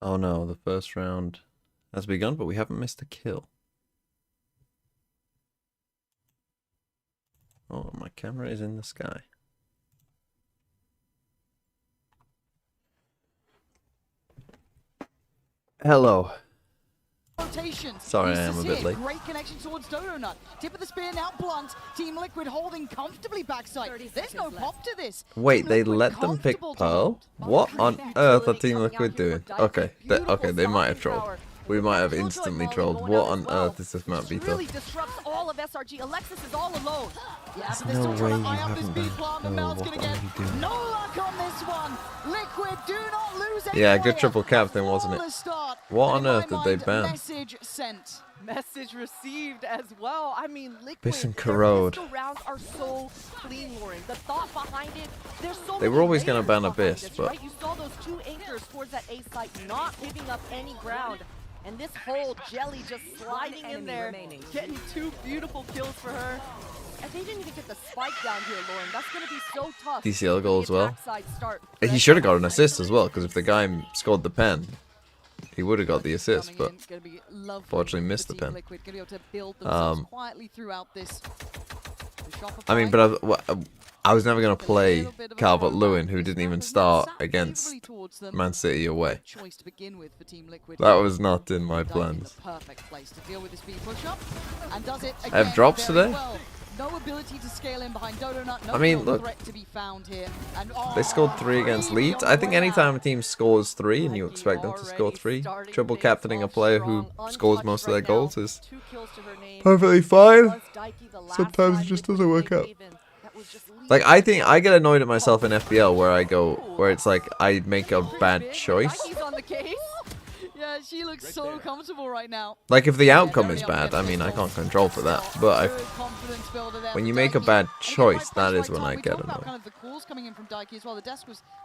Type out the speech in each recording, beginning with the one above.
Oh no, the first round has begun, but we haven't missed a kill. Oh, my camera is in the sky. Hello. Sorry, I am a bit late. Great connection towards Donut. Tip of the spear now blunt. Team Liquid holding comfortably backside. There's no pop to this. Wait, they let them pick Pearl? What on earth are Team Liquid doing? Okay, they might have trolled. We might have instantly trolled. What on earth is this map, Vito? Really disrupts all of SRG. Alexis is all alone. There's no way you haven't done. Oh, what are you doing? No luck on this one. Liquid do not lose any. Yeah, good triple captain, wasn't it? What on earth did they ban? Message sent. Message received as well. I mean, Liquid, Biss and Corrode. their rounds are so clean, Lauren. The thought behind it, there's so They were always going to ban Abyss, but... Right? You saw those two anchors towards that A site not giving up any ground. And this whole Jelly just sliding in there, getting two beautiful kills for her. And they didn't even get the spike down here, Lauren. That's going to be so tough. DCL goal as well. He should have got an assist as well, because if the guy scored the pen, he would have got the assist, but unfortunately missed the pen. I mean, but I was never going to play Calvert-Lewin, who didn't even start against Man City away. That was not in my plans. I have drops today? No ability to scale in behind Donut. No I mean, look, to be found here. They scored 3 against Leeds. I think anytime a team scores 3 and you expect them to score 3, triple captaining a player who scores most of their goals is perfectly fine. Sometimes it just doesn't work out. Like, I think I get annoyed at myself in FPL where it's like I make a bad choice. Yeah, she looks so comfortable right now. Like, if the outcome is bad, I mean, I can't control for that. But when you make a bad choice, that is when I get annoyed.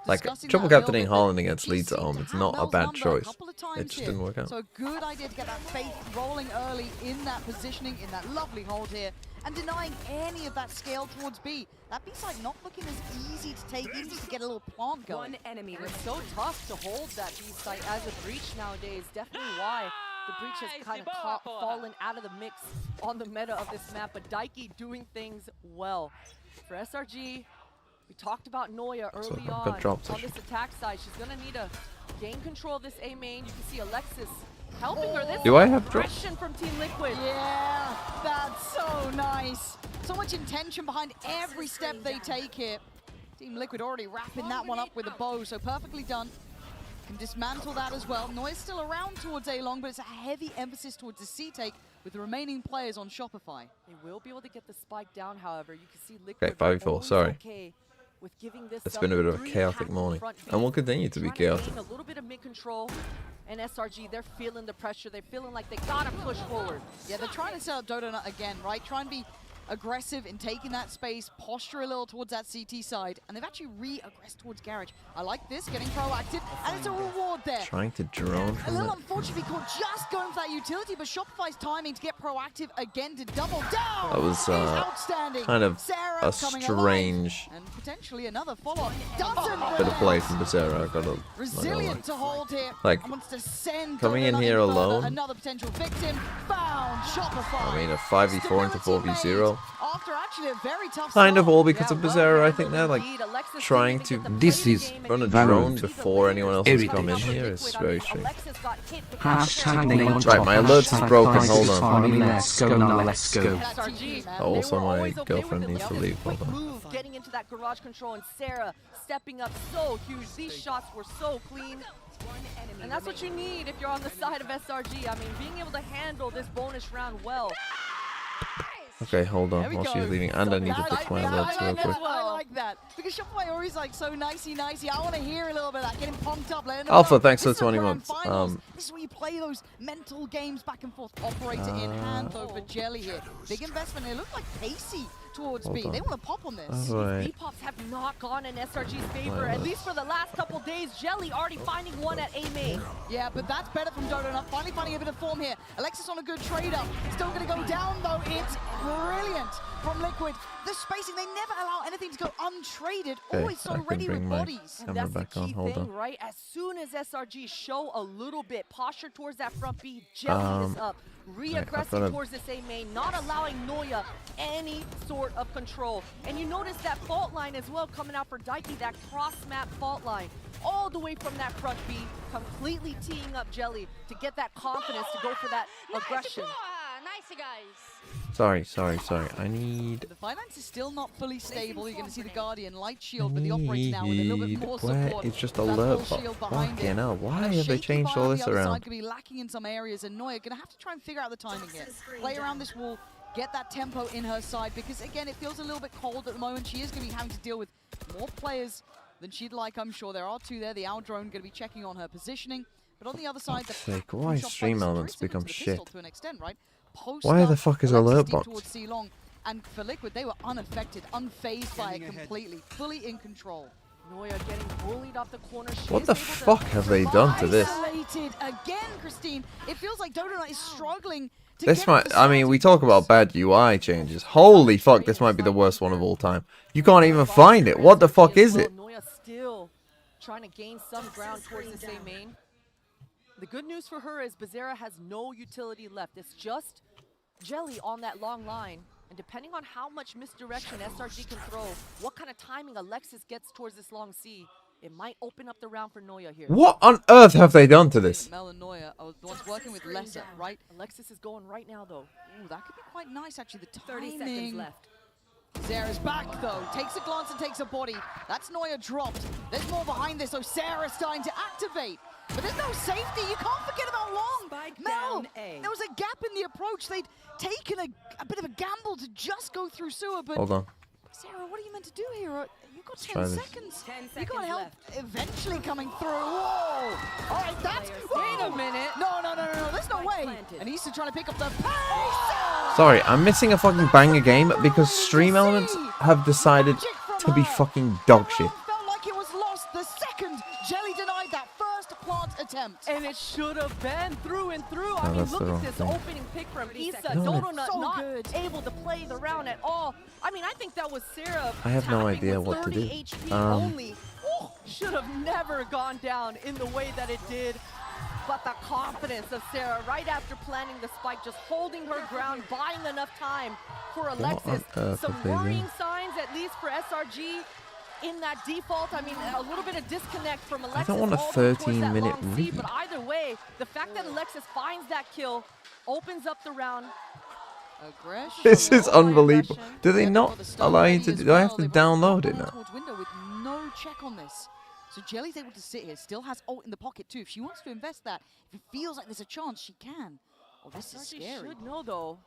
Like, triple captaining Haaland against Leeds at home, it's not a bad choice. It just didn't work out. So a good idea to get that faith rolling early in that positioning, in that lovely hold here, and denying any of that scale towards B. That B side not looking as easy to take in just to get a little plant going. One enemy. It's so tough to hold that B site as a breach nowadays. Definitely why the breach has kind of fallen out of the mix on the meta of this map. But Daiki doing things well. For SRG, we talked about Noya early on this attack side. She's going to need to gain control of this A main. You can see Alexis helping her. This do I have aggression from Team Liquid. Yeah, that's so nice. So much intention behind every step they take here. Team Liquid already wrapping that one up with a bow, so perfectly done. Can dismantle that as well. Noise still around towards A-Long, but it's a heavy emphasis towards the C-take with the remaining players on Shopify. They will be able to get the spike down, however. You can see Liquid. Okay, 5v4, sorry. Okay with giving this it's been a bit of a chaotic morning, and will continue to be chaotic. A little bit of mid-control, and SRG, they're feeling the pressure. They're feeling like they gotta push forward. Yeah, they're trying to set up Donut again, right? Try and be aggressive in taking that space, posture a little towards that CT side, and they've actually re-aggressed towards Garage. I like this, getting proactive, and it's a reward there. Trying to drone from a little unfortunately caught just going for that utility, but Shopify's timing to get proactive again to double down. That was outstanding. Kind of a strange and potentially another follow-up. Bit of play from Becerra. I gotta resilient to hold here. Like wants to send coming in here alone. Another potential victim found. Shopify. I mean, a 5v4 into 4v0. After actually a very tough kind of all because of Becerra, I think. They're like trying to run a drone before anyone else has come in here. It's very strange. Right, my alerts is broken. Hold on. Let's go now. Let's go. Also, my girlfriend needs to leave. Hold on. Getting into that garage control, and Sarah stepping up so huge. These shots were so clean. And that's what you need if you're on the side of SRG. I mean, being able to handle this bonus round well. Okay, hold on while she's leaving, and I need to fix my alerts real quick. I like that because Shopify always like so nicey. I want to hear a little bit of that, getting pumped up. Alpha, thanks for the 20 months. This is where you play those mental games back and forth. Operator in hand though for Jelly here. Big investment. It looked like pacey towards Hold B. on. They want to pop on this. Right. B-pops have not gone in SRG's favor, at least for the last couple days. Jelly already finding one at A main. Yeah, but that's better from Donut. Finally finding a bit of form here. Alexis on a good trade-up. Still going to go down, though. It's brilliant from Liquid. The spacing, they never allow anything to go untraded. Okay, Always so I can ready with bring my bodies. And camera that's the back on. key Hold thing, on. right? As soon as SRG show a little bit posture towards that front B, Jelly is up, re-aggressing gotta- towards this A main, not allowing Noya any sort of control. And you notice that fault line as well coming out for Daiki, that cross-map fault line, all the way from that front B, completely teeing up Jelly to get that confidence to go for that aggression. Nice, guys. Sorry. I need. The finance is still not fully stable. You're going to see the Guardian light shield, but the operates now with a little bit more Where support. is just That alert full bot? shield behind Fucking it. hell, why And a have they shaky changed fire all on this the other around? side could be lacking in some areas, and Noya going to have to try and figure out the timing here. Play around this wall, get that tempo in her side, because again, it feels a little bit cold at the moment. She is going to be having to deal with more players than she'd like, I'm sure. There are two there. The Owl drone going to be checking on her positioning. But on the other side, the sake, why stream elements become shit? to an extent, right? Why the fuck is Alexis alert deep box? towards C-Long, and for Liquid, they were unaffected, unfazed by it completely, fully in control. Noya getting bullied off the corner. She What is the able to fuck have they done to this? Isolated again, Christine. It feels like Donut is struggling to This get might, the I mean, we starting talk about points. bad UI changes. Holy fuck, this might be the worst one of all time. You can't even find it. What the fuck is it? Noya still trying to gain some ground towards the same main. The good news for her is Bazera has no utility left. It's just Jelly on that long line. And depending on how much misdirection SRG can throw, what kind of timing Alexis gets towards this long C, it might open up the round for Noya here. What on earth have they done to this? Mel and Noya are the ones working with Lesser, right? Alexis is going right now, though. Ooh, that could be quite nice, actually. The 30 timing. seconds left. Sarah's back, though. Takes a glance and takes a body. That's Noya dropped. There's more behind this, so Sarah's starting to activate. But there's no safety. You can't forget about Long. Spike Mel, down A. there was a gap in the approach. They'd taken a bit of a gamble to just go through sewer, but Hold on. Sarah, what are you meant to do here? You've got try 10 this. seconds. 10 You seconds got help left. eventually coming through. Whoa! All right, that's... Wait a minute. No. There's no way. planted. And Issa trying to pick up the pace. Sorry, I'm missing a fucking banger game because Stream Elements have decided Magic from to be her. fucking dog shit. Felt like it was lost the second Jelly denied that first plant attempt. And it should have been through and through. I mean, that's look the at wrong this thing. opening pick from Issa. No, Dodo so not good. able to play the round at all. I mean, I think that was Sarah. I have no tapping idea with what to 30 do. HP only. Should have never gone down in the way that it did. But the confidence of Sarah right after planting the spike, just holding her ground, buying enough time for Alexis. earth Some have they done? worrying signs, at least for SRG. In that default, I mean, a little bit of disconnect from Alexis. don't want a all the way towards that 13-minute long C, read. but either way, the fact that Alexis finds that kill opens up the round. Aggression. This is unbelievable. aggression. Do they They've not got the stun allow you ready to as do? I have well. to They've run download it down now. towards window with no check on this. So Jelly's able to sit here, still has ult in the pocket too. If she wants to invest that, if it feels like there's a chance, she can. Oh, this is SRG scary. should know though.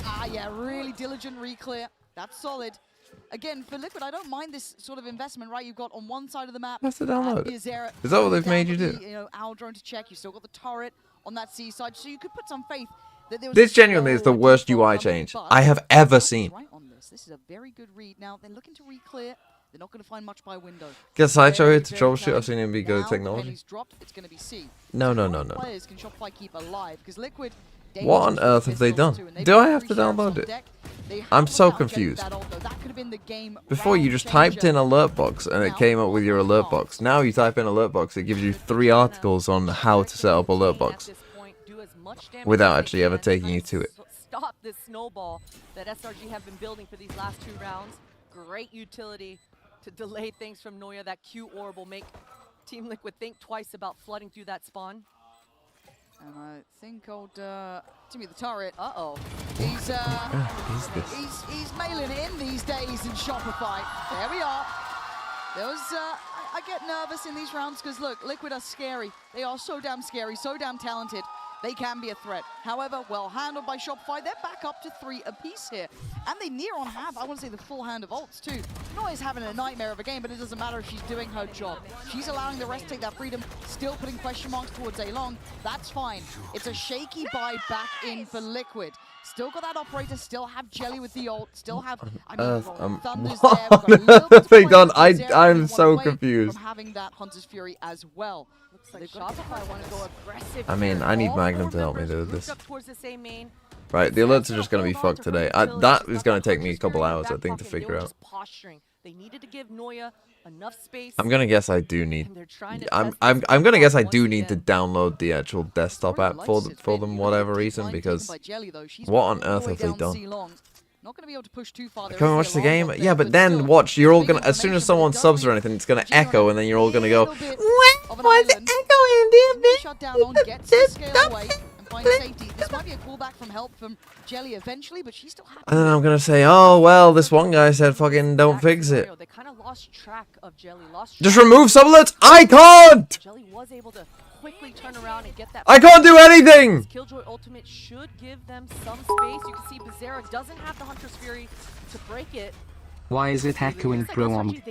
Ah, yeah, really diligent re-clear. That's solid. Again, for Liquid, I don't mind this sort of investment, right? You've got on one side of the map. I have to download it. Is Is that what they've made you do? You know, Owl drone to check. You still got the turret on that C side, so you could put some faith that there was This a genuinely is the slow worst default UI coming, change but I have ever seen. right on this. This is a very good read. Now they're looking to re-clear. They're not going to find much by window. Get Sideshow here to Very troubleshoot. I've seen him be good Now at the technology. penny's dropped. It's going to be C. No. Players can Shopify keep alive because Liquid. What on earth have they done? Do I have to download it? I'm so confused. Before you just typed in alert box and it came up with your alert box. Now you type in alert box, it gives you 3 articles on how to set up alert box without actually ever taking you to it. Stop this snowball that SRG have been building for these last 2 rounds. Great utility to delay things from Noya. That Q orb will make Team Liquid think twice about flooding through that spawn. And I think old Timmy the Turret, he's Is this? he's mailing it in these days in Shopify. There we are. There was I get nervous in these rounds because look, Liquid are scary. They are so damn scary, so damn talented. they can be a threat. However, well handled by Shopify. They're back up to 3 apiece here. And they near on have, I want to say, the full hand of ults too. Noya's having a nightmare of a game, but it doesn't matter if she's doing her job. She's allowing the rest to take that freedom, still putting question marks towards A-Long. That's fine. It's a shaky buy back in for Liquid. Still got that operator, still have Jelly with the ult, still have, I mean, Thunder's there. We've got a little bit What to have they play done? with Zero, I'm one so away confused. From having that Hunter's Fury as well. Looks like Shopify want to go aggressive. I mean, here. I need All Magnum 4 to help me members do grouped this. up towards the same main. Right, the alerts are just going to be fucked today. That is going to take me a couple hours, I think, to figure out. They needed to give Noya enough space. I'm gonna guess I do need. and they're trying to I'm test this gonna guess I once do need to again. download the actual desktop app for them, whatever reason, because what on earth have they done? Not going to be able to push too far. Can we watch the game? Yeah, but then watch. You're all gonna, as soon as someone subs or anything, it's gonna echo, and then you're all gonna go. Why is it echoing? Shut down on, gets to scale away and find safety. This might be a callback from help from Jelly eventually, but she's still happy. And then I'm gonna say, oh well, this one guy said fucking don't fix it. They kind of lost track of Jelly. Just remove sub alerts. I can't. Jelly was able to quickly turn around and get that. I can't do anything. Killjoy ultimate should give them some space. You can see Bizarra doesn't have the Hunter's Fury to break it. Why is it echoing pro on?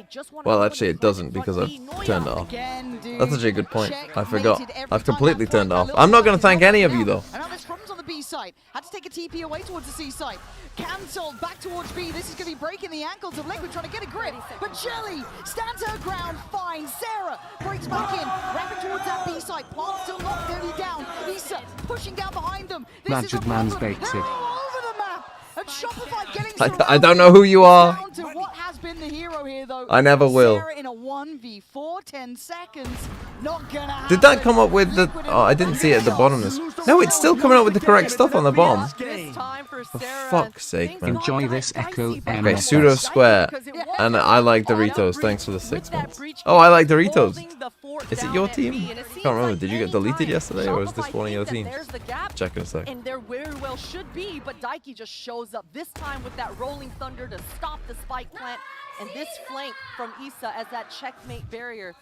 Well, actually, it doesn't because I've turned it off. That's actually a good point. I forgot. I've completely turned it off. I'm not gonna thank any of you though. And now there's problems on the B side. Had to take a TP away towards the C side. Cancelled back towards B. This is going to be breaking the ankles of Liquid, trying to get a grip. But Jelly stands her ground fine. Sarah breaks back in, wrapping towards that B side. Plant still not nearly down. Issa pushing down behind them. This is a Magic Man's problem. baked They're it. all over the map. And Shopify getting I don't know who you are. down to what has been the hero here, though. I never will. Sarah in a 1v4, 10 seconds. Not gonna happen. Did that come up with the? Oh, I didn't see it at the bottom. No, it's still coming up with the correct stuff on the bottom. This time for For Sarah, fuck's sake, man. Enjoy this echo Okay, pseudo square, and I like Doritos. Thanks for the 6 months. Oh, I like Doritos. Is it your team? I can't remember. Did you get deleted yesterday, or is this one of your teams? Check in a sec. And there very well should be, but Daiki just shows up this time with that rolling thunder to stop the spike plant. And this flank from Issa as that checkmate barrier.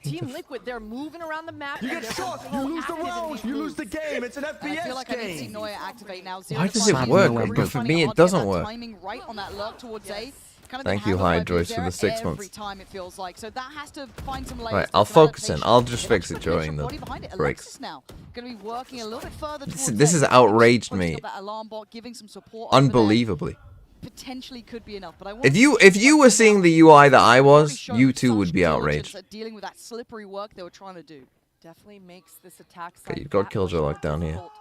Team Liquid, they're moving around the map. You get shot, you lose the round, you lose the game. It's an FPS I feel like I need to see game. Noya activate now. Why does it work? But for me, it doesn't work. Timing right on that lurk towards A. Kind of Thank been you, handled by Hydroids, for the Bizarra 6 every months. time it feels like. So that has to find some layers. Right, to I'll some focus in. adaptation. I'll just They've fix it actually put during the body behind it. breaks. Alexis now going to be working a little bit further This towards has A. outraged Putting me up that alarm bot, giving some support over there. unbelievably. Potentially could be enough, but I want If to see you what were they seeing do. the UI that I They've was, already shown you too such would be diligence outraged. at dealing with that slippery work they were trying to do. Definitely makes this attack Okay, side you've got that Killjoy much more locked down here. difficult.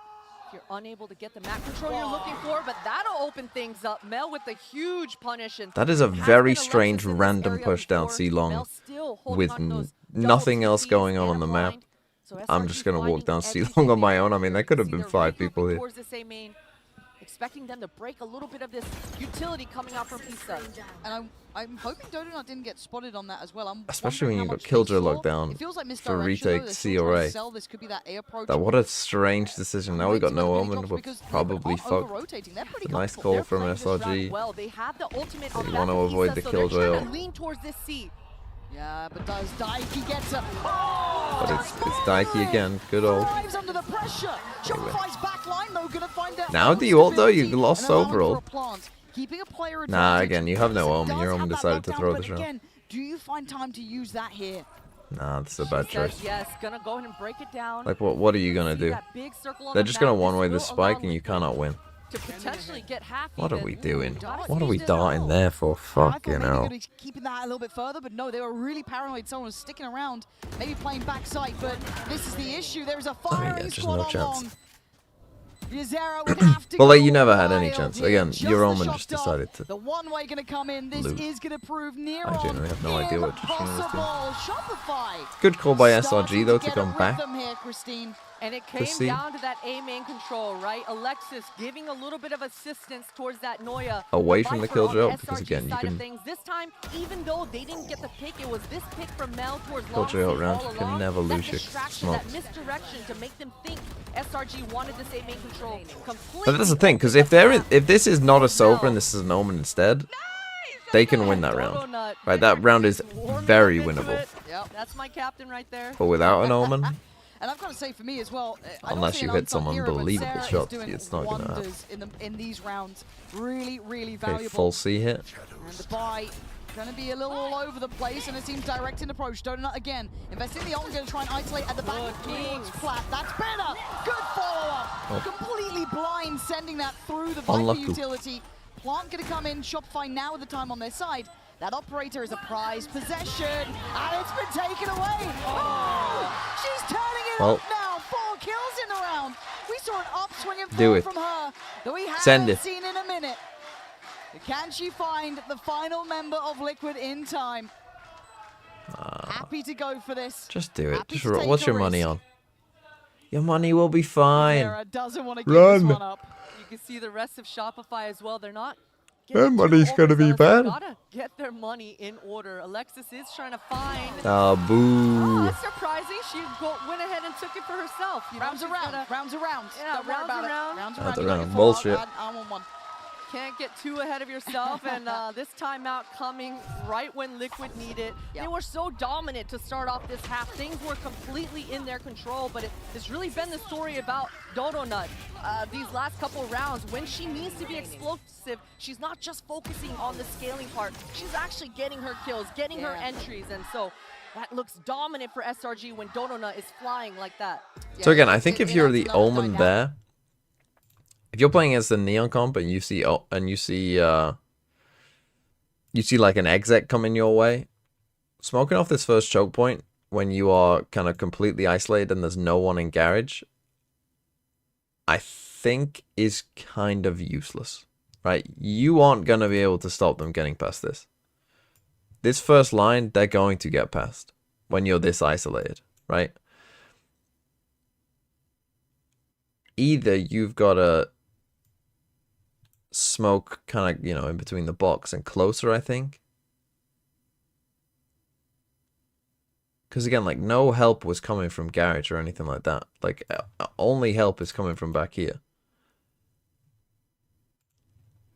If you're unable to get the map control you're looking for, but that'll open things up. Mel with a huge punish. And That is a has very been Alexis strange in this random area push down before. C-long Mel still holding with on to those nothing double else TPs going on and the a map. blind. So I'm SRG just gonna walk finding down everything C-long on they my can. own. I mean, there could have See been they're 5 regrouping people here. towards this A main, expecting them to break a little bit of this utility coming out from Issa. And I'm hoping Dodonut didn't get spotted on that as well. I'm Especially when wondering you've how got much they Killjoy saw. locked down It feels like for misdirection, though. retake They're C still or trying A. to sell. This could be that A approach. That what a strange decision. Now we got no Omen. We're probably fucked. It's Nice call from SRG. Well, they have the ultimate on You the wanna back of avoid Issa, the so they're Killjoy trying to ult. lean towards this C. Yeah, but does Daiki get to... But it's Daiki again. Good old. Thrives under the pressure. Shopify's back line, though, gonna find out Now own the ult, though, you stability lost and allowing for overall. a plant. Keeping a player Nah, advantage. again, you have no Issa Omen. Your does Omen have that decided to lockdown, throw but this round. again, do you find time to use that here? Nah, this is a bad Says choice. yes, gonna go ahead and break it down. Like, what are you gonna See do? that big circle on They're the just gonna map. one-way This the will allow spike and you cannot win. to potentially get half What are even. we doing? Gotta What are we use it darting all. there for? I thought Fucking maybe hell. they'd be keeping that a little bit further, but no, they were really paranoid. Someone was sticking around, maybe playing backside, but this is the issue. There is a firing just squad no on chance. long. Bizarra would have to Well, go like, you never had any wild chance. here. Again, Just your the Omen shot just dot. decided to The one way going to come in. This loot. is going to prove near I genuinely have no idea what Justine was doing. impossible. Shopify. Good call by Starting SRG though to get a come back. rhythm here, Christine. And it came see. down to that A main control, right? Alexis giving a little bit of assistance towards that Noya. Away from the Viper on Killjoy ult, SRG because again, you side of can things. This time, even though they didn't get the pick, it was this pick from Mel towards Killjoy ult Longseat round, all you can along. never That lose your distraction, that smokes. misdirection to make them think SRG wanted this A main control. But that's the thing, because if this is not a Sober and this is an Omen instead, they can win that round. Right, that round is very winnable. Yep, that's my captain right there. But without an Omen, And I've got to say, for me as well, I don't Unless see you an hit some unsung hero, but unbelievable Sarah is shots, doing it's not gonna happen. wonders in these rounds. Really, really Okay, valuable. full C hit. And the buy going to be a little all over the place, and it seems direct in approach. Donut again. Investing the ult, going to try and isolate at the back towards Flat. That's better. Good follow-up. Completely blind, sending that through the Viper Unlucky. utility. Plant going to come in. Shopify now with the time on their side. That operator is a prized possession, and it's been taken away. Oh, she's turning it up now. 4 kills in the round. We saw an upswing in form from her that we haven't seen in a minute. Can she find the final member of Liquid in time? Happy to go for this. Just do it. Happy Just to take what's a your money risk. on? Your money will be fine. Sarah doesn't want to give this one up. You can see the rest of Shopify as well. They're not. Their money's gonna be overzealous. bad. They gotta get their money in order. Alexis is trying to find. Ah, Oh, boo. that's surprising. She went ahead and took it for herself. You know, Rounds she's around. gotta- Rounds around. Yeah, Don't worry rounds about it. around. Rounds Rounds around. You around. got your Bullshit. I want one. Can't get too ahead of yourself, and this timeout coming right when Liquid need it. Yep. They were so dominant to start off this half. Things were completely in their control, but it's really been the story about Donut these last couple rounds. When she needs to be explosive, she's not just focusing on the scaling part. She's actually getting her kills, getting her entries, and so that looks dominant for SRG when Donut is flying like that. So again, I think it if you're adds the another Omen dynamic. there, if you're playing against the Neon comp and you see like an exec coming your way, smoking off this first choke point when you are kind of completely isolated and there's no one in garage, I think is kind of useless, right? You aren't gonna be able to stop them getting past this. This first line, they're going to get past when you're this isolated, right? Either you've got to smoke kind of, in between the box and closer, I think. Because again, like, no help was coming from garage or anything like that. Like, only help is coming from back here.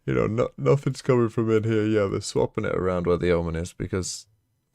Nothing's coming from in here. Yeah, they're swapping it around where the Omen is because...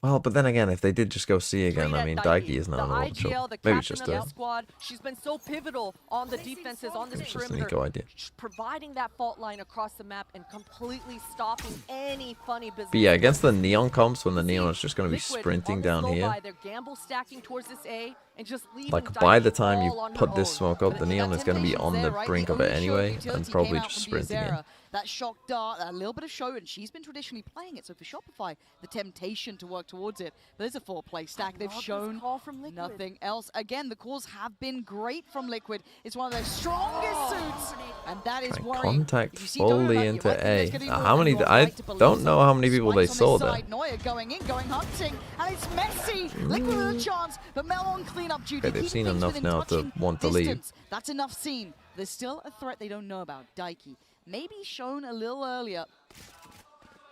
Well, but then again, if they did just go C again, I mean, Daiki is now in the IGL, the Maybe it's captain just of a... the squad. She's been so pivotal on the defenses, on this It's just an perimeter, eco idea. providing that fault line across the map and completely stopping any funny business. But yeah, against the Neon comps, when the Neon is just going to be Liquid sprinting on the down slow here. buy, they're gamble stacking towards this A and just leaving Like, by the Daiki time you all on her put this own. smoke up, the But Neon is going to be temptation's on there, the right? brink The of it only show anyway, utility and came probably out just from sprinting in. Biazera. That shock dart, a little bit of show, and she's been traditionally playing it, so for Shopify, the temptation to work towards it. But there's a 4-play stack. They've love this shown call from Liquid. nothing else. Again, the calls have been great from Liquid. It's one of their strongest suits, and that is worrying. Contact If you see fully Donut, into I think there's A. gonna be Now, more how than many? you are I right to believe don't know so. how many people they Spikes on saw this there. side. Neuer going in, going hunting, and it's messy. Liquid with a chance, but Mel on cleanup duty. Okay, they've keeping seen things enough within now to touching want to leave. distance. That's enough seen. There's still a threat they don't know about. Daiki, maybe shown a little earlier.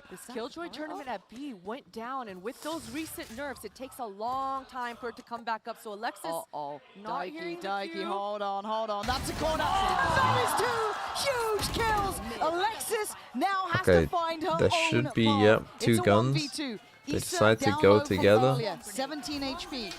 This Killjoy tournament at B went down, and with those recent nerfs, it takes a long time for it to come back up. So Alexis, Uh-oh, not hearing the Daiki, cue. hold on. That's a corner. That is 2 huge kills. Alexis now has Okay, to find her there own should be, bomb. yep, 2 It's a guns. 1v2. They Issa decide to down go low for together. Thalia, 17 HP.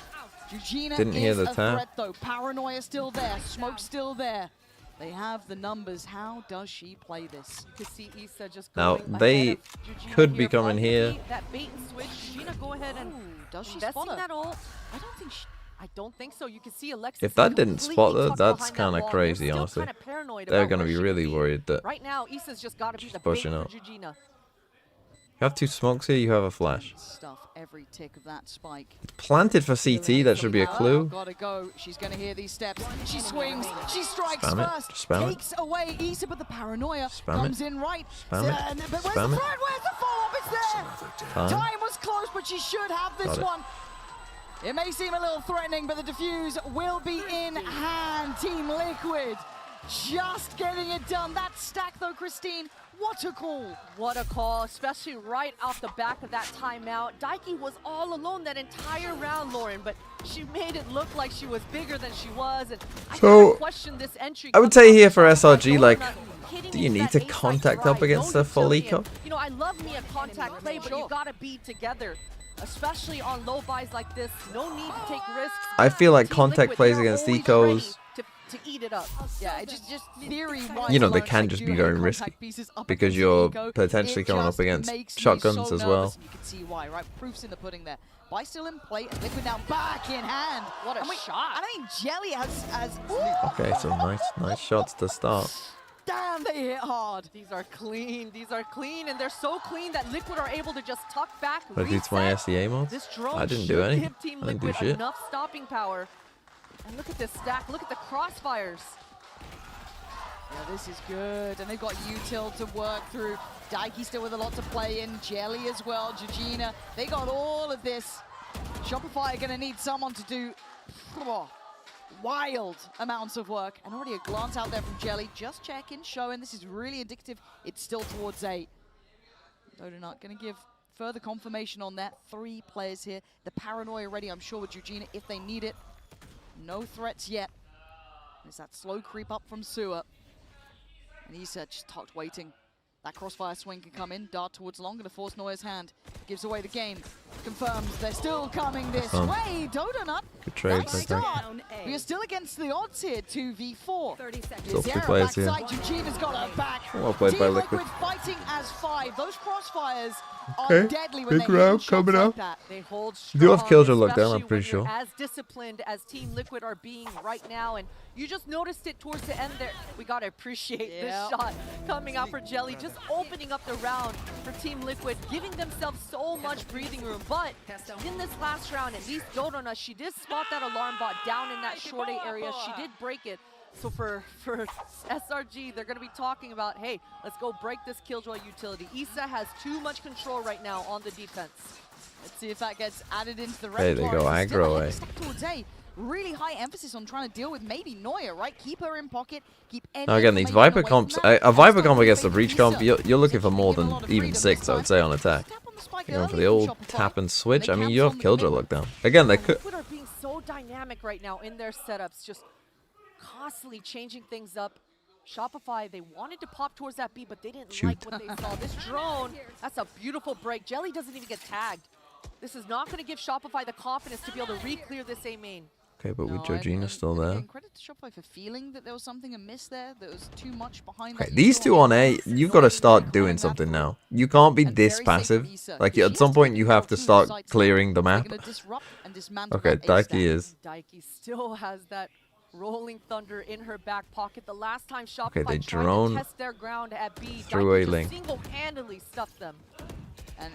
Eugenia Didn't hear is the a tap. threat though. Paranoia still there. Smoke still there. They have the numbers. How does she play this? you can see Issa just Now, going they ahead of Eugenia could be here, coming blocking here. That bait and switch. Eugenia, go ahead and Does she investing spot her? that ult. I don't think she... I don't think so. You can see Alexis. If that didn't completely spot her, tucked that's behind that kind of wall. crazy, They're still honestly. kinda paranoid They're about going to where be she really could be. worried that Right now, Issa's just got to be She's the bait pushing for out. Eugenia. you have 2 smokes here, you have a flash. Stuff every tick of that spike. Planted for CT, that should be a clue. Gotta go. She's gonna hear these steps. She swings. She strikes Spam it. first. Just spam it. Takes away Issa, but the paranoia Spam comes it. in right. Spam it. But where's Spam the it. threat? Where's the follow-up? It's there. Time. Time was close, but she should have this Got it. one. It may seem a little threatening, but the defuse will be in hand. Team Liquid just getting it done. That stack, though, Christine, what a call. What a call, especially right off the back of that timeout. Daiki was all alone that entire round, Lauren, but she made it look like she was bigger than she was. And I So, gotta question this entry. I would coming say off here the for shot, SRG, Donut like, hitting do you into need that to A-side contact up drive. against No the full utility. eco? You know, I love me a contact play, but you gotta be together. especially on low buys like this. No need to take risks. I feel like Team Contact Liquid, plays they're against always ecos. ready to eat it up. Yeah, just theory-wise, You know, they alone, can they just do be have very contact risky pieces up because against you're Eco. potentially It coming up just against makes me shotguns so as well. nervous, and you can see why, right? Proof's in the pudding there. Buy still in play, and Liquid now back in hand. What a shot. And I mean, Jelly has Okay, so nice shots to start. damn, they hit hard. These are clean. These are clean, and they're so clean that Liquid are able to just tuck back, But it's my reset. SEA mods. This drone I didn't do should anything. give Team I didn't do Liquid shit. enough stopping power. And look at this stack. Look at the crossfires. Yeah, this is good, and they've got util to work through. Daiki still with a lot to play in. Jelly as well. Georgina, they got all of this. Shopify are going to need someone to do wild amounts of work. And already a glance out there from Jelly. Just checking, showing. This is really indicative. It's still towards 8. Dodonut going to give further confirmation on that. 3 players here. The paranoia ready, I'm sure, with Georgina if they need it. No threats yet. There's that slow creep up from Sewer. And he's just tucked waiting. That crossfire swing can come in. Dart towards long, gonna force Neuer's hand. Gives away the game. Confirms they're still coming this way. Dodonut. Good trade, Nice I think. start. We are still against the odds here. 2v4. 30 seconds. Still 2 players here. Eugenia's got her back. Well played by Team Liquid. fighting as 5. Those crossfires are Okay, deadly when big they're hitting round shots coming like up. that. They hold You do have strong, Killjoy locked down, I'm especially pretty when you're sure. as disciplined as Team Liquid are being right now, and you just noticed it towards the end there. We gotta appreciate this shot coming out for Jelly, just opening up the round for Team Liquid, giving themselves so much breathing room. But in this last round, at least Dodona, she did spot that alarm bot down in that short A area. She did break it. So for SRG, they're going to be talking about, hey, let's go break this Killjoy utility. Issa has too much control right now on the defense. Let's see if that gets added into the Hey, they repertoire. go It's still aggro, a eh? step towards A. Really high emphasis on trying to deal with maybe Neuer, right? Keep her in pocket. Keep any Now again, these information Viper away from comps, that. a Viper Start comp against a moving Breach Issa. comp, you're looking for more Given a than lot of even freedom 6, this I would time. say, on attack. Tap on the spike You're going for early the from old Shopify. tap and switch. I They mean, you have cancel Killjoy the locked down. Again, they could... Liquid are being so dynamic right now in their setups, just constantly changing things up. Shopify, they wanted to pop towards that B, but they didn't like what they saw. This drone, that's a beautiful break. Jelly doesn't even get tagged. This is not going to give Shopify the confidence to be able to re-clear this A main. Okay, but with No, Georgina still there. again, credit to Shopify for feeling that there was something amiss there, that was too much behind Okay, that these util. two on A, you've got to start doing something now. You can't be And this very safe passive. for Issa, Like, 'cause at she some has to point, make you control have to two start sites. clearing the They're map. gonna disrupt and dismantle Okay, that A stack. Daiki is... Daiki still has that rolling thunder in her back pocket. The last time Shopify Okay, they tried drone to test their ground at B, through A Daiki lane. just single-handedly stuffed them.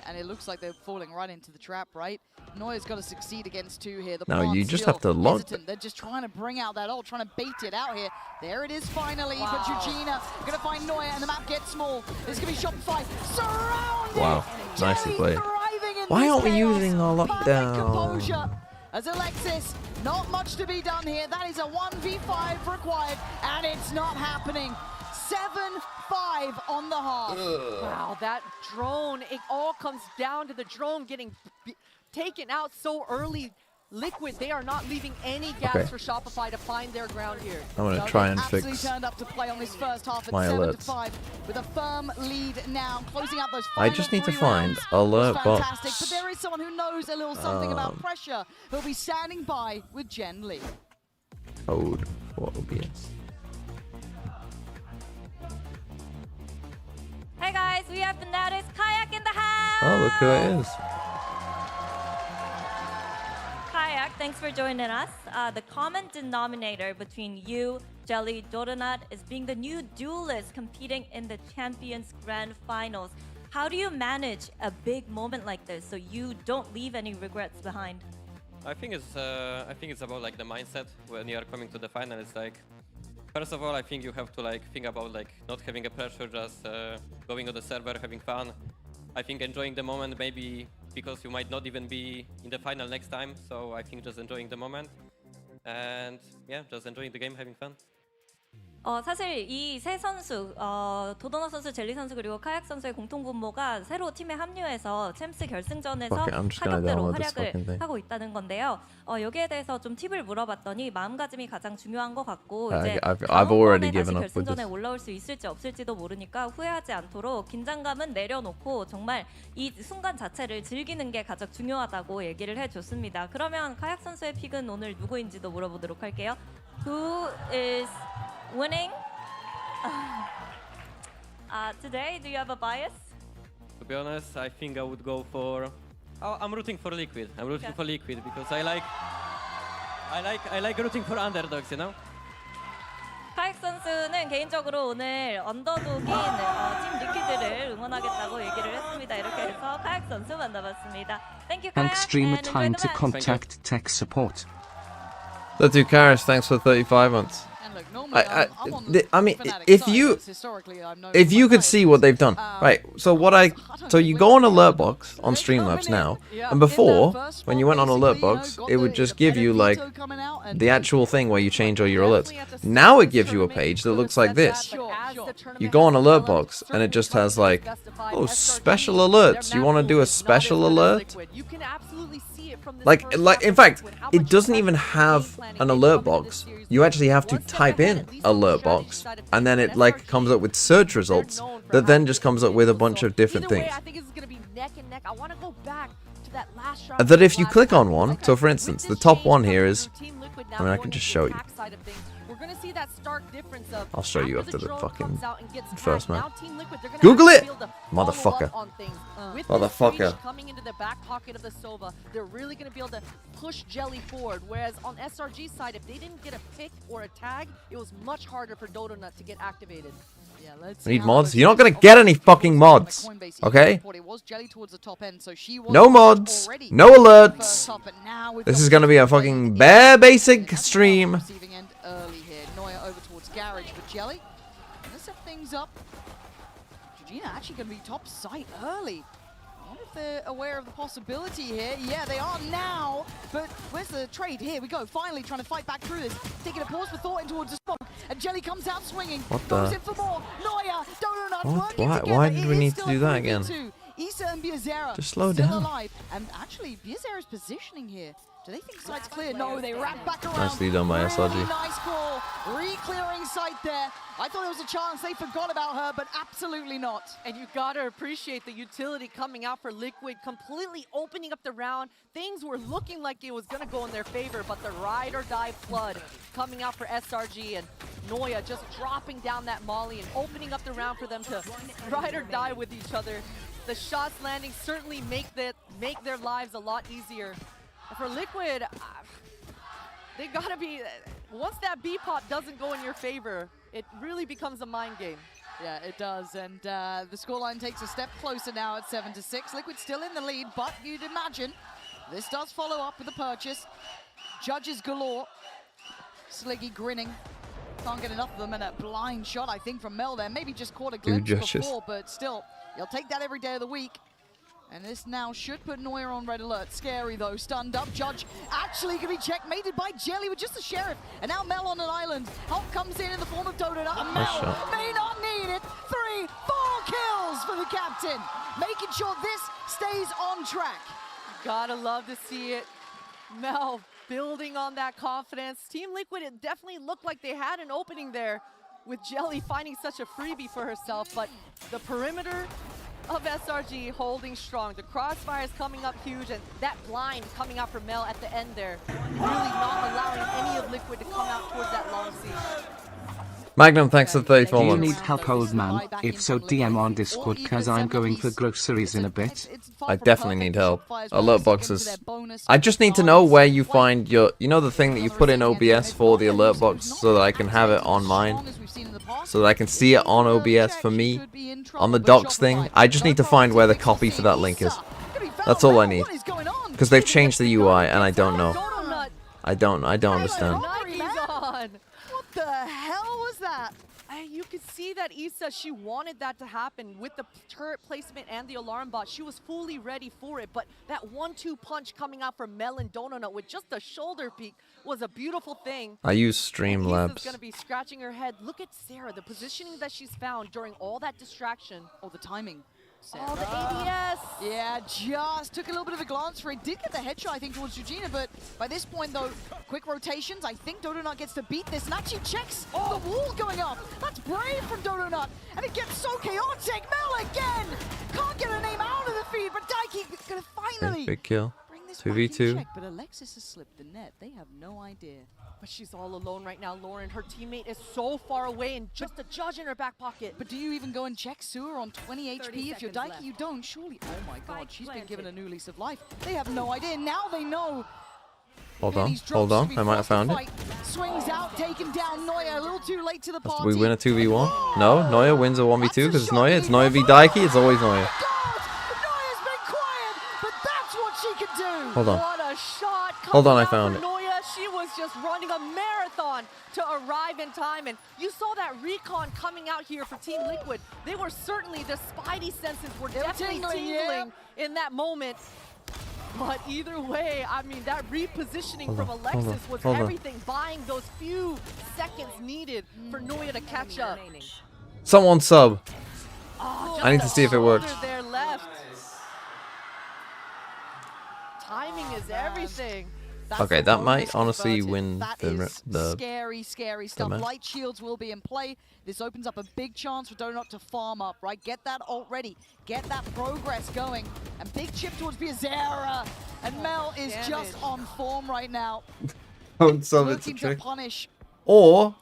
And it looks like they're falling right into the trap, right? Neuer's got to succeed against 2 here. The No, plant's you just still have to lock hesitant. They're just trying to bring out that ult, trying to bait it out here. There it is finally, but Georgina gonna find Neuer, and the map gets small. This is gonna be Shopify surrounded. Wow, nicely Jelly played. thriving in Why this aren't we chaos. using our Perfect lockdown? composure. As Alexis, not much to be done here. That is a 1v5 required, and it's not happening. 7-5 on the half. Wow, that drone, it all comes down to the drone getting taken out so early. Liquid, they are not leaving any gaps Okay. for Shopify to find their ground here. I'm going So to try they've and absolutely fix... turned up to play on this first half at my 7-5 with a firm lead now, closing out those I final just need to 3 find rounds. alert Was box. fantastic, but there is someone who knows a little something about pressure who'll be standing by with Jen Lee. Code for OBS. Hey guys, we have Fanatics Kayak in the house! Oh, look who it is. Kayak, thanks for joining us. The common denominator between you, Jelly, Dodonut is being the new duelist competing in the Champions Grand Finals. How do you manage a big moment like this so you don't leave any regrets behind? I think it's about like the mindset when you are coming to the final. It's like, first of all, I think you have to like think about like not having a pressure, just going on the server, having fun. I think enjoying the moment, maybe because you might not even be in the final next time. So I think just enjoying the moment, and yeah, just enjoying the game, having fun. 사실 이 세 선수, 도도너 선수, 젤리 선수 그리고 카약 선수의 공통 분모가 새로 팀에 합류해서 챔스 결승전에서 Okay, I'm just gonna 타격대로 download this fucking 활약을 thing. 하고 있다는 건데요. 여기에 대해서 좀 팁을 물어봤더니 마음가짐이 가장 중요한 것 같고 이제 I've already 다음번에 다시 given up with 결승전에 this. 올라올 수 있을지 없을지도 모르니까 후회하지 않도록 긴장감은 내려놓고 정말 이 순간 자체를 즐기는 게 가장 중요하다고 얘기를 해줬습니다. 그러면 카약 선수의 픽은 오늘 누구인지도 물어보도록 할게요. Who is winning? Today, do you have a bias? To be honest, I think I would go for. Oh, I'm rooting for Liquid. I'm rooting for Liquid because I like rooting for underdogs, you know. 카익 선수는 개인적으로 오늘 언더독인 팀 리퀴드를 응원하겠다고 얘기를 했습니다. 이렇게 해서 카익 선수 만나봤습니다. Thank you, 카익. Thanks streamer and enjoy time the to match. contact tech support. The two Karis, thanks for 35 months. And look, normally I'm on I mean, Fnatic if side, you because historically I'm known if for you my could players. see what they've done, right? So you go on alert box on Streamlabs now, and before when you went on alert box, it would just give you like the actual thing where you change all your alerts. Now it gives you a page that looks like this. You go on alert box and it just has like, oh, special alerts. You want to do a special alert? Like in fact, it doesn't even have an alert box. You actually have to type in alert box, and then it like comes up with search results that then just comes up with a bunch of different things. That if you click on one, so for instance, the top one here is, I mean, I can just show you. I'll show you after the fucking first match. Google it, motherfucker. Motherfucker. Coming into the back pocket of the Sova, they're really going to be able to push Jelly forward. Whereas on SRG side, if they didn't get a pick or a tag, it was much harder for Dodonut to get activated. Yeah, let's I need see how mods. those You're not teams gonna get any operate. fucking mods, Coinbase okay? report, it was Jelly towards the top end, so she was No mods, already no first alerts. up, but now we've This got is gonna be a Jelly fucking in. bare basic And stream. receiving end early here. Neuer over towards Garage for Jelly. Let's set things up. Georgina actually going to be top site early. I wonder if they're aware of the possibility here. Yeah, they are now. But where's the trade? Here we go. Finally trying to fight back through this. Taking a pause for thought in towards the spot. And Jelly comes out swinging. What Goes the? in for more. Neuer, Donut What? working Why- together. why did It we is need to still do that a again? 3v2. Issa and Biazera Just slow still down. alive. And actually, Biazera's positioning here. Do they think site's clear? No, they wrap back around. Nicely done by SRG. Really nice call. Re-clearing site there. I thought there was a chance they forgot about her, but absolutely not. And you gotta appreciate the utility coming out for Liquid, completely opening up the round. Things were looking like it was gonna go in their favor, but the ride or die flood coming out for SRG, and Neuer just dropping down that molly and opening up the round for them to ride or die with each other. The shots landing certainly make their lives a lot easier. For Liquid, they gotta be, once that B-pop doesn't go in your favor, it really becomes a mind game. Yeah, it does, and the scoreline takes a step closer now at 7-6. Liquid still in the lead, but you'd imagine this does follow up with a purchase. Judges galore. Sliggy grinning. Can't get enough of them, and a blind shot, I think, from Mel there. Maybe just caught a glimpse judges. before, but still, you'll take that every day of the week. And this now should put Neuer on red alert. Scary though, stunned up. Judge actually can be checkmated by Jelly with just the Sheriff. And now Mel on an island. Help comes in the form of Donut. And Nice Mel shot. may not need it. 3, 4 kills for the captain. Making sure this stays on track. Gotta love to see it. Mel building on that confidence. Team Liquid, it definitely looked like they had an opening there with Jelly finding such a freebie for herself, but the perimeter of SRG holding strong. The crossfire is coming up huge, and that blind coming out from Mel at the end there, really not allowing any of Liquid to come out towards that long siege. Magnum, thanks for 34 Do you months. need help, old man? If so, DM on Discord, cause I'm going for groceries in a bit. I definitely need help. Alert boxes. I just need to know where you find your, you know, the thing that you put in OBS for the alert box so that I can have it on mine, so that I can see it on OBS for me on the docs thing. I just need to find where the copy for that link is. That's all I need. Because they've changed the UI and I don't know. Donut, I don't understand. Nike's on. What the hell was that? You could see that Issa, she wanted that to happen with the turret placement and the alarm bot. She was fully ready for it, but that 1-2 punch coming out from Mel and Donut with just a shoulder peek was a beautiful thing. I use Issa's Streamlabs. gonna be scratching her head. Look at Sarah, the positioning that she's found during all that distraction. Oh, the timing. Oh, the ADS! Yeah, just took a little bit of a glance for it. Did get the headshot, I think, towards Eugenia, but by this point, though, quick rotations. I think Dodonut gets to beat this, and actually checks the wall going up. That's brave from Dodonut, and it gets so chaotic. Mel again! Can't get her name out of the feed, but Daiki gonna finally Big kill. bring this 2v2. back in check. But Alexis has slipped the net. They have no idea. But she's all alone right now, Lauren. Her teammate is so far away and just a judge in her back pocket. But do you even go and check Sewer on 20 HP? If you're Daiki, left. you don't. Surely. Oh my god, she's been given a new lease of life. They have no idea. Now they know. Hold on. I might have found it. Swings out, taken down. Neuer a little too late to the party. Do we win a 2v1? No, Neuer wins a 1v2 because it's Neuer. It's Neuer v Daiki. It's always Neuer. Neuer's been quiet, but that's what she can do. Hold on. What a shot. Hold on, I coming out found for it. Neuer. She was just running a marathon to arrive in time. And you saw that recon coming out here for Team Liquid. They were certainly, the spidey senses were definitely tingling in that moment. But either way, I mean, that repositioning from Alexis was everything, buying those few seconds needed for Neuer to catch up. Someone sub. Oh, I need to see if it works. There left. Timing is everything. Okay, that might honestly win That the is scary stuff. match. Light shields will be in play. This opens up a big chance for Donut to farm up, right? Get that ult ready. Get that progress going. And big chip towards Piazera. And Mel is just on form right now. Don't sub, it's a Looking to trick. punish. Or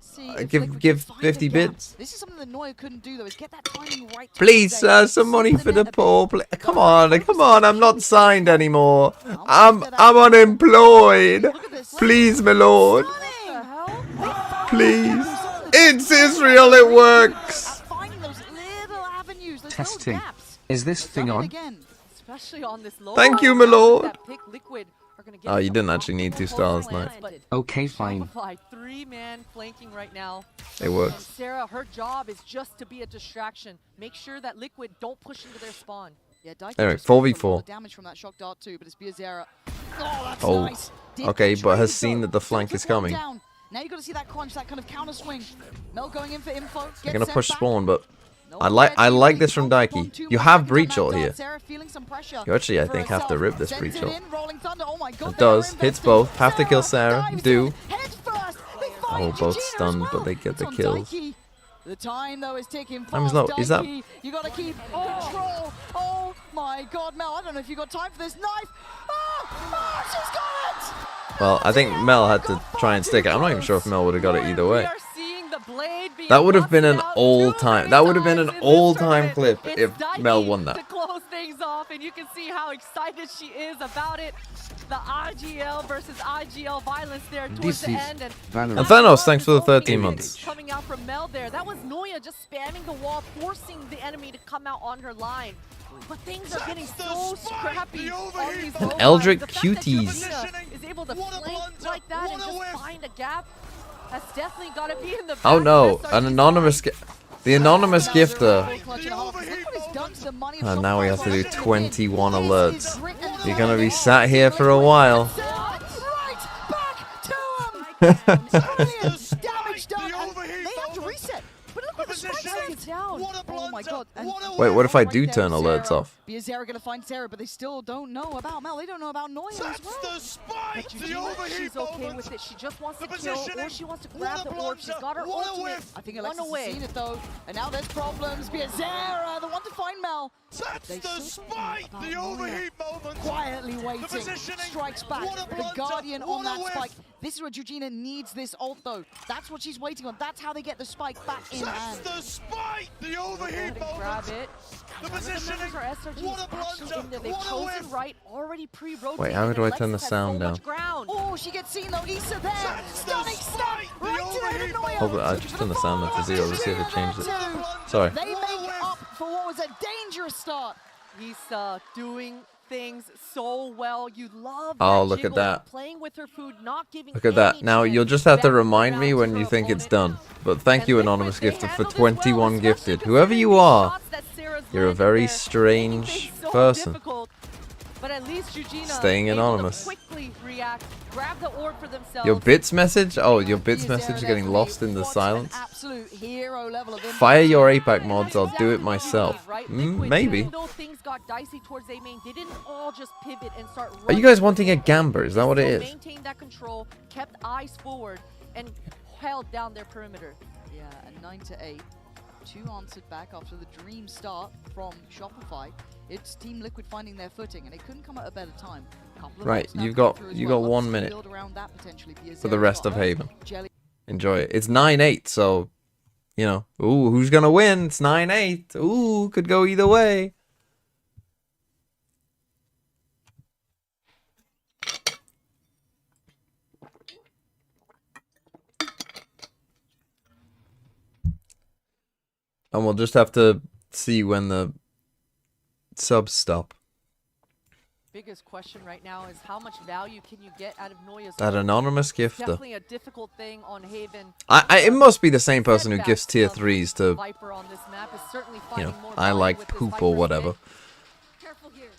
See if give Liquid can find 50 the gap. bits. This is something that Neuer couldn't do, though, is get that timing right. Please, towards sir, some money for the net poor. a bit. Come on, I'm not signed anymore. I'm Look at unemployed. this. Please, my lord. Stunning. Please. It's Israel, it works. Finding those little avenues, those Testing. little gaps. Is this thing Done it on? again. Especially on this low. Thank you, my lord. That pick Liquid are gonna get Oh, you some didn't actually need 2 stars, close nice. lands, Okay, fine. but Shopify, 3-man flanking right now. It And works. Sarah, her job is just to be a distraction. Make sure that Liquid don't push into their spawn. Yeah, Daiki Anyway, just took a lot 4v4. of damage from that shock dart too, but it's Piazera. Oh, that's Oh, nice. Did okay, the but has trade, seen though. that the flank Took is one coming. down. Now you got to see that crunch, that kind of counter swing. Mel going in for info. They're gonna push spawn, but No I like this from red team. Daiki. Two You more have seconds on breach that ult dart. here. Sarah feeling some pressure You actually, I for think, have to herself. rip this Sends breach it ult. in, Rolling Thunder. Oh my God, It they are does. Hits investing. both. Have to kill Sarah. dives Do. in, heads first. They Oh, find both Eugenia stunned, as but they well. get the It's on kills. Daiki. The time though is ticking fast. Time is low. Is that- Daiki, you gotta keep control. Oh my God, Mel! I don't know if you got time for this knife. Oh, she's got it! Well, I think Mel had to try and stick it. I'm not even sure if Mel would have got it either way. We are seeing the blade being That would have been an busted out all-time. too That many would have been an times in this all-time tournament. clip It's if Mel Daiki won that. to close things off, and you can see how excited she is about it. The IGL versus IGL violence there towards This the is end. And Valorant. And Thanos, thanks for the 13 months. Coming out from Mel there. That was Neuer just spamming the wall, forcing the enemy to come out on her line. But things are getting so scrappy on these low Eldritch lines. The fact that Cuties. Eugenia is able to flank like that and just find a gap. That's definitely got to be in the back Oh of no, SRG's an anonymous, the anonymous gifter. And now we have to do 21 alerts. You're gonna be sat here for a while. Right back to him. Brilliant damage done. And they have to reset. But look at the spike is down. Oh my God. And Wait, what if I do right there, turn alerts Sarah. off? Piazera gonna find Sarah, but they still don't know about Mel. They don't know about Neuer as well. But Eugenia, she's okay with it. She just wants to kill, or she wants to grab the orb. She's got her ultimate. I think One Alexis has away. seen it though, and now there's problems. Piazera, the one to find Mel. They still don't know about Neuer. Quietly waiting, strikes back. The Guardian on that spike. This is where Eugenia needs this ult though. That's what she's waiting on. That's how they get the spike back in hand. Go ahead and grab it. The positioning. Are SRG's actually in there. They've chosen right, already pre-rotated. Wait, how do I turn the Alexis has sound so down? much ground. Oh, she gets seen though. Issa there. Stunning stun. Right to the head of Neuer. Hold on, I just turned the sound down to 0. Let's see if it changed it. Sorry. They make up for what was a dangerous start. He's doing things so well. You love Oh, that look at jiggle, that. playing with her food, not giving Look at that. any Now, chance you'll just have to back remind me around when to you her think it's opponent. done. But thank you, And Anonymous Liquid, they Gifted, for handled this well, 21 especially gifted. Whoever considering you the are, shots that Sarah's you're a landed very there, strange making things so person. difficult. But at least Eugenia Staying able to anonymous. quickly react, grab the orb for themselves. Your bits message? Oh, your bits He is message there is and getting there for me. lost in the What silence. an absolute hero level of Fire impact. your APAC mods, That's I'll do exactly it what you myself. need, right? Liquid, Maybe. Even though things got dicey towards A main, they didn't all just pivot and start Are you guys wanting a Gamber? Is that what it is? Maintained that control, kept eyes forward, and held down their perimeter. Yeah, and 9-8. 2 answered back after the dream start from Shopify. It's Team Liquid finding their footing, and it couldn't come at a better time. Couple of Right, knocks now you've coming got- through as you well. got Lots 1 to minute build around that potentially. For the rest of Got her. Haven. Jelly Enjoy it. It's 9-8, so, you know. Ooh, who's gonna win? It's 9-8. Ooh, could go either way. And we'll just have to see when the subs stop. Biggest question right now is how much value can you get out of Noya's That ult? anonymous gifter. Definitely a difficult thing on Haven. It must be the same person who gifts tier Setbacks of 3s to, Viper on this map is certainly you know, finding more I value like with this poop or Viper's whatever. hit.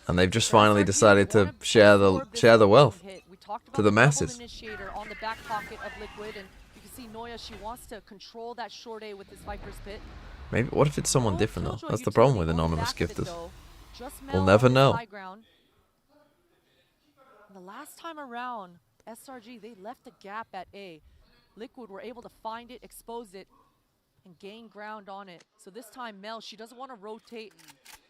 And they've just SRG finally decided to wanted share absorb this the wealth hit. We talked about to the double masses. Initiator on the back pocket of Liquid, and you can see Noya, she wants to control that short A with this Viper's pit. Maybe, what if it's someone No different though? Killjoy That's the utility problem with on the anonymous back of it, gifters. though. Just We'll Mel never on this know. high ground. The last time around, SRG, they left a gap at A. Liquid were able to find it, expose it, and gain ground on it. So this time, Mel, she doesn't want to rotate.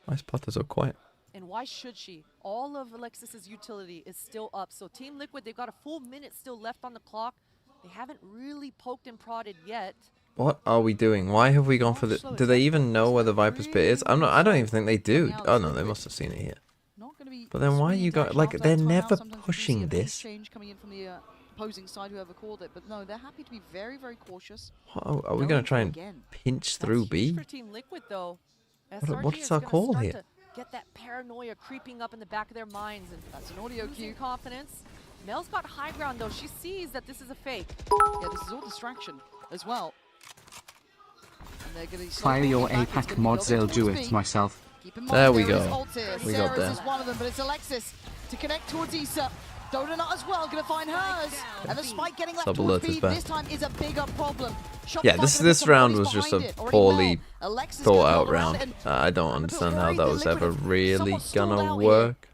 Why is Potter so quiet? And why should she? All of Alexis's utility is still up. So Team Liquid, they've got a full minute still left on the clock. They haven't really poked and prodded yet. What are we doing? Why have we gone for the... Do they even know where the Viper's pit is? I don't even think they do. Oh no, they must have seen it here. not going to be. But then why swinging you got... direction Like, after they're that timeout. never Sometimes we do pushing see a pace this. change coming in from the opposing side, whoever called it. But no, they're happy to be very, very cautious. What, are we Going going to for try and again. pinch That's through huge B? for Team Liquid, though. What's SRG is our gonna call start here? to get that paranoia creeping up in the back of their minds, and That's an audio losing cue. confidence. Mel's got high ground, though. She sees that this is a fake. Yeah, this is all distraction as well. And they're gonna Fire your APAC mods, I'll do it myself. Keep in mind, There we there is go. ult here. We got Sarah's there. is one of them, but it's Alexis to connect towards Issa. Donut as well, gonna find hers. And the spike getting left Double towards alert is B. back. This time is a bigger problem. Yeah, Shopify this gonna put some round bodies was just behind a it. Already poorly now, Alexis thought gonna out build around round. it, and I don't I'm a bit understand how worried that that was Liquid ever have really somewhat stalled gonna out here. work.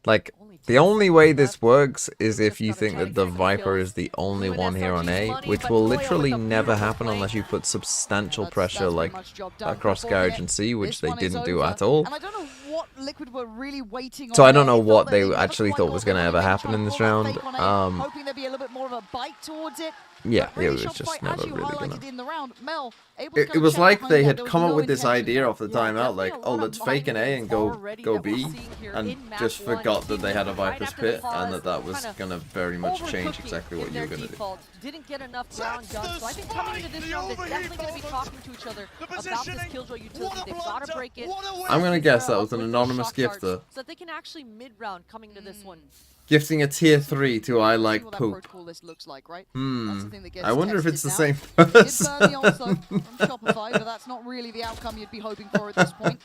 Like, Only the 10 only way seconds this left. works is if Just you gotta think try that to the get some Viper kills. is the only Doing one here on SRG's A, money, which but will Noya with literally a never beautiful happen play. unless you put substantial That's pressure pretty like much job done across for Garage here. and C, which This they one is didn't do over. at all. And I don't know what Liquid were really waiting So on I don't there. know It what felt that they never actually quite thought got was there. gonna They ever maybe happen tried in to this pull that round. fake on A, hoping there'd be a little bit more of a bite towards it. Yeah, But really, it was just Shopify, never as you really highlighted gonna... in the round, Mel, able to It kind was of like check they behind had that. There come was up no with this intention idea there. off the Yeah, timeout, like, definitely a oh, lot of let's fake an A and mind go games already go that we're B, seeing here and in map just one. forgot that Team they had a Liquid right Viper's after the pit, and pause, that was kinda gonna very much change overcooking exactly what in you were their gonna do. default. Didn't get enough ground done, so I think coming into this round, they're definitely going to be talking to each other about this Killjoy utility. They've got to break it. I'm gonna guess that was an With those anonymous shock darts, gifter so that they can actually mid-round coming to this one. gifting a tier 3 to I See like what that poop. protocol list looks like, right? That's the thing that gets I wonder if tested it's the now. same Did burn person. the ult, though, from Shopify, but that's not really the outcome you'd be hoping for at this point.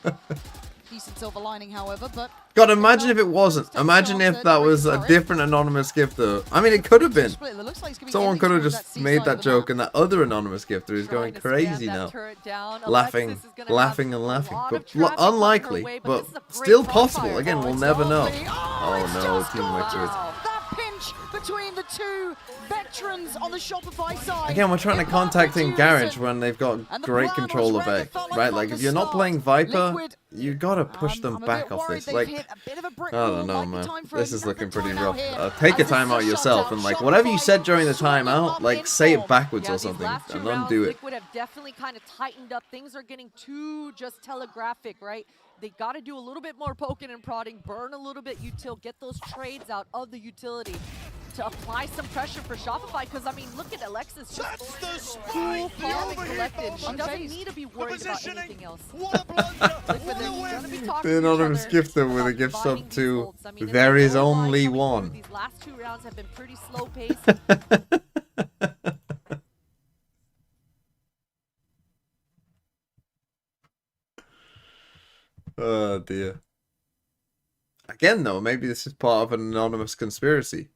Decent silver lining, however, but God, imagine if it wasn't. Imagine if that was a different anonymous gifter. I mean, it could have been. split. It looks like it's gonna be Someone ending could have towards just that made C-side that of the joke, map. and that other anonymous gifter is going Trying to crazy spam that now. turret down. Laughing, Alexis is gonna laughing have and a laughing. lot But of traffic coming her unlikely, way, but this is a great still bonfire. possible. Again, Oh, we'll it's never know. lovely. Oh it's no, just Team Liquid. gorgeous. That pinch between the two veterans on the Shopify side. Again, we're trying to It contact in perfect Garage unison. when they've got And the great plan control was of ran, A, it felt like right? from Like, the if you're not start, playing Viper, Liquid, you gotta push them I'm a back bit off worried this. they've Like, hit a bit of a brick I don't wall. know, Might be man. time for This a is little looking bit of pretty timeout rough. here. Take a As this timeout is yourself shut and, down. like, whatever you said during the Shopify timeout, swinging like, up say in it backwards Yeah, or these something last two and rounds, undo it. Liquid have definitely kind of tightened up. Things are getting too just telegraphic, right? They got to do a little bit more poking and prodding, burn a little bit util, get those trades out of the utility. to apply some pressure for Shopify, because I mean, look at Alexis just cool, calm and collected. She doesn't need to be worried about anything else. What a blunder! The anonymous gifter with a gift sub to there is only one. These last 2 rounds have been pretty slow paced. Oh dear. Again though, maybe this is part of an anonymous conspiracy.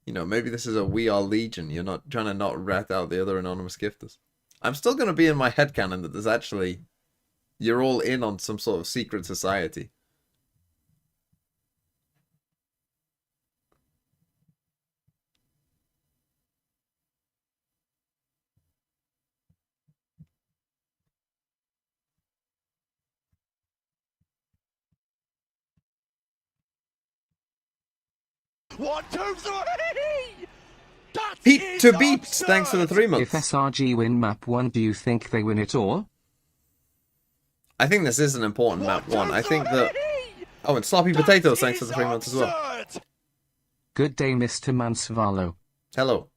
You know, maybe this is a We Are Legion. You're not trying to not rat out the other anonymous gifters. I'm still going to be in my headcanon that there's actually... You're all in on some sort of secret society. One, two, three! Pete to beat! Thanks for the 3 months. If SRG win map 1, do you think they win it all? I think this is an important map 1. I think that... Oh, and Sloppy Potatoes, thanks for the 3 months as well. Good day, Mr. Mansvallo. Hello.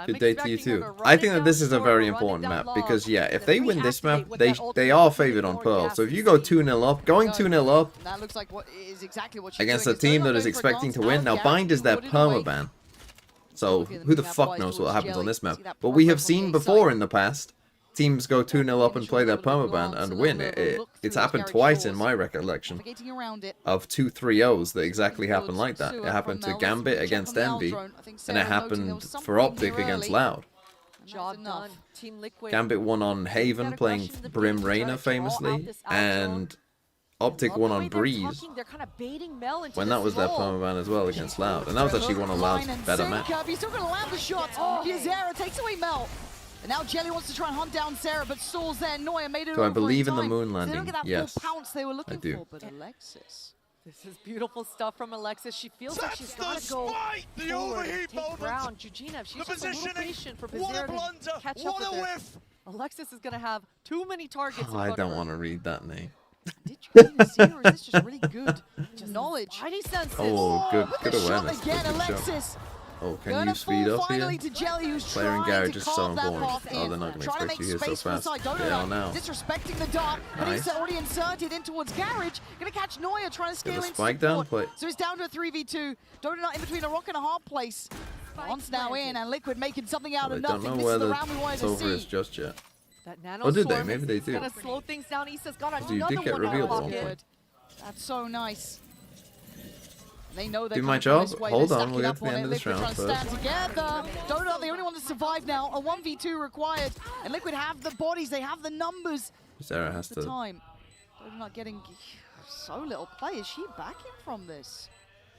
Good day to you too. I think that this is a very important map because, yeah, if they win this map, they are favored on Pearl. So if you go 2-0 up, going 2-0 up against a team that is expecting to win. Now, Bind is their permaban. So who the fuck knows what happens on this map. But we have seen before in the past, teams go 2-0 up and play their permaban and win. It's happened twice in my recollection of 2 3-0s that exactly happened like that. It happened to Gambit against Envy, and it happened for Optic against Loud. Job done. Team Liquid. Gambit won on Haven playing Brim Rainer famously, and Optic won on Breeze when that was their permaban as well against Loud, and that was actually one of Loud's better matches. He's still going to land the shots. Piazera takes away Mel. And now Jelly wants to try and hunt down Sarah, but stalls there. Noya made it. Do I believe in the moon landing? Yes, they were looking I do. For, but Alexis. This is beautiful stuff from Alexis. She feels like she's got to go forward and take ground. Eugenia, she's just a little patient for Piazera to catch up with her. Alexis is going to have too many targets. Oh, I don't want to read that name. Did you even see her? Or is this just really good knowledge? Oh, good awareness. Again, Alexis. Oh, can you speed up here? Player in garage is so important. Oh, they're not going to expect you here so fast. They are now. Disrespecting the dark, but he's already inserted in towards garage. Going to catch Noya, trying to scale in spike down play. So he's down to a 3v2. Donut in between a rock and a hard place. Once now in, and Liquid making something out of nothing. They don't know this whether is the round we wanted to see. is just yet. Or did they? Maybe they do. Slow things down. Issa's got You did get revealed at one point. That's so nice. They know do my job. Hold on, we'll get to the end of this round first. Donut, the only one to survive now. A 1v2 required, and Liquid have the bodies. They have the numbers. Sarah has to. Donut getting so little play. Is she backing from this?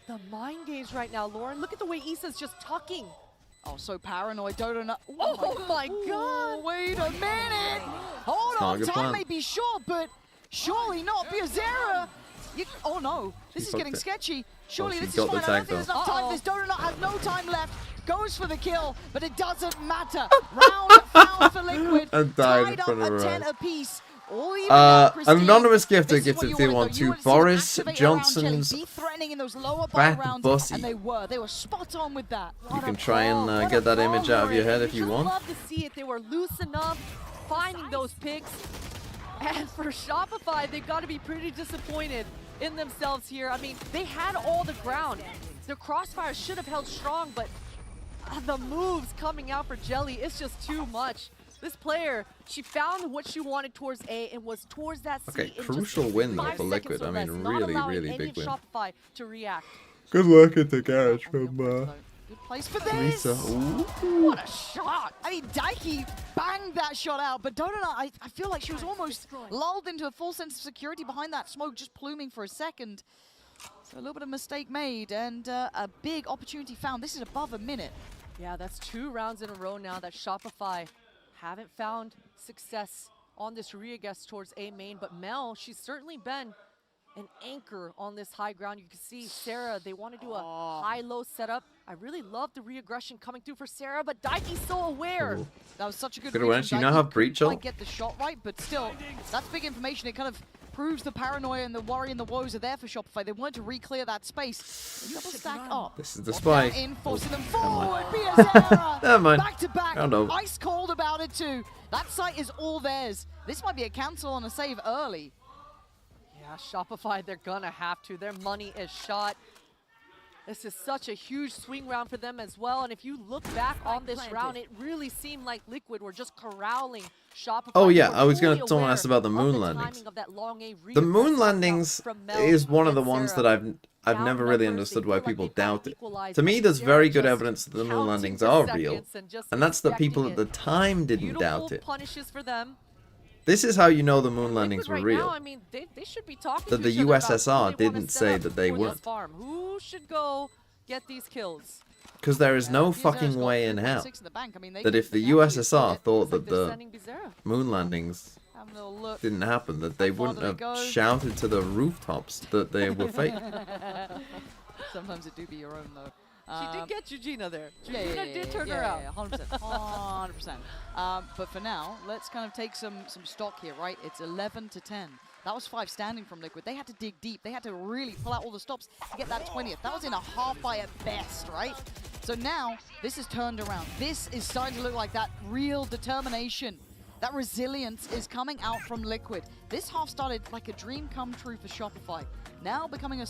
The mind games right now, Lauren. Look at the way Issa's just tucking. Oh, so paranoid. Donut. Oh my God! Wait a minute. Hold on. Time may be short, but surely not. Piazera. Oh no, this is getting sketchy. Surely this is fine. I don't think there's enough time. This Donut has no time left. Goes for the kill, but it doesn't matter. Round found for Liquid. And died in front of her 10 apiece. An anonymous gifter gifted tier 1 to Boris Johnson's Fat Bussy. And they were spot on with that. You can try and get that image out of your head if you want. Love to see it. They were loose enough, finding those picks. And for Shopify, they've got to be pretty disappointed in themselves here. I mean, they had all the ground. Their crossfire should have held strong, but the moves coming out for Jelly, it's just too much. This player, she found what she wanted towards A and was towards that C. Okay, crucial win though for Liquid. I mean, really big win. Shopify to react. Good luck at the garage from Good place for this. What a shot. I mean, Daiki banged that shot out, but Donut, I feel like she was almost lulled into a full sense of security behind that smoke, just pluming for a second. So a little bit of mistake made and a big opportunity found. This is above a minute. Yeah, that's 2 rounds in a row now that Shopify haven't found success on this re-guess towards A main, but Mel, she's certainly been an anchor on this high ground. You can see Sarah, they want to do a high-low setup. I really love the re-aggression coming through for Sarah, but Daiki's so aware. That was such a good awareness. You now have breach ult. Get the shot right, but still, that's big information. It kind of proves the paranoia and the worry and the woes are there for Shopify. They wanted to re-clear that space. Double stack up. This is the spike. In, forcing them forward. Piazera. Never mind. Back to back. Oh, no. Ice cold about it too. That site is all theirs. This might be a cancel on a save early. Yeah, Shopify, they're gonna have to. Their money is shot. This is such a huge swing round for them as well. And if you look back on this round, it really seemed like Liquid were just corralling Shopify. Oh yeah, I was gonna. Someone asked about the moon landings. The moon landings is one of the ones that I've never really understood why people doubt it. To me, there's very good evidence that the moon landings are real, and that's that people at the time didn't doubt it. Punishes for them. This is how you know the moon landings were Right real. now, I mean, they should be talking That to the each other about USSR who they wanna didn't set say up that they for this weren't. farm. Who should go get these kills? Because there is no Piazera's fucking got way in hell 3.6 in the bank. I mean, they that can- if the they can actually USSR split it. thought Looks like that they're the sending Bizarra. moon landings Have a little look. didn't happen, that they How far wouldn't do they have go? shouted to the rooftops that they were fake. Sometimes it do be your own though. She did get Eugenia there. Yeah, Eugenia did turn her out. Yeah, 100%. 100%. But for now, let's kind of take some stock here, right? It's 11 to 10. That was 5 standing from Liquid. They had to dig deep. They had to really pull out all the stops to get that 20th. That was in a half by at best, right? So now, this is turned around. This is starting to look like that real determination. That resilience is coming out from Liquid. This half started like a dream come true for Shopify. Now becoming a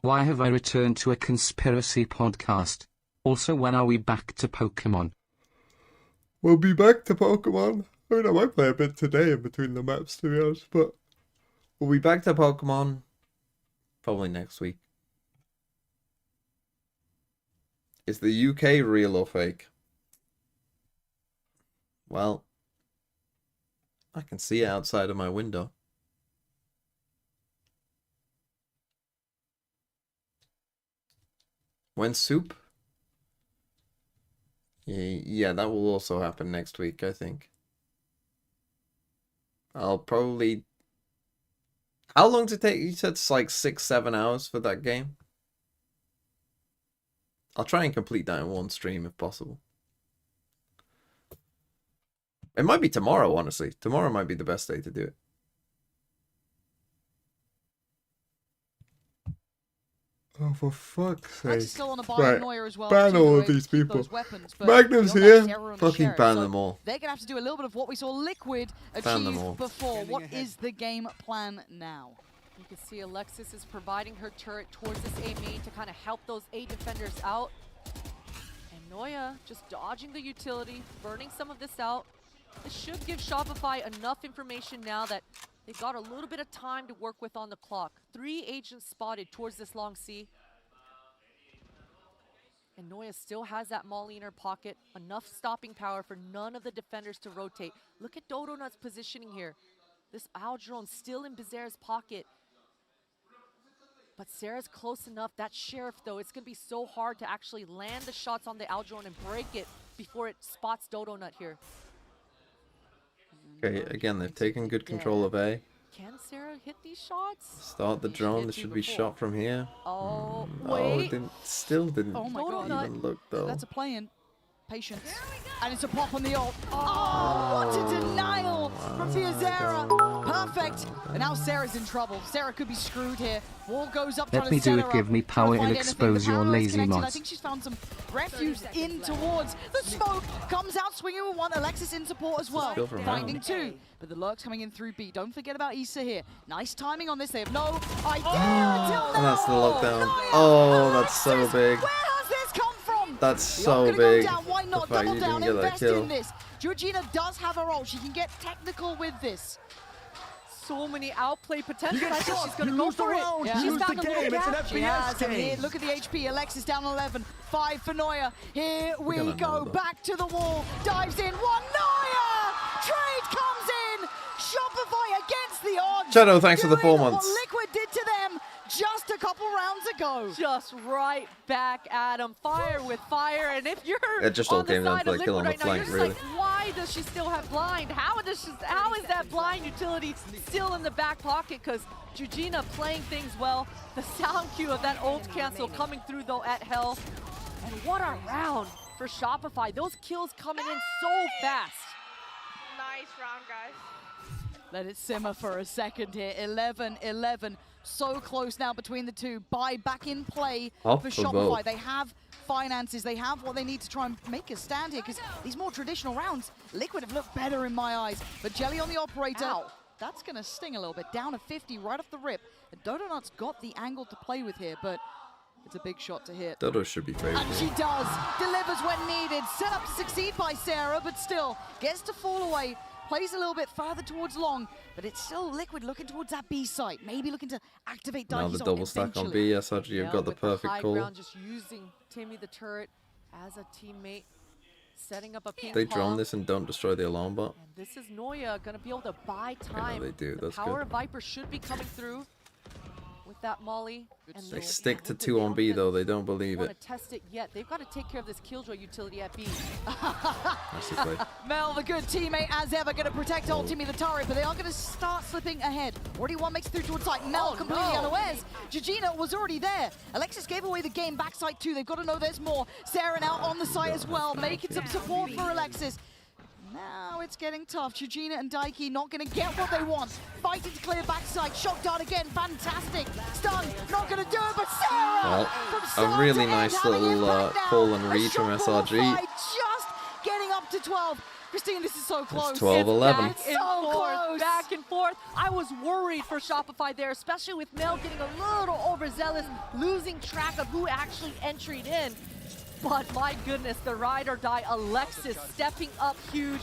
Why have I returned to a conspiracy podcast? Also, when are we back to Pokemon? We'll be back to Pokemon. I mean, I might play a bit today in between the maps, to be honest, but we'll be back to Pokemon probably next week. Is the UK real or fake? Well, I can see it outside of my window. When soup? Yeah, that will also happen next week, I think. I'll probably... How long does it take? You said it's like 6-7 hours for that game? I'll try and complete that in one stream if possible. It might be tomorrow, honestly. Tomorrow might be the best day to do it. Oh, for fuck's sake. Actually still on a buy Neuer as well. Ban all of these people. Magnum's here. Fucking ban them all. They're going to have to do a little bit of what we saw Liquid Ban them achieve all. before. What is the game plan now? You can see Alexis is providing her turret towards this A main to kind of help those A defenders out. And Noya just dodging the utility, burning some of this out. This should give Shopify enough information now that they've got a little bit of time to work with on the clock. 3 agents spotted towards this long C. And Noya still has that Molly in her pocket. Enough stopping power for none of the defenders to rotate. Look at Dodonut's positioning here. This Owl drone still in Bizarre's pocket. But Sarah's close enough. That Sheriff, though, it's going to be so hard to actually land the shots on the Owl drone and break it before it spots Dodonut here. Okay, again, they've taken good control of A. Can Sarah hit these shots? Start the drone. This should be shot from here. Oh, Oh, wait. it didn't, still didn't Oh my God. even look, though. That's a play-in. Patience. And it's a pop on the ult. Oh, what a denial from Piazera. Perfect. And now Sarah's in trouble. Sarah could be screwed here. Wall goes up. Let me do it, give me power, it'll expose your lazy I mods. think she's found some refuse in towards the smoke. Comes out swinging with one. Alexis in support as well. Still from Finding round. 2. But the lurk's coming in through B. Don't forget about Issa here. Nice timing on this. They have no idea until And that's the now. lockdown. Noya, Oh, that's so Alexis, big. Where has this come from? That's The so ult gonna big. Go down. Why not The fact double you down, didn't get that invest kill. in this. Georgina does have her ult. She can get technical with this. So many outplay potential. You I get think shot, she's going you to go lose the for it. round, you She's lose the found a little game, it's an gap. She has, and here, look at the HP. Alexis down 11. 5 for Noya. Here we gonna go. know that. Back to the wall. Dives in. 1 Noya! Trade comes in. Shopify against the odds. Shadow, thanks for the Doing 4 months. What Liquid did to them just a couple rounds ago. Just right back at him. Fire with fire. And if you're It just all on the came down side to of that kill Liquid on the right now, flank, you're just like, why does she still have blind? How is that blind utility still in the back pocket? Because Georgina playing things well. The sound cue of that ult cancel coming through though at hell. And what a round. for Shopify. Those kills coming in so fast. Nice round, guys. Let it simmer for a second here. 11-11. So close now between the two. Buy back in play Up for for Shopify. both. They have finances. They have what they need to try and make a stand here, because these more traditional rounds, Liquid have looked better in my eyes. But Jelly on the operator, Ow. that's going to sting a little bit. Down to 50 right off the rip. And Dodonut's got the angle to play with here, but it's a big shot to hit. Dodo should be favorable. And she does. Delivers when needed. Set up to succeed by Sarah, but still gets to fall away. Plays a little bit further towards long, but it's still Liquid looking towards that B site. Maybe looking to activate Now Daiki's the ult double stack on eventually. B. SRG, you've got the with perfect high call. ground, just using Timmy the turret as a teammate, setting up a ping They pong. drone this and don't destroy the alarm bot. And this is Noya gonna be able to buy time. they do. The That's power good. of Viper should be coming through with that molly. And They they'll- stick to with the 2 on B down though. They don't believe want it. to test it yet. They've got to take care of this Killjoy utility at B. Nicely played. Mel, the good teammate as ever, going to protect old Timmy the turret, but they are going to start slipping ahead. Already one makes it through towards site. Mel completely unawares. Gigina was already there. Alexis gave away the game backside too. They've got to know there's more. Sarah now on the site as well, making some support for Alexis. Now it's getting tough. Gigina and Daiki not going to get what they want. Fighting to clear backside. Shock dart again. Fantastic. Stun. Not going to do it, but Sarah! Well, from a start really to nice end, having little impact now. call and A read from shot ball SRG. fight, just getting up to 12. Christine, this is so close. 12-11. Back and So forth, close. back and forth. I was worried for Shopify there, especially with Mel getting a little overzealous, losing track of who actually entered in. But my goodness, the ride or die Alexis stepping up huge,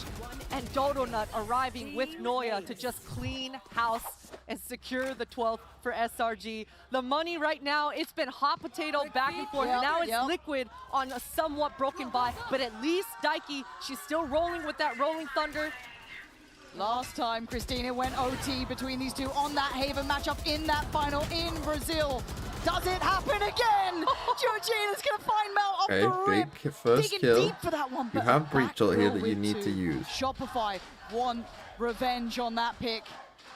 and Dodonut arriving with Noya to just clean house and secure the 12th for SRG. The money right now, it's been hot potato back and forth. Now it's Liquid on a somewhat broken buy, but at least Daiki, she's still rolling with that Rolling Thunder. Last time, Christina went OT between these two on that Haven matchup in that final in Brazil. Does it happen again? Georgina's going to find Mel off the rip. Big first Digging kill. deep for that one, You but have breach back ult here row that you with need to two. use. Shopify want revenge on that pick.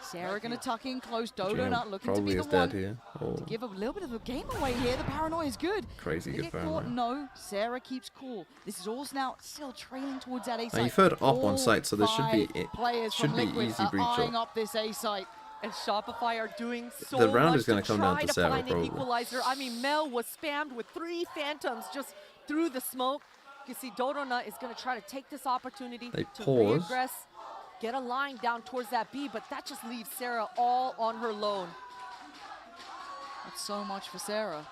Sarah going to tuck in close. Dodonut looking to be Probably the is one dead here. Oh, to give a little bit of a game away here. The paranoia is good. crazy They good get paranoia. caught, no. Sarah keeps cool. This is all now still trailing towards that A Now site. you've heard up on All site, so this should be 5 players should from be Liquid easy are breach eyeing ult. up this A site. And Shopify are doing so The round much is gonna to come try down to Sarah, find an probably. equalizer. I mean, Mel was spammed with 3 Phantoms just through the smoke. You can see Dodonut is going to try to take this opportunity They to pause. reaggress, get a line down towards that B, but that just leaves Sarah all on her lone. That's so much for Sarah.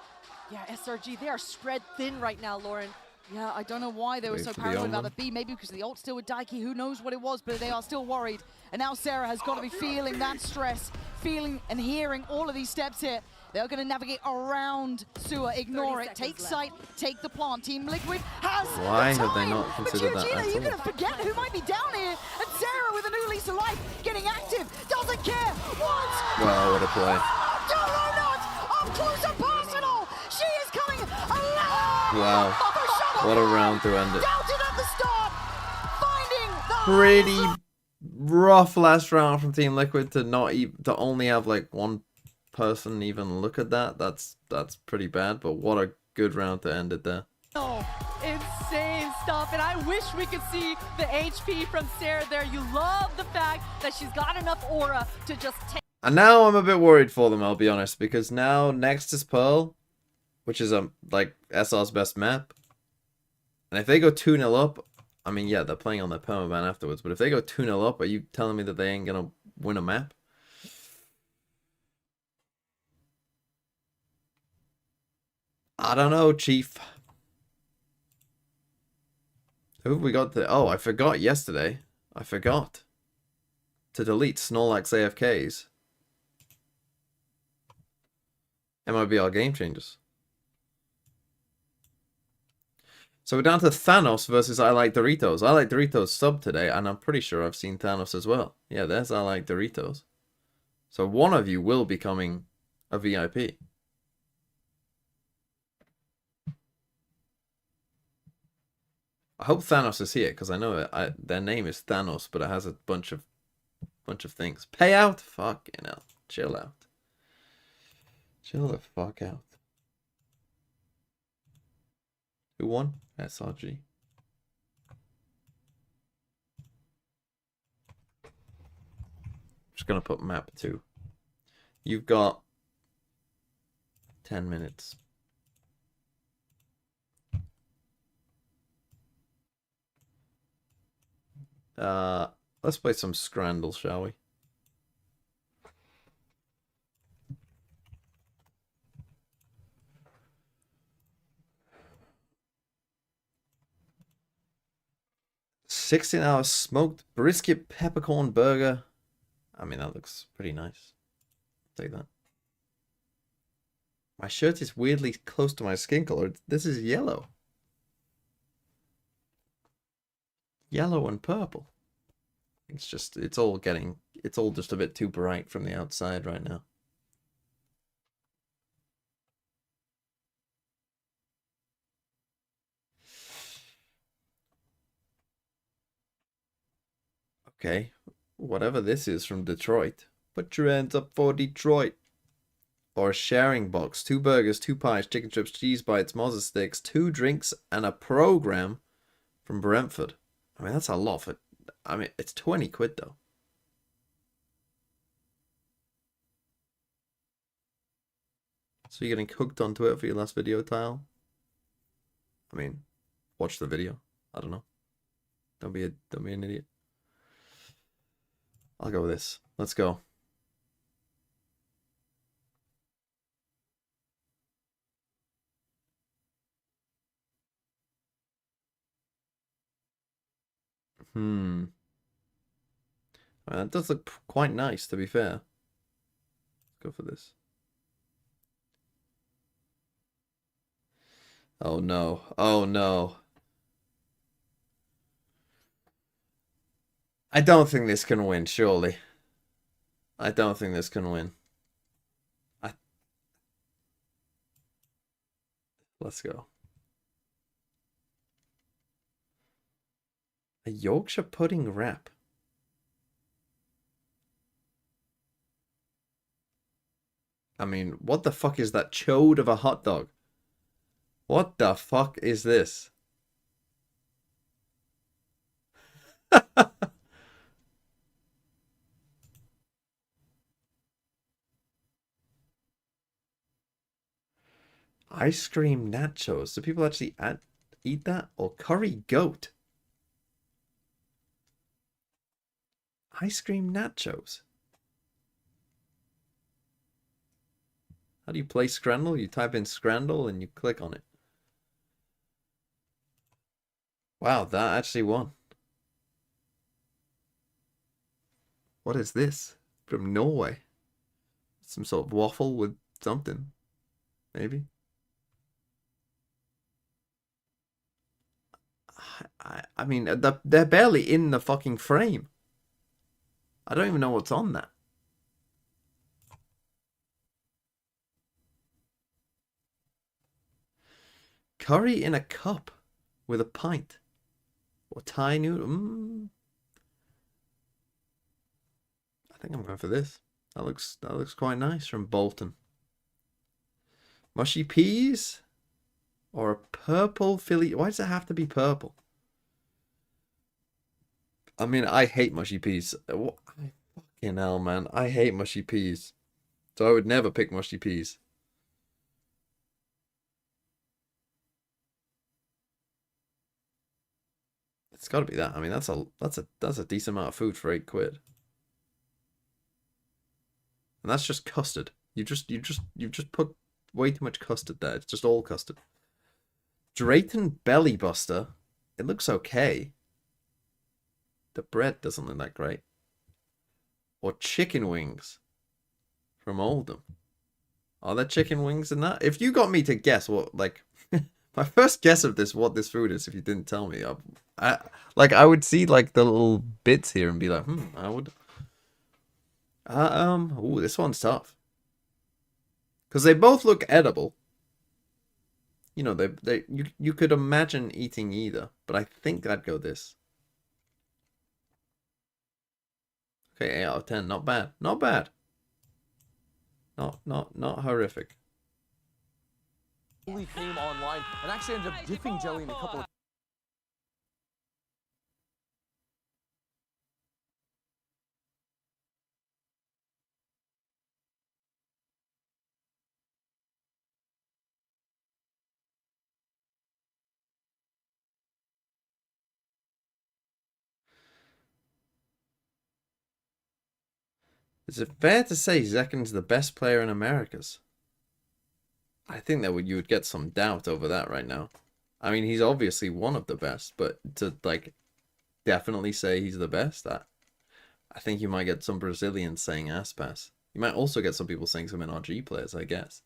Yeah, SRG, they are spread thin right now, Lauren. Yeah, I don't know why they were Wait so for the paranoid about omen. the B. Maybe because the ult's still with Daiki. Who knows what it was, but they are still worried. And now Sarah has got to be feeling that stress, feeling and hearing all of these steps here. They're going to navigate around sewer, ignore it, take sight, take the plant. Team Liquid has Why the have they time. not considered but that Georgina, at you're all? going to forget who might be down here. And Sarah with a new lease of life, getting active, doesn't care. Once. Wow, what a play. Dodonut, up close and personal. She is coming alive. Wow. What a round to end it. Doubted at the start, finding the Pretty rough last round from Team Liquid to not even to only have like one person even look at that. That's pretty bad, but what a good round to end it there. Insane stuff, and I wish we could see the HP from Sarah there. You love the fact that she's got enough aura to just take. And now I'm a bit worried for them, I'll be honest, because now next is Pearl, which is like SR's best map. And if they go 2-0 up, I mean, yeah, they're playing on their permaban afterwards, but if they go 2-0 up, are you telling me that they ain't gonna win a map? I don't know, Chief. Who have we got there? Oh, I forgot yesterday. I forgot to delete Snorlax AFKs. It might be our game changers. So we're down to Thanos versus I Like Doritos. I Like Doritos sub today, and I'm pretty sure I've seen Thanos as well. Yeah, there's I Like Doritos. So one of you will be becoming a VIP. I hope Thanos is here, because I know their name is Thanos, but it has a bunch of things. Payout? Fucking hell. Chill out. Chill the fuck out. Who won? SRG. just gonna put map 2. You've got 10 minutes. Let's play some Scrandle, shall we? $16 smoked brisket peppercorn burger. I mean, that looks pretty nice. Take that. My shirt is weirdly close to my skin color. This is yellow. Yellow and purple. It's just, it's all just a bit too bright from the outside right now. Okay, whatever this is from Detroit. Put your hands up for Detroit. Or a sharing box. 2 burgers, 2 pies, chicken strips, cheese bites, mozza sticks, 2 drinks, and a program from Brentford. I mean, that's a lot for... I mean, it's 20 quid, though. So you're getting hooked on Twitter for your last video, Tile? I mean, watch the video. I don't know. Don't be an idiot. I'll go with this. Let's go. Well, that does look quite nice, to be fair. Let's go for this. Oh no. Oh no. I don't think this can win, surely. I don't think this can win. Let's go. A Yorkshire pudding wrap. I mean, what the fuck is that chode of a hot dog? What the fuck is this? Ice cream nachos. Do people actually eat that? Or curry goat? Ice cream nachos. How do you play Scrandle? You type in Scrandle and you click on it. Wow, that actually won. What is this? From Norway. Some sort of waffle with something. Maybe. I mean, they're barely in the fucking frame. I don't even know what's on that. Curry in a cup with a pint. Or Thai noodle. I think I'm going for this. That looks quite nice from Bolton. Mushy peas or a purple Philly. Why does it have to be purple? I mean, I hate mushy peas. Fucking hell, man. I hate mushy peas. So I would never pick mushy peas. It's got to be that. I mean, that's a decent amount of food for 8 quid. And that's just custard. You've just put way too much custard there. It's just all custard. Drayton Belly Buster. It looks okay. The bread doesn't look that great. Or chicken wings from Oldham. Are there chicken wings in that? If you got me to guess what, like, my first guess of this, what this food is, if you didn't tell me, I would see like the little bits here and be like, I would. Ooh, this one's tough. Because they both look edible. You know, you could imagine eating either, but I think I'd go this. Okay, 8 out of 10. Not bad. Not bad. Not horrific. Only came online and actually ended up dipping Jelly in a couple of Is it fair to say Zekken's the best player in Americas? I think that you would get some doubt over that right now. I mean, he's obviously one of the best, but to like definitely say he's the best, I think you might get some Brazilians saying Aspas. You might also get some people saying some NRG players, I guess.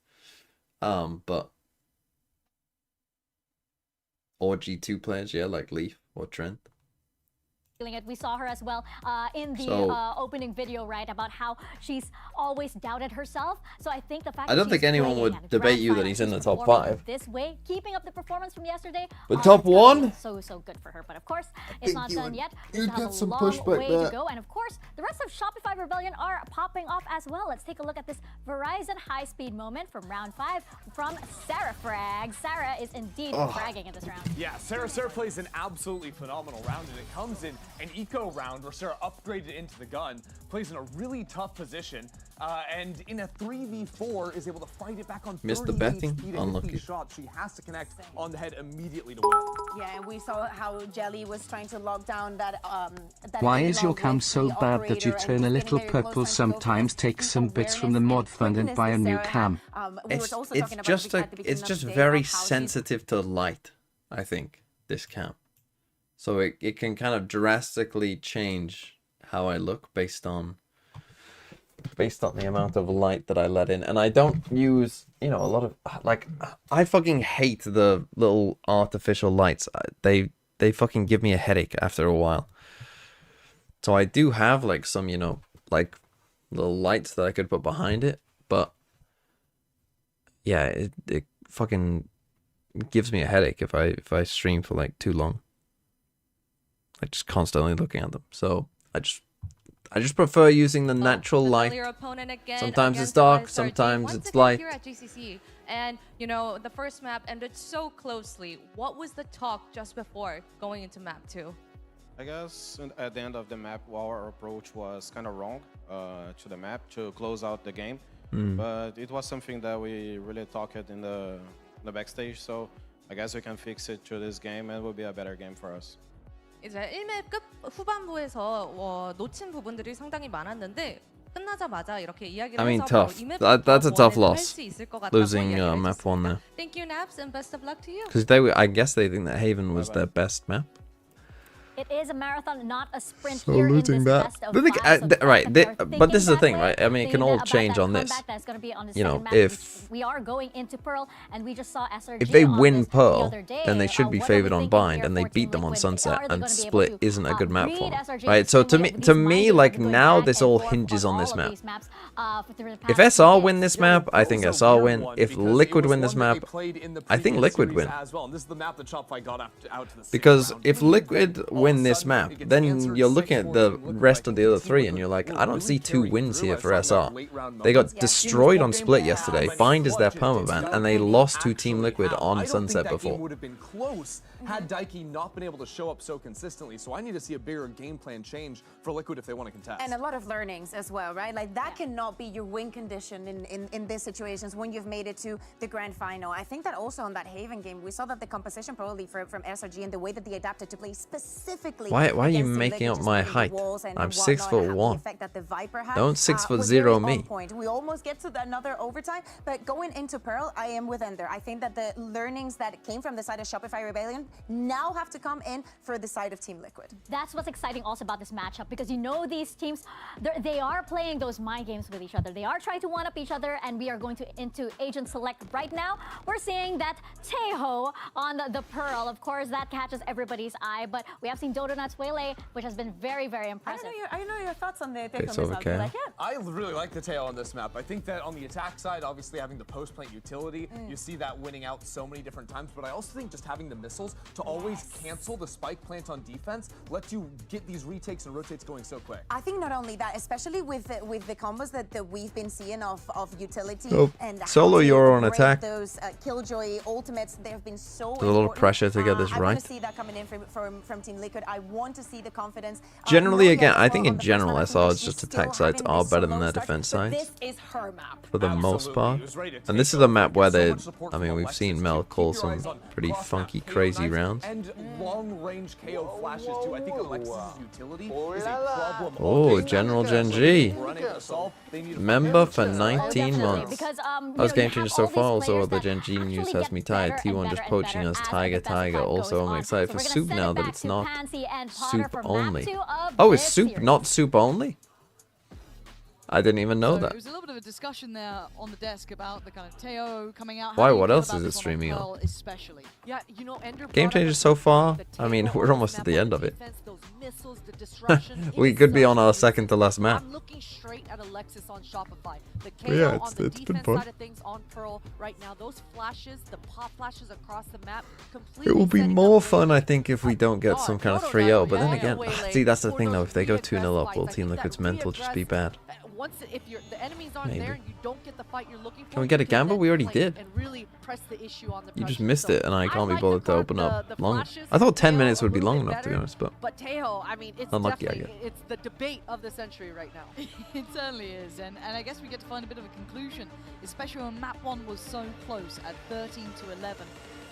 But or G2 players, yeah, like Leaf or Trent. It. We saw her as well in the opening video, right, about how she's always doubted herself. So I think the fact I don't think anyone would debate you that he's in the top 5. This way, keeping up the performance from yesterday. But top 1? So good for her. But of course, it's not done yet. We still have a some long pushback way there. to go. And of course, the rest of Shopify Rebellion are popping off as well. Let's take a look at this Verizon high-speed moment from round 5 from Sarah Frag. Sarah is indeed fragging in this round. Yeah, Sarah plays an absolutely phenomenal round, and it comes in an eco round where Sarah upgraded into the gun, plays in a really tough position, and in a 3v4 is able to fight it back on Missed the 30 betting. HP to Unlucky. hit these shots. She has to connect on the head immediately to win. Yeah, and we saw how Jelly was trying to lock down that. Why is your cam so bad that you turn a little purple sometimes? Take some bits from the mod fund and buy a new cam. It's just very sensitive to light, I think, this cam. So it can kind of drastically change how I look based on the amount of light that I let in. And I don't use, you know, a lot of, like, I fucking hate the little artificial lights. They fucking give me a headache after a while. So I do have, like, some, you know, like, little lights that I could put behind it. But, yeah, it fucking gives me a headache if I stream for, like, too long. Like, just constantly looking at them. So I just prefer using the natural light. Sometimes it's dark, sometimes it's light. Here at GCC, and you know the first map ended so closely. What was the talk just before going into map 2? I guess at the end of the map, our approach was kind of wrong to the map to close out the game. But it was something that we really talked in the backstage. So I guess we can fix it to this game, and it will be a better game for us. 이제 1맵 후반부에서 놓친 부분들이 상당히 많았는데 끝나자마자 이렇게 이야기를 I mean, 해서 tough. That's a tough loss. Losing map 1 there. Thank you, Naps, and best of luck to you. Because I guess they think that Haven was their best map. It is a marathon, not a sprint. So here in losing this that. best of But five, right, but this is the thing, way, right? I mean, it can all change on this. You know, if we are going into Pearl, and we just saw SRG if they win Pearl, the then they should be favored on Bind, and they beat them on Sunset, and Split isn't a good map for them, right? So to me, like now, this all hinges on this map. If SR win this map, I think SR win. If Liquid win this map, I think Liquid win. Because if Liquid win this map, then you're looking at the rest of the other 3 and you're like, I don't see 2 wins here for SR. They got destroyed on Split yesterday. Bind is their permaban, and they lost to Team Liquid on Sunset before. Would have been close had Daiki not been able to show up so consistently. So I need to see a bigger game plan change for Liquid if they want to contest. And a lot of learnings as well, right? Like that cannot be your win condition in these situations when you've made it to the grand final. I think that also on that Haven game, we saw that the composition probably from SRG and the way that they adapted to play specifically. Why are you making up my height? I'm 6'1". Don't 6'0" me. We almost get to another overtime, but going into Pearl, I am with Ender. I think that the learnings that came from the side of Shopify Rebellion now have to come in for the side of Team Liquid. That's what's exciting also about this matchup, because you know these teams, they are playing those mind games with each other. They are trying to one-up each other, and we are going into Agent Select right now. We're seeing that Teho on the Pearl. Of course, that catches everybody's eye, but we have seen Dodonut's Wele, which has been very, very impressive. I know your thoughts on the Teho Okay, on so this okay. like, yeah. I really like the Teo on this map. I think that on the attack side, obviously having the post-plant utility, you see that winning out so many different times, but I also think just having the missiles to always cancel the spike plant on defense lets you get these retakes and rotates going so quick. I think not only that, especially with the combos that we've been seeing of utility and solo Euro on attack. Those Killjoy ultimates, they have been so There's a lot of pressure to get this I right. want to see that coming in from Team Liquid. I want to see the confidence. Generally, again, I think in general, SR's just attack sides are better than their defense sides. This is her map. For the most part. And this is a map where they, I mean, we've seen Mel call some pretty cross funky, map KO crazy knives rounds. And long-range KO flashes too. I think Alexis's utility is a problem. Oh, General Gen G. Running assault, they need to Member for find 19 months. Because, How's Game Changer so far? Also, the Gen G news has me tired. T1 just poaching us. Tiger. Also, I'm excited for Soup now that it's not Soup only. Oh, it's Soup, not Soup only? I didn't even know So that. There was a little bit of a discussion there on the desk about the kind of Teo coming out. Why? How do you What feel else about is it this one streaming on? Pearl especially? Yeah, you know, Ender Game brought up Changer so far? the I mean, Teo we're on almost this at the map, end the of it. defense, those missiles, the disruption, We it could is be so on our amazing. second to last map. I'm looking straight at Alexis on Shopify. The But yeah, KO on the it's been defense fun. side of things on Pearl right now. Those flashes, the pop flashes across the map, completely It will be setting more up fun, I ways. think, if we don't get some kind of 3-0. But then again, see, that's the thing though. If they go 2-0 up, will Team Liquid's mental just be bad? Once if the enemies aren't Maybe. there and you don't get the fight you're looking for, Can we get a you can gamble? then We already play did. And really press the issue on the You just pressure. missed So it, and I can't be like bothered the to open up the long. flashes I thought of 10 Teo minutes would be a little long bit enough, to be better, honest, but But Teo, I mean, it's unlucky, I definitely it's the debate of the century right now. It certainly is, and I guess we get to find a bit of a conclusion, especially when map 1 was so close at 13-11,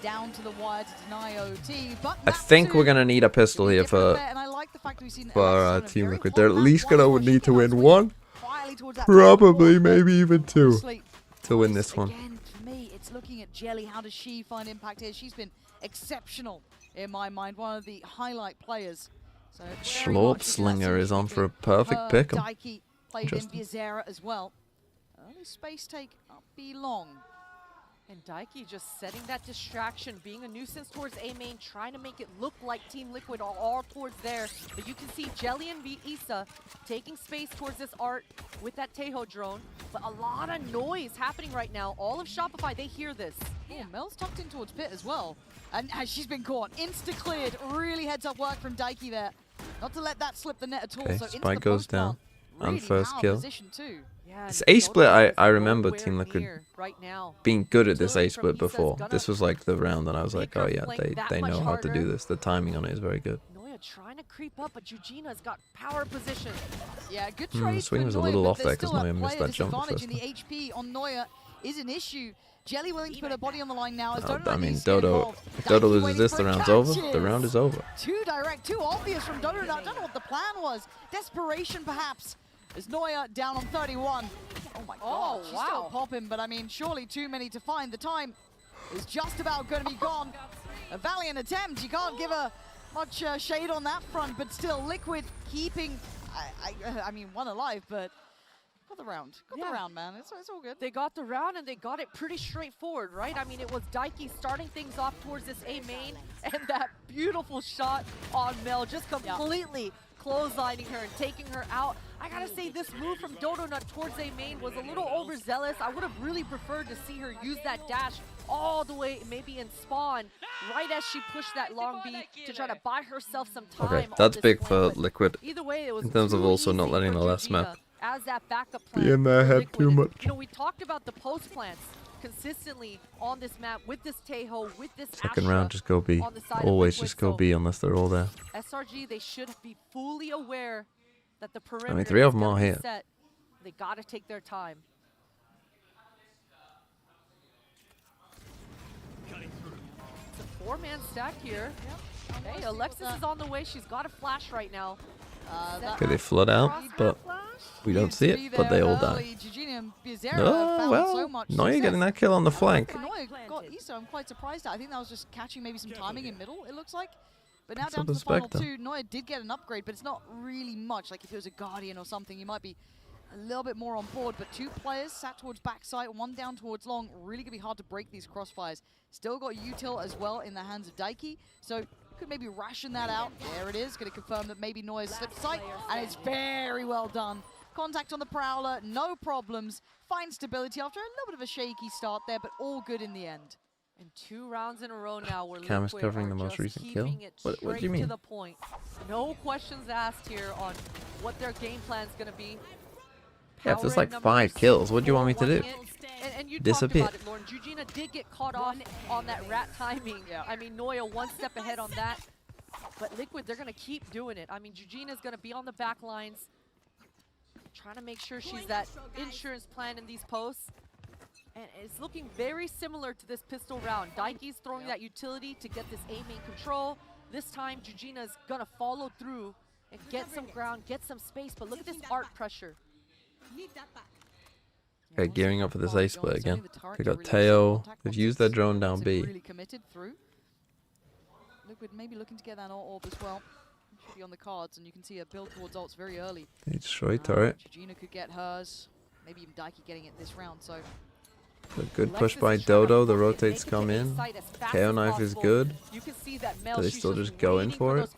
down to the wire to deny OT. But I map think 2 we're gonna need a pistol here different for there, and I like the fact that we've seen Team Alexis on a very Liquid. hot They're at map least 1 gonna where she need to can win swing one, quietly towards that probably top maybe even two, Obviously, to win this one. Again, for me, it's looking at Jelly. How does she find impact here? She's been exceptional in my mind. One of the highlight players. So very much looking at that Slinger is on for a synergy perfect between pick. her, Daiki played in Interesting. Viezera as well. Early space take not be long. And Daiki just setting that distraction, being a nuisance towards A main, trying to make it look like Team Liquid are all towards there. But you can see Jelly and Isa taking space towards this art with that Tejo drone. But a lot of noise happening right now. All of Shopify, they hear this. Oh, Mel's tucked in towards Pit as well. And she's been caught. Insta-cleared. Really heads-up work from Daiki there. Not to let that slip the net at all. Okay, So into Spike the goes post plant. down. Really And first power kill. position too. Yeah, This and A split, Dodo is I remember nowhere Team Liquid near right now. being good at this Utility A from split Isa's before. gonna This was like the round, and I was like, make oh her yeah, flank that they much know how to do harder. this. The timing on it is very good. Noya trying to creep up, but Eugenia's got power position. Yeah, good trade swing for was a Noya, little but off there there's 'cause still Noya missed player that jump the disadvantage, first and the HP on Noya is an issue. Jelly willing to put her body on the line now. As Dodo I mean, needs to get Dodo, involved. if Dodo Daiki loses waiting this, for the round's catches. over. The round is over. Too direct, too obvious from Dodo. I don't know what the plan was. Desperation, perhaps. As Noya down on 31. Oh my god, she's still wow. popping, but I mean, surely too many to find. The time is just about going to be gone. A valiant attempt. You can't give her much shade on that front, but still, Liquid keeping, I mean, one alive, but got the round. Got the round, man. It's all good. They got the round and they got it pretty straightforward, right? I mean, it was Daiki starting things off towards this A main, and that beautiful shot on Mel, just completely clotheslining her and taking her out. I gotta say, this move from Dodonut towards A main was a little overzealous. I would have really preferred to see her use that dash all the way, maybe in spawn, right as she pushed that long B to try to buy herself some time. Okay, on that's this big flank. for Liquid. Either way, it was In terms of too also not easy letting for the last Georgina map as that backup be plan in their for head Liquid. too And, much. you know, we talked about the post plants consistently on this map with this Tejo, with this Second Astra round, just go B. on the side of Always Liquid. just go So B unless they're all there. SRG, they should be fully aware that the perimeter I mean, 3 of is them gonna are be here. set. They gotta take their time. It's a 4-man stack here. Hey, Alexis is on the way. She's got a flash right now. Okay, they flood out, but we don't see it, but they all die. Oh, well, Noya getting that kill on the flank. Noya got Isa. I'm quite surprised at. I think that was just catching maybe some timing in middle, it looks like. But now What's down up to with the final Spectre? 2, Noya did get an upgrade, but it's not really much. Like if it was a Guardian or something, you might be a little bit more on board. But 2 players sat towards backside, 1 down towards long. Really gonna be hard to break these crossfires. Still got util as well in the hands of Daiki. So could maybe ration that out. There it is. Gonna confirm that maybe Noya slipped sight, and it's very well done. Contact on the Prowler, no problems. Fine stability after a little bit of a shaky start there, but all good in the end. And 2 rounds in a row now where Cam is Liquid covering are the most just recent kill? keeping it What do you straight mean? to the point. No questions asked here on what their game plan is going to be. Yeah, if there's Power like in 5 numbers, kills, what do you want me to do? 4-1 it. And you Disappear. talked about it, Lauren. Eugenia did get caught off on that rat timing. I mean, Noya 1 step ahead on that. But Liquid, they're going to keep doing it. I mean, Eugenia's going to be on the back lines, trying to make sure she's that insurance plan in these posts. And it's looking very similar to this pistol round. Daiki's throwing that utility to get this A main control. This time, Jujina's gonna follow through and get some ground, get some space. But look at this art pressure. Okay, gearing up for this A split again. They got Teo. They've used their drone down B. Really committed through. Liquid maybe looking to get that orb as well. Should be on the cards, and you can see a build towards ults very early. They destroyed turret. Jujina could get hers. Maybe even Daiki getting it this round. So A good push by Dodo. The rotates come in. KO knife is good. Do they still just go in for it?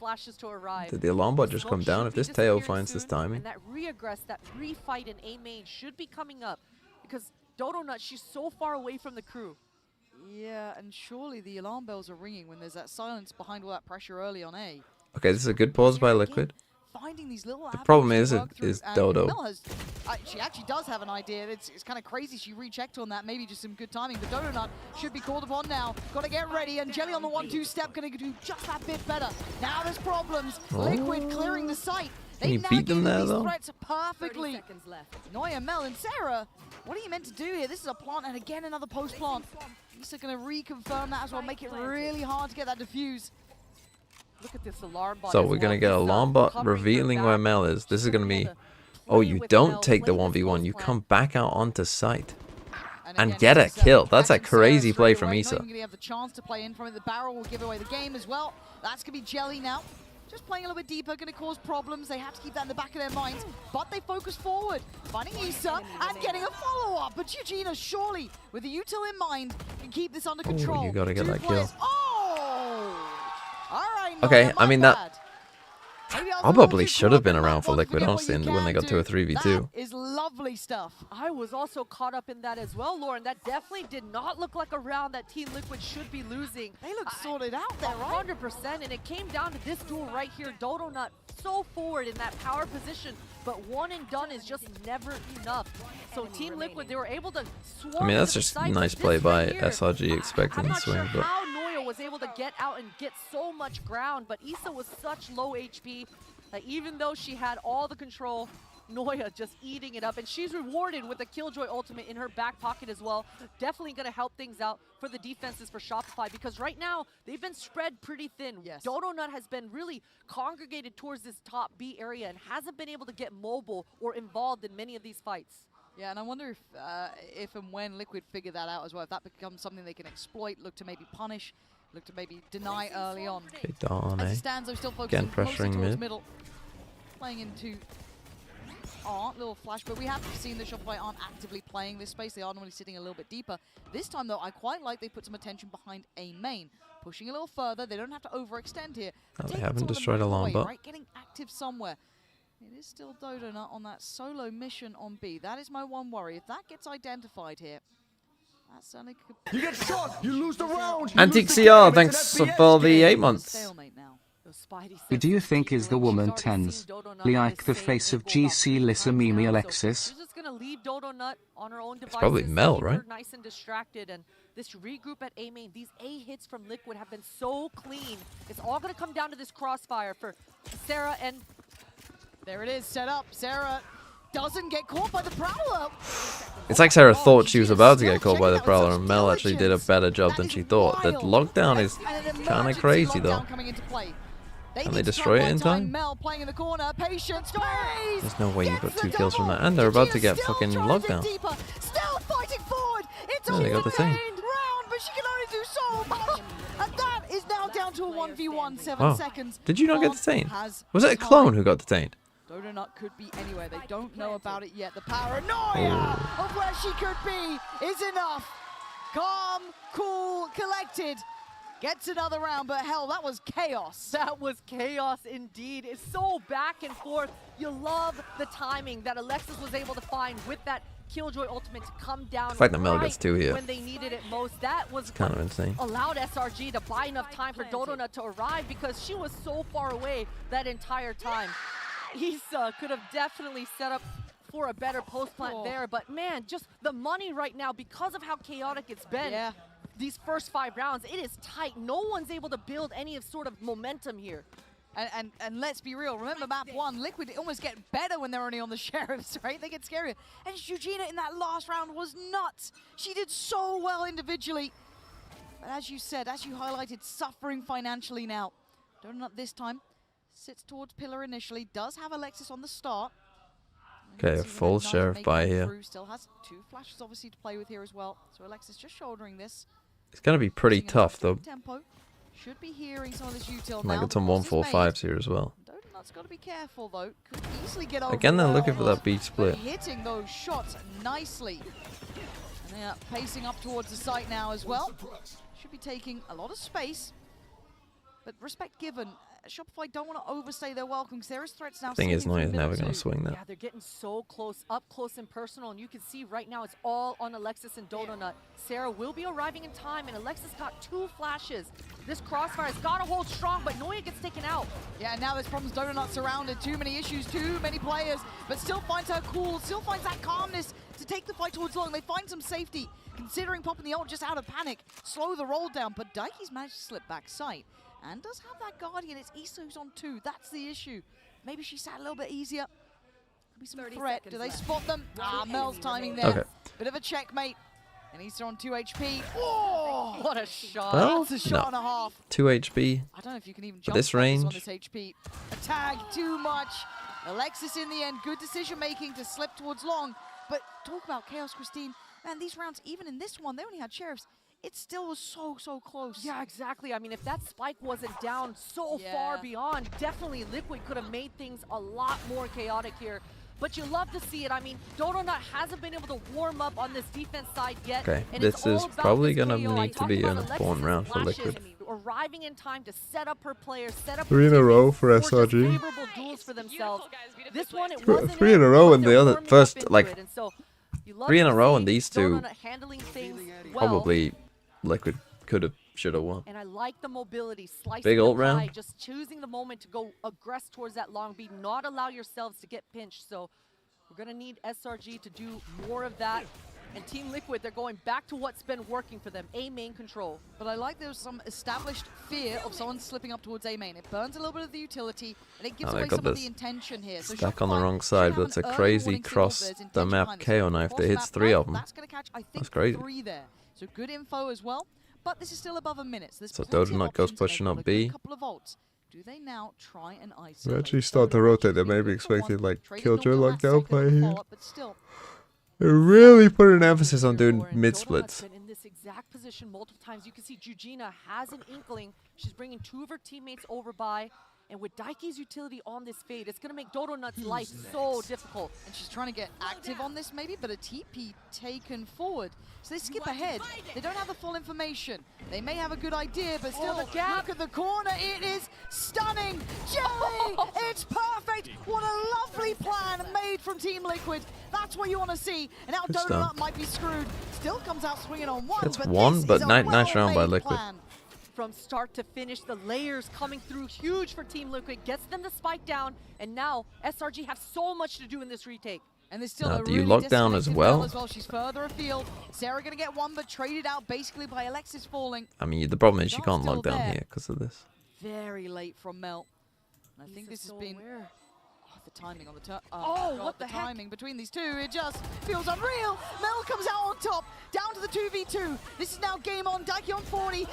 Did the alarm bot just come down? If this Teo finds this timing. And that reaggress, that refight in A main should be coming up because Dodo Nut, she's so far away from the crew. Yeah, and surely the alarm bells are ringing when there's that silence behind all that pressure early on A. Okay, this is a good pause by Liquid. Finding these little The problem is Dodo. Mel has, she actually does have an idea. It's kind of crazy she rechecked on that. Maybe just some good timing. But Dodo Nut should be called upon now. Got to get ready. And Jelly on the 1-2 step going to do just that bit better. Now there's problems. Liquid clearing the site. Can you beat them there, though? Threats perfectly. Noya, Mel, and Sarah. What are you meant to do here? This is a plant, and again another post plant. Issa going to reconfirm that as well. Make it really hard to get that defuse. Look at this alarm bot. So we're going to get alarm bot revealing where Mel is. This is going to be... Oh, you don't take the 1v1. You come back out onto site. And get a kill. That's a crazy play from Issa. Not even gonna have the chance to play in from it. The barrel will give away the game as well. That's going to be Jelly now. Just playing a little bit deeper, going to cause problems. They have to keep that in the back of their minds. But they focus forward, finding Issa and getting a follow-up. But Jujina, surely, with the util in mind, can keep this under control. Ooh, you got to get that kill. Oh! All right, Okay, I mean, that probably should have been around for Liquid, honestly, when they got to a 3v2. That is lovely stuff. I was also caught up in that as well, Lauren. That definitely did not look like a round that Team Liquid should be losing. They look sorted out there, right? 100%, and it came down to this duel right here. Dodo Nut so forward in that power position, but one and done is just never enough. So Team Liquid, they were able to swarm. I mean, that's just a nice play by SRG expecting the swing, but... How Noya was able to get out and get so much ground, but Issa was such low HP that even though she had all the control, Noya just eating it up, and she's rewarded with a Killjoy ultimate in her back pocket as well. Definitely going to help things out for the defenses for Shopify, because right now they've been spread pretty thin. Yes. Dodo Nut has been really congregated towards this top B area and hasn't been able to get mobile or involved in many of these fights. Yeah, and I wonder if and when Liquid figure that out as well, if that becomes something they can exploit, look to maybe punish, look to maybe deny early on. Okay, Dawn, As it stands, though, still focusing again pressuring mid. middle. Playing into little flash, but we have seen that Shopify aren't actively playing this space. They are normally sitting a little bit deeper. This time, though, I quite like they put some attention behind A main. Pushing a little further. They don't have to overextend here. Oh, they haven't destroyed alarm bot. Right, getting active somewhere. It is still Dodo Nut on that solo mission on B. That is my one worry. If that gets identified here, that certainly could... You get shot, you lose the round. Antique CR, thanks for the 8 months. Stalemate now. Who do you think is the woman tens? Like the face of GC Lissa Mimi Alexis? She's just gonna leave Dodo Nut on her own devices. It's probably Mel, right? Nice and distracted, and this regroup at A main, these A hits from Liquid have been so clean. It's all gonna come down to this crossfire for Sarah, and there it is, set up. Sarah doesn't get caught by the Prowler. It's like Sarah thought she was about to get caught by the Prowler, and Mel actually did a better job than she thought. The lockdown is kind of crazy, though. Can they destroy it in time? Mel playing in the corner. Patience. There's no way you got 2 kills from that, and they're about to get fucking lockdown. Still fighting forward. It's Yeah, they got the thing. round, but she can only do so much. And that is now down to a 1v1, 7 Wow. seconds. Did you not get detained? Was it a clone who got detained? Dodo Nut could be anywhere. They don't know about it yet. The paranoia of where she could be is enough. Calm, cool, collected. Gets another round, but hell, that was chaos. that was chaos indeed. It's so back and forth. You love the timing that Alexis was able to find with that Killjoy ultimate to come down. The fact that Mel gets 2 here. When they needed it most. That was kind of insane. Allowed SRG to buy enough time for Dodo Nut to arrive because she was so far away that entire time. Issa could have definitely set up for a better post plant there, but man, just the money right now, because of how chaotic it's been. Yeah. These first 5 rounds, it is tight. No one's able to build any of sort of momentum here. And let's be real, remember map 1, Liquid almost get better when they're only on the Sheriffs, right? They get scarier. And Eugenia in that last round was nuts. She did so well individually. But as you said, as you highlighted, suffering financially now. Donut this time sits towards Pillar initially, does have Alexis on the start. Okay, a full Sheriff by here. Still has 2 flashes obviously to play with here as well. So Alexis just shouldering this. It's going to be pretty tough though. Tempo. Should be hearing some of this util Might now. get some 145s here as well. Donut's got to be careful though. Could easily get over. Again, they're looking for that beat split. Hitting those shots nicely. And they're pacing up towards the site now as well. Should be taking a lot of space. But respect given. Shopify don't want to overstay their welcome because there is threats now. Thing is, Neuer's never going to swing that. Yeah, they're getting so close, up close and personal, and you can see right now it's all on Alexis and Donut. Sarah will be arriving in time, and Alexis got 2 flashes. This crossfire's got to hold strong, but Neuer gets taken out. Yeah, now there's problems. Donut surrounded, too many issues, too many players, but still finds her cool, still finds that calmness to take the fight towards long. They find some safety, considering popping the ult just out of panic, slow the roll down, but Daiki's managed to slip back sight. And does have that Guardian. It's Issa who's on 2. That's the issue. Maybe she sat a little bit easier. Could be some threat. Do they spot them? Ah, Mel's timing there. Okay. Bit of a checkmate. And Issa on 2 HP. Oh, what a shot. Well, that's a shot and a half. 2 HP. I don't know if you can even At jump this on range. this HP. A tag, too much. Alexis in the end, good decision making to slip towards long. But talk about Chaos, Christine. Man, these rounds, even in this one, they only had Sheriffs. It still was so close. Yeah, exactly. I mean, if that spike wasn't down so far beyond, definitely Liquid could have made things a lot more chaotic here. But you love to see it. I mean, Donut hasn't been able to warm up on this defense side yet. Okay, and this is probably going to need to be an Alexis' important round for flashes, Liquid. I mean, arriving in time to set up her players, set up 3 in a row for forge SRG. favorable duels for themselves. This one, it 3 in a row and the other warming first, up into like, it, and so you love 3 in to a row see and these two Donut handling things well. probably Liquid could have, should have won. And I like the mobility, slicing Big the ult pie, round. just choosing the moment to go aggress towards that long beat, not allow yourselves to get pinched. So we're gonna need SRG to do more of that. And Team Liquid, they're going back to what's been working for them, A main control. But I like there's some established fear of someone slipping up towards A main. It burns a little bit of the utility, and it gives Oh, they away got some of this the intention here. So Stack on the Shopify wrong should side, have but it's a an early crazy warning signal cross there's the intention map behind this. KO knife that hits Cross 3 map, of them. That's gonna catch, I think, That's crazy. 3 there. So good info as well. But this is still above a minute. So, there's So plenty of Donut goes options, and pushing they've up got a B. good couple of ults. Do they now try and We isolate? actually start to rotate. They maybe expected like Killjoy lockdown play here. But still, They really put an emphasis on doing mid Donut's splits. been in this exact position multiple times. You can see Jujina has an inkling. She's bringing 2 of her teammates over by. And with Daiki's utility on this fade, it's going to make Donut's life so difficult. and she's trying to get active on this maybe, but a TP taken forward. So they skip ahead. They don't have the full information. They may have a good idea, but still, the gap. look at the corner. It is stunning. Jelly, it's perfect. What a lovely plan made from Team Liquid. That's what you want to see. And now Good Donut stuff. might be screwed. Still comes out swinging on 1. It's but 1, this but is a nice round by well-made Liquid. plan. From start to finish, the layers coming through huge for Team Liquid, gets them to spike down, and now SRG have so much to do in this retake. And there's still Now, a do you really lock down as disconnected well? She's further afield. Sarah gonna get 1, but traded out basically by Alexis falling. I mean, the problem is you Not can't still lock down there. here because of this. Very late from Mel. And I think this has been the timing on the turn. Oh, God, what the heck? timing between these two, it just feels unreal. Mel comes out on top, down to the 2v2. This is now game on. Daiki on 40.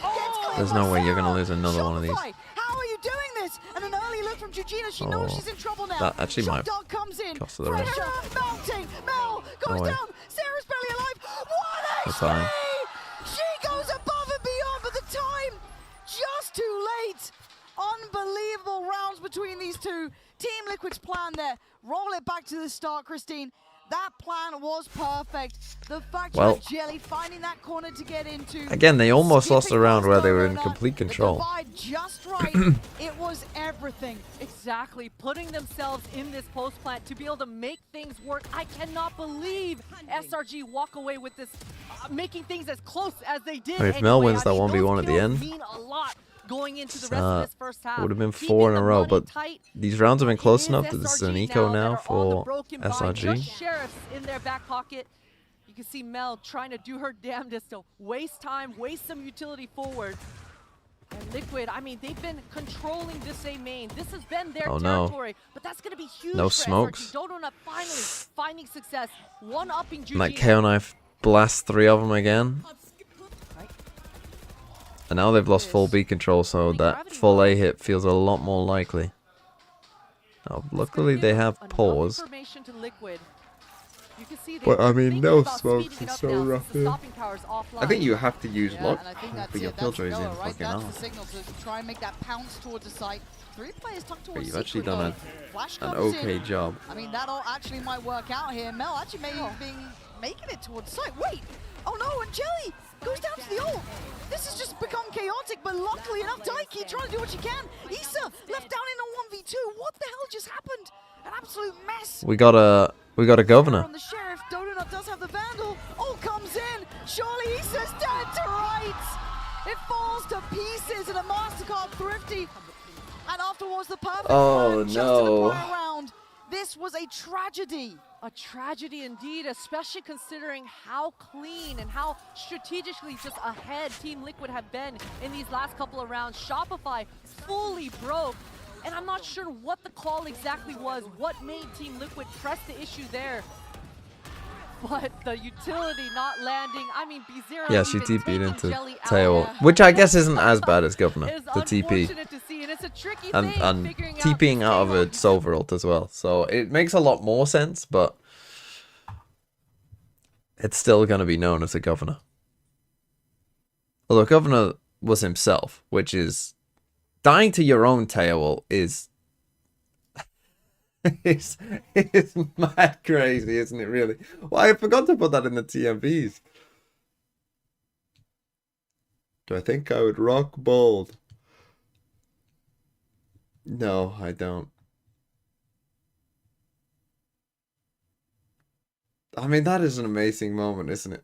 There's no way you're going to lose another one of these. Shopify, how are you doing this? And an early look from Jujina. She knows she's in trouble now. That actually might Dog comes in. cost her the round. Pressure mounting. Mel goes No way. down. Sarah's barely alive. What That's HP! fine. She goes above and beyond, but the time just too late. Unbelievable rounds between these two. Team Liquid's plan there. Roll it back to the start, Christine. That plan was perfect. The fact Well, that Jelly finding that corner to get into. Again, they almost lost a skipping round where they were in Donut, complete the control. divide just right. It was everything. Exactly, putting themselves in this post plant to be able to make things work. I cannot believe SRG walk away with this, making things as close as they did. I mean, if Mel anyway. wins that I mean, 1v1 those at the kills end, mean a lot going into the rest of this first half. it would have been Keeping 4 in a the row, money but tight. these rounds have been close It enough is that this is an SRG eco that now are on the for broken by, SRG. just Sheriffs in their back pocket. You can see Mel trying to do her damnedest to waste time, waste some utility forward. And Liquid, I mean, they've been controlling this A main. This has been their Oh, no. territory, but that's going to be huge No for smokes. SRG. Donut finally finding success, one-upping GG. Like KO Knife blasts 3 of them again. And now they've lost full B control, so that full A hit feels a lot more likely. Now, luckily they have pause. But I mean, no smokes is so rough here. I think you have to use luck for your killjoys in fucking That's arm. the signal to try and make that pounce towards the site. 3 players tucked But towards you've actually secret done though. Flash an comes okay in. job. I mean, that all actually might work out here. Mel actually may be making it towards site. Wait! Oh no, and Jelly goes down to the ult. This has just become chaotic, but luckily enough, Daiki trying to do what she can. Issa left down in a 1v2. What the hell just happened? An absolute mess. We got a governor. On the sheriff, Donut does have the vandal. Ult comes in. Surely Issa's dead to rights. It falls to pieces in a Mastercard Thrifty. And afterwards, the perfect plan just in the prior round. This was a tragedy. A tragedy indeed, especially considering how clean and how strategically just ahead Team Liquid have been in these last couple of rounds. Shopify fully broke, and I'm not sure what the call exactly was, what made Team Liquid press the issue there. But the utility not landing, I mean, B0 Yeah, she even TP'd taking into Jelly out. Tail, which I guess isn't as bad as Governor, It's the TP. unfortunate to see, and it's a tricky And thing figuring TPing out of a Solver ult as well. So it makes a lot more sense, but it's still going to be known as a Governor. Although Governor was himself, which is dying to your own Tail ult is it's mad crazy, isn't it, really? Well, I forgot to put that in the TMVs. Do I think I would rock bold? No, I don't. I mean, that is an amazing moment, isn't it?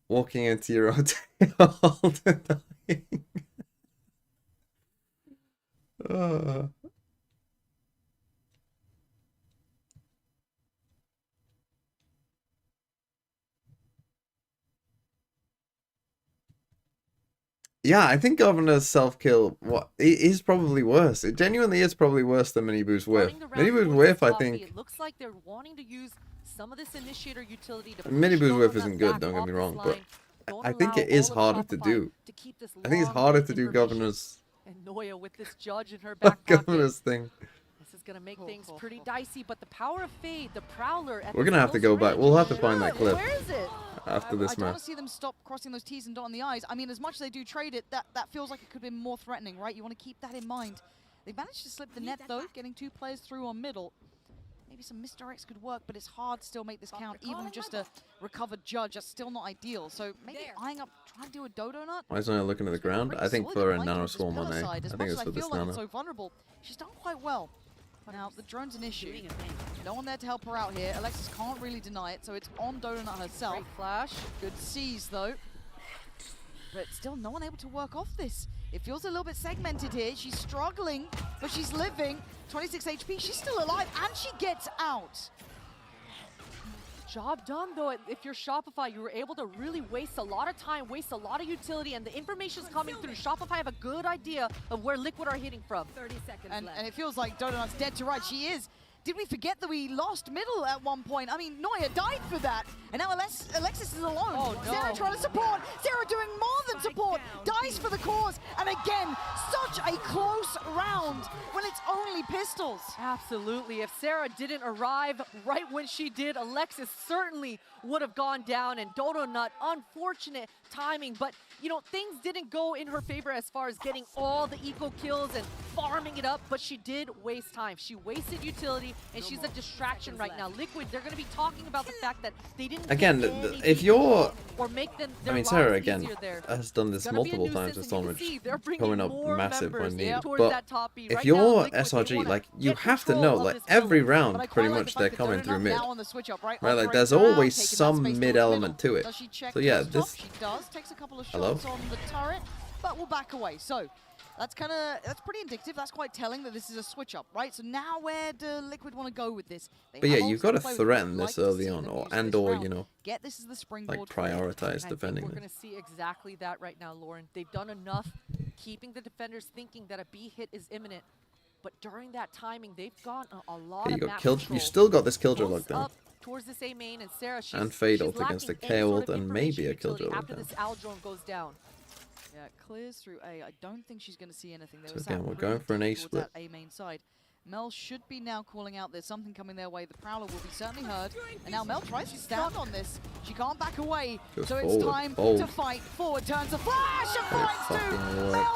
Walking into your own tail and dying. Yeah, I think Governor's self-kill it is probably worse. It genuinely is probably worse than Minibu's whiff. Minibu's whiff, I think. It looks like they're wanting to use some of this initiator utility to Minibu's whiff isn't good, don't get me wrong, but I think it is harder to do. I think it's harder to do Governor's and Noya with this judge in her back pocket. Governor's thing. This is gonna make things pretty dicey, but the power of Fade, the Prowler. We're gonna have to go back. We'll have to find that clip. Where is it? After this I don't match. want to see them stop crossing those T's and dotting the I's. I mean, as much as they do trade it, that feels like it could have been more threatening, right? You want to keep that in mind. They managed to slip the net, though, getting 2 players through on middle. Maybe some misdirects could work, but it's hard to still make this count. Even with just a recovered judge, that's still not ideal. So maybe eyeing up, trying to do a Dodo Nut. Why is Noya looking at the ground? I think for a Nano Swarm on A. I think it's for this I feel like Nano. it's so vulnerable. She's done quite well. Now, the drone's an issue. No one there to help her out here. Alexis can't really deny it, so it's on Donut herself. Great flash. Good C's, though. But still, no one able to work off this. It feels a little bit segmented here. She's struggling, but she's living. 26 HP, she's still alive, and she gets out. Job done, though. If you're Shopify, you were able to really waste a lot of time, waste a lot of utility, and the information's coming through. Shopify have a good idea of where Liquid are hitting from. 30 seconds left. And it feels like Donut's dead to right. She is. Did we forget that we lost middle at one point? I mean, Noya died for that. And now Alexis is alone. Oh, no. Sarah trying to support. Sarah doing more than support. Dies for the cause. And again, such a close round when it's only pistols. Absolutely. If Sarah didn't arrive right when she did, Alexis certainly would have gone down. And Dodo Nut, unfortunate timing. But, you know, things didn't go in her favor as far as getting all the eco kills and farming it up. But she did waste time. She wasted utility. And she's a distraction right now. Liquid, they're going to be talking about the fact that they didn't Again, if you're... or make them I mean, Sarah, again, has done this multiple times this tournament, coming up massive when needed. But if you're SRG, like, you have to know, like, every round, pretty much, they're coming through mid. Right, like, there's always some mid element to it. So, yeah, this... She does, takes a couple of Hello? shots on the turret, but we'll back away. So, that's pretty indicative. That's quite telling that this is a switch up, right? So now where do Liquid want to go with this? But yeah, you've got to threaten this early on, or you know, get this as the springboard. like prioritize defending We're them. going to see exactly that right now, Lauren. They've done enough keeping the defenders thinking that a B hit is imminent. But during that timing, they've gone a lot Okay, of you map got killed. control. You still got this Killjoy Close lockdown. up towards this A main, and Sarah, And Fade she's ult against the lacking any sort K-ult of and maybe a information Killjoy utility after lockdown. this Owl drone goes down. Yeah, clears through A. I don't think she's going to see anything. They So were again, sat we're pretty going for an A deep towards split. that A main side. Mel should be now calling out there's something coming their way. The Prowler will be certainly heard. And now Mel tries to stand on this. She can't back away. Goes so it's forward, time bold. to fight. Forward turns a flash and finds two. fucking Mel Lex.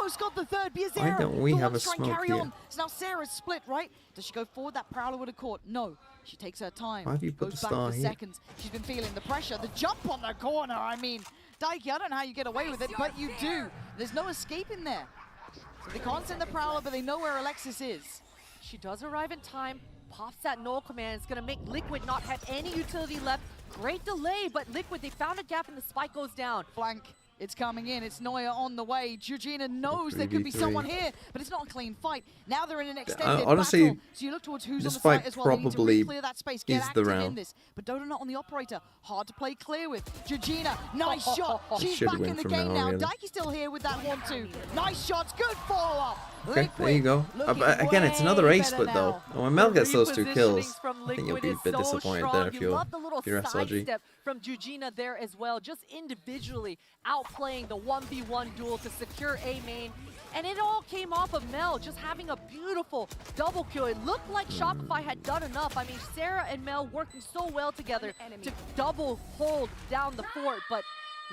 almost got the third. Why don't we have a try and smoke carry here? on. So now Sarah's split, right? Does she go forward? That Prowler would have caught. No. She takes her time. Why have you put goes the back star for here? seconds. She's been feeling the pressure. The jump on the corner. I mean, Daiki, I don't know how you get away with it, but you do. There's no escaping there. So they can't send the Prowler, but they know where Alexis is. She does arrive in time, pops that null command. It's going to make Liquid not have any utility left. Great delay, but Liquid, they found a gap and the spike goes down. Flank. It's coming in. It's Neuer on the way. Georgina knows there could be 3v3. someone here, but it's not a clean fight. Now they're in an extended honestly, battle. So you look towards who's on this the fight site as well. They need to probably clear that space. Get is the active in round. this. But Dodo not on the operator. Hard to play clear with. Georgina, nice shot. She's Should back win in the from game now, now. really. Daiki's still here with that 1-2. Nice shots. Good follow-up. Okay, there you go. Liquid But again, it's another way A better split though. now. And when Mel gets those two Repositionings kills, from I think you'll Liquid be a is bit so disappointed strong. there if You you're love the little SRG. sidestep from Georgina there as well, just individually outplaying the 1v1 duel to secure A main. And it all came off of Mel just having a beautiful double kill. It looked like Shopify had done enough. I mean, Sarah and Mel working so well together to double hold down the fort, but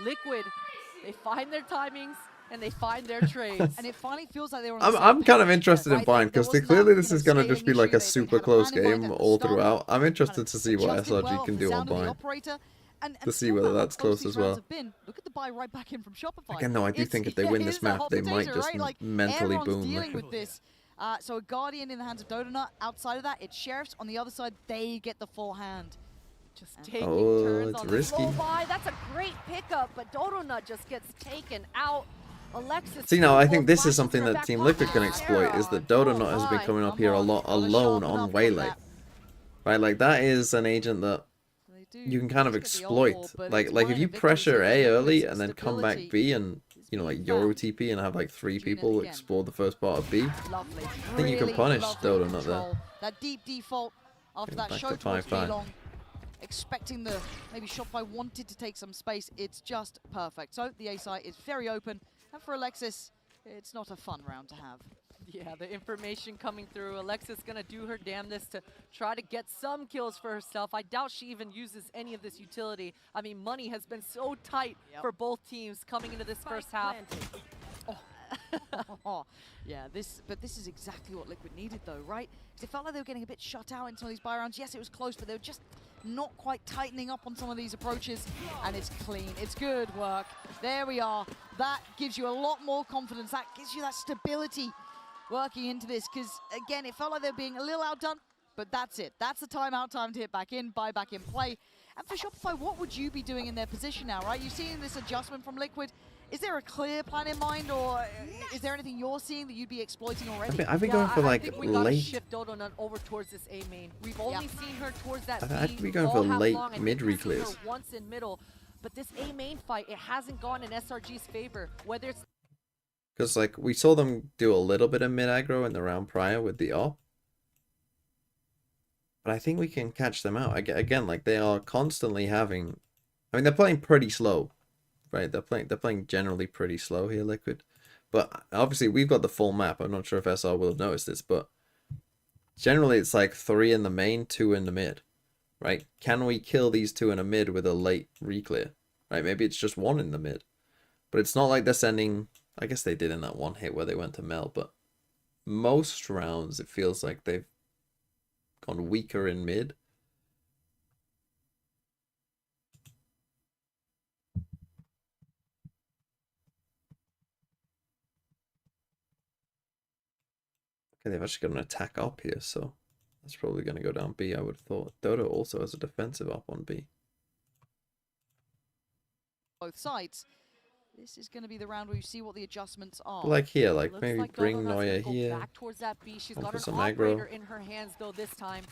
Liquid, they find their timings and they find their trades. And it finally feels like they were on the same I'm kind of page, interested in right? buying There because wasn't clearly that, this you is know, going to just be scaling like a issue. They super had a close panic button game at the all start. throughout. I'm interested Kind to of see what adjusted SRG well can for do the on sound of the buying. operator. And To see still whether how that's close close these as rounds well. have been. Look at the buy right back in from Shopify. Again, no, I do think if they win this it's a map, hot they might potato, just right? Like, mentally Aaron's boom dealing Liquid. with this. So a Guardian in the hands of Dodonut. Outside of that, it's Sheriffs. On the other side, they get the full hand. Just taking Oh, turns it's on risky. the slow buy. That's a great pickup, but Dodonut just gets taken out. Alexis. See, now I think both this is flashes something to her that back Team pocket. Liquid can exploit, is that Dodonut has been coming up here a lot alone on Waylay. Right, like that is an agent that you can kind of exploit. Like if you pressure A early and then come back B and, you know, like Euro TP and have like 3 people explore the first part of B, Lovely. I think you can Really punish lovely Dodonut there. control. That deep default after that back show to towards 5-5. Long, expecting the maybe Shopify wanted to take some space. It's just perfect. So the A site is very open, and for Alexis, it's not a fun round to have. Yeah, the information coming through. Alexis gonna do her damnedest to try to get some kills for herself. I doubt she even uses any of this utility. I mean, money has been so tight for both teams coming into this first half. Yeah, but this is exactly what Liquid needed though, right? Because it felt like they were getting a bit shut out in some of these buy rounds. Yes, it was close, but they were just not quite tightening up on some of these approaches. And it's clean. It's good work. There we are. That gives you a lot more confidence. That gives you that stability working into this. Because, again, it felt like they were being a little outdone, but that's it. That's the timeout time to hit back in, buy back in play. And for Shopify, what would you be doing in their position now, right? You're seeing this adjustment from Liquid. Is there a clear plan in mind, or is there anything you're seeing that you'd be exploiting already? I've been going for I like think we gotta late. shift Dodonut over towards this A main. We've only seen her towards that B I'd be going all for half late long, and mid we've seen her reclears. once in middle, but this A main fight, it hasn't gone in SRG's favor. Whether it's Because like we saw them do a little bit of mid aggro in the round prior with the op. But I think we can catch them out. Again, like they are constantly having, I mean, they're playing pretty slow, right? They're playing generally pretty slow here, Liquid. But obviously we've got the full map. I'm not sure if SR will have noticed this, but generally it's like 3 in the main, 2 in the mid, right? Can we kill these 2 in a mid with a late reclear, right? Maybe it's just 1 in the mid, but it's not like they're sending. I guess they did in that one hit where they went to Mel, but most rounds it feels like they've gone weaker in mid. Okay, they've actually got an attack up here, so that's probably going to go down B, I would have thought. Dodo also has a defensive up on B. Both sides. This is going to be the round where you see what the adjustments are. Like here, like looks maybe like bring Dodonut's gonna Neuer go here. back towards that B. She's Go got for an some operator aggro. in her hands though this time.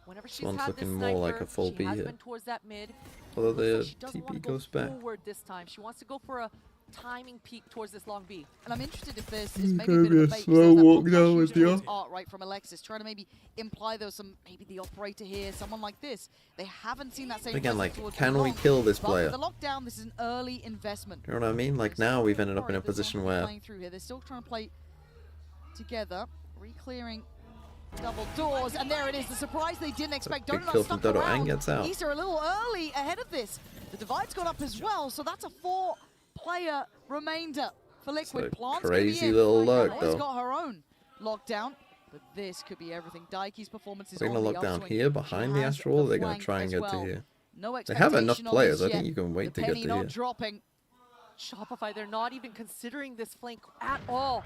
Whenever she's one's had looking this more like a sniper, full she B has here. been towards that mid. Although Looks like the she doesn't TP wanna go goes back. forward this time. She wants to go for a timing peak towards this long B. And I'm interested if this is maybe a bit of a bait. slow walk down with you. Art, right, from Alexis, trying to maybe imply there was some, maybe the operator here, someone like this. They haven't seen that same Again, presence like, towards can the we long. kill this But player? the lockdown, this is an early investment. You know what I mean? Like, now we've ended up in a There's position something where playing through here. They're still trying to play together, re-clearing double doors, and there it is. The surprise they didn't expect. big Dodo kill stuck from Dodo around. and gets out. Easter a little early ahead of this. The divide's gone up as well, so that's a 4-player remainder for Liquid. It's a Plant's crazy gonna be in. little lurk, Noah's though. got her own lockdown, but this could be everything. Daiki's performance is they're on going to the lock down upswing. here behind She the has Astral, or they're going flank to try and as get well. to here. No They have enough expectation on players. this I think yet. you can wait The to get penny to not here. dropping. Shopify, they're not even considering this flank at all.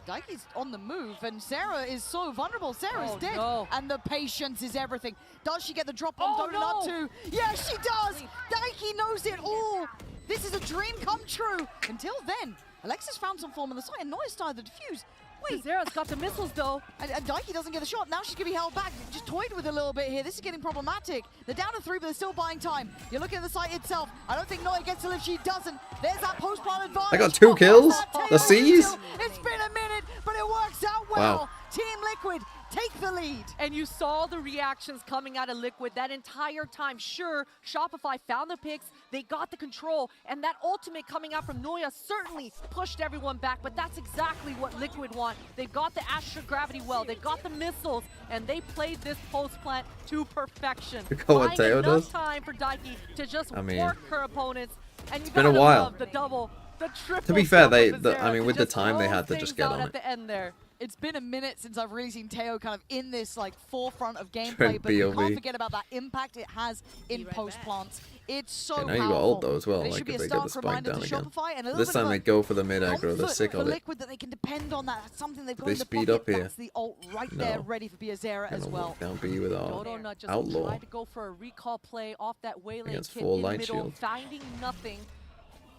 Daiki's on the move, and Sarah is so vulnerable. Sarah's Oh, dead, no. and the patience is everything. Does she get the drop on Oh, Donut no. too? Yes, she does! Daiki knows it all! This is a dream come true! Until then, Alexis found some form on the side, and Noya started the defuse. Wait, Zera's got the missiles though. and Daiki doesn't get the shot. Now she's going to be held back. Just toyed with a little bit here. This is getting problematic. They're down to 3, but they're still buying time. You're looking at the site itself. I don't think Noya gets to live. She doesn't. There's that post-plant advantage. I got 2 kills? That The tail C's? kill. It's been a minute, but it works out well. Wow. Team Liquid take the lead. And you saw the reactions coming out of Liquid that entire time. Sure, Shopify found the picks, they got the control, and that ultimate coming out from Noya certainly pushed everyone back, but that's exactly what Liquid want. They've got the Astra Gravity Well, they've got the missiles, and they played this post plant to perfection. Look at what Buying Teo enough does. time for Daiki to just I mean, work her opponents, and you been a gotta while. love the double, the triple. To be fair, kill from I Azera mean, with the just time, they close had to just things get out on at it. the end there. It's been a minute since I've really seen Teo kind of in this like forefront of gameplay, Trent but you BOV. can't forget about that impact it has in post plants. It's so Okay, now you powerful. got ult though as well, This like should be if a they get the stark spike reminder down to again. Shopify, and a little This bit time of they a go for the mid aggro, they're comfort sick for of it. Liquid that they can depend on that. That's something they've got They in the speed pocket. up here. That's the ult right there, No. ready for Biazera as Gonna well. walk down B with our Dodo Nut just Outlaw. tried to go for a recall play off that Waylay Against kit 4 in light middle, shield. finding nothing.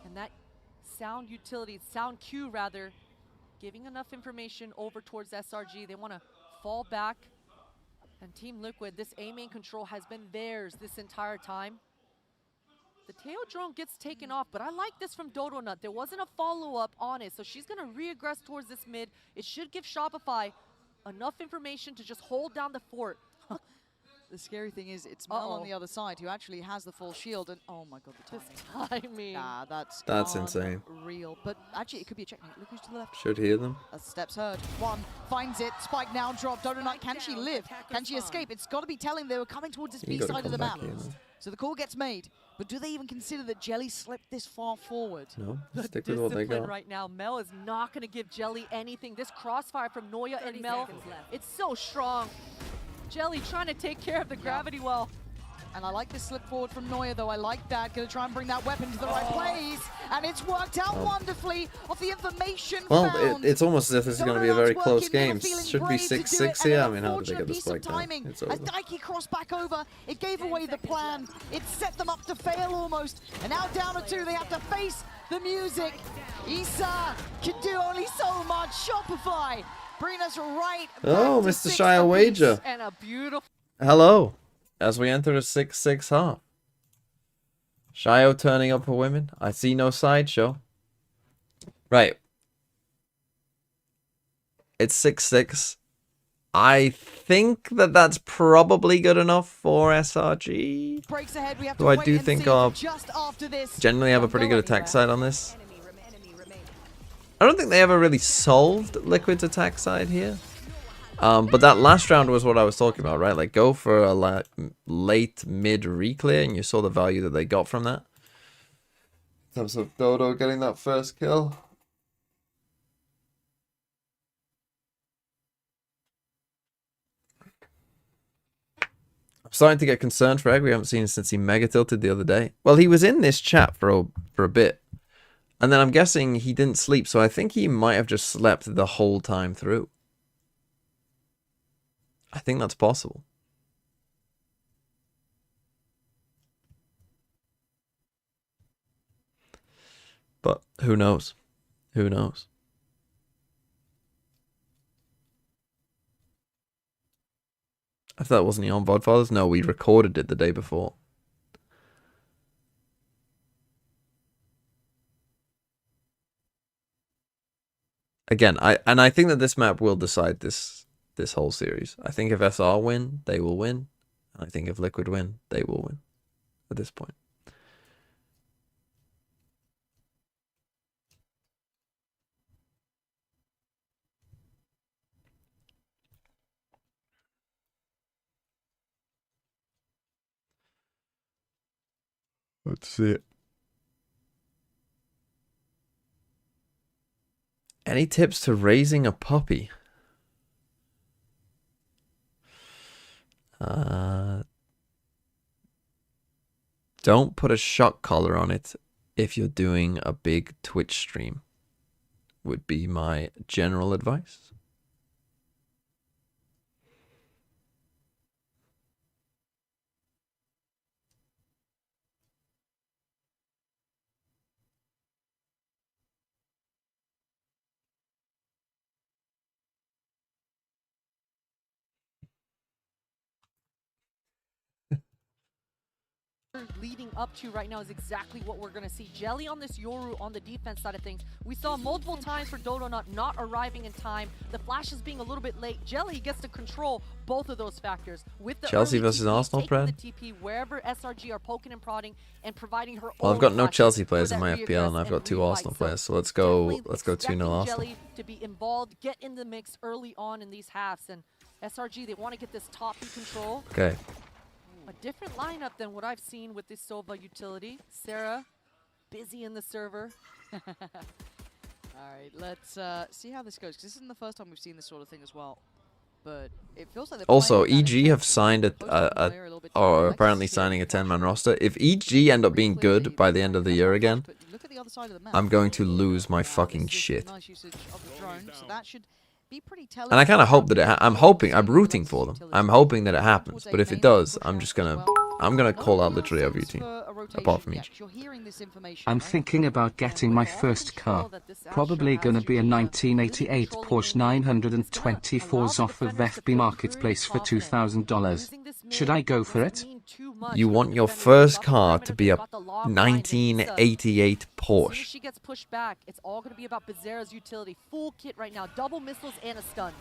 And that sound utility, sound Q rather, giving enough information over towards SRG. They want to fall back. And Team Liquid, this A main control has been theirs this entire time. The tail drone gets taken off, but I like this from Dodo Nut. There wasn't a follow-up on it, so she's going to re-aggress towards this mid. It should give Shopify enough information to just hold down the fort. The scary thing is it's Mel on the other side who actually has the full shield, and oh my god, the timing. Timing. Nah, That's insane. Real, but actually it could be a checkmate. Look who's to the left. Should hear them. As steps heard. One finds it. Spike now dropped. Dodo Knight, can she live? Can she escape? It's got to be telling they were coming towards this You B gotta side of come the back map. here, man. So the call gets made. But do they even consider that Jelly slipped this far forward? No, The stick with what they discipline got. right now. Mel is not going to give Jelly anything. This crossfire from Noya and Mel, it's so strong. Jelly trying to take care of the gravity well. And I like this slip forward from Noya, though. I like that. Gonna try and bring that weapon to the right place. And it's worked out wonderfully off the information Well, found. it's almost as if this is going to be a very close game. Should be brave to do 6-6 it, here. and I an mean, how did they unfortunate get the piece of spike down? timing. It's As over. Daiki crossed back over, it gave away the plan. It set them up to fail almost. And now down to 2, they have to face the music. Issa can do only so much. Shopify bring us right Oh, back to Mr. 6 Shire apiece. Wager. And a beautiful... Hello, as we enter a 6-6 half. Shio turning up for women. I see no sideshow. Right. It's 6-6. I think that that's probably good enough for SRG. Breaks ahead. We have Though to I wait do and think see our just after this. generally have a Don't pretty go good attack anywhere. side on this. I don't think they ever really solved Liquid's attack side here. But that last round was what I was talking about, right? Like, go for a late mid reclear, and you saw the value that they got from that. In terms of Dodo getting that first kill. I'm starting to get concerned for Egg. We haven't seen him since he mega tilted the other day. Well, he was in this chat for a bit. And then I'm guessing he didn't sleep, so I think he might have just slept the whole time through. I think that's possible. But who knows? Who knows? I thought wasn't he on Vodfathers? No, we recorded it the day before. again, I think that this map will decide this whole series. I think if SR win, they will win. I think if Liquid win, they will win at this point. Let's see it. Any tips to raising a puppy? Don't put a shock collar on it if you're doing a big Twitch stream, would be my general advice. Leading up to right now is exactly what we're going to see. Jelly on this Yoru on the defense side of things. We saw multiple times for Dodonut not arriving in time. The flashes being a little bit late. Jelly gets to control both of those factors. With the Chelsea versus Arsenal, Brad? The TP wherever SRG are poking and prodding and providing her. Well, I've got no Chelsea players in my FPL, and I've got 2 Arsenal players. So let's go 2-0 Arsenal. Jelly to be involved, get in the mix early on in these halves, and SRG they want to get this top in control. Okay. A different lineup than what I've seen with this Sova utility. Sarah, busy in the server. All right, let's see how this goes, because this isn't the first time we've seen this sort of thing as well. But it feels like also, EG have signed or apparently signing a 10-man roster. If EG end up being good by the end of the year again, I'm going to lose my fucking shit. And I kind of hope that I'm rooting for them. I'm hoping that it happens. But if it does, I'm gonna call out literally every team, apart from each. I'm thinking about getting my first car. Probably gonna be a 1988 Porsche 924s off of FB Marketplace for $2,000. Should I go for it? You want your first car to be a 1988 Porsche. She gets pushed back. It's all going to be about Bizarra's utility. Full kit right now. Double missiles and a stun.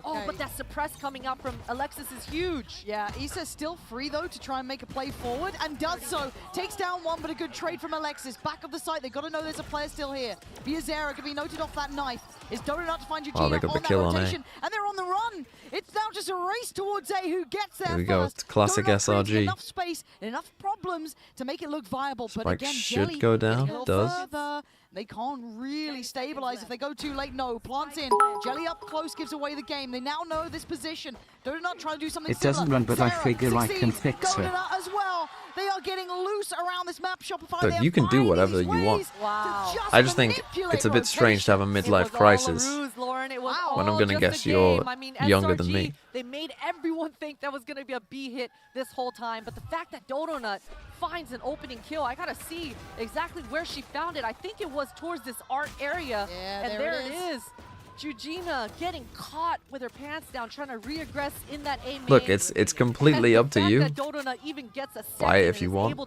Oh, but that suppress coming out from Alexis is huge. Yeah, Issa's still free, though, to try and make a play forward, and does so. Takes down one, but a good trade from Alexis. Back of the site, they've got to know there's a player still here. Biazera can be noted off that knife. Is Donut to find Eugenia they got the on that kill rotation, and they're on the run. It's now just a race towards A who gets there Here we go, first. it's classic SRG. Enough space, enough problems to make it look viable, but Spike again, should Jelly go down, does. further. They can't really stabilize if they go too late. No, plants in. Jelly up close gives away the game. They now know this position. Donut trying to do something It doesn't run, but I figure I can fix her. Donut as well. They are getting loose around this map. Shopify. Look, you can do whatever you want. I just think it's a bit strange to have a midlife crisis when I'm gonna guess you're younger than me. They made everyone think that was going to be a B hit this whole time, but the fact that Dodonut finds an opening kill, I got to see exactly where she found it. I think it was towards this art area, and there it is. Eugenia getting caught with her pants down, trying to reaggress in that A main. Look, it's completely up to you. Buy it if you want.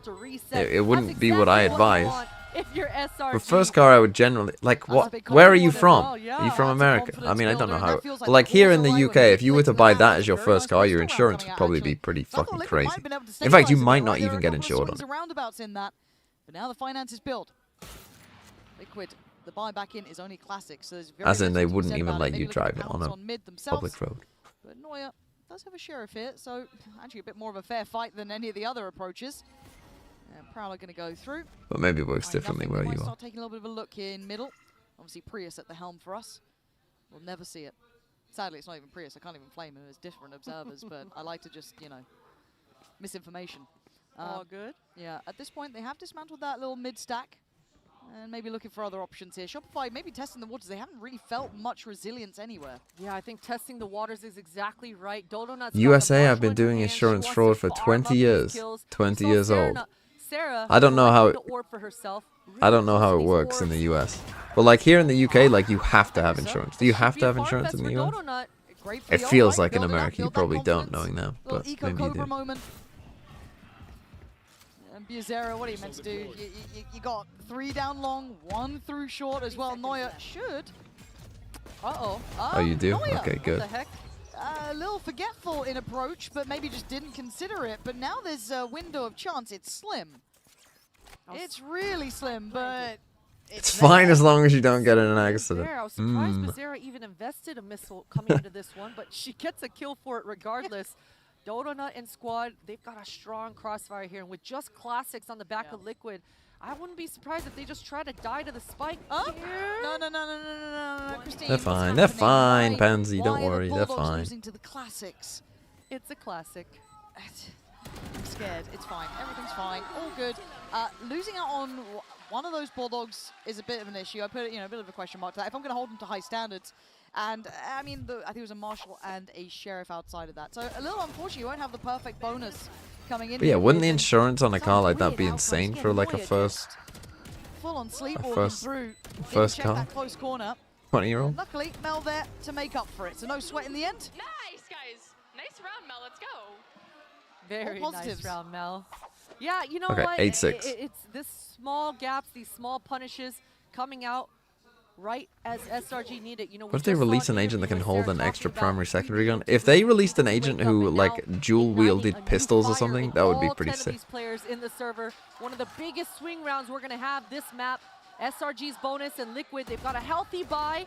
It wouldn't be what I advise. If you're SRG. The first car I would generally like. What? Where are you from? Are you from America? I mean, I don't know how. But like here in the UK, if you were to buy that as your first car, your insurance would probably be pretty fucking crazy. In fact, you might not even get insured on it. But now the finance is built. Liquid. The buy back in is only classic, so there's very As in, they little to be wouldn't said even about let it. you Maybe drive look it at on pounce a mid themselves. public road. But Neuer does have a sheriff here, so actually a bit more of a fair fight than any of the other approaches. Prowler going to go through. But maybe it works differently where you are. Start taking a little bit of a look here in middle. Obviously Prius at the helm for us. We'll never see it. Sadly, it's not even Prius. I can't even flame him as different observers, but I like to just, you know, misinformation. Oh, good. Yeah, at this point, they have dismantled that little mid-stack. And maybe looking for other options here. Shopify maybe testing the waters. They haven't really felt much resilience anywhere. Yeah, I think testing the waters is exactly right. Dodonut's USA have been doing insurance fraud for 20 years. 20 years old. I don't know how it works in the US. But like here in the UK, like you have to have insurance. Do you have to have insurance in the US? It feels like in America you probably don't, knowing that, but maybe you do. Biazera, what are you meant to do? You got 3 down long, 1 through short as well. Neuer should Uh-oh. Oh, you do? Neuer. Okay, good. What the heck? A little forgetful in approach, but maybe just didn't consider it. But now there's a window of chance. It's slim. It's really slim, but It's fine as long as you don't get in an accident. I was surprised Bizarra even invested a missile coming into this one, but she gets a kill for it regardless. Donut and squad, they've got a strong crossfire here, and with just classics on the back of Liquid, I wouldn't be surprised if they just try to die to the spike. Oh, no, Christine. They're fine. They're fine, Pansy. Don't worry. They're fine. Losing to the classics. It's a classic. I'm scared. It's fine. Everything's fine. All good. Losing out on one of those Bulldogs is a bit of an issue. I put it, a bit of a question mark to that. If I'm going to hold them to high standards, and I mean, I think it was a Marshal and a Sheriff outside of that. So a little unfortunate. You won't have the perfect bonus coming in. But yeah, wouldn't the insurance on a car like that be insane for like a first full-on sleepwalking through. First car? That close corner. 20-year-old? Luckily, Mel there to make up for it. So no sweat in the end. Nice, guys. Nice round, Mel. Let's go. Very positives. nice round, Mel. Yeah, you know Okay, what? 8-6. It's this small gaps, these small punishes coming out right as SRG needed. What if they release an agent that can hold an extra primary secondary gun? If they released an agent who like dual wielded pistols or something, that would be pretty sick. These players in the server, one of the biggest swing rounds we're gonna have this map. SRG's bonus and Liquid, they've got a healthy buy.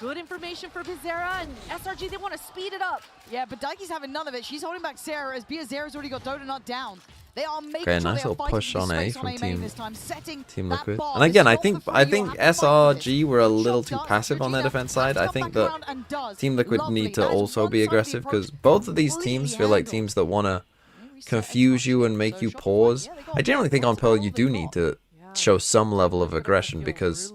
Good information for Bizarra, and SRG, they want to speed it up. Yeah, but Daiki's having none of it. She's holding back Sarah as Bizarra's already got Donut down. They are making Okay, sure nice they are little fighting push for on the A space from on main this time, setting Team that Liquid. bar. And again, This I is think not for free. You have to fight for this. SRG were a little too Shot passive on their Regina defense side. I has to think come back that around and does. Team Liquid Lovely. need to That is also be one-sided aggressive approach, because both of these completely teams feel like handled. teams that want to confuse you and make you pause. I generally think on Pearl you do need to show some level of aggression because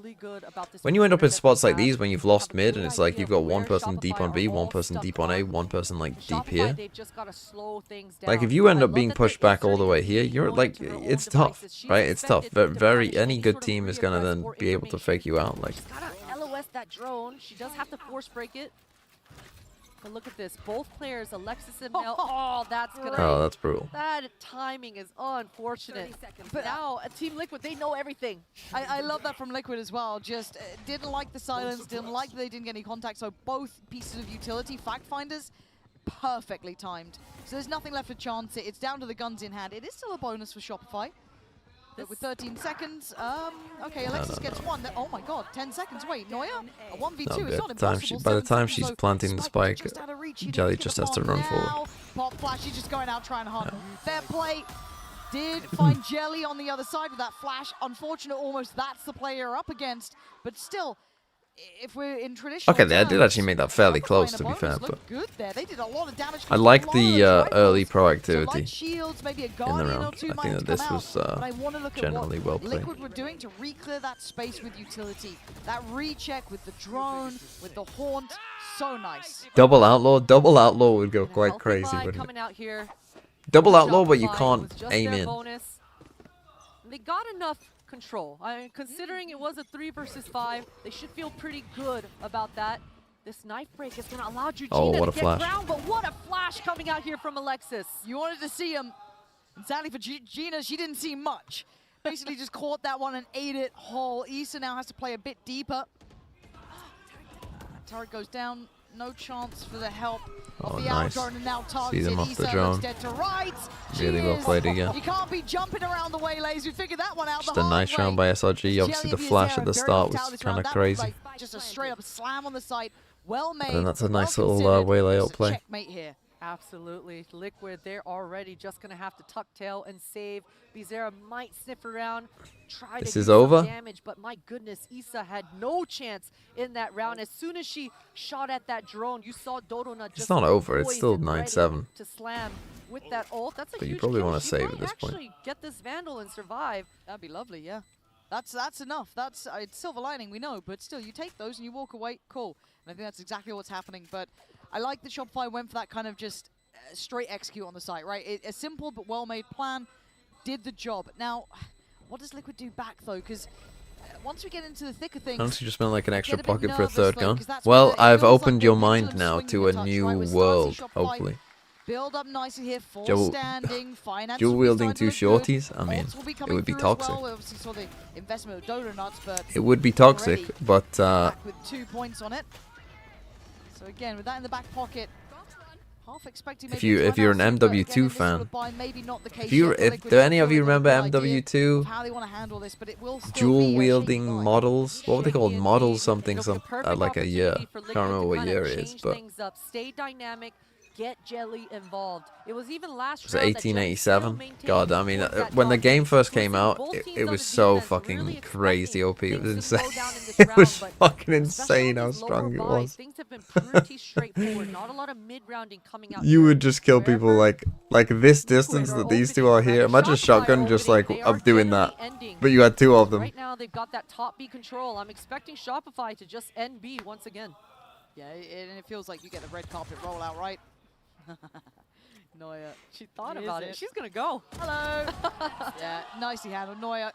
when you end up in spots like these when you've lost mid and it's like you've got one person deep on B, one person deep on A, one person like deep here. Like if you end up being pushed back all the way here, you're like, it's tough, right? It's tough. Any good team is gonna then be able to fake you out. Like, She's gotta LOS that drone. She does have to force break it. But look at this, both players, Alexis and Mel. Oh, that's gonna. oh, that's brutal. That timing is unfortunate. But now, Team Liquid, they know everything. I love that from Liquid as well. Just didn't like the silence, didn't like that they didn't get any contact. So both pieces of utility, fact finders, perfectly timed. So there's nothing left to chance it. It's down to the guns in hand. It is still a bonus for Shopify. But with 13 seconds, okay, Alexis gets one. Oh my god, 10 seconds. Wait, Neuer? A 1v2 is not impossible. By the 7 time seconds, she's so planting the spike, just out of reach. He Jelly needs just the has to bomb run now. forward. Pop Flash, she's just going out trying to hunt. Fair play. Did find Jelly on the other side with that flash. Unfortunate, almost that's the player up against. But still, if we're in traditional okay, they did terms, actually make that fairly Shopify close and to a be fair, bonus but looked good there. They did a lot of damage. I like the early So light proactivity shields, maybe a in the Guardian or round. two I might think have that to this come was out, but I want to look generally at well what played. Liquid were doing to re-clear that space with utility. That recheck with the drone, with the haunt, so nice. Double outlaw would go quite crazy, wouldn't coming it? out here. Double outlaw, but you Shopify can't was just aim their in. bonus. They got enough control. I mean, considering it was a 3 versus 5, they should feel pretty good about that. This knife break is going to allow Georgina what to a get flash. ground, but what a flash coming out here from Alexis. You wanted to see him. And sadly for Gina, she didn't see much. Basically just caught that one and ate it whole. Issa now has to play a bit deeper. Turret goes down. No chance for the help of the nice. drone, and now See targeted. them off the Issa drone. looks dead to right. Really well played again. You can't be jumping around the waylays. We figured that one out. Just the a hard nice way. round by SRG. Obviously, the flash at the start was kind of crazy. Just a straight up slam on the site. Well made. And that's a nice well little considered. way It's layout a play. Checkmate here. Absolutely. Liquid, they're already just going to have to tuck tail and save. Bizarra might sniff around, try This to is do some over? damage, but my goodness, Issa had no chance in that round. As soon as she shot at that drone, you saw Dodona just not over, it's poised still and ready 9-7. to slam with that ult. That's a But you huge probably kill. wanna She save might at this point. actually get this Vandal and survive. That'd be lovely, yeah. That's enough. That's it's silver lining, we know, but still, you take those and you walk away. Cool. And I think that's exactly what's happening. But I like that Shopify went for that kind of just straight execute on the site, right? A simple but well-made plan did the job. Now, what does Liquid do back though? Because once we get into the thick of things, Honestly, just meant like an extra get a bit pocket for a nervous, third though, gun. 'cause that's Well, where it I've feels like opened they're your middle mind and now swinging to a a touch, new right? With Stasi, world, Shopify hopefully. build up nicely here, full Dual- standing, finance Dual will be wielding starting two to look good. shorties. I mean, Ults will be it coming would be through as toxic. well. We obviously saw the investment of Dodo Nuts, but It would be toxic, already but back with 2 points on it. So again, with that in the back pocket, half expecting if maybe you're an timeouts, but again, in MW2 this sort fan, of buy, maybe not the case if you yet for if Liquid. do any of Still you a little remember bit idea of MW2 how they want to handle this, but it will still dual be a shaky wielding buy. models? What were they called? Models something Look, some the perfect like a year. opportunity for Can't Liquid remember to what kinda year it is, change but things up, stay dynamic, get Jelly involved. It was even last was it round that Jelly still 1887? maintained God, I mean, towards that when the top game lane. first We're came seeing out, both it teams was on the so defense fucking really crazy OP. It was things to slow insane. down in this It was round, but fucking especially insane on how these lower strong it buys, was. things have been pretty straightforward. Not a lot of mid-rounding coming out You here. would just kill people Wherever like this Liquid distance are that these two opening, are here. right? Imagine a Shopify shotgun just opening, like they are I'm doing that, generally ending. but you had two of them. Right now they've got that top B control. I'm expecting Shopify to just end B once again. Yeah, and it feels like you get the red carpet rollout, right? Neuer. She thought Is about it. She's gonna go. Hello. Yeah, nicely handled. Neuer.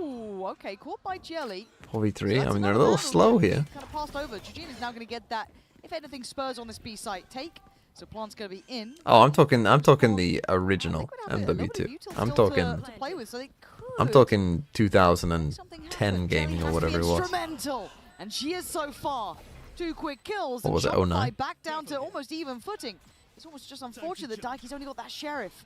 Ooh, okay, caught by Jelly. 4v3. I mean, they're a little slow here. Kind of passed over. Eugene is now going to get that, if anything, Spurs on this B site take. So Plant's going to be in. Oh, I'm talking the original MW2. I'm talking To play with, so they could. I'm talking 2010 gaming or whatever it was. Instrumental, and she is so far. 2 quick kills. What and was it, Shopify 09? back down to almost even footing. It's almost just unfortunate that Daiki's only got that sheriff.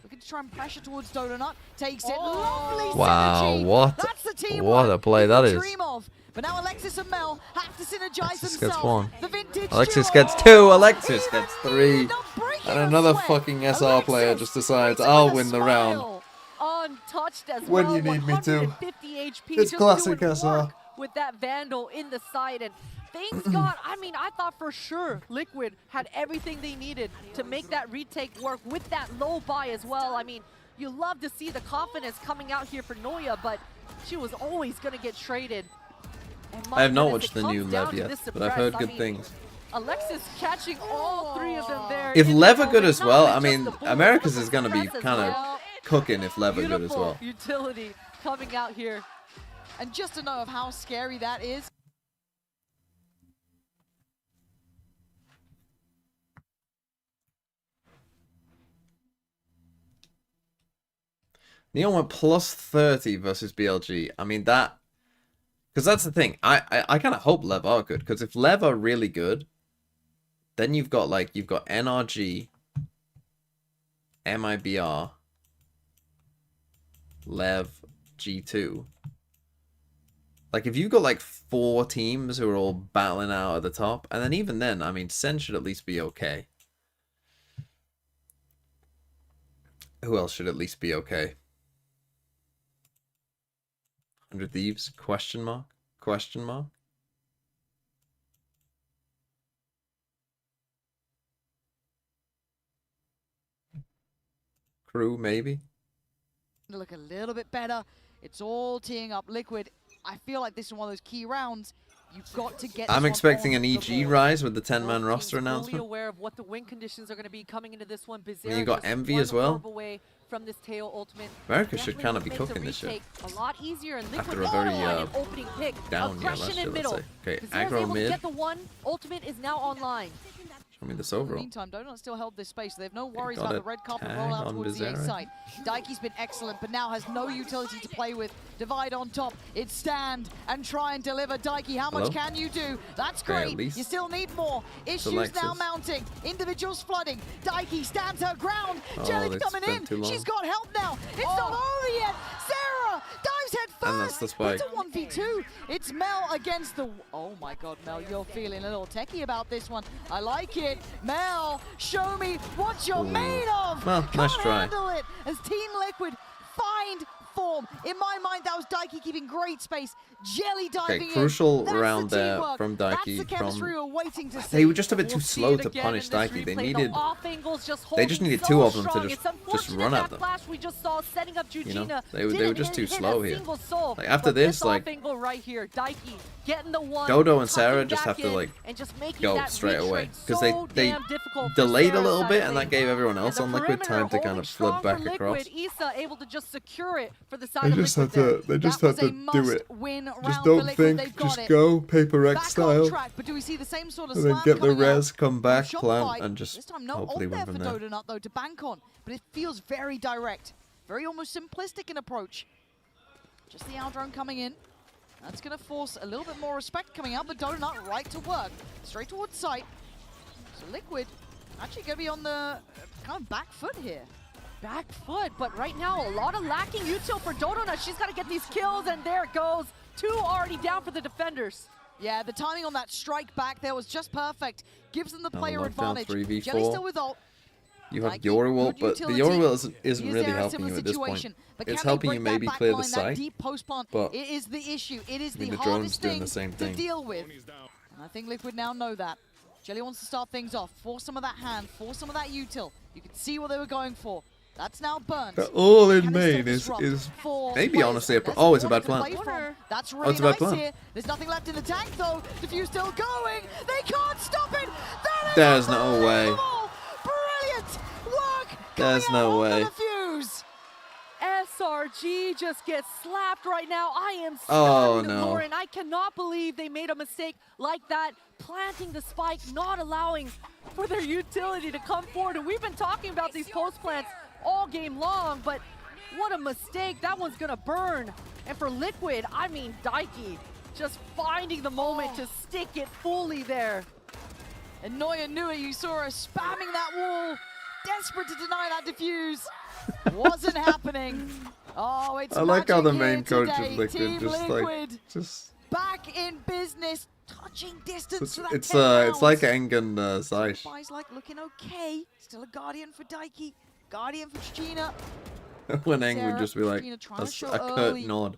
Looking to try and pressure towards Donut. Takes it. Lovely Wow, synergy. what That's the teamwork what a play you that could is. dream of. But now Alexis and Mel have to synergize Alexis themselves. gets 1. The vintage Alexis duo. gets 2. Alexis gets 3. Not breaking And a another sweat. fucking SR Alexis player just decides with I'll a win the round. Smile. Untouched as When well. you need me to. 150 HP. It's just classic doing SR. work with that Vandal in the side, and things got, I mean, I thought for sure Liquid had everything they needed to make that retake work with that low buy as well. I mean, you love to see the confidence coming out here for Noya, but she was always going to get traded. And my I have not goodness, watched it the comes new down Lev to yet, this but I've heard suppress. I good mean, things. Alexis catching all 3 of them there. If in the Lev are good moment, as not well, even I just mean, the bullet, America's but is the going to be suppress as kind of well. cooking if Lev are good as Beautiful well. utility coming out here. And just to know of how scary that is. Neon went plus 30 versus BLG. I mean, that... Because that's the thing. I kind of hope Lev are good. Because if Lev are really good, then you've got NRG, MIBR, Lev, G2. Like, if you've got, like, 4 teams who are all battling out at the top, and then even then, I mean, Sen should at least be okay. Who else should at least be okay? 100 Thieves? Question mark? Question mark? Crew, maybe? Look a little bit better. It's all teeing up Liquid. I feel like this is one of those key rounds. You've got to get. I'm this expecting one an on EG the board. rise with the 10-man Both roster teams fully announcement. aware of what the win conditions are going to be coming into this one. I mean, you got just Envy one as well. orb away from this Teo ultimate. America should Definitely kind of be makes the cooking this shit. retake a lot easier, and After Liquid a very, on an opening pick. down year Aggression last year, in let's middle. say. Okay, Vizier's aggro able mid. to get the one. Ultimate is now online. Show me this In the overall. meantime, Donut still held this space. So they have no worries got about a the red carpet tag rollout on towards the A Vizera. side. Daiki's been excellent, but now has no utility to play with. Divide on top. It's stand and try and deliver. Daiki, how much Hello? can you do? That's Okay, at great. least You still need more. Issues Alexis. now mounting. Individuals flooding. Daiki stands her ground. Oh, Jelly they coming spent in. too long. She's got help now. It's not over yet. Sarah dives head first. And that's the spike. It's a 1v2. It's Mel against the... Oh my god, Mel, you're feeling a little techie about this one. I like it. Mel, show me what you're Ooh. made of. Well, Can't nice try. handle it as Team Liquid find form. In my mind, that was Daiki keeping great space. Jelly diving in. crucial That's round the there teamwork. from That's Daiki, the chemistry from- we're waiting to see. They were just a bit too We'll see slow it to again punish in this Daiki. They replay. needed... The off angles just They just holding needed so 2 of them to strong. just It's unfortunate run that at them. Flash we just saw setting up Jujina. You know, they were didn't just too hit slow a here. single soul. Like, after But this, off like, angle right here, Daiki getting the one, Dodo and Sarah tucking just back have to, in, like, and just making go that straight away. retreat Because so they damn difficult for delayed a Sarah's little side bit, of and that things. gave everyone else And on the Liquid perimeter time to kind holding of flood strong back for across. Liquid. Issa able to just secure it for the side They of just Liquid had there. to. They just That had was a to do it. must-win round Just for don't Liquid. think. They've got Just it. go Paper X Back style, on track, but do we see the same sort of and then slam get the coming out res, come from back, Shopify? plant, and This just time no hopefully ult win there from for there. Dodonut though to bank on, but it feels very direct, very almost simplistic in approach. Just the Aldrone coming in. That's going to force a little bit more respect coming out, but Dodonut right to work, straight towards site. So Liquid actually going to be on the kind of back foot here. Back foot, but right now a lot of lacking util for Dodonut. She's got to get these kills, and there it goes. 2 already down for the defenders. Yeah, the timing on that strike back there was just perfect. Gives them the player lockdown advantage. 3v4. Jelly still with ult. You have Like your ult, good but the utility. your ult isn't Is really there a helping similar you at this point. situation? But It's can they helping you break that maybe back clear the line, that site, deep post plant? but It is the issue. It is mean, the the drone's hardest doing thing the same to thing. deal with. And I think Liquid now know that. Jelly wants to start things off. Force some of that hand. Force some of that util. You can see what they were going for. That's now burnt. The all in Can they still main is disrupt? Four maybe players, honestly and a there's oh, it's a one bad to play plan. from. That's Oh, really it's a bad nice plan. here. There's nothing left in the tank though. Diffuse still going. They can't stop it. That is There's no way. unbelievable. Brilliant work. There's coming out no on the way. Diffuse. SRG just gets slapped right now. I am Oh, stunned, no. Lauren. I cannot believe they made a mistake like that, planting the spike, not allowing for their utility to come forward. And we've been talking about these post plants all game long, but what a mistake. That one's gonna burn. And for Liquid, I mean, Daiki just finding the moment to stick it fully there. And Noya knew it. You saw her spamming that wall, desperate to deny that diffuse. Wasn't happening. Oh, it's I like how the magic main here coach today. of Liquid Team just Liquid like just. back in business, touching distance to that It's 10 it's like rounds. Eng and Saish. Spy's like looking okay. Still a Guardian for Daiki. Guardian for Gina. When Eng would Sarah, just be like Gina trying to show a curt early. nod,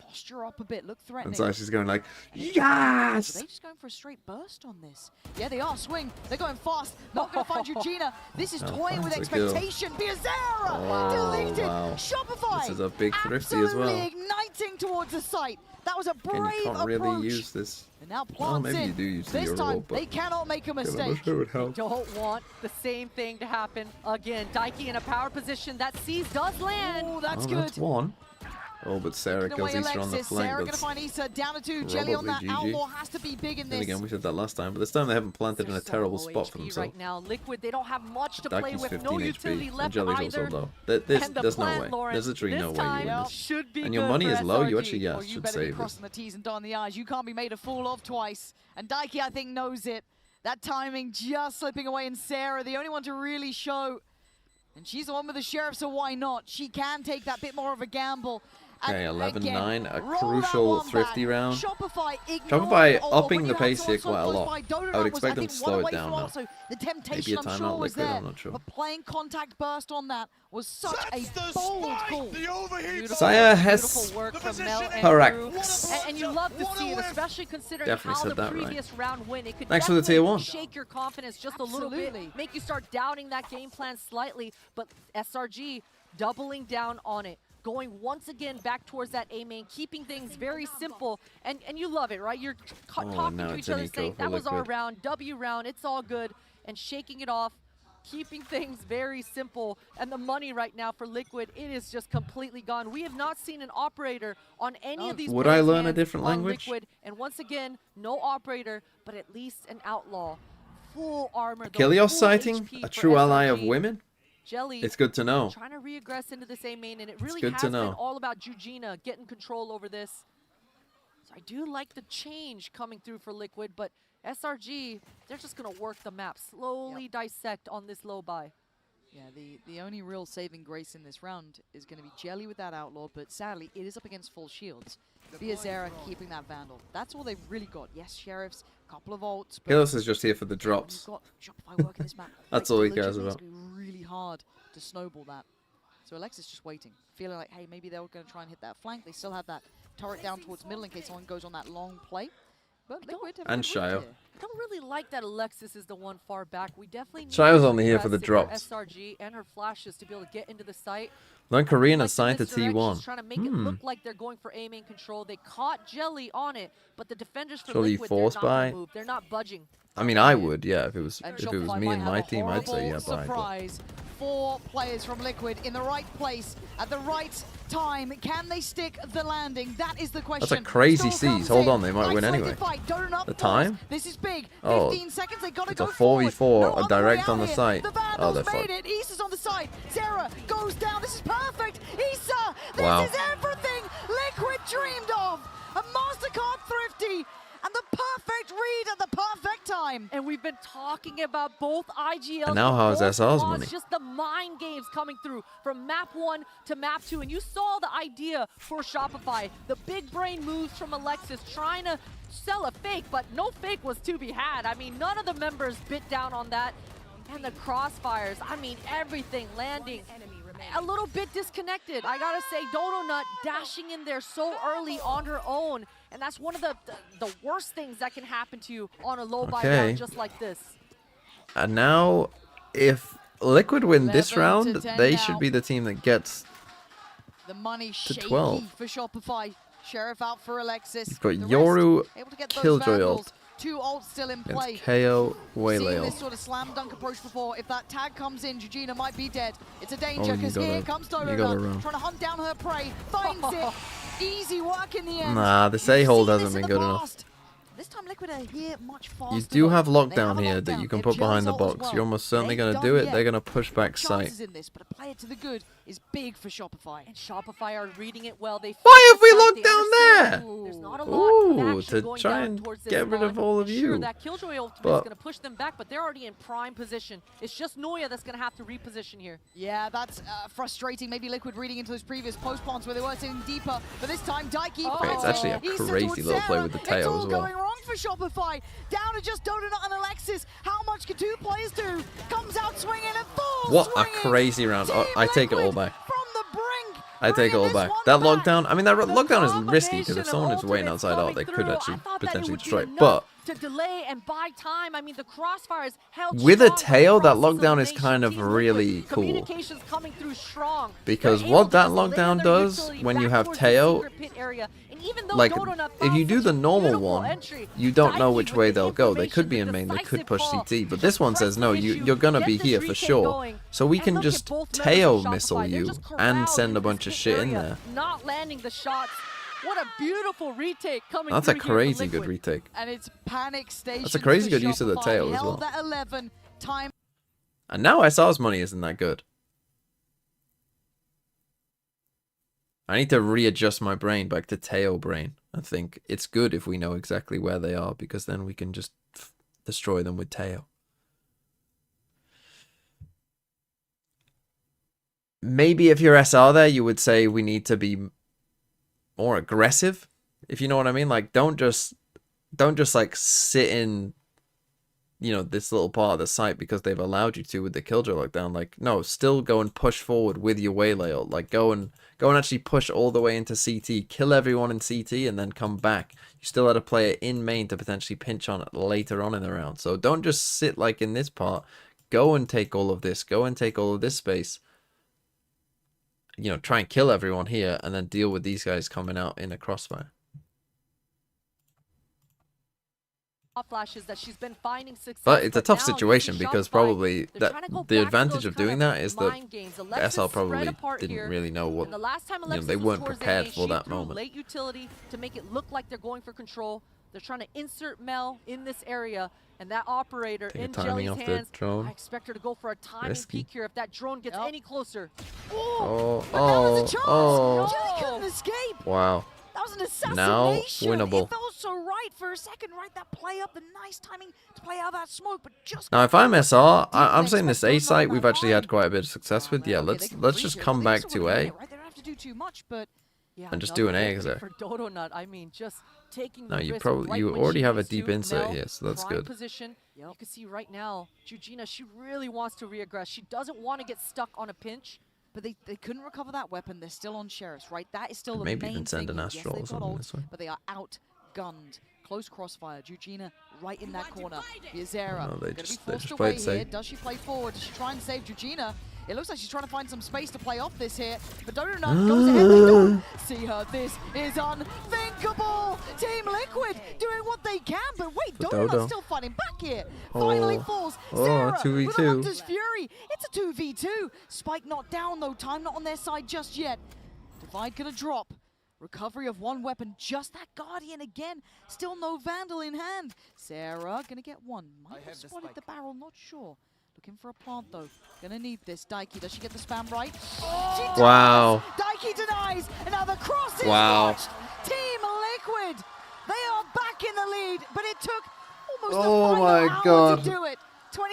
Posture up a bit, look and threatening. Saish is going like, Are they yes. just going for a straight burst on this? Yeah, they are. Swing. They're going fast. Not going to find Eugenia. This is Oh, toying with finds a kill. expectation. Biazera Oh, deleted. wow. Shopify. This is a big thrifty as well. Absolutely igniting towards the site. That was a And brave you can't approach. really use this. And now Well, plants maybe in. you do use the This Euro time, ult, but they cannot make a I'm not mistake. sure it would help. Don't want the same thing to happen again. Daiki in a power position. That seize does land. Oh, that's Oh, good. that's one. Oh, but Sarah Taking kills away Issa on the Alexis. flank. Sarah going to That's find Issa down to 2. Jelly on that probably GG. outlaw has to be big in Then this. again, we said that last time, but this time they haven't planted in a They're so terrible low spot for HP themselves. right now. Liquid, they don't have much to play Daki's with. 15 No HP, utility and left Jelly's either. also low. And the There's no plant, way. Lauren, There's literally this no way time you win this. should be And your good money for is low, you SRG. actually, yeah, Or you should better be save crossing this. the T's and dotting the I's. You can't be made a fool of twice. And Daiki, I think, knows it. That timing just slipping away, and Sarah, the only one to really show. And she's the one with the sheriff, so why not? She can take that bit more of a gamble. Okay, And 11-9, again, a roll that crucial one thrifty back. round. Shopify Shopify ignored all. upping When the you pace had here someone quite a so lot. close by, Dodonut I would was, expect them think, to one slow it away down from now. also. The Maybe temptation, a I'm timeout sure, was Liquid, there. I'm not sure. But playing contact burst on that was such a bold call. Beautiful, Saya Hess. beautiful work from Mel and Correct. crew. And you love to see it, especially considering Definitely how said the that right. previous round went. It could Thanks for the definitely tier 1. shake your confidence just a little Absolutely. bit, make you start doubting that game plan slightly. But SRG doubling down on it, going once again back towards that A main, keeping things very simple. And you love it, right? You're talking now to it's each other, an eco saying, for that was our Liquid. round, W round, it's all good, and shaking it off. Keeping things very simple, and the money right now for Liquid, it is just completely gone. We have not seen an operator on any of these. Would I players' learn a hands different on language? Liquid, and once again, no operator, but at least an outlaw. Full armor. the Kilios full sighting, HP a for true ally of SRG. women. Jelly, It's good to know. trying to reaggress into the same main, and it really good has to been know. all about Jujina getting control over this. So I do like the change coming through for Liquid, but SRG, they're just going to work the map, slowly dissect on this low buy. Yeah, the only real saving grace in this round is going to be Jelly with that outlaw, but sadly, it is up against full shields. Biazera keeping that Vandal. That's all they've really got. Yes, Sheriffs, couple of ults. But Kilios is just here for the when drops. you've got Shopify working this map. That's like, all he cares legitimately, about. It's going to be really hard to snowball that. So Alexis just waiting, feeling like, hey, maybe they're going to try and hit that flank. They still have that turret down towards middle in case someone goes on that long play. But Liquid have And been good Shio. here. I don't really like that Alexis is the one far back. We definitely need Shio's to only here for the aggressive drops. SRG and her flashes to be able to get into the site. Learn Korean Like and sign to the misdirect, T1. she's trying to make it look like they're going for A main control. They caught Jelly on it, but the defenders for Surely Liquid, force they're not gonna buy? move. They're not budging. I mean, I would, yeah, if it was And me Shopify and might my have a team, I'd say horrible yeah, buy. But surprise 4 players from Liquid in the right place at the right time. Can they stick the landing? That is the question. That's a crazy Storm seize. comes Hold in. on, they might win Isolated anyway. fight. Donut The falls. time? This is big. 15 Oh, seconds. They gotta it's go a 4v4, forward. No a other direct way on the out here. site. The Oh, Vandals they're made fucked. it. Issa's on the side. Zera goes down. This is perfect. Issa, this Wow. is everything Liquid dreamed of. A MasterCard Thrifty. And the perfect read at the perfect time. And we've been talking about both IGLs. And now how's both SR's squads, money? Just the mind games coming through from map 1 to map 2. And you saw the idea for Shopify. The big brain moves from Alexis trying to sell a fake, but no fake was to be had. I mean, none of the members bit down on that. And the crossfires, I mean, everything landing a little bit disconnected. I gotta say, Donut dashing in there so early on her own. And that's one of the worst things that can happen to you on a low buy round just like this. And now, if Liquid win this 11 round, to 10 they now. should be the team that gets The money to shaky 12. for Shopify. Sheriff out for Alexis. You've got The rest Yoru, able to get those Killjoy Vandals. ult. 2 ults still in play. against KO, Seen Waylay this ult. sort of slam dunk approach before. If that tag comes in, Jujina might be dead. It's a danger Oh, you because gotta- here comes you gotta Donut run. trying to hunt down her prey. Finds it. Easy work in the end. Nah, this You've A-hold seen hasn't this in been the good enough. past. This time Liquid are here much faster. You do though. have They lockdown a here that lockdown. you can If put behind the Jelly's ult as box. well. You're almost certainly They going to don't do it. yet. They're going to push back site. Chances in this, but to play it to the good is big for Shopify. And Shopify are reading it well. They Why have we feel locked they down understand there? There's not a lot of Ooh, action to going try down and towards this get rid of spawn. all of And you. Sure, that Killjoy ultimate is But- going to push them back, but they're already in prime position. It's just Noya that's going to have to reposition here. Yeah, that's frustrating. Maybe Liquid reading into those previous post plants where they were sitting deeper. But this time, Daiki Okay, it's actually a crazy little play with the tail It's all as well. going wrong for Shopify. Down to just Donut and Alexis. How much can 2 players do? Comes out swinging and falls What a swinging. crazy round. Oh, I take it all back. From the brink. I take it all back. That lockdown, I mean, that lockdown is risky because if someone is waiting outside out, they could actually potentially destroy it. But to delay and buy time, I mean, the crossfires held with a strong tail, that across the lockdown is nation. kind of Team really Liquid, cool. Communications coming through strong. Because They're what able to that just lay lockdown their does utility when you back have towards the tail, secret pit area. And even though like Donut if you found do such the a normal beautiful one, entry, you don't know Daiki which with way the they'll go. They could be in information, main, the they could push decisive CT, call but this one says no, you're gonna be here for sure. So we can just tail missile you and send a bunch of shit in there. Not landing the shots. What a beautiful retake coming That's a through here from crazy good Liquid. retake. And it's panic station. That's a crazy for good use of the Shopify. tail as Held well. at 11. Time. And now SR's money isn't that good. I need to readjust my brain back to tail brain. I think it's good if we know exactly where they are because then we can just destroy them with tail. Maybe if you're SR there, you would say we need to be more aggressive, if you know what I mean. Like, don't just like sit in, you know, this little part of the site because they've allowed you to with the Killjoy lockdown. Like, no, still go and push forward with your Waylay ult. Like, go and actually push all the way into CT, kill everyone in CT, and then come back. You still had a player in main to potentially pinch on it later on in the round. So don't just sit like in this part. Go and take all of this. Go and take all of this space. You know, try and kill everyone here and then deal with these guys coming out in a crossfire. Flashes that she's been finding success, But it's a tough now situation using because Shopify, probably they're trying to go the back to advantage those of kind doing that is that mind games. Alexis SL spread probably apart didn't here, really know what, and the last time you know, Alexis they was weren't towards the prepared A, for that she threw moment. late utility to make it look like they're going for control. They're trying to insert Mel in this area, and that operator Take a in timing Jelly's off the hands. drone. I expect her to go for a timing Risky. peek here if that drone gets any closer. Oh, But that was a chance. oh. Jelly couldn't escape. Wow. That was an assassination. Now winnable. It felt so right for a second, right? That play up, the nice timing to play out that smoke, but just Now, if I'm SR, I'm saying this A site we've actually had quite a bit of success with. Yeah, let's just come back to A Right? They don't have to do too much, but Yeah, and just do an another A exec. for Donut. I mean, just taking No, the you risk probably right you when already she have a needs deep to. insert Mel, here, so that's prime good. Position. You can see right now, Jujina, she really wants to reaggress. She doesn't want to get stuck on a pinch. But they couldn't recover that weapon. They're still on Sheriffs, right? That is still the Maybe main even send thing. an Yes, Astral or they've got something ult, this way. but they are outgunned. Close crossfire. Jujina right in that corner. Yazera No, they gonna just be forced played away safe. here. Does she play forward? Does she try and save Jujina? It looks like she's trying to find some space to play off this here, but Donut goes ahead. They don't see her. This is unthinkable. Team Liquid doing what they can, but wait, Donut's still fighting back here. Finally falls. Sarah 2v2. with a Hunter's Fury. It's a 2v2. Spike not down though. Time not on their side just yet. Divide gonna drop. Recovery of one weapon, just that Guardian again. Still no Vandal in hand. Sarah gonna get one. Might have spotted the barrel, not sure. Looking for a plant though. Gonna need this. Daiki, does she get the spam right? Oh, she does! Wow. Daiki denies, and now the cross is watched. Team Liquid, they are back in the lead, but it took almost the final hour to do it.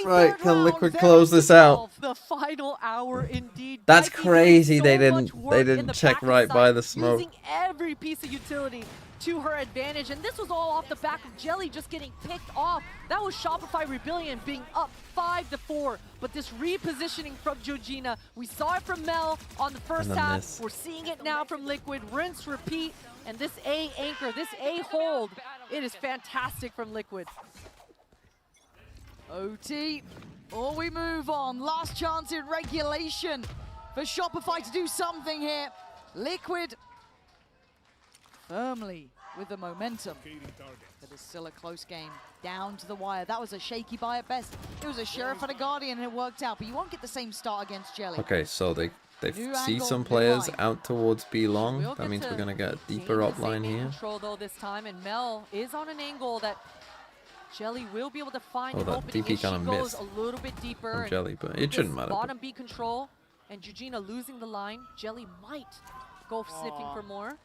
Right, can Liquid close this out? The final hour indeed. That's Daiki crazy. did They so much work in didn't the check back right side, by the smoke. Using every piece of utility to her advantage, and this was all off the back of Jelly just getting picked off. That was Shopify Rebellion being up 5-4, but this repositioning from Georgina, we saw it from Mel on the first half. We're seeing it now from Liquid. Rinse, repeat, and this A anchor, this A hold, it is fantastic from Liquid. OT, or we move on. Last chance in regulation for Shopify to do something here. Liquid firmly with the momentum. But it's still a close game, down to the wire. That was a shaky buy at best. It was a Sheriff and a Guardian and it worked out, but you won't get the same start against Jelly. Okay, so they see some players out towards B long. That means we're gonna get a deeper up line here. Control though this time, and Mel is on an angle that Jelly will be able to find an that opening DP if she kind of goes missed a little bit deeper. from Jelly, but it shouldn't matter. Bottom B control, and Georgina losing the line. Jelly might go sniffing for more.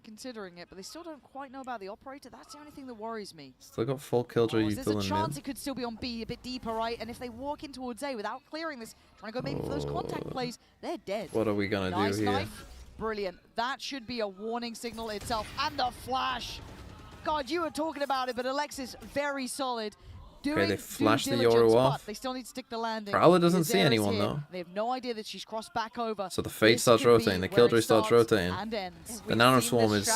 Considering it, but they still don't quite know about the operator. That's the only thing that worries me. Still got full killjoy util There's a in chance mid. it could still be on B a bit deeper, right? And if they walk in towards A without clearing this, trying to go maybe for those contact plays, they're dead. What are we gonna do here? Knife. Brilliant. That should be a warning signal itself. And the flash. God, you were talking about it, but Alexis, very solid. Okay, they flash the Yoru off. They still need to stick the landing. Prowler doesn't see Zera's anyone here. though. They have no idea that she's crossed back over. So the Fate starts rotating, the Killjoy starts rotating. The Nano Swarm is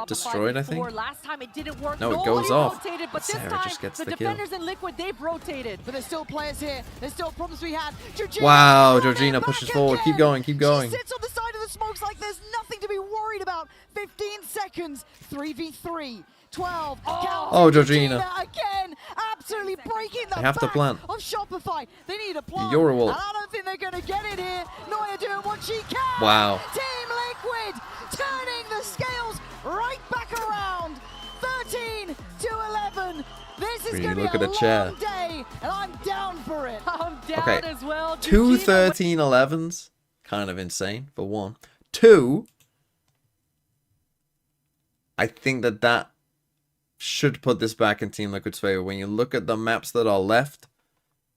destroyed, I think. Last time it didn't work. No, it goes off. Rotated, but Sarah this time, just gets the the kill. defenders in Liquid, they've rotated. But there's still players here. There's still problems we had. Georgina Wow, Georgina pushes forward. Keep going, keep She going. sits on the side of the smokes like there's nothing to be worried about. 15 seconds. 3v3. 12. Oh, Georgina. Again, absolutely breaking the They have to back plant. of Shopify. They need a plant. Yoru ult. And I don't think they're going to get it here. Neuer doing what she can. Wow. Team Liquid turning the scales right back around. 13 to 11. This is going to Look be at a the chair. long day, and I'm down for it. I'm down Okay, as well. two Georgina 13-11s. Kind of insane, for one. Two, I think that should put this back in Team Liquid's favor. When you look at the maps that are left,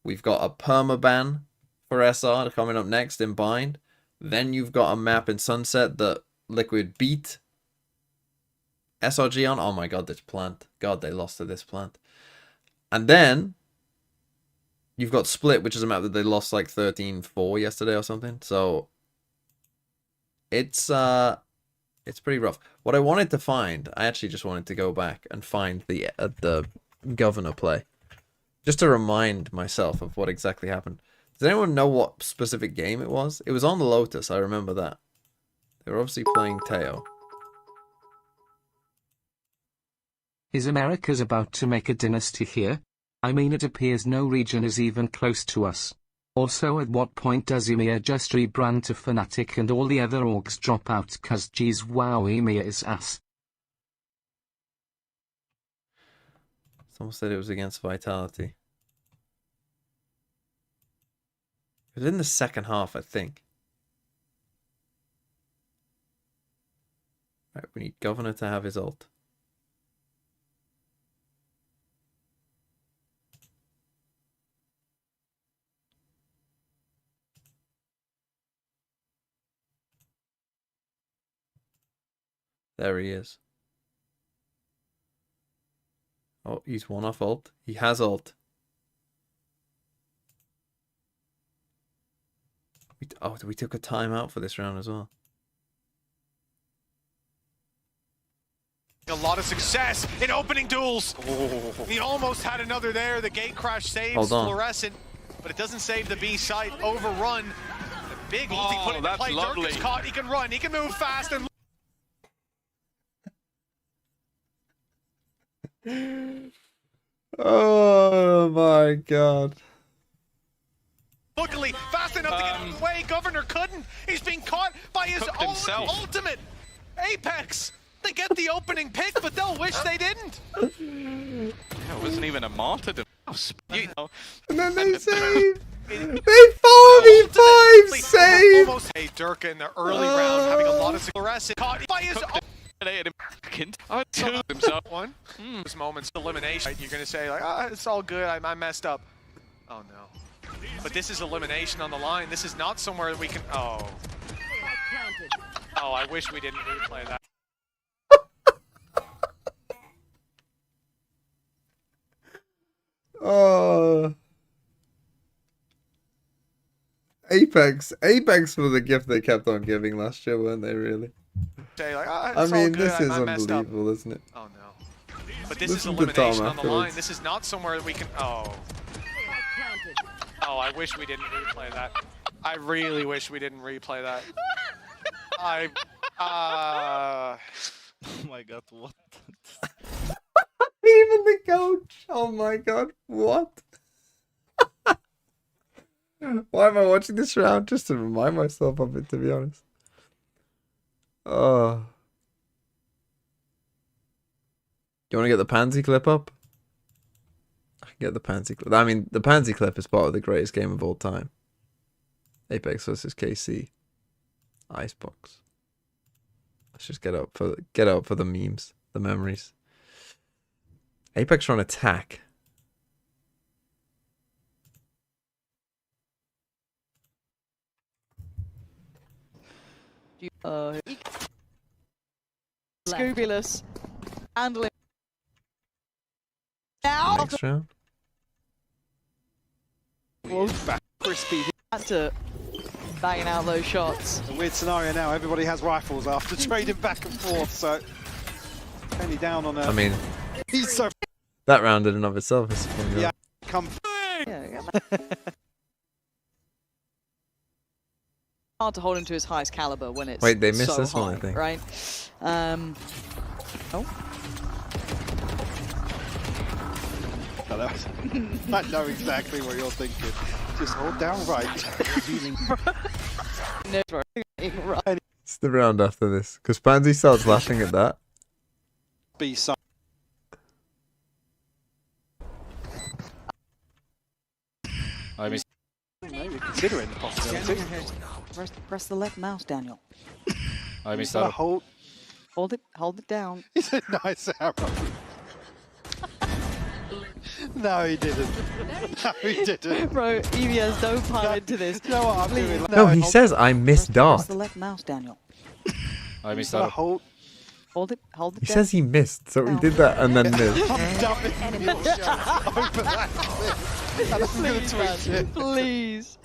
we've got a permaban for SR coming up next in Bind. Then you've got a map in Sunset that Liquid beat SRG on. Oh my god, this plant. God, they lost to this plant. And then you've got Split, which is a map that they lost like 13-4 yesterday or something. So it's pretty rough. What I wanted to find, I actually just wanted to go back and find the Governor play, just to remind myself of what exactly happened. Does anyone know what specific game it was? It was on the Lotus, I remember that. They were obviously playing Teo. Is America's about to make a dynasty here? I mean, it appears no region is even close to us. Also, at what point does EMEA just rebrand to Fnatic and all the other orgs drop out? Cause geez, wow, EMEA is ass. Someone said it was against Vitality. It was in the second half, I think. Right, we need Governor to have his ult. There he is. Oh, he's one off ult. He has ult. We took a timeout for this round as well. A lot of success in opening duels. He almost had another there. The gate crash saves Hold on. Fluorescent. but it doesn't save the B site. Overrun. The big ulti put into play. Dirk is caught. He can run. He can move fast and. Oh my god. Luckily, fast enough to get out of the way. Governor couldn't. He's being caught by his own ultimate. Apex. They get the opening pick, but they'll wish they didn't. Yeah, it wasn't even a martyrdom. You know. And then they saved. They 45 saved. Almost a Dirk in the early round, having a lot of success. Caught by his own. Himself. One. Those moments of elimination. You're gonna say like, it's all good. I messed up. Oh no. But this is elimination on the line. This is not somewhere that we can. Oh. Oh, I wish we didn't replay that. Oh. Apex were the gift they kept on giving last year, weren't they, really? Say like, I mean, this is unbelievable, isn't it? Oh no. But this Listen is to Tom elimination on the line. afterwards. This is not somewhere that we can. Oh. Oh, I wish we didn't replay that. I really wish we didn't replay that. Oh my god, what? Even the coach. Oh my god, what? Why am I watching this round? Just to remind myself of it, to be honest. Oh. You want to get the pansy clip up? I can get the pansy clip. I mean, the pansy clip is part of the greatest game of all time. Apex versus KC. Icebox. Let's just get up for the memes, the memories. Apex are on attack. Scoobiless. Handling. Now. Next round. Crispy. He had to banging out those shots. It's a weird scenario now. Everybody has rifles after trading back and forth, so only down on a. I mean, he's so. That round in and of itself is fun. Yeah, come. Hard to hold him to his highest caliber when it's Wait, they missed so this high, one, I think. Right? Oh. I know exactly what you're thinking. Just hold down right. It's the round after this, because Pansy starts laughing at that. Be some. I mean, Maybe considering the possibility. Press the left mouse, Daniel. I mean, hold it down. He's a nice arrow. No, he didn't. No, he didn't. Bro, Evie has no part into this. You know what I'm doing? No, he says I missed dart. Press the left mouse, Daniel. I mean, hold it down. He says he missed, so he did that and then missed. I'm dumping your shot over that clip. And I'm going to twitch it. Please.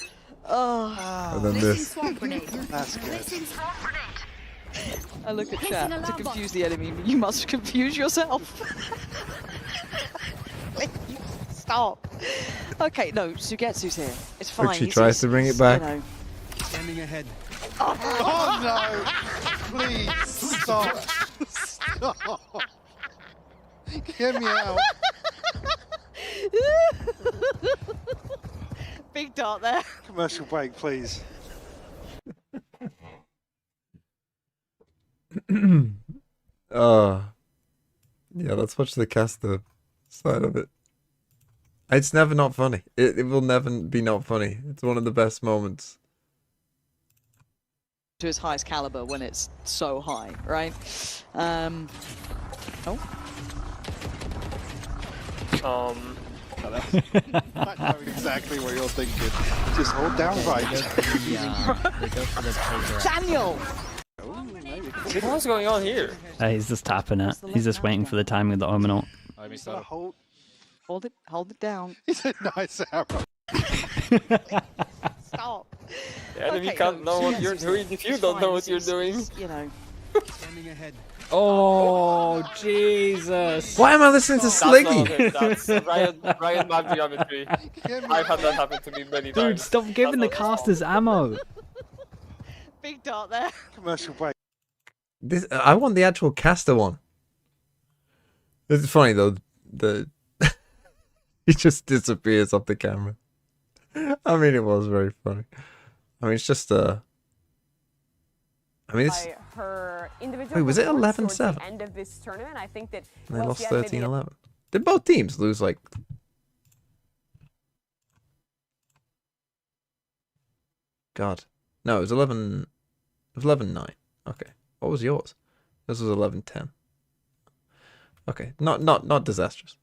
Oh. And then this. That's good. I look at chat to confuse the enemy. You must confuse yourself. Stop. Okay, no, Sugetsu's here. It's fine. She tries to bring it back. You know. Standing ahead. Oh no! Please stop! Stop! Get me out! Big dart there. Commercial break, please. Yeah, let's watch the caster side of it. It's never not funny. It will never be not funny. It's one of the best moments. To his highest caliber when it's so high, right? Oh. I know exactly what you're thinking. Just hold down right. They go for the Daniel! What's going on here? He's just tapping it. He's just waiting for the timing of the Ominal. I mean, Hold it down. He's a nice arrow. Stop. The enemy can't know what you're doing if you don't know what you're doing. You know. Standing ahead. Oh, Jesus. Why am I listening to Sliggy? That's Ryan map geometry. I've had that happen to me many times. Dude, stop giving the casters ammo. Big dot there. Commercial break. This I want the actual caster one. This is funny though. He just disappears off the camera. I mean, it was very funny. I mean, it's just I mean, it's. Her individual Wait, was it performance towards 11-7? the end of this tournament, I think that They while lost she has maybe 13-11. Did both teams lose like? God, no, it was 11. It was 11-9. Okay, what was yours? This was 11-10. Okay, not disastrous.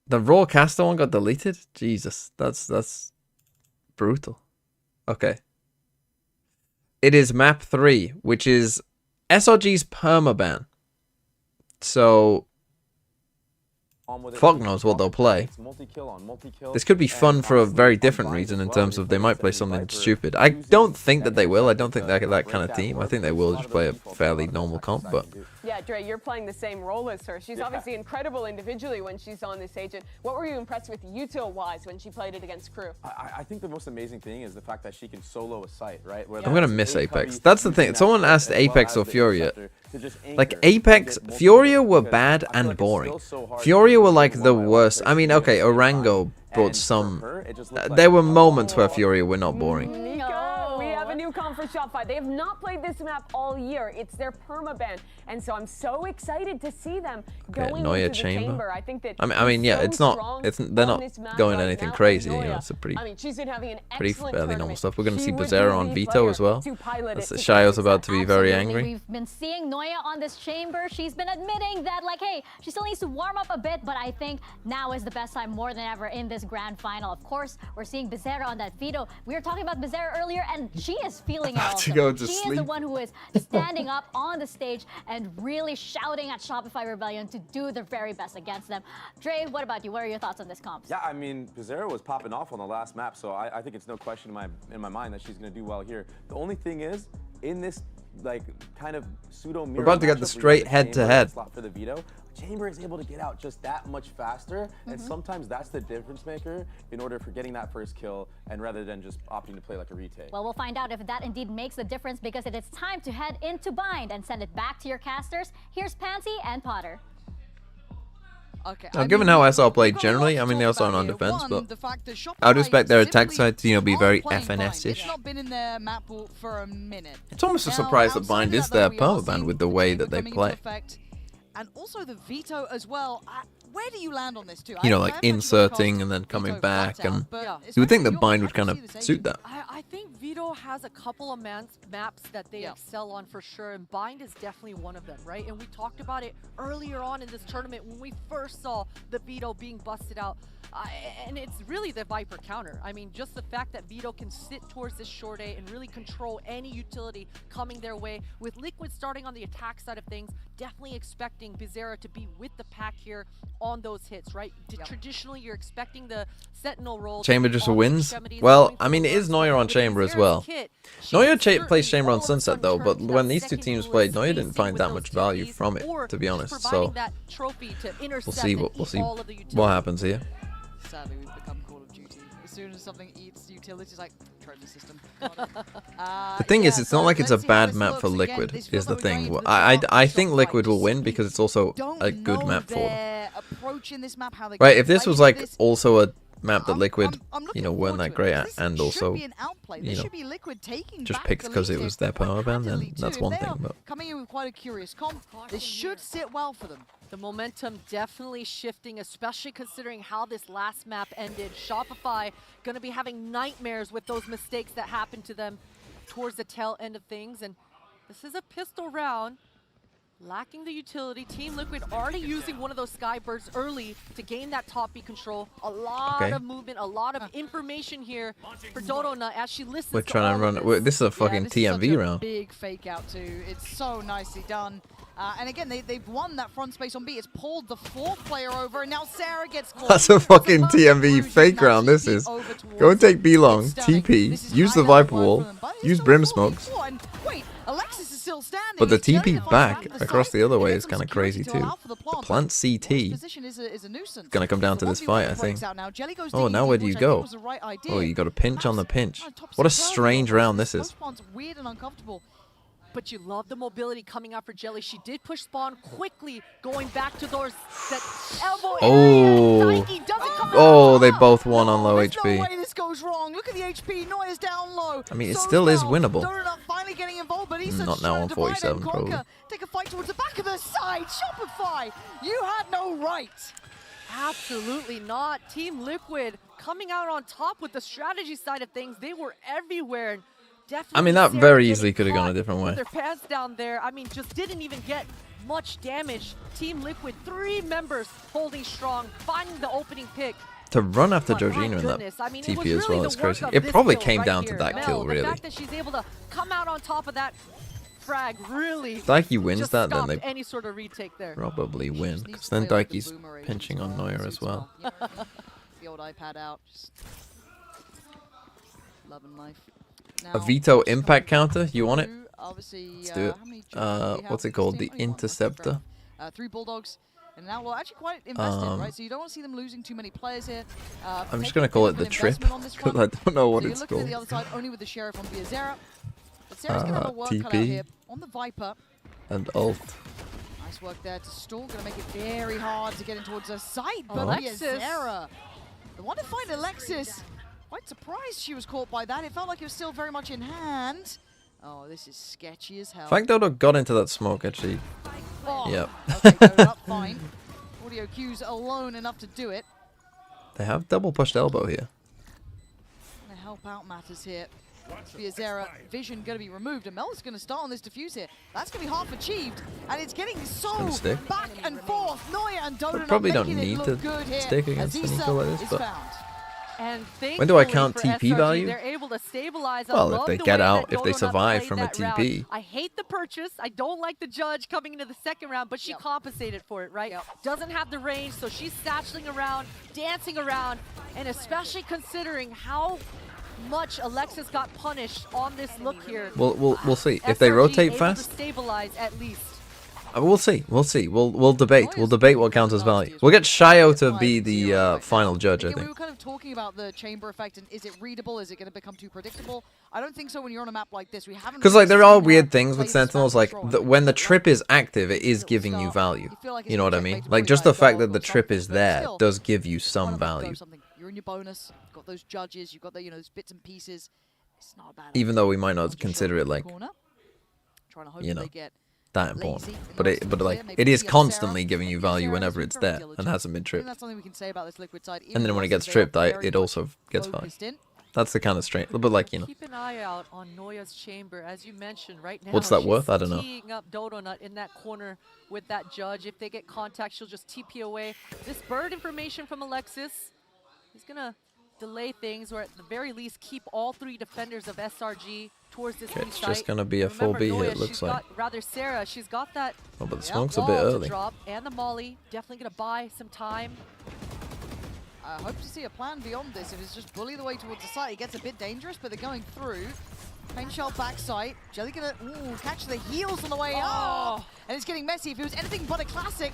The raw caster one got deleted? Jesus, that's brutal. Okay. It is map 3, which is SRG's permaban. So fuck knows what they'll play. This could be fun for a very different reason in terms of they might play something stupid. I don't think that they will. I don't think they're that kind of team. I think they will just play a fairly normal comp, but... Yeah, Dre, you're playing the same role as her. She's obviously incredible individually when she's on this agent. What were you impressed with util-wise when she played it against Crew? I think the most amazing thing is the fact that she can solo a site, right? I'm gonna miss Apex. That's the thing. Someone asked Apex or Furia. Like, Apex, Furia were bad and boring. Furia were like the worst. I mean, okay, Orango brought some... There were moments where Furia were not boring. Nico, we have a new comp for Shopify. They have not played this map all year. It's their permaban, and so I'm so excited to see them going Neue into the chamber. chamber. I think that I mean, yeah, it's not. They're not going anything crazy. You know, it's a pretty, she's been having an pretty excellent fairly normal tournament. stuff. We're gonna see She would Bizarro be on the Vito player as well. to pilot it to Shayo's about to be very Absolutely. angry. We've been seeing Noya on this chamber. She's been admitting that, like, hey, she still needs to warm up a bit, but I think now is the best time more than ever in this grand final. Of course, we're seeing Bizarro on that Vito. We were talking about Bizarro earlier, and she is feeling it also. go to she is sleep. the one who is standing up on the stage and really shouting at Shopify Rebellion to do their very best against them. Dre, what about you? What are your thoughts on this comp? Yeah, I mean, Bizarro was popping off on the last map, so I think it's no question in my mind that she's going to do well here. The only thing is, in this like kind of pseudo mirror, We're about to get the straight head-to-head. slot for the veto. Chamber is able to get out just that much faster, and sometimes that's the difference maker in order for getting that first kill, and rather than just opting to play like a retake. Well, we'll find out if that indeed makes the difference, because it is time to head into bind and send it back to your casters. Here's Pansy and Potter. Okay. Now, given how SR played generally, I mean, they also aren't on defense, but I would expect their attack side to, you know, be very FNS-ish. It's not been in their map pool for a minute. It's almost a surprise that Bind is their permaban with the way that they play. And also the veto as well. Where do you land on this too? You know, like inserting and then coming back, and you would think that Bind would kind of suit that. I think Vito has a couple of maps that they excel on for sure, and Bind is definitely one of them, right? And we talked about it earlier on in this tournament when we first saw the Vito being busted out. And it's really the Viper counter. I mean, just the fact that Vito can sit towards this short A and really control any utility coming their way. With Liquid starting on the attack side of things, definitely expecting Bizarro to be with the pack here on those hits, right? Traditionally, you're expecting the Sentinel role. Chamber just wins? Well, I mean, it is Neuer on Chamber as well. Neuer plays Chamber on Sunset though, but when these two teams played, Neuer didn't find that much value from it, to be honest. So we'll see what happens here. Sadly, we've become Call of Duty. As soon as something eats utilities, like trophy system. The thing is, it's not like it's a bad map for Liquid, is the thing. I think Liquid will win because it's also a good map for them. Right, if this was like also a map that Liquid, you know, weren't that great at, and also, you know, just picked because it was their permaban, then that's one thing. But coming in with quite a curious comp, this should sit well for them. The momentum definitely shifting, especially considering how this last map ended. Shopify going to be having nightmares with those mistakes that happened to them towards the tail end of things. And this is a pistol round. Lacking the utility, Team Liquid already using one of those Skybirds early to gain that top B control. A lot of movement, a lot of information here for Dodonut as she listens. We're trying to run. This is a fucking TMV round. Big fake out too. It's so nicely done. And again, they've won that front space on B. It's pulled the fourth player over, and now Sarah gets caught. That's a fucking TMV fake round. This is. Go and take B long, TP, use the Viper Wall, use Brim Smokes. Wait, Alexis is still standing. But the TP back across the other way is kind of crazy too. The plant CT is going to come down to this fight, I think. Oh, now where do you go? Oh, you got a pinch on the pinch. What a strange round this is. Weird and uncomfortable. But you love the mobility coming out for Jelly. She did push spawn quickly, going back to those that elbow area. Oh, they both won on low HP. No way this goes wrong. Look at the HP. Noya's down low. I mean, it still is winnable. Finally getting involved, but he's not now on 47 probably. Take a fight towards the back of the side. Shopify, you had no right. Absolutely not. Team Liquid coming out on top with the strategy side of things. They were everywhere. I mean, that very easily could have gone a different way. Their pants down there. I mean, just didn't even get much damage. Team Liquid, 3 members holding strong, finding the opening pick. To run after Georgina in that TP as well is crazy. It probably came down to that kill, really. The fact that she's able to come out on top of that frag really Daiki wins that, then they any sort of retake there. Probably win. Because then Daiki's pinching on Noya as well. The old iPad out. Just love and life. A veto impact counter? You want it? Obviously, let's do it. What's it called? The Interceptor. 3 Bulldogs. And now we're actually quite invested, right? So you don't want to see them losing too many players here. I'm just going to call it the Trip, because I don't know what it's called. At the other side, only with the Sheriff on Biazera. But Sarah's going to have a work cut out here on the Viper. And ult. Nice work there to stall. Going to make it very hard to get in towards the site. But Alexis. Biazera. The one to find Alexis. Quite surprised she was caught by that. It felt like it was still very much in hand. Oh, this is sketchy as hell. Frank Dodo got into that smoke, actually. Oh. Yep. Okay, up, fine. Audio cues alone enough to do it. They have double pushed elbow here. Gonna help out matters here. Biazera vision gonna be removed, and Mel's gonna start on this defuse here. That's gonna be half achieved, and it's getting so back and forth. Noya and Dodo probably don't need to stick against an eco like this, but and when do I count TP SRG, value? They're able to stabilize. Well, if they get out, if they survive from a TP. I hate the purchase. I don't like the judge coming into the second round, but she compensated for it, right? Doesn't have the range, so she's satcheling around, dancing around, and especially considering how much Alexis got punished on this look here. We'll see. If they rotate fast, to stabilize at least. We'll see. We'll see. We'll debate. We'll debate what counts as value. We'll get Shayo to be the final judge, I think. We were kind of talking about the chamber effect, and is it readable? Is it going to become too predictable? I don't think so when you're on a map like this. We haven't. Because like there are weird things with Sentinels, like when the trip is active, it is giving you value. You know what I mean? Like just the fact that the trip is there does give you some value. You're in your bonus. You've got those judges. You've got the those bits and pieces. It's not a bad. Even though we might not consider it like, you know, that important, but it is constantly giving you value whenever it's there and hasn't been tripped. That's something we can say about this Liquid side. And then when it gets tripped, it also gets value. That's the kind of strange, but like, you know. Keep an eye out on Noya's chamber, as you mentioned right now. What's that worth? I don't know. Teeing up Dodonut in that corner with that judge. If they get contact, she'll just TP away. This bird information from Alexis, he's gonna delay things, or at the very least keep all 3 defenders of SRG towards this It's just gonna be a full B here, it looks like. Rather Sarah, she's got that. Oh, but the smoke's a bit early. Drop, and the molly, definitely gonna buy some time. I hope to see a plan beyond this. If it's just bully the way towards the site, it gets a bit dangerous, but they're going through. Pain shell backside. Jelly gonna catch the heels on the way up. And it's getting messy. If it was anything but a classic,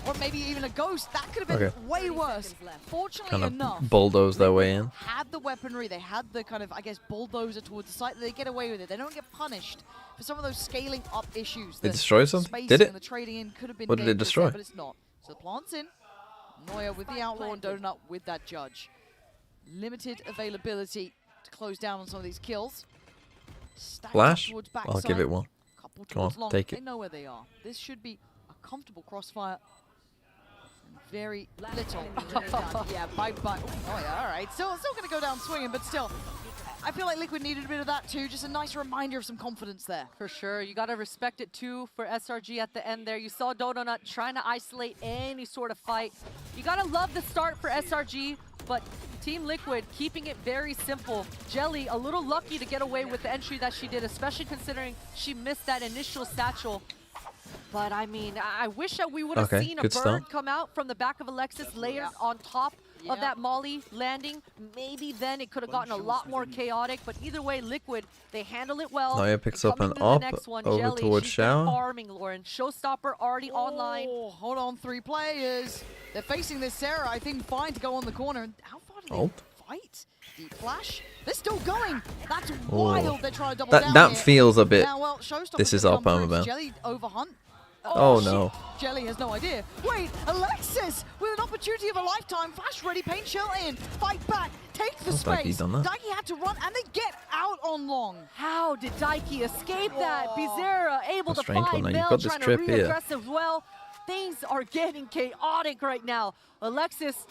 or maybe even a ghost, that could have been way worse. Fortunately enough, bulldoze their way in. Had the weaponry, they had the kind of, I guess, bulldozer towards the site. They get away with it. They don't get punished for some of those scaling up issues. It destroyed something? Did it? The trading in could have been what did it destroy? But it's not. So the plant's in. Noya with the outlaw and Donut with that judge. Limited availability to close down on some of these kills. Flash? I'll give it one. Come on, take it. They know where they are. This should be a comfortable crossfire. Very little. Yeah, bye. Oh yeah, all right. Still going to go down swinging, but still. I feel like Liquid needed a bit of that too. Just a nice reminder of some confidence there. For sure. You got to respect it too for SRG at the end there. You saw Donut trying to isolate any sort of fight. You got to love the start for SRG, but Team Liquid keeping it very simple. Jelly a little lucky to get away with the entry that she did, especially considering she missed that initial satchel. But I mean, I wish that we would have seen a bird come out from the back of Alexis layered on top of that Molly landing. Maybe then it could have gotten a lot more chaotic, but either way, Liquid, they handle it well. Naya picks up an op over towards Shower. Farming, Lauren. Showstopper already online. Hold on, 3 players. They're facing this Sarah, I think, fine to go on the corner. How far do they fight? Deep flash. They're still going. That's wild. They're trying to double down that here. feels a bit. Now, well, This is our permaban. Jelly overhunt. Oh no. Jelly has no idea. Wait, Alexis with an opportunity of a lifetime. Flash ready, paint shell in. Fight back, take the space. Daiki had to run and they get out on long. How did Daiki escape that? Bizarra able to strange find one, though. You've Mel got this trying to trip here. re-aggressive well. Things are getting chaotic right now. Alexis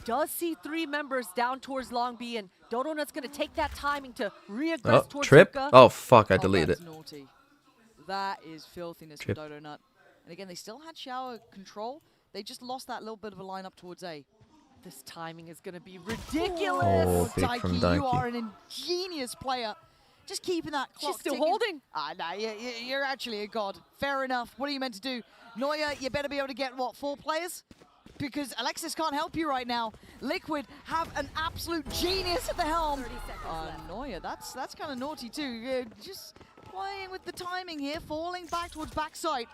does see 3 members down towards Long B, and Dodonut's going to take that timing to re-aggress towards trip. Zuka. Oh fuck! I deleted it. Naughty. That is filthiness from Dodonut. And again, they still had Shower control. They just lost that little bit of a lineup towards A. This timing is going to be ridiculous. Oh, big from Daiki. You are an ingenious player. Just keeping that clock She's still ticking. holding. No, you're actually a god. Fair enough. What are you meant to do? Noya, you better be able to get, what, 4 players? Because Alexis can't help you right now. Liquid have an absolute genius at the helm. Noya, that's kind of naughty too. Just playing with the timing here, falling back towards backside.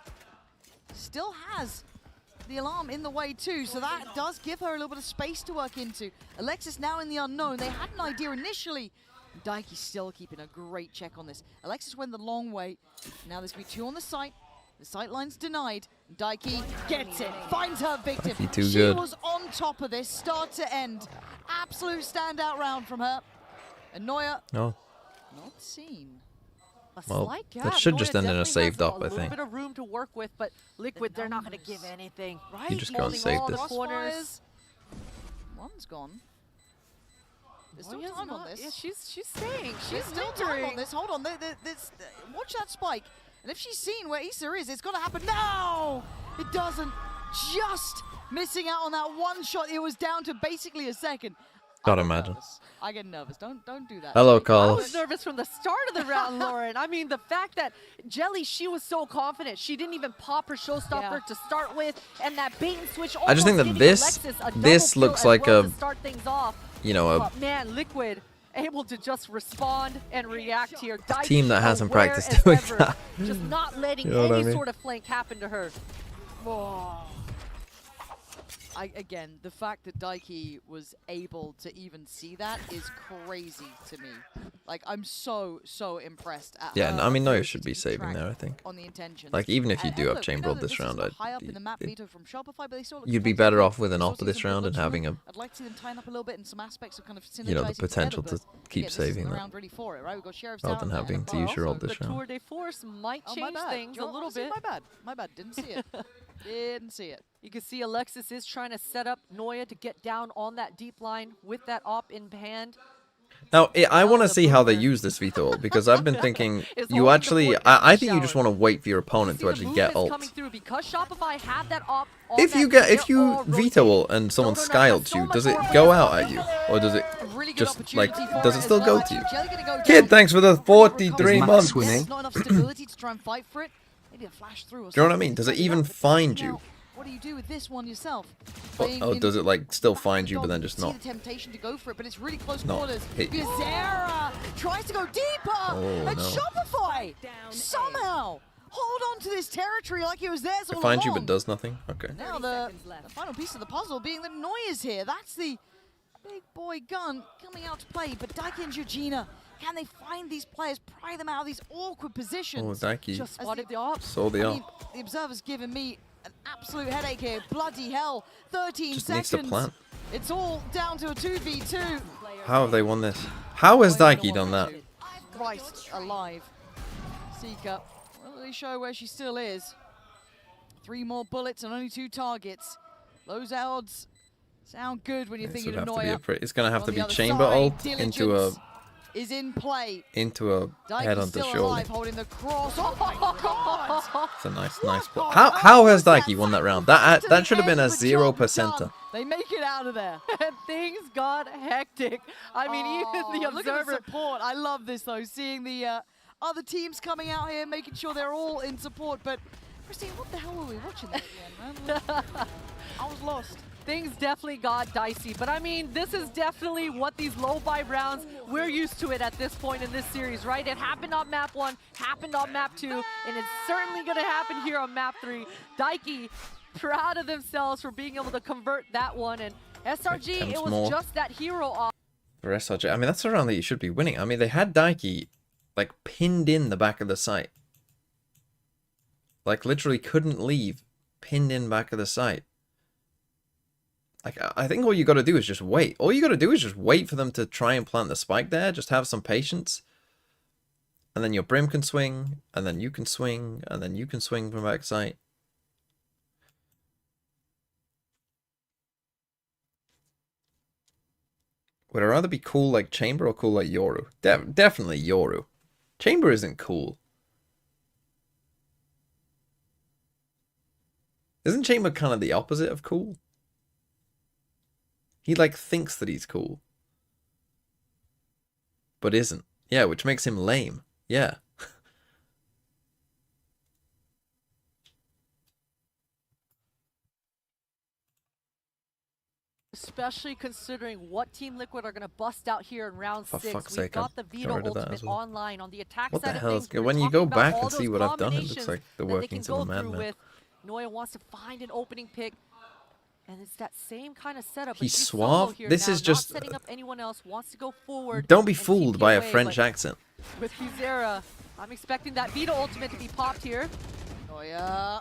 Still has the alarm in the way too, so that does give her a little bit of space to work into. Alexis now in the unknown. They had an idea initially. Daiki still keeping a great check on this. Alexis went the long way. Now there's going to be 2 on the site. The sight line's denied. Daiki gets it, finds her victim. She was on top of this, start to end. Absolute standout round from her. And Noya, not seen. Well, that should just end in a saved up, I think. A little bit of room to work with, but Liquid, they're not going to give anything, right? You just go and save this. Corners. One's gone. There's still time on this. Yeah, she's staying. There's still time on this. Hold on. Watch that spike. And if she's seen where Issa is, it's going to happen now. It doesn't. Just missing out on that one shot. It was down to basically a second. Gotta imagine. I get nervous. Don't do that. Hello, I Carlos. was nervous from the start of the round, Lauren. I mean, the fact that Jelly, she was so confident. She didn't even pop her showstopper to start with, and that bait and switch. I just think that this looks like a, you know, a but man, Liquid able to just respond and react here. team that hasn't practiced doing that. Just not letting You know any what I mean? sort of flank happen to her. Again, the fact that Daiki was able to even see that is crazy to me. Like, I'm so impressed at Yeah, her I mean, Noya ability should to be keep saving track there, I think. on the intentions. Like, even if you do have look, chamber ult this round, high up in the map veto from Shopify, but they still look you'd be competitive. better off with an Still op see this some round and good having a, I'd like to see them tying up a little bit in some aspects of kind of synergizing you know, the potential together, to but keep again, this isn't saving the that. round really for it, right? We've got Sheriff's Rather down than having to use your ult this The round. Tour de Force might my change bad. things a little bit. My bad. Didn't see it. Didn't see it. You can see Alexis is trying to set up Noya to get down on that deep line with that op in hand. Now, I want to see how they use this veto ult, because I've been thinking, you actually, I think you just want to wait for your opponent to actually get ult. Because Shopify had that op If you veto ult and someone sky ults you, does it go out at you? Or does it just, like, does it still go to you? Kid, thanks for the 43 months. Do you Not enough stability to try and fight for it. Maybe a flash through or know what I mean? Does it even find you? What do you do with this one yourself? Oh, does it, like, still find you, but then just See not? the temptation to go for it, but it's really close Not quarters. hit you. Bizarra tries to go deeper, and no. Shopify somehow hold on to this territory like it was theirs all It finds you along. but does nothing? Okay. Now the final piece of the puzzle being that Noya's here. That's the big boy gun coming out to play, but Daiki and Georgina, can they find these players, pry them out of these awkward positions? Oh, Daiki Just spotted the op. saw the I op. mean, the observer's giving me an absolute headache here. Bloody hell. 13 Just seconds. needs to plant. It's all down to a 2v2. How have they won this? How has Daiki done that? Christ alive. Seeker, will really show where she still is. 3 more bullets and only 2 targets. Those odds sound good when you're This thinking would of have to be Noya. it's going to have On to the be other chamber side, ult into a Diligence is in play. Into a head onto still shoulder. alive, holding the cross. Oh my God! It's a nice play. How has Daiki won that round? That should have been a 0%er. They make it out of there. And things got hectic. I mean, even the look at observer. the support. I love this though, seeing the other teams coming out here, making sure they're all in support. But Christine, what the hell were we watching at the end, man? I was lost. Things definitely got dicey, but I mean, this is definitely what these low buy rounds, we're used to it at this point in this series, right? It happened on map 1, happened on map 2, and it's certainly going to happen here on map 3. Daiki, proud of themselves for being able to convert that one, and SRG, it was more just that hero off. For SRG, I mean, that's a round that you should be winning. I mean, they had Daiki, like, pinned in the back of the site. Like, literally couldn't leave, pinned in back of the site. Like, I think all you got to do is just wait. All you got to do is just wait for them to try and plant the spike there. Just have some patience. And then your Brim can swing, and then you can swing, and then you can swing from back site. Would I rather be cool like Chamber or cool like Yoru? Definitely Yoru. Chamber isn't cool. Isn't Chamber kind of the opposite of cool? He, like, thinks that he's cool. But isn't. Yeah, which makes him lame. Yeah. Especially considering what Team Liquid are going to bust out here in round 6. fuck's We've sake, got I the Veto got rid of that ultimate as well. online on the attack What the side of hell things. is We were when you talking go about back all and see those what I've done, it looks combinations like the that they workings can of a go through madman. with. Noya wants to find an opening pick. And it's that same kind of setup. He's but she's suave. solo here This now, is just- not setting up anyone else, wants to go forward. Don't be and keep fooled you by a away, French but accent. With Bizera, I'm expecting that Veto ultimate to be popped here. Oh yeah.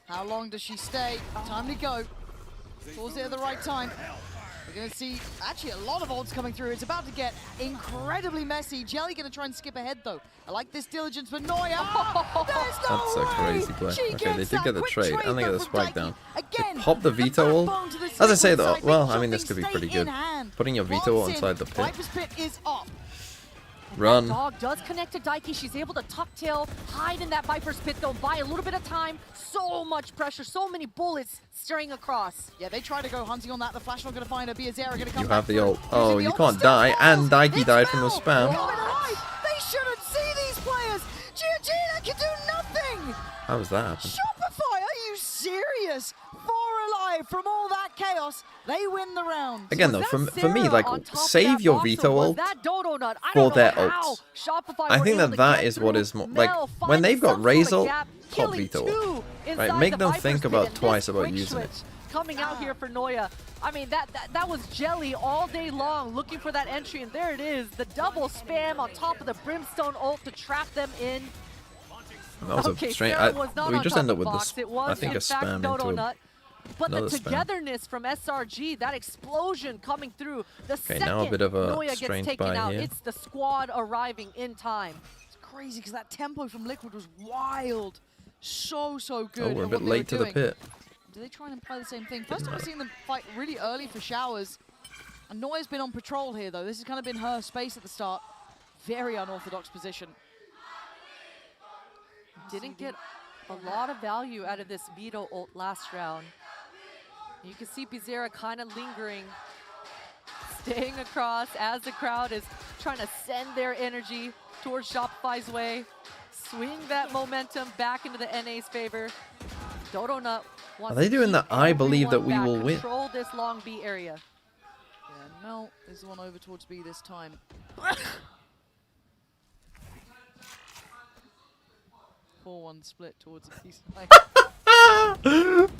How long does she stay? Time to go. Pulls it at the right time. We're going to see actually a lot of ults coming through. It's about to get incredibly messy. Jelly going to try and skip ahead though. I like this diligence, but Noya. There's no That's a crazy play. She Okay, they gets did that get the ult trade, trade and they get though the from spike Daiki. down. Again, They pop the veto ult. backbone to this As I say Liquid though, side, well, making I sure mean, this things could be stay pretty in good. hand. Putting your veto Once ult in, inside the pit. Viper's Pit is up. Run. Dog does connect to Daiki. She's able to tuck tail, hide in that Viper's Pit though, buy a little bit of time. So much pressure, so many bullets stirring across. Yeah, they try to go hunting on that. The Flash not going to find her. Biazera going to come You back have the through. ult. Oh, Using the you ult, can't still die, falls. and Daiki It's died from the Mel. spam. Coming alive. They shouldn't see these players. Giorgina can do nothing. How does that happen? Shopify, are you serious? 4 alive from all that chaos. They win the round. Again though, for me, like, save your veto ult for their ults. I think that is what is more, like, when they've got Raze ult, pop veto ult. Right, make them think about twice about using it. Coming out here for Noya. I mean, that was Jelly all day long looking for that entry, and there it is. The double spam on top of the Brimstone ult to trap them in. That was Okay, a strange. Sarah was not We on just top end up of with box. this. It was, I think in a fact, spam Dodo into Nut. But the another spam. togetherness from SRG, that explosion coming through. The second now a bit of a Noya gets strange taken buy out, here. it's the squad arriving in time. It's crazy because that tempo from Liquid was wild. So good. Oh, we're a at bit what they late were to the doing. pit. Do they try and apply the same thing? First time I've seen them fight really early for showers. And Noya's been on patrol here though. This has kind of been her space at the start. Very unorthodox position. Didn't get a lot of value out of this Veto ult last round. You can see Bizera kind of lingering, staying across as the crowd is trying to send their energy towards Shopify's way. Swing that momentum back into the NA's favor. Dodo Nut wants Are they to doing keep the I believe that we everyone will back, win? Control this long B area. Yeah, Mel is the one over towards B this time. 4-1 split towards a piece.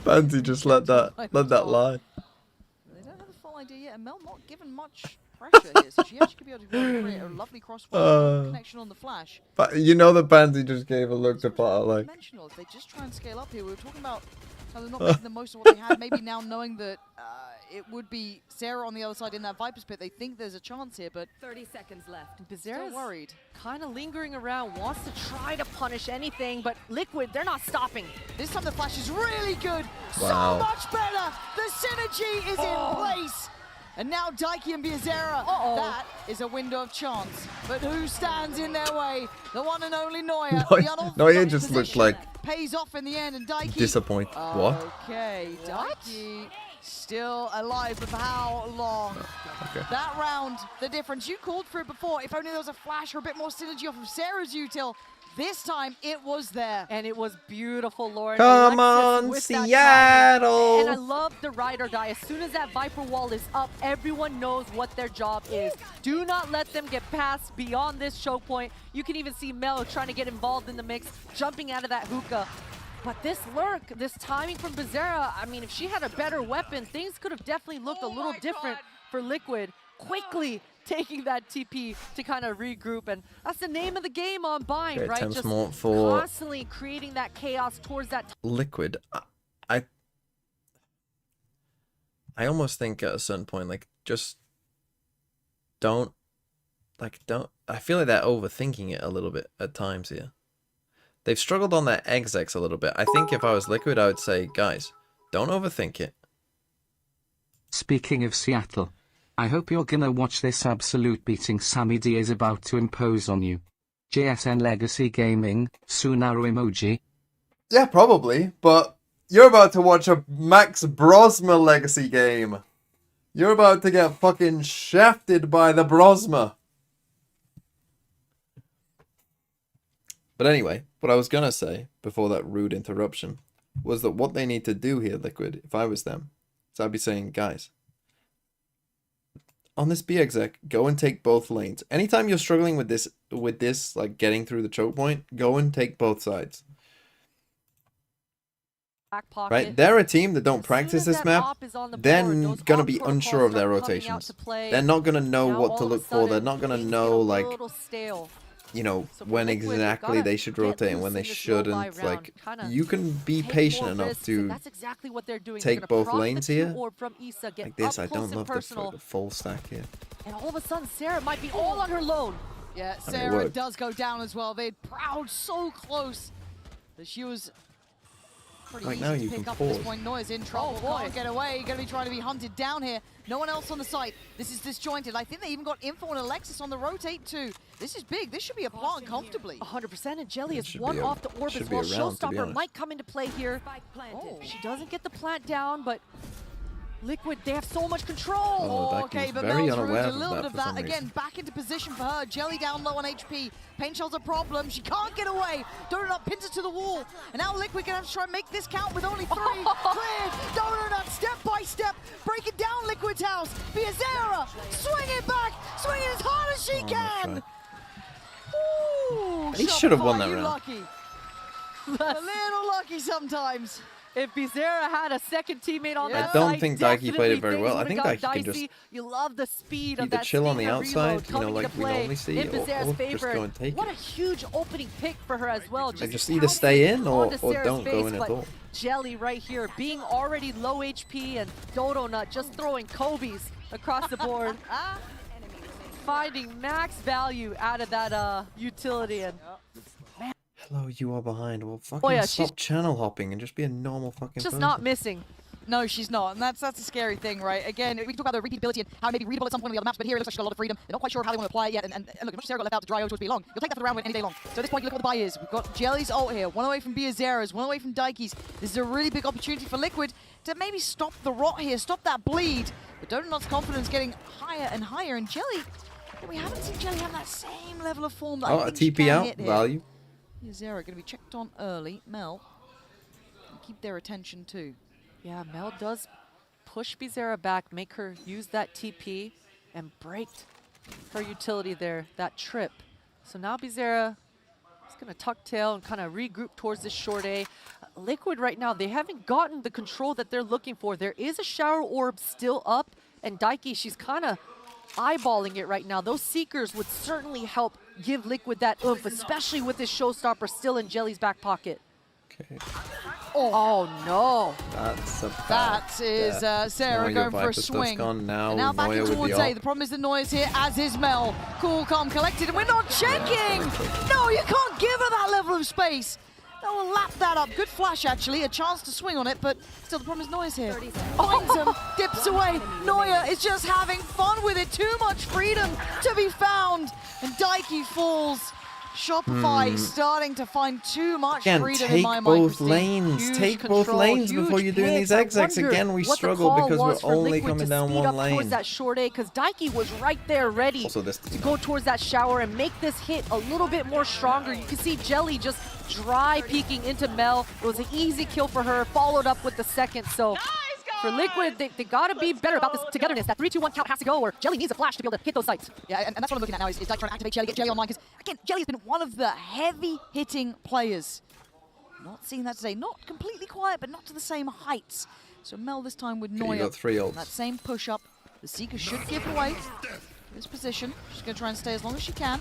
Pansy just let that lie. They don't have a full idea yet, and Mel not given much pressure here, so she actually could be able to create a lovely crossfire connection on the Flash. But you know that Pansy just gave a look to Potter like. Dimensional. If they just try and scale up here, we were talking about how they're not making the most of what they had. Maybe now knowing that it would be Sarah on the other side in that Viper's Pit, they think there's a chance here, but 30 seconds left. Bizarre's worried. Kind of lingering around, wants to try to punish anything, but Liquid, they're not stopping. This time the Flash is really good. Wow. So much better. The synergy is in place. And now Daiki and Biazera. That is a window of chance. But who stands in their way? The one and only Neuer. Neuer just looked like pays off in the end, and Daiki. disappointed. What? Okay, Daiki still alive, but for how long? Okay. That round, the difference. You called for it before. If only there was a flash or a bit more synergy off of Sarah's util. This time it was there. And it was beautiful, Lauren. Come Alexis on, with Seattle! And I love the ride or die. As soon as that Viper wall is up, everyone knows what their job is. Do not let them get past beyond this choke point. You can even see Mel trying to get involved in the mix, jumping out of that hookah. But this lurk, this timing from Biazera, I mean, if she had a better weapon, things could have definitely looked a little different for Liquid. Quickly taking that TP to kind of regroup, and that's the name of the game on Bind, Great right? attempts Just more for constantly creating that chaos towards that. Liquid. I almost think at a certain point, like, just don't. I feel like they're overthinking it a little bit at times here. They've struggled on their execs a little bit. I think if I was Liquid, I would say, guys, don't overthink it. Speaking of Seattle, I hope you're gonna watch this absolute beating Sammy D is about to impose on you. JSN Legacy Gaming, Sunaru emoji. Yeah, probably, but you're about to watch a Max Brosma Legacy game. You're about to get fucking shafted by the Brosma. But anyway, what I was gonna say, before that rude interruption, was that what they need to do here, Liquid, if I was them, is I'd be saying, guys, on this B exec, go and take both lanes. Anytime you're struggling with this, like getting through the choke point, go and take both sides. Back pocket. Right? They're a team that don't practice this map. They're gonna be unsure of their rotations. They're not gonna know what to look for. They're not gonna know, like, you know, when exactly they should rotate and when they shouldn't. Like, you can be patient enough to take both lanes here. Like this, I don't love the full stack here. And all of a sudden, Sarah might be all on her lone. Yeah, Sarah does go down as well. They'd prowled so close that she was pretty easy now to you pick can up at this pause. point. Noia's in trouble. Can't get away. Gonna be trying to be hunted down here. No one else on the site. This is disjointed. I think they even got info on Alexis on the rotate too. This is big. This should be a plant comfortably. 100%, and Jelly is one off the orb as well. Showstopper might come into play here. Oh, she doesn't get the plant down, but Liquid, they have so much control. Oh, okay, but very Mel's unaware ruined a little of bit of that for that. some Again, reason. back into position for her. Jelly down low on HP. Pain Shell's a problem. She can't get away. Donut pins her to the wall. And now Liquid gonna have to try and make this count with only 3. Cleared. Donut step by step. Breaking down Liquid's house. Biazera, swing it back. Swing it as hard as she can. Ooh, He should have won that you round. lucky. A little lucky sometimes. If Biazera had a second teammate on that I don't side, think Daiki played it very definitely well. I things think would've Daiki got can just dicey. You love the speed of either that chill on the speed and outside, reload you know, coming like into we play normally see, in or Biazera's just favor. go and take What it. a huge opening pick for her as well. Like, just either stay in or Sarah's don't go face, in at but all. Jelly right here, being already low HP, and Dodo Nut just throwing Kobe's across the board. Finding max value out of that utility, and Hello, you are behind. Well, fucking Oh, yeah, stop channel hopping and just be a normal fucking just person. not missing. No, she's not, and that's a scary thing, right? Again, we can talk about the repeatability and how it may be readable at some point on the other maps, but here it looks like she's got a lot of freedom. They're not quite sure how they want to apply it yet, and look, as much as Sarah got left out to dry, to be long. You'll take that for the round win any day long. So at this point, you look what the buy is. We've got Jelly's ult here, one away from Biazera's, one away from Daiki's. This is a really big opportunity for Liquid to maybe stop the rot here, stop that bleed. But Donut's confidence getting higher and higher, and Jelly, we haven't seen Jelly have that same level of form that I Oh, a think she TP can out hit here. value. Biazera going to be checked on early. Mel, keep their attention too. Yeah, Mel does push Biazera back, make her use that TP, and break her utility there, that trip. So now Biazera is going to tuck tail and kind of regroup towards this short A. Liquid right now, they haven't gotten the control that they're looking for. There is a shower orb still up, and Daiki, she's kind of eyeballing it right now. Those Seekers would certainly help give Liquid that oomph, especially with this Showstopper still in Jelly's back pocket. Okay. Oh no. That's a That is Sarah going for a swing. Gone. Now, and now back Neuer in with towards the A. The problem is the Neuer's here, as is Mel. Cool, calm, collected, and we're not checking! No, you can't give her that level of space! They'll lap that up. Good flash, actually. A chance to swing on it, but still the problem is Neuer's here. Finds him, dips away. Neuer is just having fun with it. Too much freedom to be found. And Daiki falls. Shopify starting to find too much freedom in my mind. Both lanes. Take both lanes before you're doing these execs. Again, we struggle because we're only coming down one lane. Towards that short A, because Daiki was right there ready to go towards that shower and make this hit a little bit more stronger. You can see Jelly just dry peeking into Mel. It was an easy kill for her, followed up with the second. So for Liquid, they got to be better about this togetherness. That 3-2-1 count has to go, or Jelly needs a flash to be able to hit those sites. Yeah, and that's what I'm looking at now, is Dyke trying to activate Jelly, get Jelly online, because, again, Jelly has been one of the heavy-hitting players. Not seeing that today. Not completely quiet, but not to the same heights. So Mel this time with Neuer. got 3 ults. That same push-up. The Seeker should give away his position. She's going to try and stay as long as she can.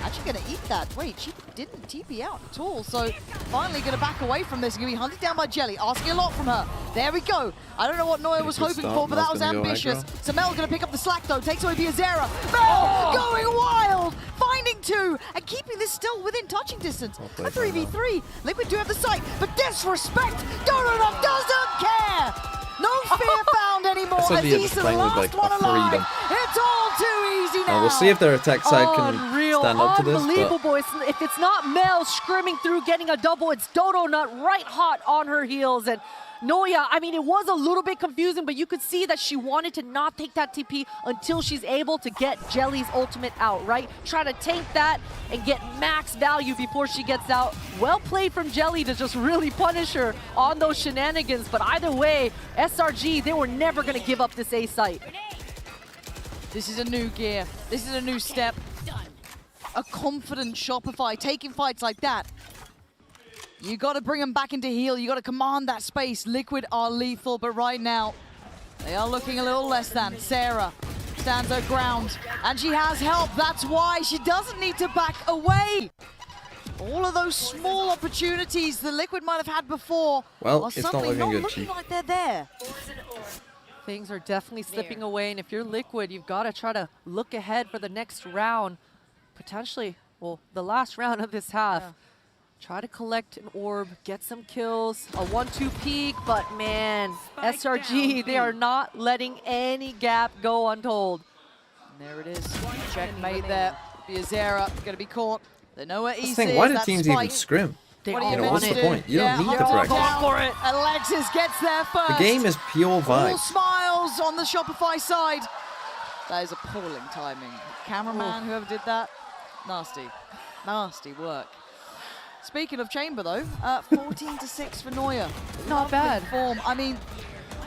Actually going to eat that. Wait, she didn't TP out at all. So finally going to back away from this. Going to be hunted down by Jelly. Asking a lot from her. There we go. I don't know what Neuer was hoping for, but that was ambitious. So Mel's going to pick up the slack, though. Takes away Biazera. Mel going wild. Finding 2 and keeping this still within touching distance. A 3v3. Liquid do have the sight, but disrespect. Donut doesn't care. No fear found anymore. So As he's the last one alive. It's all too easy now. We'll see if their attack side can stand up to this. Unbelievable. If it's not Mel screaming through, getting a double, it's Dodo Nut right hot on her heels. And Neuer, I mean, it was a little bit confusing, but you could see that she wanted to not take that TP until she's able to get Jelly's ultimate out, right? Try to tank that and get max value before she gets out. Well played from Jelly to just really punish her on those shenanigans, but either way, SRG, they were never going to give up this A site. This is a new gear. This is a new step. A confident Shopify taking fights like that. You got to bring them back into heal. You got to command that space. Liquid are lethal, but right now, they are looking a little less than. Sarah stands her ground, and she has help. That's why she doesn't need to back away. All of those small opportunities the Liquid might have had before are it's not suddenly looking good, looking like they're there. Things are definitely slipping away, and if you're Liquid, you've got to try to look ahead for the next round. Potentially, well, the last round of this half. Yeah. Try to collect an orb, get some kills, a 1-2 peek, but man, SRG, they are not letting any gap go untold. And there it is. Checkmate there. Biazera going to be caught. They know where East is. Why do teams even scrim? What's the point? You don't need the practice. For it. Alexis gets there first. The game is pure vibes. All smiles on the Shopify side. That is appalling timing. Cameraman, whoever did that, nasty. Nasty work. Speaking of Chamber, though, 14-6 for Neuer. Not bad. Form. I mean,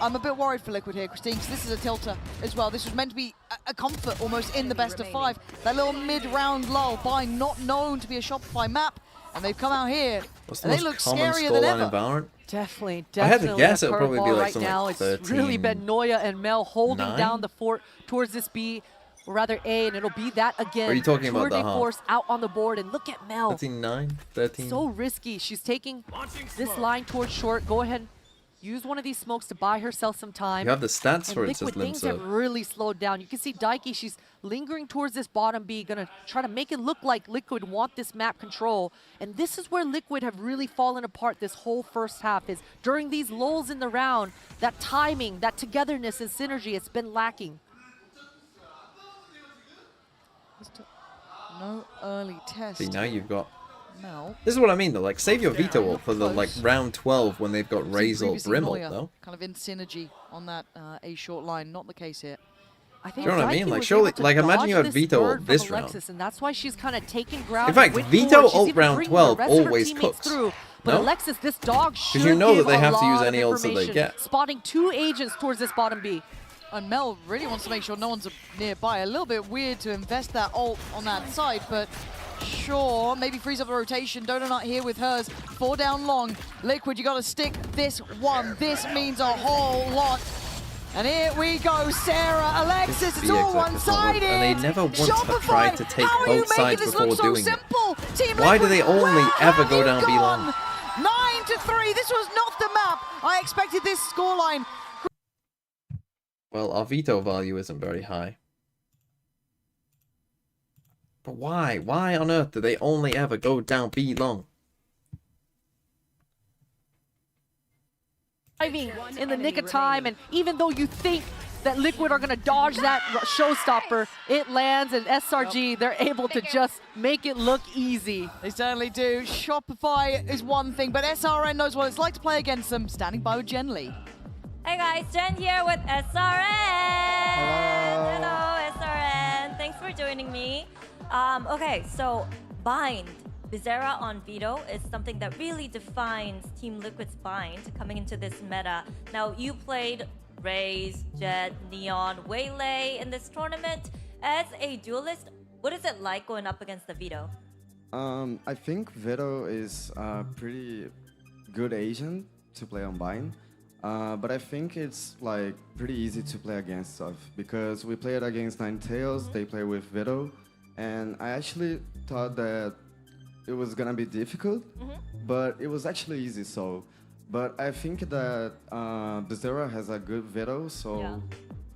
I'm a bit worried for Liquid here, Christine, because this is a tilter as well. This was meant to be a comfort almost in the best of 5. That little mid-round lull by not known to be a Shopify map, and they've come out here, and they look scarier than ever. Definitely. I had to guess it would probably be like right something now. like It's really been Neuer and Mel holding down the fort towards this B. Or rather A, and it'll be that again. Are you talking about the force out on the board, and look at Mel. 13-9, 13. So risky. She's taking this line towards short. Go ahead, use one of these smokes to buy herself some time. You have the stats for it, says Liquid, things have really slowed down. You can see Daiki, she's lingering towards this bottom B, gonna try to make it look like Liquid want this map control. And this is where Liquid have really fallen apart this whole first half, is during these lulls in the round, that timing, that togetherness and synergy, it's been lacking. No early test. See, now you've got... Mel. This is what I mean, though. Like, save your veto ult for the, like, round 12 when they've got Razor or Brim ult, though. Kind of in synergy on that A short line. Not the case here. I think you know what I mean? Like, surely, like, imagine you had veto ult this round. And that's why she's kind of taking ground. In fact, veto ult round 12 always cooks. But Alexis, this dog should because you know that they have to use any ults that they get. Spotting 2 agents towards this bottom B. And Mel really wants to make sure no one's nearby. A little bit weird to invest that ult on that side, but sure, maybe freeze up the rotation. Donut here with hers. 4 down long. Liquid, you got to stick this one. This means a whole lot. And here we go, Sarah, Alexis, it's all one-sided. And they never once have tried to take both sides before doing it. Team Why do they only ever go down B long? 9-3, this was not the map. I expected this scoreline. Well, our veto value isn't very high. But why? Why on earth do they only ever go down B long? arriving in the nick of time, and even though you think that Liquid are going to dodge that showstopper, it lands, and SRG, they're able to just make it look easy. They certainly do. Shopify is one thing, but SRN knows what it's like to play against them. Standing by with Jen Lee. Hey guys, Jen here with SRN. Hello, SRN. Thanks for joining me. Okay, so Bind, Bizarra on Veto is something that really defines Team Liquid's Bind coming into this meta. Now, you played Raze, Jet, Neon, Waylay in this tournament. As a duelist, what is it like going up against the Veto? I think Veto is a pretty good agent to play on Bind. But I think it's like pretty easy to play against stuff because we played against Ninetales, they play with Veto, and I actually thought that it was gonna be difficult, but it was actually easy. But I think that Bizarra has a good Veto, so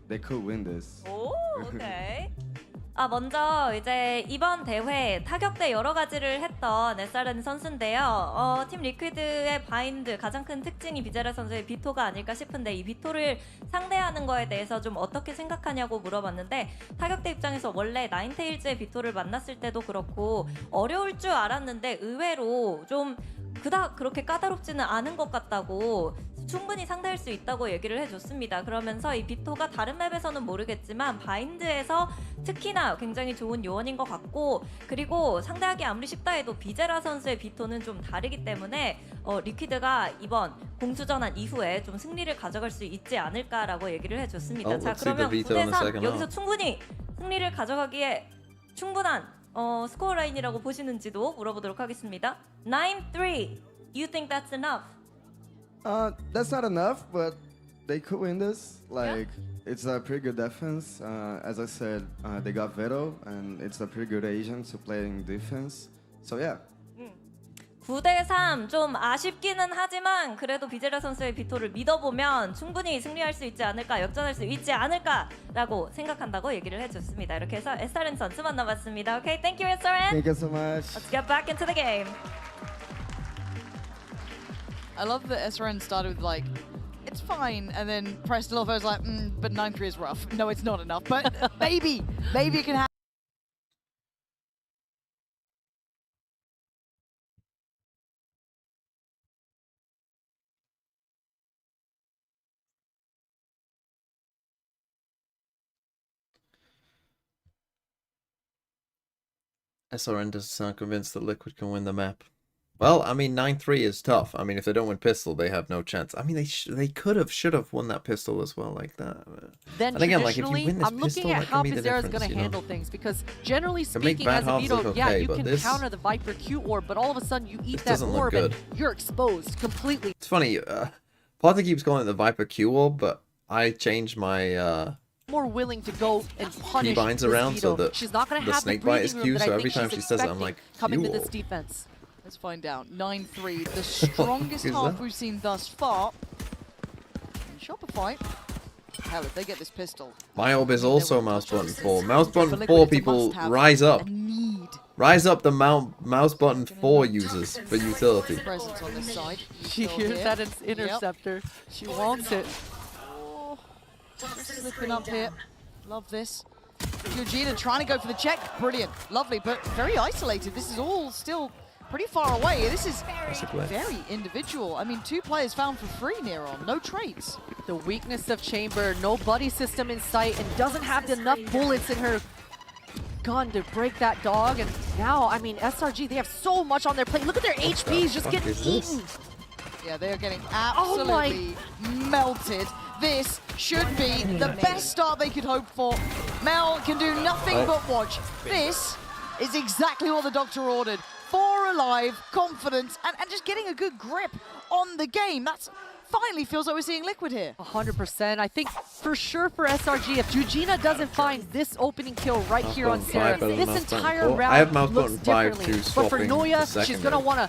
they could win this. 오, okay. 먼저 이제 이번 대회 타격대 여러 가지를 했던 SRN 선수인데요. 팀 리퀴드의 바인드 가장 큰 특징이 비제라 선수의 비토가 아닐까 싶은데 이 비토를 상대하는 거에 대해서 좀 어떻게 생각하냐고 물어봤는데 타격대 입장에서 원래 나인테일즈의 비토를 만났을 때도 그렇고 어려울 줄 알았는데 의외로 좀 그닥 그렇게 까다롭지는 않은 것 같다고 충분히 상대할 수 있다고 얘기를 해줬습니다. 그러면서 이 비토가 다른 맵에서는 모르겠지만 바인드에서 특히나 굉장히 좋은 요원인 것 같고 그리고 상대하기 아무리 쉽다 해도 비제라 선수의 비토는 좀 다르기 때문에 리퀴드가 이번 공수전환 이후에 좀 승리를 가져갈 수 있지 않을까라고 얘기를 해줬습니다. 자 그러면 9대3 여기서 충분히 승리를 가져가기에 충분한 스코어 라인이라고 보시는지도 물어보도록 하겠습니다. 9-3, you think that's enough? That's not enough, but they could win this. Like, it's a pretty good defense. As I said, they got Veto, and it's a pretty good agent to play in defense. So yeah. 9대3 좀 아쉽기는 하지만 그래도 비제라 선수의 비토를 믿어보면 충분히 승리할 수 있지 않을까, 역전할 수 있지 않을까라고 생각한다고 얘기를 해줬습니다. 이렇게 해서 SRN 선수 만나봤습니다. Okay, thank you SRN. Thank you so much. Let's get back into the game. I love that SRN started with like, it's fine, and then pressed a little further, like, but 9-3 is rough. No, it's not enough, but maybe it can happen. SRN doesn't sound convinced that Liquid can win the map. Well, I mean, 9-3 is tough. I mean, if they don't win pistol, they have no chance. I mean, they should have won that pistol as well, like that. Then and again, traditionally, like, if you win this I'm looking pistol, at how Bizarra is going to handle know? things because generally Can make speaking, bad as a halves Veto, look yeah, okay, you but can this counter the Viper Q orb, but all of a sudden you eat that doesn't look orb and good. you're exposed completely. It's funny. Potter keeps calling it the Viper Q orb, but I changed my more willing to go and punish keybinds this around Veto. so that She's not going to the have snake the bite is breathing room Q. that So I every think time she's she says it, I'm like, coming to Q this orb. defense. Let's find out. 9-3, the strongest Is half that? we've seen thus far. And Shopify, hell, if they get this pistol. My orb is also mouse button 4. Mouse For button Liquid, 4 it's a people must-have, rise up. a need. Rise up the mouse button 4 users for utility. Presence on this side. She Still hears here. that it's interceptor. She wants it. Just slipping up here. Love this. Georgina trying to go for the check. Brilliant. Lovely, but very isolated. This is all still pretty far away. This is very individual. I mean, 2 players found for free near on. No traits. The weakness of Chamber, no buddy system in sight, and doesn't have enough bullets in her gun to break that dog. And now, I mean, SRG, they have so much on their plate. Look at their HPs just getting eaten. Yeah, they are getting absolutely melted. This should be the best start they could hope for. Mel can do nothing but watch. This is exactly what the doctor ordered. 4 alive, confidence, and just getting a good grip on the game. That's finally feels like we're seeing Liquid here. 100%. I think for sure for SRG, if Georgina doesn't find this opening kill right here on Sarah, this entire round I have mouse looks button 5 differently. to But for swapping Noya, the she's going to want to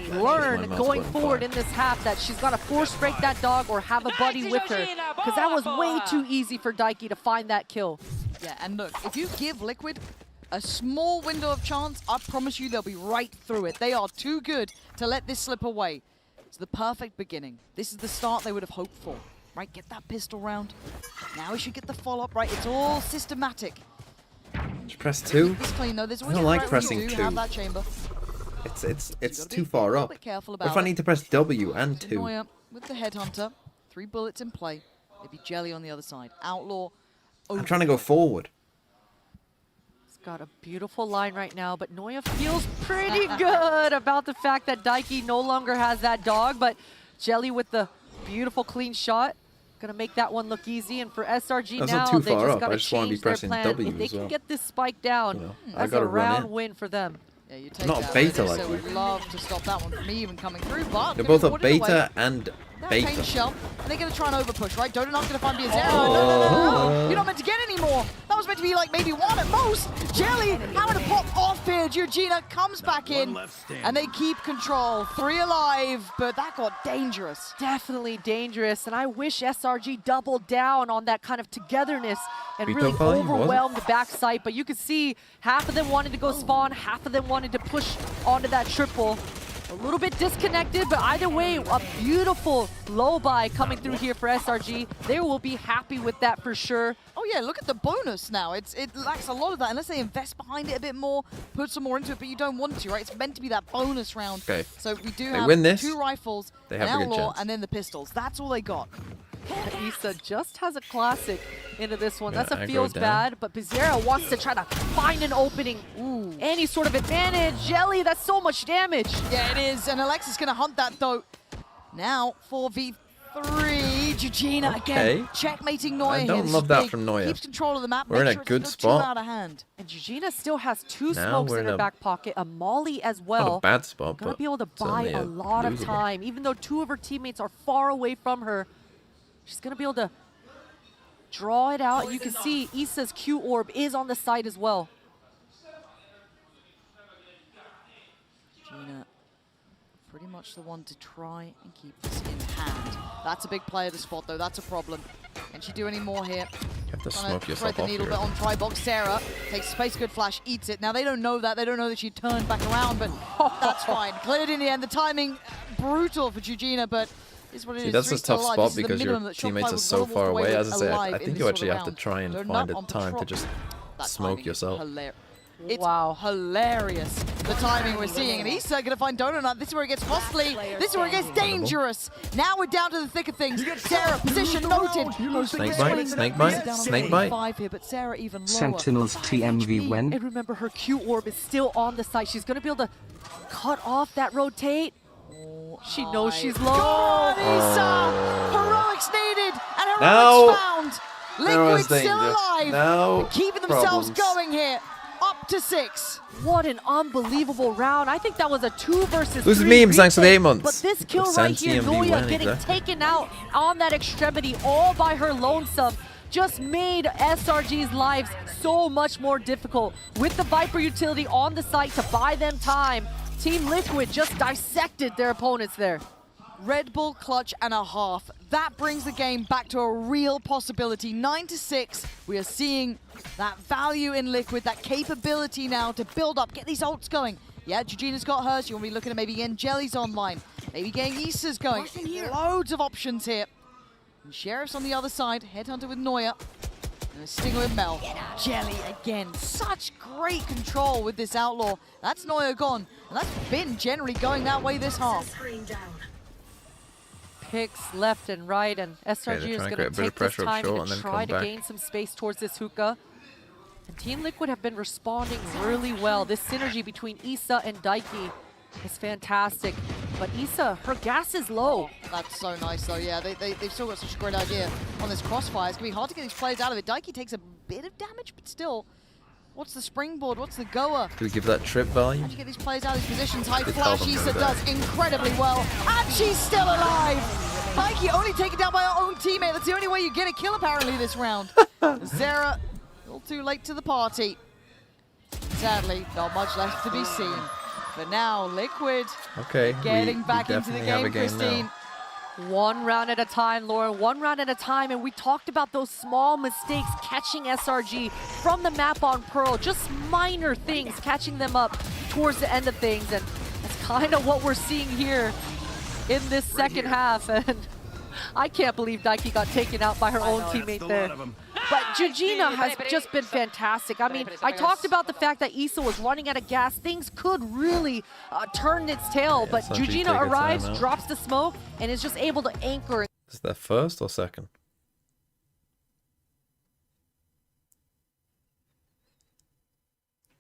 learn going forward in this half that she's got to force break that dog or have a buddy with her, because that was way too easy for Daiki to find that kill. Yeah, and look, if you give Liquid a small window of chance, I promise you they'll be right through it. They are too good to let this slip away. It's the perfect beginning. This is the start they would have hoped for, right? Get that pistol round. Now we should get the follow-up, right? It's all systematic. Just press 2. It's clean though. There's I always don't a like threat when you pressing do 2. have that chamber. It's too far up. Careful What if about I need to press W and 2? Neuer with the headhunter. 3 bullets in play. Maybe Jelly on the other side. Outlaw. I'm trying to go forward. He's got a beautiful line right now, but Neuer feels pretty good about the fact that Daiki no longer has that dog, but Jelly with the beautiful clean shot. Gonna make that one look easy, and for SRG That's now, not too they far just up. gotta I just want to be change their pressing plan. W If they as can well. get this spike down, You know, I that's gotta a run round in. win for them. Yeah, you take Not that, beta but like so you. would love to stop that one from me even coming through, but They're gonna both be a warded away. beta and That beta. paint shell, and they're going to try and overpush, right? Dodo not going to find Biazera. No. You're not meant to get any more. That was meant to be like maybe 1 at most. Jelly having to pop off here. Georgina comes back in, and they keep control. 3 alive, but that got dangerous. Definitely dangerous, and I wish SRG doubled down on that kind of togetherness and really Veto value, was it? overwhelmed the backside. But you could see half of them wanted to go spawn, half of them wanted to push onto that triple. A little bit disconnected, but either way, a beautiful low buy coming through here for SRG. They will be happy with that for sure. Oh yeah, look at the bonus now. It lacks a lot of that unless they invest behind it a bit more, put some more into it, but you don't want to, right? It's meant to be that bonus round. Okay. So we do They have win this, 2 rifles, they an have a good outlaw, chance. and then the pistols. That's all they got. Issa just has a classic into this one. Yeah, That's a aggro feels down. bad, but Biazera wants to try to find an opening. Ooh, any sort of advantage. Jelly, that's so much damage. Yeah, it is, and Alexis gonna hunt that though. Now 4v3, Georgina again, checkmating Neuer I here. don't This love is that big. from Neuer. Keeps control of the map. We're in makes a sure good it's not spot. too out of hand. And Georgina still has 2 Now smokes we're in in her a- back pocket, a molly as well. Not a bad spot, Gonna but be able to buy certainly a lot of losable. time, even though 2 of her teammates are far away from her. She's gonna be able to draw it out. You can see Issa's Q orb is on the side as well. Gina, pretty much the one to try and keep this in hand. That's a big play of the spot though, that's a problem. Can she do any more here? You have to Trying smoke thread yourself the off needle here. bit on Tribox. Sarah takes space, good flash, eats it. Now they don't know that. They don't know that she turned back around, but that's fine. Cleared in the end. The timing, brutal for Georgina, but is what it See, is. that's 3 a still tough alive. spot This is the because your minimum that teammates Shopify are would so wanna far walk away away. with As I said, alive I in think this you sort actually of have to round. try and They're find not a on time to patrol. just That smoke timing is yourself. It's hilarious, the timing we're seeing. And Issa gonna find Donut. This is where it gets costly. This is where it gets dangerous. Now we're down to the thick of things. Sarah, position noted. Snake bite, snake bite, snake bite. 5 here, but Sarah even lower. Sentinels TMV when? And remember, her Q orb is still on the site. She's gonna be able to cut off that rotate. She knows she's low. God, Issa! Heroics needed, and Now- heroics found. There was Liquid still danger. alive. Now and keeping themselves problems. going here. Up to 6. What an unbelievable round. I think that was a 2 versus 3 This is memes, thanks for the 8 retake, months. But this kill right here, TMV Noya win, getting exactly. taken out on that extremity all by her lonesome just made SRG's lives so much more difficult. With the Viper utility on the site to buy them time, Team Liquid just dissected their opponents there. Red Bull clutch and a half. That brings the game back to a real possibility. 9-6. We are seeing that value in Liquid, that capability now to build up, get these ults going. Yeah, Georgina's got hers. You want to be looking at maybe getting Jelly's online. Maybe getting Issa's going. Loads of options here. And Sheriff's on the other side. Headhunter with Neuer. And a stinger with Mel. Jelly again. Such great control with this Outlaw. That's Neuer gone. And that's been generally going that way this half. Picks left and right, and SRG they're is trying to going create a to bit of take this pressure up time short and and then try come to back. gain some space towards this hookah. And Team Liquid have been responding really well. This synergy between Issa and Daiki is fantastic. But Issa, her gas is low. That's so nice though, yeah. They've still got such a great idea on this crossfire. It's going to be hard to get these players out of it. Daiki takes a bit of damage, but still. What's the springboard? What's the goer? Do we give that trip value? How'd you get these players out of these positions? High Good flash, help Issa them does incredibly well. And she's still alive! Daiki only taken down by her own teammate. That's the only way you get a kill apparently this round. Zera, a little too late to the party. Sadly, not much left to be seen. But now, Liquid Okay, getting we back into the definitely have a game, game Christine. now. One round at a time, Lauren, one round at a time. And we talked about those small mistakes catching SRG from the map on Pearl. Just minor things, catching them up towards the end of things. And that's kind of what we're seeing here. in this second half, and I can't believe Daiki got taken out by her own teammate there. But Georgina has just been fantastic. I mean, I talked about the fact that Issa was running out of gas. Things could really turn its tail, but SRG Georgina take a arrives, timeout. drops the smoke, and is just able to anchor. Is that first or second?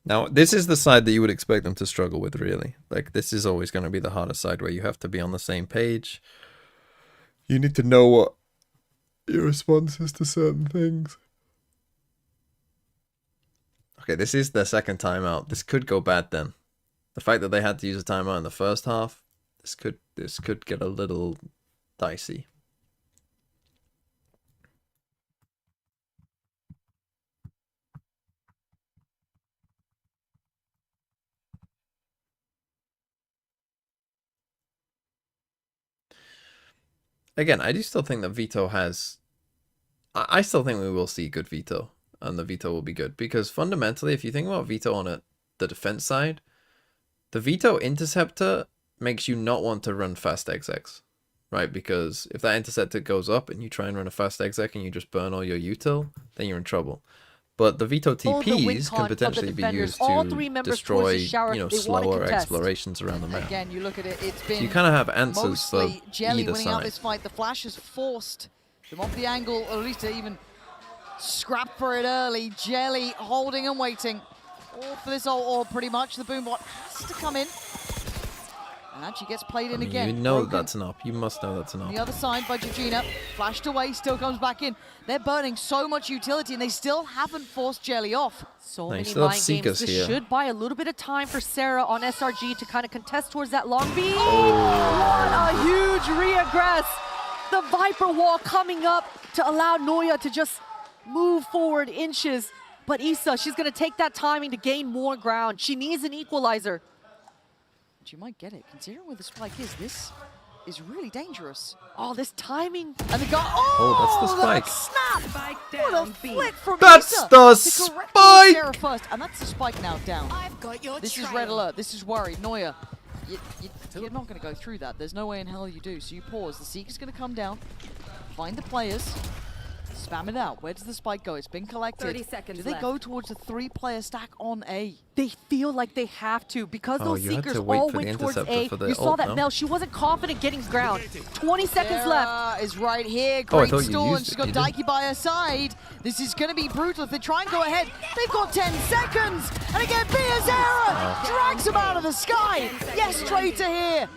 Now, this is the side that you would expect them to struggle with, really. Like, this is always going to be the hardest side, where you have to be on the same page. You need to know what your response is to certain things. Okay, this is their second timeout. This could go bad then. The fact that they had to use a timeout in the first half, this could get a little dicey. Again, I do still think that Vito has... I still think we will see good Vito, and the Vito will be good. Because fundamentally, if you think about Vito on the defense side, the Vito interceptor makes you not want to run fast execs, right? Because if that interceptor goes up and you try and run a fast exec and you just burn all your util, then you're in trouble. But the Vito TPs can potentially be used to destroy, you know, slower explorations around the map. Again, you look at it, it's been So you kind of have answers for mostly Jelly either winning out side. this fight. The Flash has forced them off the angle, or at least to even scrap for it early. Jelly holding and waiting. All for this or pretty much. The Boombot has to come in. And actually gets played in again. You know Broken. that's an op. You must know that's an On op. the other side by Georgina, flashed away, still comes back in. They're burning so much utility and they still haven't forced Jelly off. So No, you many still have mind Seekers games. here. This should buy a little bit of time for Sarah on SRG to kind of contest towards that long beam. Oh. What a huge reaggress. The Viper wall coming up to allow Noya to just move forward inches. But Issa, she's going to take that timing to gain more ground. She needs an equalizer. She might get it. Considering where the spike is, this is really dangerous. Oh, this timing. And the guy. Oh, that's the spike. Snap! What a flick from That's Issa the to correct spike! Sarah first, and that's the spike now down. This is red alert. This is worried. Noya, you're not going to go through that. There's no way in hell you do. So you pause. The Seeker's going to come down, find the players, spam it out. Where does the spike go? It's been collected. 30 seconds Do they left. go towards the 3-player stack on A? They feel like they have to because Oh, those you had Seekers to wait all for the went towards interceptor A. for the You saw ult, that no? Mel, she wasn't confident getting ground. 20 seconds Sarah left. is right here. Oh, I Great thought you stall, and used she's it. got You didn't. Daiki by her side. This is going to be brutal. If they try and go ahead, they've got 10 seconds. And again, Biazera drags him out of the sky. Yes, straight to here.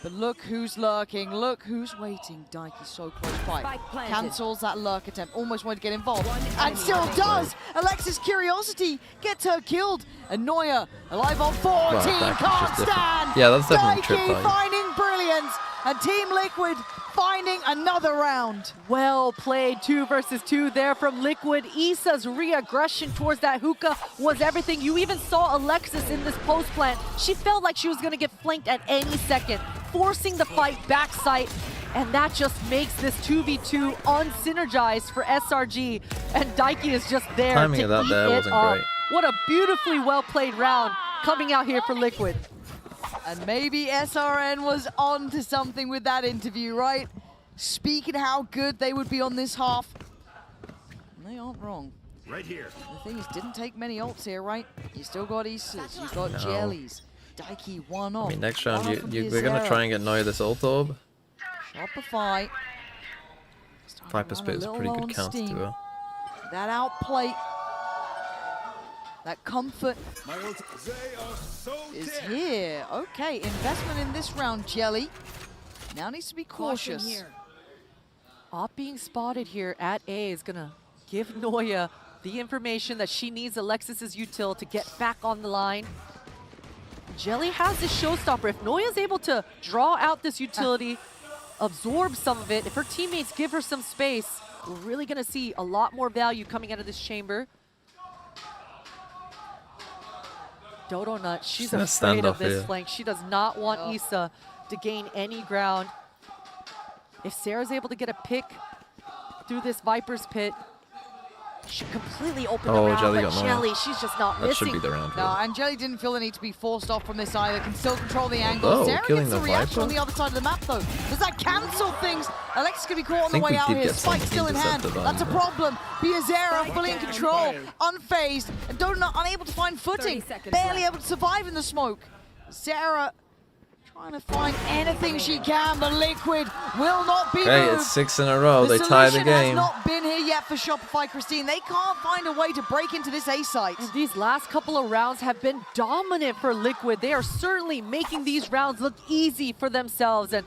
But look who's lurking. Look who's waiting. Daiki so close by. Cancels that lurk attempt. Almost wanted to get involved. And still does. Alexis Curiosity gets her killed. And Noya alive on 14. Well, Daiki's Can't just different. stand. Yeah, that's definitely a trip Daiki value. finding brilliance. And Team Liquid finding another round. Well played, 2 versus 2 there from Liquid. Issa's re-aggression towards that hookah was everything. You even saw Alexis in this post plant. She felt like she was going to get flanked at any second, forcing the fight backside. And that just makes this 2v2 unsynergized for SRG. And Daiki is just there Timing to of that eat there it wasn't up. great. What a beautifully well played round coming out here for Liquid. And maybe SRN was on to something with that interview, right? Speaking how good they would be on this half. And they aren't wrong. Right here. The thing is, didn't take many ults here, right? You still got Issa's, you got No. Jellies. Daiki one off. I mean, next round, one off from we're going to Biazera. try and get Noya this ult orb. Shopify. Viper Spit is a pretty good counter to her. That outplay. That comfort is here. Okay, investment in this round, Jelly. Now needs to be cautious. Op being spotted here at A is gonna give Noya the information that she needs Alexis's util to get back on the line. Jelly has this showstopper. If Noya's able to draw out this utility, absorb some of it, if her teammates give her some space, we're really gonna see a lot more value coming out of this chamber. Dodo Nut, she's gonna afraid stand of off this here. flank. She does not want Issa to gain any ground. If Sarah's able to get a pick through this Viper's pit, She completely opened Oh, the round, Jelly but got Noya. Jelly, she's just not That missing. should be the round. No, and Jelly didn't feel the need to be forced off from this either. Can still control the angle. Oh, Sarah killing gets the the reaction Viper? on the other side of the map, though. Does that cancel things? Alexis could be caught on the think way we out did here. get Spike some still in hand. intercepted That's a on. problem. Biazera fully in control, unfazed, and Donut unable to find footing. Barely able to survive in the smoke. Sarah trying to find anything she can, but Liquid will not be Okay, moved. it's 6 in a row. They tie the solution has game. not been here yet for Shopify, Christine. They can't find a way to break into this A site. And these last couple of rounds have been dominant for Liquid. They are certainly making these rounds look easy for themselves. And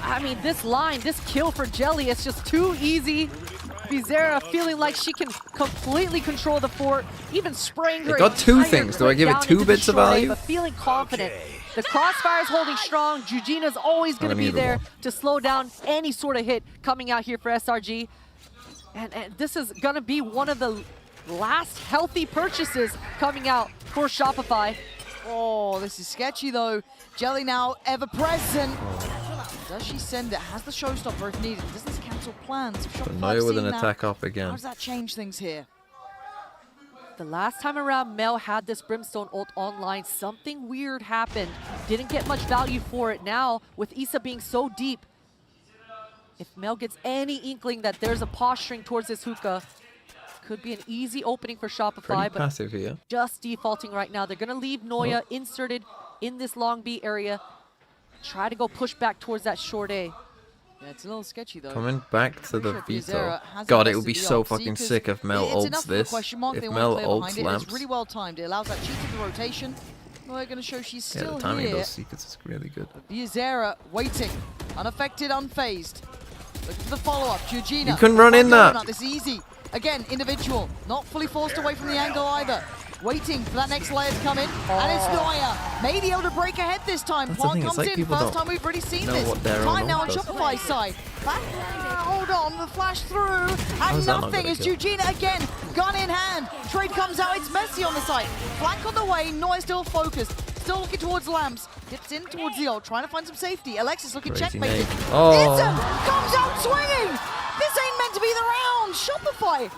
I mean, this line, this kill for Jelly, it's just too easy. Bizarra feeling like she can completely control the fort, even spraying her. It got two entire things. Do I give it down 2 into the bits of short A, value? But feeling confident. The crossfire's holding strong. Jujina's always going to be there to slow down any sort of hit coming out here for SRG. And this is going to be one of the last healthy purchases coming out for Shopify. Oh, this is sketchy though. Jelly now ever present. Does she send it? Has the showstopper if needed? Does this cancel plans? If Shopify Noya with seen an that, attack up again. How does that change things here? The last time around, Mel had this Brimstone ult online. Something weird happened. Didn't get much value for it. Now, with Issa being so deep, if Mel gets any inkling that there's a posturing towards this hookah, could be an easy opening for Shopify. Pretty but passive here. just defaulting right now. They're going to leave Noya inserted in this long B area. Try to go push back towards that short A. Yeah, it's a little sketchy though. Coming back to the Sure, veto. Biazera has God, it would invested be the so ult. fucking Seekers, sick if Mel it's ults enough of a this. question mark. If They Mel want to clear ults behind it. lamps. It's really well timed. It allows that cheat of the rotation. Noya going to show she's Yeah, still the timing of here. those secrets is really good. Biazera waiting, unaffected, unfazed. Looking for the follow-up. Georgina. You couldn't run in that. This is easy. Again, individual. Not fully forced away from the angle either. Waiting for that next layer to come in. And it's Noya. Maybe able to break ahead this time. That's the Plant thing, it's comes like in. people First don't time we've already seen know this. what their Time own now ult on does. Shopify's side. Back, hold on. The flash through. And is that not nothing. gonna It's kill? Georgina again. Gun in hand. Trade comes out. It's messy on the side. Flank on the way. Noya still focused. Still looking towards Lamps. Dips in towards the ult. Trying to find some safety. Alexis looking Crazy checkmated. nade. Oh. Ism comes out swinging. This ain't meant to be the round. Shopify.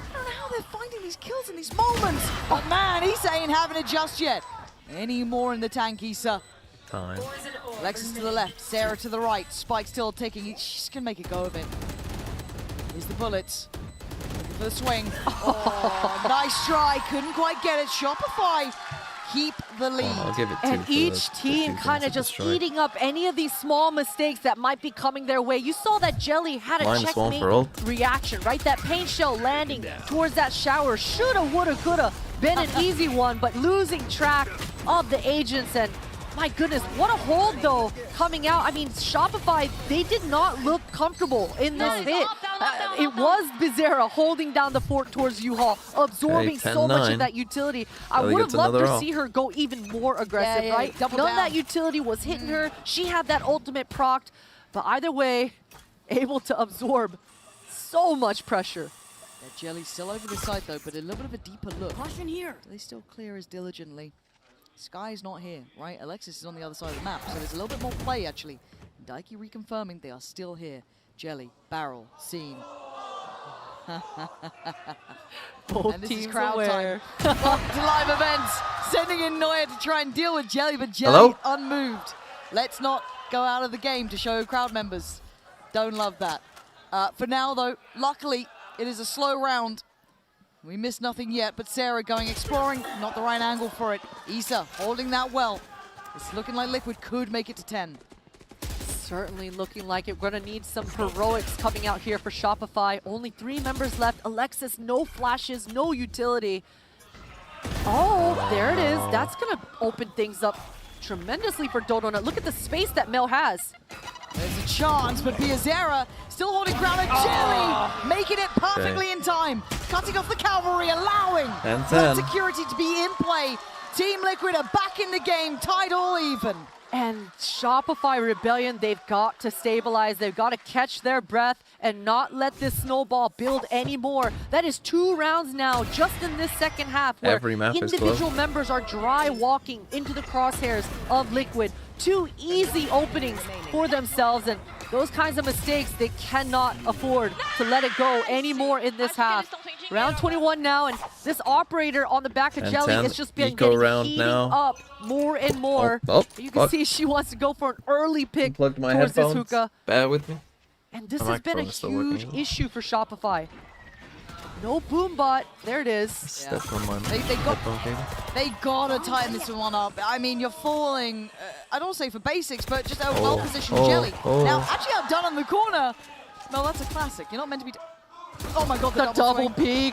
I don't know how they're finding these kills in these moments. Oh man, Issa ain't having it just yet. Any more in the tank, Issa. Time. Alexis to the left, Sarah to the right. Spike still ticking. She's gonna make a go of it. Here's the bullets. Looking for the swing. Oh, nice try. Couldn't quite get it. Shopify keep the lead. I'll give it 2 And for each the team two kind of things just destroyed. eating up any of these small mistakes that might be coming their way. You saw that Jelly had a -1 checkmate for ult. reaction, right? That paint shell landing towards that shower. Shoulda, woulda, coulda been an easy one, but losing track of the agents. And my goodness, what a hold though coming out. I mean, Shopify, they did not look comfortable in this hit. It was Bizarra holding down the fort towards U-Haul, absorbing so much 10-9. of that utility. I Jelly would have gets loved another to ult. see her go even more aggressive, Yeah, right? double None down. of that utility was hitting her. She had that ultimate procced, but either way, able to absorb so much pressure. Yeah, Jelly's still over the side though, but a little bit of a deeper look. Caution here. They still clear as diligently. Sky's not here, right? Alexis is on the other side of the map, so there's a little bit more play actually. Daiki reconfirming they are still here. Jelly, barrel, scene. Both and this teams is crowd aware. time. Welcome to live events. Sending in Noya to try and deal with Jelly, but Jelly Hello? unmoved. Let's not go out of the game to show crowd members. Don't love that. For now though, luckily it is a slow round. We missed nothing yet, but Sarah going exploring, not the right angle for it. Issa holding that well. It's looking like Liquid could make it to 10. Certainly looking like it. We're going to need some heroics coming out here for Shopify. Only 3 members left. Alexis, no flashes, no utility. Oh, there it is. That's going to open things up tremendously for Dodonut. Look at the space that Mel has. There's a chance, but Biazera still holding ground at Jelly, making it perfectly in time. Cutting off the cavalry, allowing 10-10. that security to be in play. Team Liquid are back in the game, tied all even. And Shopify Rebellion, they've got to stabilize. They've got to catch their breath and not let this snowball build anymore. That is 2 rounds now, just in this second half, where Every map is individual close. members are dry walking into the crosshairs of Liquid. 2 easy openings for themselves, and those kinds of mistakes, they cannot afford to let it go anymore in this half. Round 21 now, and this operator on the back of And Jelly 10, is just been eco getting round heating now. up more and more. You can see she wants to go for an early pick Unplugged my towards this headphones. hookah. Bear with me. And this My has been a microphone is still working, huge isn't it? issue for Shopify. No boom bot. There it is. Stepped on my They headphone cable. They gotta tighten this one up. I mean, you're falling, I don't say for basics, but just a well-positioned Jelly. Now, actually outdone in the corner. No, that's a classic. You're not meant to be... Oh my god, the double peek.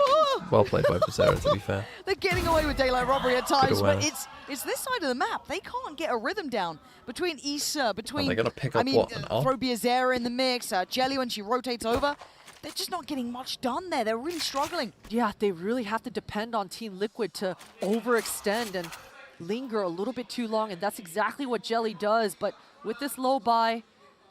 Well played by Bizarra, to be fair. They're getting away with daylight robbery at times, but awareness. it's this side of the map. They can't get a rhythm down between Issa, between... they're gonna pick up what, an op? throw Biazera in the mix, Jelly when she rotates over. They're just not getting much done there. They're really struggling. Yeah, they really have to depend on Team Liquid to overextend and linger a little bit too long, and that's exactly what Jelly does. But with this low buy,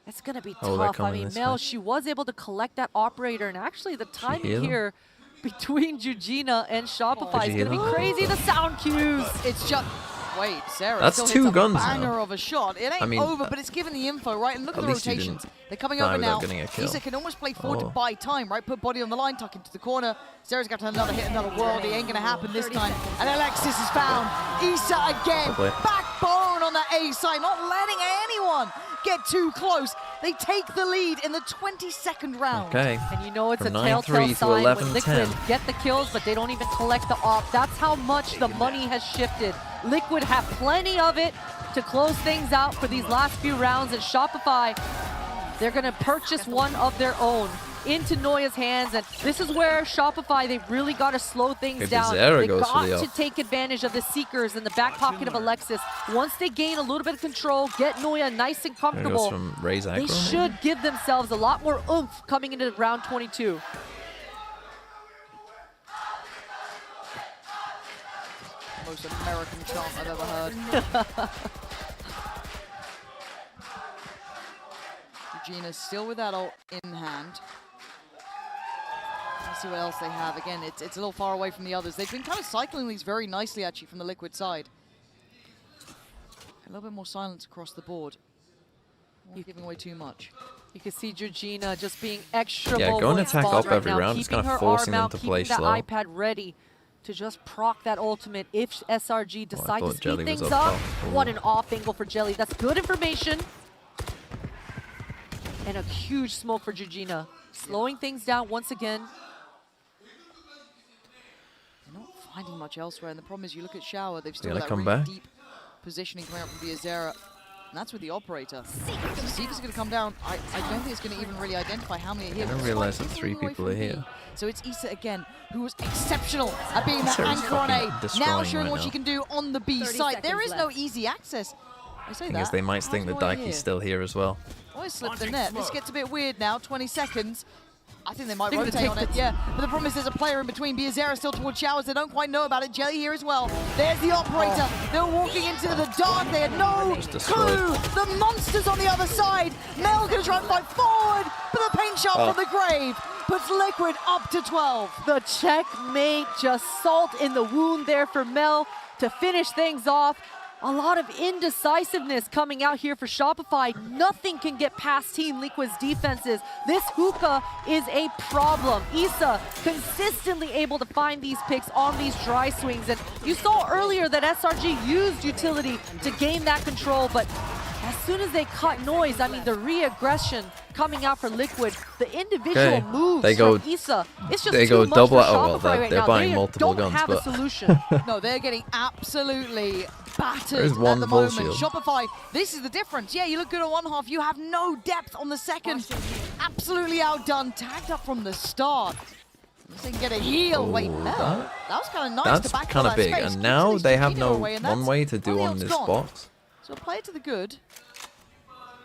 it's going to be tough. I mean, Mel, she was able to collect that operator, and actually the timing here between Jujina and Shopify is going to be crazy. The sound cues. It's just... Wait, Sarah That's still two hits a guns banger now. of a shot. It ain't I mean, over, but it's giving the info, right? And look at the least you rotations. didn't They're coming die over without now. getting a kill. Issa can almost play forward to buy time, right? Put body on the line, tuck into the corner. Sarah's got another hit, another world. It ain't going to happen this time. And Alexis is found. Issa again. Backbone on the A side, not letting anyone get too close. They take the lead in the 22nd round. Okay. And you know it's From a telltale 9-3 to sign when Liquid 11-10. get the kills, but they don't even collect the op. That's how much the money has shifted. Liquid have plenty of it to close things out for these last few rounds, and Shopify, they're going to purchase one of their own into Noya's hands, and this is where Shopify, they've really got to slow things down. They got to take advantage of the Seekers in the back pocket of Alexis. Once they gain a little bit of control, get Noya nice and comfortable, from Ray's they aggro, should give themselves a lot more oomph coming into round 22. Most American chant I've ever heard. Regina's still with that ult in hand. Let's see what else they have. Again, it's a little far away from the others. They've been kind of cycling these very nicely, actually, from the Liquid side. A little bit more silence across the board. Not giving away too much. You can see Georgina just being extra Yeah, go and attack up every round. It's kind of forcing them to play keeping slow. that iPad ready to just proc that ultimate if SRG decide to thought speed Jelly was things up up. top. What an off angle for Jelly. That's good information. And a huge smoke for Georgina. Slowing things down once again. They're not finding much elsewhere, and the problem is you look at Shower, they've still They got gotta that come really back. deep positioning coming out from Biazera. And that's with the operator. The Seeker's going to come down. I don't think it's going to even really identify how many are here. I didn't realize that 3 people are here. So it's Issa again, who was exceptional at being that Sarah's anchor on A. fucking destroying Now showing right what now. she can do on the B side. There is no easy access. I say Thing that. is, they might think that How's Noya Daiki's here? still here as well. Oh, it slipped the net. This gets a bit weird now. 20 seconds. I think they might They're gonna rotate take on it, yeah. But the problem is there's a player in between. Biazera still towards Showers. They don't quite know about it. Jelly here as well. There's the operator. They're walking into the dark. They had no clue. The monster's on the other side. Mel gonna try and fight forward, but the paint shot from the grave puts Liquid up to 12. The checkmate, just salt in the wound there for Mel to finish things off. A lot of indecisiveness coming out here for Shopify. Nothing can get past Team Liquid's defenses. This hookah is a problem. Issa consistently able to find these picks on these dry swings. And you saw earlier that SRG used utility to gain that control, but as soon as they cut Noise, I mean, the re-aggression coming out for Liquid, the individual moves They go- from Issa, it's just they too go much double for out. Well, Shopify right they're now. buying They multiple don't guns, have a but solution. No, they're getting absolutely battered There's one at the full moment. shield. Shopify, this is the difference. Yeah, you look good on one half, you have no depth on the second. Absolutely outdone, tagged up from the start. They can get a heal. Wait, no. That was kind of nice to that's back kind of that big. space. And now they have no away, and that's one way to do the on ult's this gone. box. So play it to the good.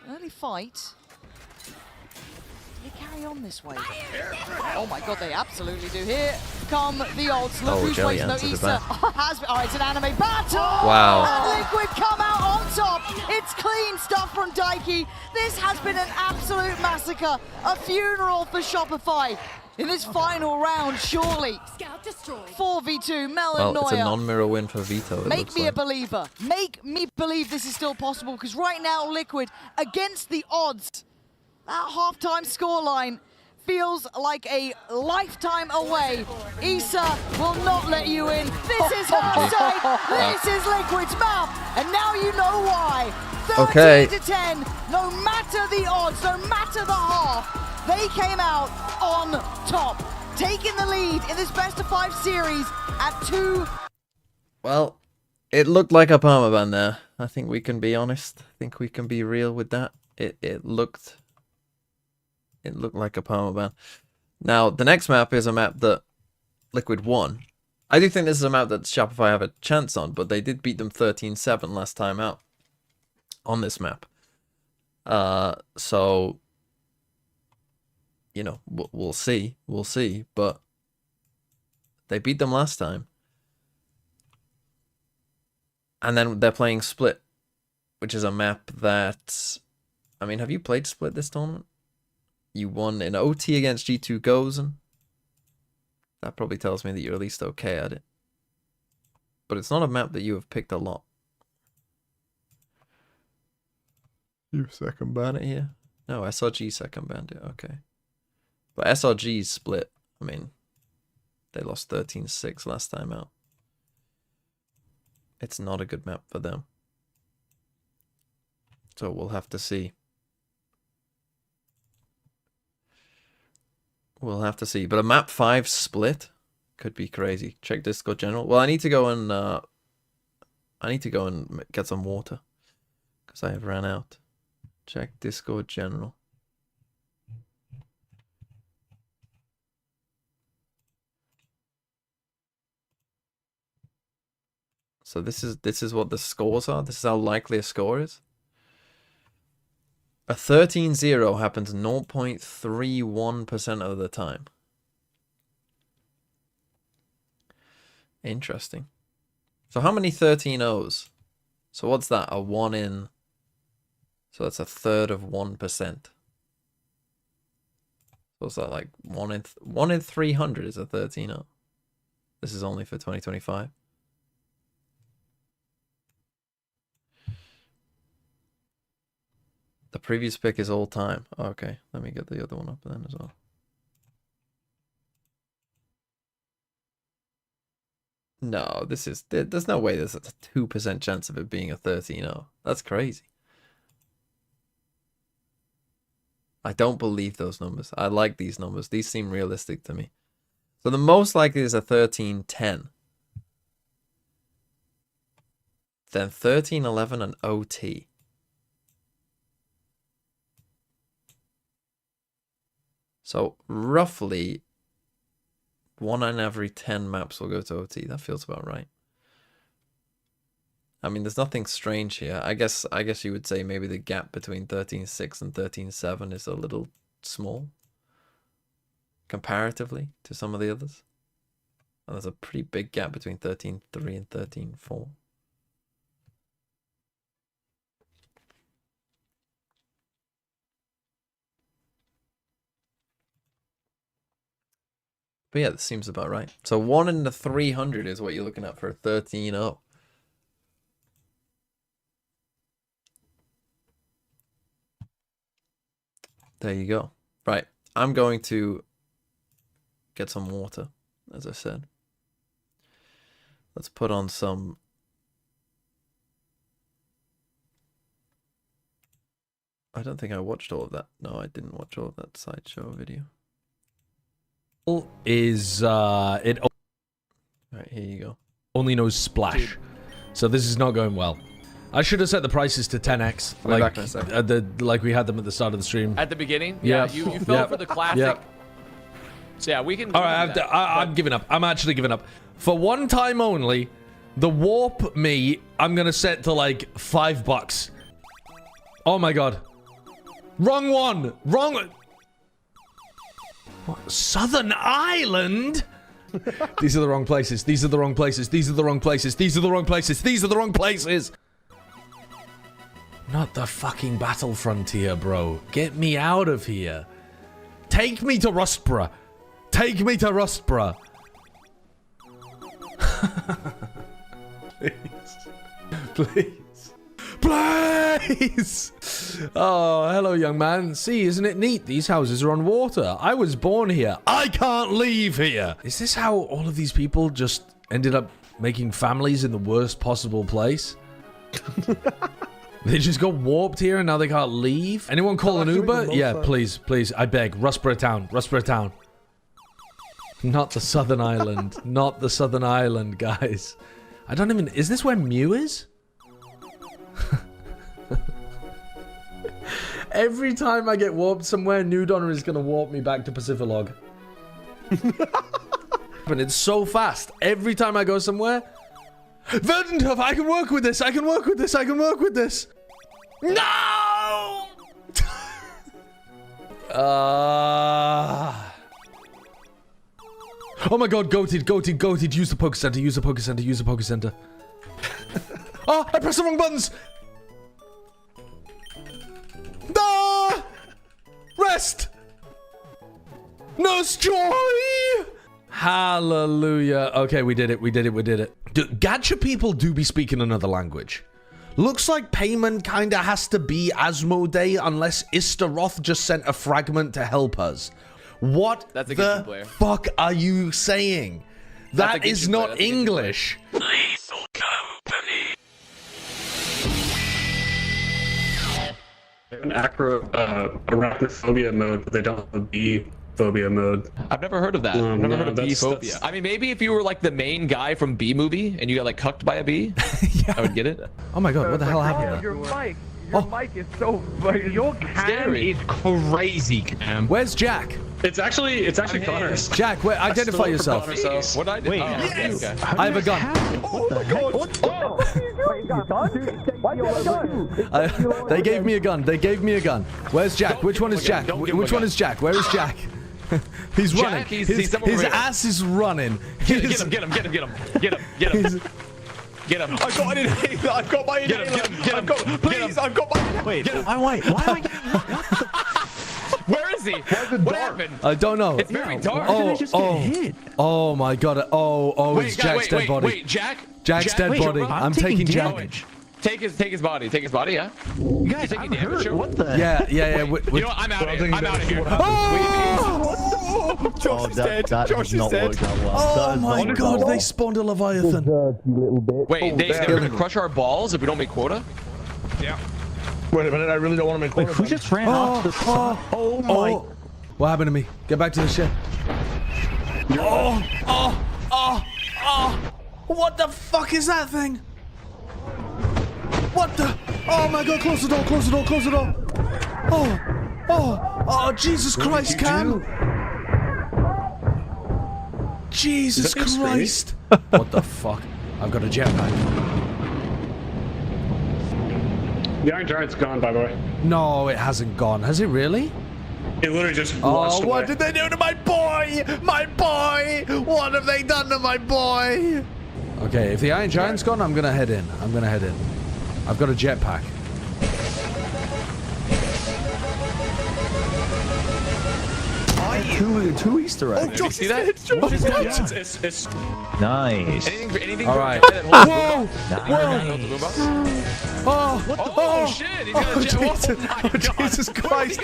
Early fight. They carry on this way. Oh my god, they absolutely do. Here come the ults. Look who's Jelly waiting. No, answered the Issa has. Oh, it's an anime battle. Wow. And Liquid come out on top. It's clean stuff from Daiki. This has been an absolute massacre. A funeral for Shopify. In this final round, surely. 4v2, Mel and Well, it's a Noya. non-mirror win for Vito. It Make looks me like. a believer. Make me believe this is still possible, because right now, Liquid, against the odds, that halftime scoreline, feels like a lifetime away. Issa will not let you in. This is her side. This is Liquid's map. And now you know why. 13 to 10, no matter the odds, no matter the half, they came out on top, taking the lead in this best of 5 series at 2. Well, it looked like a permaban there. I think we can be honest. I think we can be real with that. It looked like a permaban. Now, the next map is a map that Liquid won. I do think this is a map that Shopify have a chance on, but they did beat them 13-7 last time out on this map. So, you know, we'll see. We'll see. But they beat them last time. And then they're playing Split, which is a map that... I mean, have you played Split this tournament? You won in OT against G2 Gozen. That probably tells me that you're at least okay at it. But it's not a map that you have picked a lot. You second ban it here? No, SRG second banned it. Okay. But SRG's Split. I mean, they lost 13-6 last time out. It's not a good map for them. So we'll have to see. We'll have to see. But a map 5 Split could be crazy. Check Discord General. Well, I need to go and get some water because I have ran out. Check Discord General. So this is what the scores are. This is how likely a score is. A 13-0 happens 0.31% of the time. Interesting. So how many 13-0s? So what's that? A 1 in... So that's a third of 1%. So what's that, like 1 in 300 is a 13-0. This is only for 2025. The previous pick is all time. Okay, let me get the other one up then as well. No, this is... There's no way there's a 2% chance of it being a 13-0. That's crazy. I don't believe those numbers. I like these numbers. These seem realistic to me. So the most likely is a 13-10. Then 13-11 and OT. So roughly 1 in every 10 maps will go to OT. That feels about right. I mean, there's nothing strange here. I guess you would say maybe the gap between 13-6 and 13-7 is a little small comparatively to some of the others. And there's a pretty big gap between 13-3 and 13-4. But yeah, this seems about right. So 1 in the 300 is what you're looking at for a 13-0. There you go. Right. I'm going to get some water, as I said. Let's put on some... I don't think I watched all of that. No, I didn't watch all of that sideshow video. Is it right, here you go. Only knows splash. So this is not going well. I should have set the prices to 10x, like we had them at the start of the stream. At the beginning? Yeah. You fell for the classic. Yeah. So yeah, we can... Alright, I'm giving up. I'm actually giving up. For one time only, the warp me, I'm gonna set to like $5. Oh my god. Wrong one! Wrong... What? Southern Island? These are the wrong places. These are the wrong places. These are the wrong places. These are the wrong places. These are the wrong places. Not the fucking battle frontier, bro. Get me out of here. Take me to Rustborough. Take me to Rustborough. Please. Please. Please! Oh, hello, young man. See, isn't it neat? These houses are on water. I was born here. I can't leave here. Is this how all of these people just ended up making families in the worst possible place? They just got warped here and now they can't leave? Anyone call an Uber? Yeah, please, please. I beg. Rusborough Town. Rusborough Town. Not the Southern Island. Not the Southern Island, guys. I don't even... Is this where Mew is? Every time I get warped somewhere, New Donner is going to warp me back to Pacificlog. And it's so fast. Every time I go somewhere... Verdentuff, I can work with this. I can work with this. I can work with this. No! Oh my god, goated. Use the poker center. Use the poker center. Use the poker center. Oh, I pressed the wrong buttons. Ah! Rest. Nurse Joy. Hallelujah. Okay, we did it. We did it. We did it. Gacha people do be speaking another language. Looks like payment kinda has to be Asmodee unless Istaroth just sent a fragment to help us. What the fuck are you saying? That is not English. Lethal Company. They have an arachnophobia mode, but they don't have a bee phobia mode. I've never heard of that. I've never heard of bee phobia. I mean, maybe if you were like the main guy from Bee Movie and you got like cucked by a bee, yeah. I would get it. Oh my god, what the hell happened? Your mic is so... Your cam is crazy, Cam. Where's Jack? It's actually Connor's. Jack, where, identify yourself. What did I do? Wait, yes. Okay. I have a gun. Oh my god. They gave me a gun. They gave me a gun. Where's Jack? Which one is Jack? Which one is Jack? Where is Jack? He's running. His ass is running. Get him. Get him. I've got my inhaler. Please, I've got my inhaler. Wait, why am I getting... Where is he? What happened? I don't know. It's very dark. Oh my god. It's Jack's dead body. Wait, Jack? Jack's dead body. I'm taking Jack. Take his body. Take his body, yeah? You guys, I'm hurt. What the? Yeah. You know what? I'm out of here. Josh is dead. Josh is dead. Oh my god, they spawned a Leviathan. Wait, they're gonna crush our balls if we don't make quota? Yeah. Wait a minute, I really don't want to make quota. Who just ran off the side? Oh my. What happened to me? Get back to the ship. What the fuck is that thing? What the? Oh my god, close the door, close the door, close the door. Oh, Jesus Christ, Cam. Jesus Christ. What the fuck? I've got a jetpack. The Iron Giant's gone, by the way. No, it hasn't gone. Has it really? It literally just launched away. What did they do to my boy? My boy! What have they done to my boy? Okay, if the Iron Giant's gone, I'm gonna head in. I've got a jetpack. Two Easter eggs. Oh, did you see that? It's nice. Anything all right. Whoa! Oh shit! He's got a jet. Jesus Christ!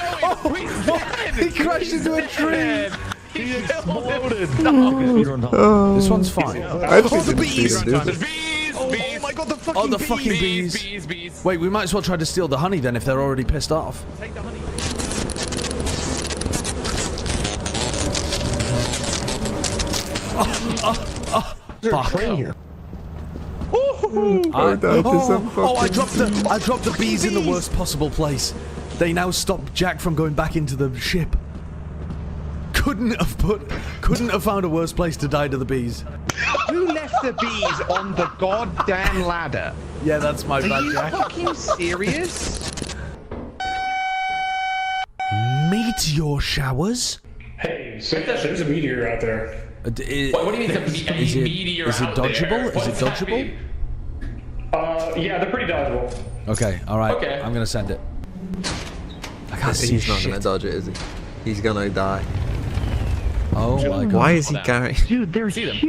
He crashed into a tree. He exploded. This one's fine. The bees! Oh my god, the fucking bees. Bees. Wait, we might as well try to steal the honey then if they're already pissed off. Take the honey. Fuck. I dropped the bees in the worst possible place. They now stop Jack from going back into the ship. Couldn't have found a worse place to die to the bees. Who left the bees on the goddamn ladder? Yeah, that's my bad, Jack. Are you fucking serious? Meteor showers? Hey, there's a meteor out there. What do you mean a meteor Is it dodgeable? Is it dodgeable? Yeah, they're pretty dodgeable. Okay, alright. Okay. I'm gonna send it. I can't see He's not shit. gonna dodge it, is he? He's gonna die. Oh my god. Why is he carrying? Dude, they're huge.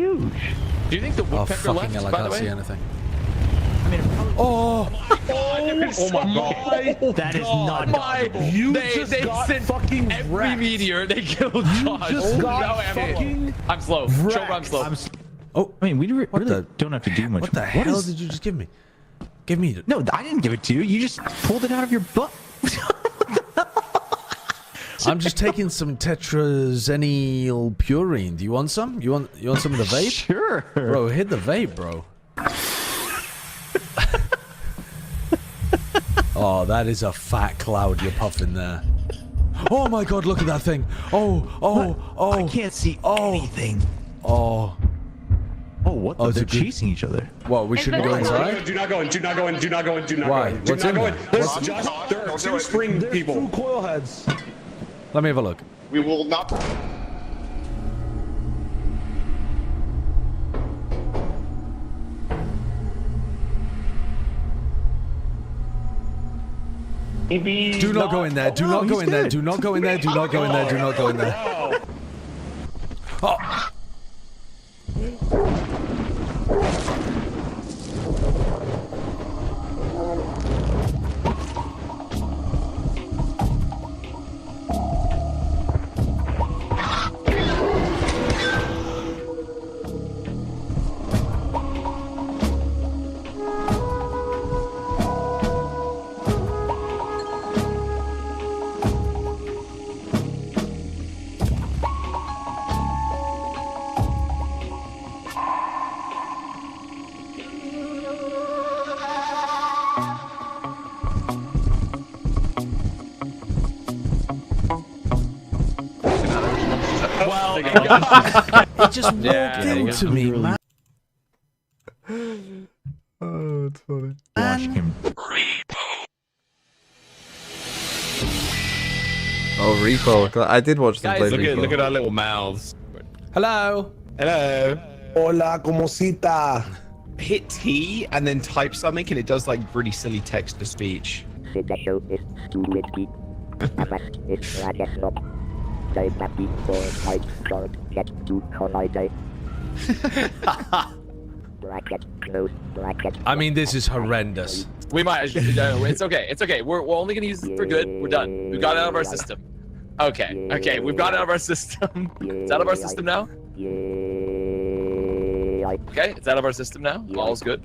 Do you think the woodpecker fucking left, hell, I by the can't way? see anything. I mean, it probably Oh. Oh my god. That is not They sent fucking every meteor. They killed Josh. I'm slow. Chobra, I'm slow. Oh, I mean, we really don't have to do much. What the hell did you just give me? Give me it. No, I didn't give it to you. You just pulled it out of your butt. I'm just taking some tetrazenyl purine. Do you want some? You want some of the vape? Sure. Bro, hit the vape, bro. Oh, that is a fat cloud you're puffing there. Oh my god, look at that thing. Oh. I can't see anything. Oh. Oh, what? They're chasing each other. What, we shouldn't go inside? Do not go in. Do not go in. Do not go in. Do not Why? go in. Do What's not in go there? in. There are two spring people. Two coil heads. Let me have a look. We will not. Do not go in there. Do not go in there. Do not go in there. Do not go in there. Do not go in there. Oh. Well, It just walked into me, man. Oh, it's funny. Watch him. Oh, Repo. I did watch them play Repo. Look at our little mouths. Hello. Hello. Hola, comosita. Hit T and then type something, and it does like really silly text to speech. I mean, this is horrendous. We might. No, it's okay. It's okay. We're only gonna use this for good. We're done. We got it out of our system. Okay. Okay. We've got it out of our system. It's out of our system now. Okay. It's out of our system now. All's good.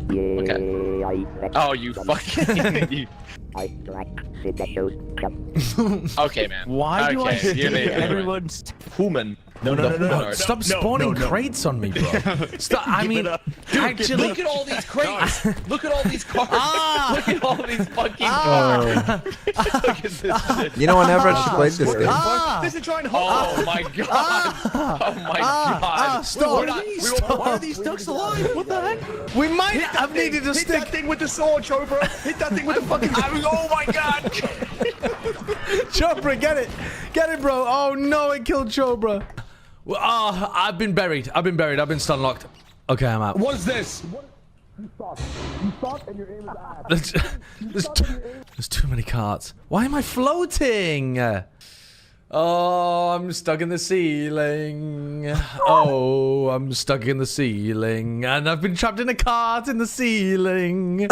Okay. Oh, you fucking. Okay, man. Why do I see everyone's human? No. Stop spawning crates on me, bro. Stop. I mean, actually. Look at all these crates. Look at all these cards. Look at all these fucking cards. Look at this shit. You know, I never actually played this game. This is trying to Oh my god. Oh my god. Stop. Why are these ducks alive? What the heck? We might have needed to stick. Hit that thing with the sword, Chobra. Hit that thing with the fucking. Oh my god. Chobra, get it. Get it, bro. Oh no, it killed Chobra. Well, I've been buried. I've been stun locked. Okay, I'm out. What is this? You stop and your aim is ass. There's too many carts. Why am I floating? Oh, I'm stuck in the ceiling. Oh, I'm stuck in the ceiling. And I've been trapped in a cart in the ceiling.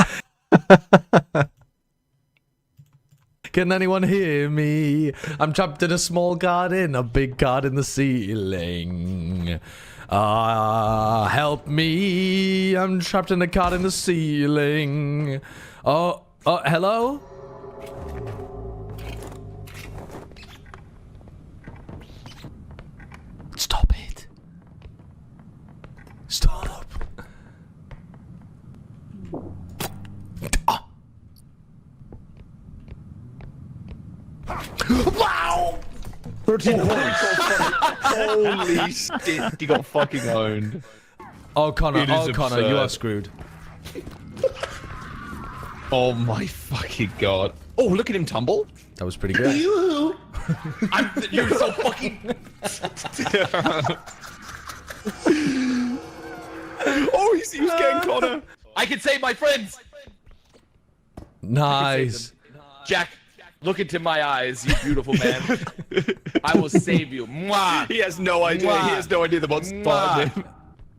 Can anyone hear me? I'm trapped in a small cart in a big cart in the ceiling. Help me. I'm trapped in a cart in the ceiling. Oh, hello? Stop it. Stop. Wow! 13 points. Holy shit, he got fucking owned. Oh, Connor, absurd. you are screwed. Oh my fucking god. Oh, look at him tumble. That was pretty good. You're so fucking... Oh, he's getting Connor. I can save my friends. Nice. Jack, look into my eyes, you beautiful man. I will save you. Mwah. He has no idea. Mwah. He has no idea the bot's spawned him.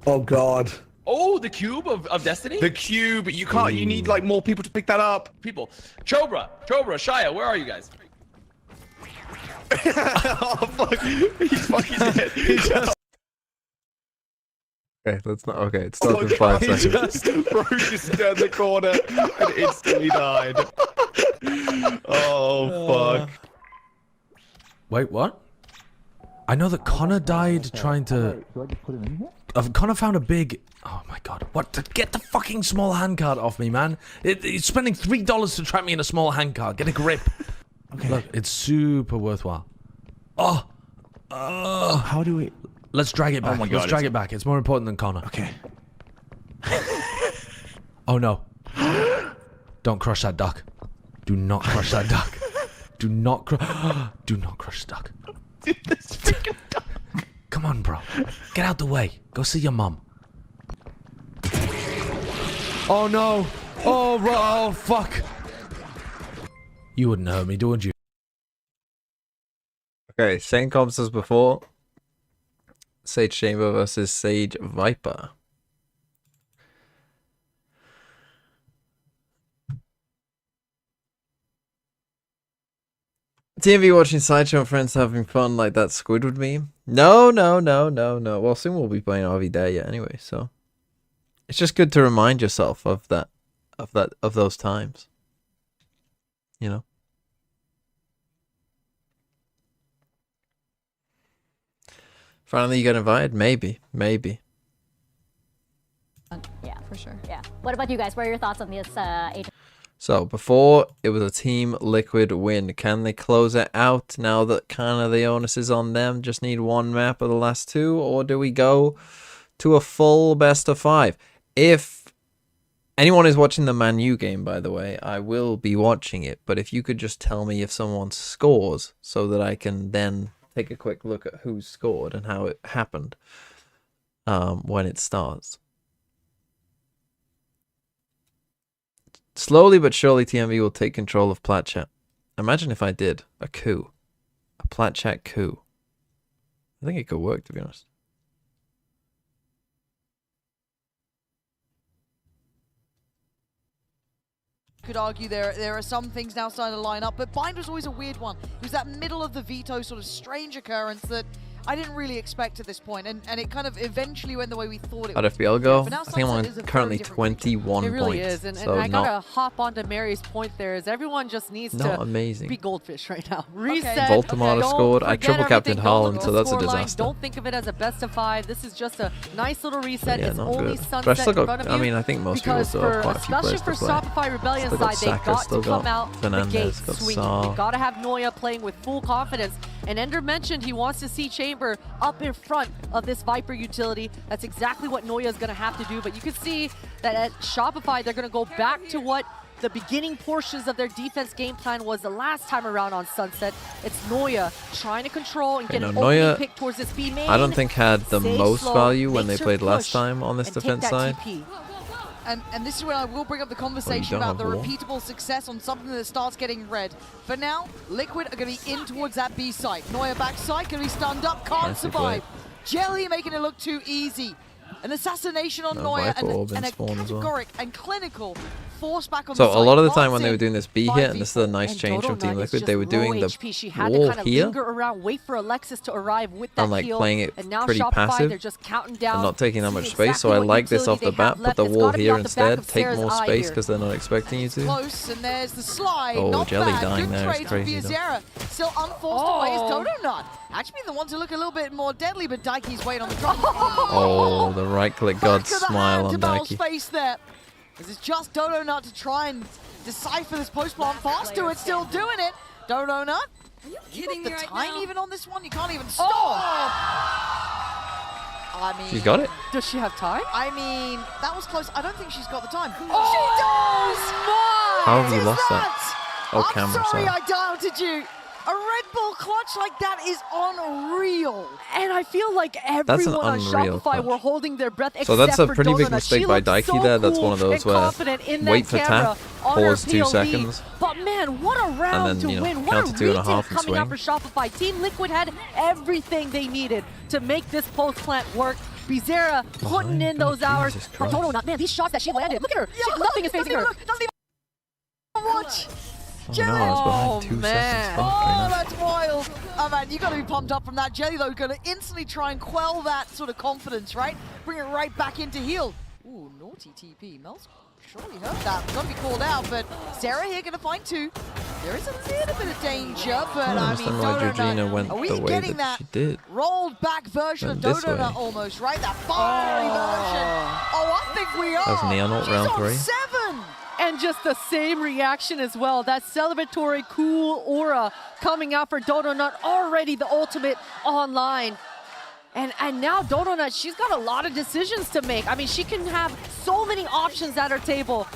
Oh god. Oh, the cube of destiny? The cube. You can't. You need like more people to pick that up. People. Chobra, Shia, where are you guys? Oh fuck! He's fucking dead. He just... Okay, let's not. Okay, it starts in 5 seconds. He just broke his down the corner and instantly died. Oh fuck! Wait, what? I know that Connor died trying to. Connor found a big. Oh my god! What? Get the fucking small handcart off me, man! It's spending $3 to trap me in a small handcart. Get a grip. Okay. Look, it's super worthwhile. Oh. How do we? Let's drag it back. Oh my God, Let's drag it back. It's more important than Connor. Okay. Oh no! Don't crush that duck. Do not crush that duck. Do not do not crush the duck. Dude, this freaking duck. Come on, bro. Get out the way. Go see your mum. Oh no! Oh fuck! You wouldn't hurt me, would you? Okay, same comps as before. Sage Chamber versus Sage Viper. TMV watching Sideshow and friends having fun like that Squidward meme? No. Well, soon we'll be playing RV Dare yet anyway, so it's just good to remind yourself of those times. You know. Finally, you got invited? Maybe. Yeah, for sure. Yeah. What about you guys? What are your thoughts on this agent? So, before, it was a Team Liquid win. Can they close it out now that kind of the onus is on them? Just need one map of the last two? Or do we go to a full best of 5? If anyone is watching the Man U game, by the way, I will be watching it. But if you could just tell me if someone scores so that I can then take a quick look at who scored and how it happened when it starts. Slowly but surely, TMV will take control of Plat Chat. Imagine if I did a coup. A Plat Chat coup. I think it could work, to be honest. Could argue there are some things now starting to line up, but Bind was always a weird one. It was that middle of the veto sort of strange occurrence that I didn't really expect at this point, and it kind of eventually went the way we thought it would. How'd FBL go? But now I think I'm on currently 21 It really points. is, and so I not, gotta hop onto Mary's point there, is everyone just needs to amazing. be goldfish right now. Reset. Voldemort Don't scored. I forget triple captained everything. Don't Haaland, look so at that's a the scoreline. disaster. Don't think of it as a best of 5. This is just a nice little reset. Yeah, It's not only good. Sunset But I still in front got, of I you. mean, I think most people Because still have quite a few especially players for to play. Shopify Rebellion Still got side, they've Saka, got still to come got out the Fernandez, gate got swinging. Saar. They've got to have Noya playing with full confidence. And Ender mentioned he wants to see Chamber up in front of this Viper utility. That's exactly what Noya is going to have to do. But you can see that at Shopify, they're going to go back to what the beginning portions of their defense game plan was the last time around on Sunset. It's Noya trying to control and get an opening pick towards this B main. I don't think had the Stay most slow, value when they makes her played last push time on this and take defense that side. TP. And this is where I will bring up the conversation don't about the have wall. repeatable success on something that starts getting red. For now, Liquid are going to be in towards that B site. Noya backside, going to be stunned up, can't Nicely survive. Jelly making it look too easy. An assassination on Noya Viper orb in and a spawn as well. categoric and clinical force back on So the site. a lot of the time when Lance they were in, doing this B hit, and this is a nice And change from Dodo Team Knight is Liquid, they just were low doing the HP. She had to wall kind of here, linger around, wait for Alexis to arrive with that and like heal. playing it And now pretty Shopify, passive, they're just counting down. and not taking that See much space. So I exactly what like this off utility the they bat. have Put left. the It's wall gotta be here off the back instead. of Take Sarah's more eye space here. because they're not expecting you to. Close, and there's the slide. Oh, Not Jelly bad. dying Good there is trade from crazy, though. Viazera. Still unforced away is Dodo Nut. Actually the one to look a little bit more deadly, but Daiki's waiting on the drop. Oh, the right click god Back of the smile hand on to Bell's Daiki. face there. This is just Dodo Nut to try and decipher this post plant fast to it, still doing it. Dodo Nut. Are you kidding me right now? The time even on this one, you can't even stop. I mean, She's got it. Does she have time? I mean, that was close. I don't think she's got the time. Oh, she does! How have you Is lost that? Oh, I'm camera, sorry sorry. I doubted you. A Red Bull clutch like that is unreal. And I feel like That's an everyone on unreal Shopify clutch. were holding their breath So that's except a for pretty big Dodo Nut. mistake She by looked Daiki so there. That's cool one of those and where confident in that wait for camera tap, on her pause 2 POV. seconds, But man, what a round and then, to you know, win. What a count to 2.5 retake and coming out swing. for Shopify. Team Liquid had everything they needed to make this post plant work. Bizarra putting in those hours. Jesus But Christ. Donut, man, these shots that she landed. Look at her. Nothing is facing her. Doesn't even watch. Oh no, I was behind 2 seconds. Oh, that's wild. Oh man, you gotta be pumped up from that. Jelly though, gonna instantly try and quell that sort of confidence, right? Bring it right back into heal. Ooh, naughty TP. Mel's surely heard that. Gotta be called out, but Sarah here gonna find 2. There is a little bit of danger, but I mean, why Georgina Donut, went are we the way getting that that she did. rolled back version of Went this Donut way. almost, right? That fiery version. Oh, I think we are. That was Neon ult She's round on 3. 7. And just the same reaction as well. That celebratory, cool aura coming out for Donut. Already the ultimate online. And now Donut, she's got a lot of decisions to make. I mean, she can have so many options at her table.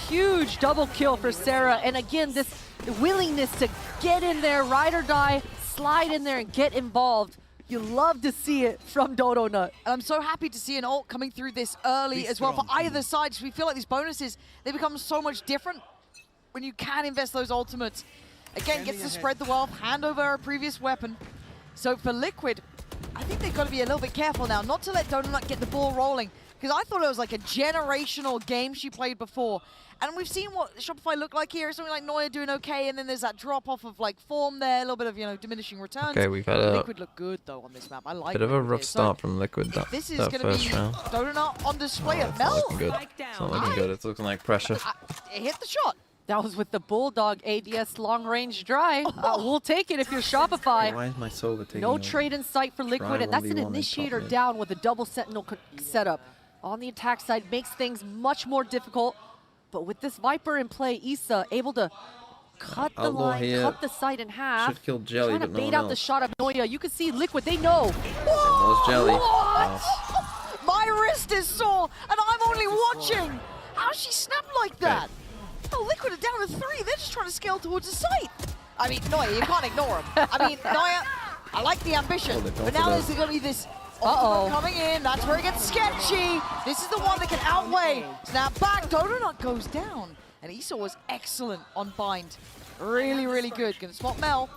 Huge double kill for Sarah. And again, this willingness to get in there, ride or die, slide in there and get involved. You love to see it from Donut. And I'm so happy to see an ult coming through this early as well for either side. So we feel like these bonuses, they become so much different when you can invest those ultimates. Again, gets to spread the wealth, hand over our previous weapon. So for Liquid, I think they've got to be a little bit careful now, not to let Donut get the ball rolling. Because I thought it was like a generational game she played before. And we've seen what Shopify looked like here. Something like Neuer doing okay, and then there's that drop-off of like form there, a little bit of, you know, diminishing returns. Okay, we've had a Liquid look good though on this map. I like bit of a Liquid rough here. start from Liquid that, This is that going first to be round. Donut on display at It's Mel. not looking good. It's not looking good. It's looking like pressure. It hit the shot. That was with the Bulldog ADS long-range drive. We'll take it if you're Shopify. Why is my Sova taking No over? trade in sight for Liquid, Try and that's an 1v1 in initiator top mid. down with a double Sentinel setup. On the attack side, makes things much more difficult. But with this Viper in play, Issa able to cut the Outlaw line, here. cut the site in half. Should kill Jelly, Trying to but no bait one out the else. shot of Noya. You can see Liquid, they know. There's Jelly. What? Oh. My wrist is sore, and I'm only watching. How's she snapped like that? Oh, Liquid are down to 3. They're just trying to scale towards the site. I mean, Noya, you can't ignore him. I mean, Noya, I like the ambition, but now there's going to be this coming in. That's where it gets sketchy. This is the one that can outweigh. Snap back. Donut goes down. And Issa was excellent on bind. Really, really good. Gonna spot Mel.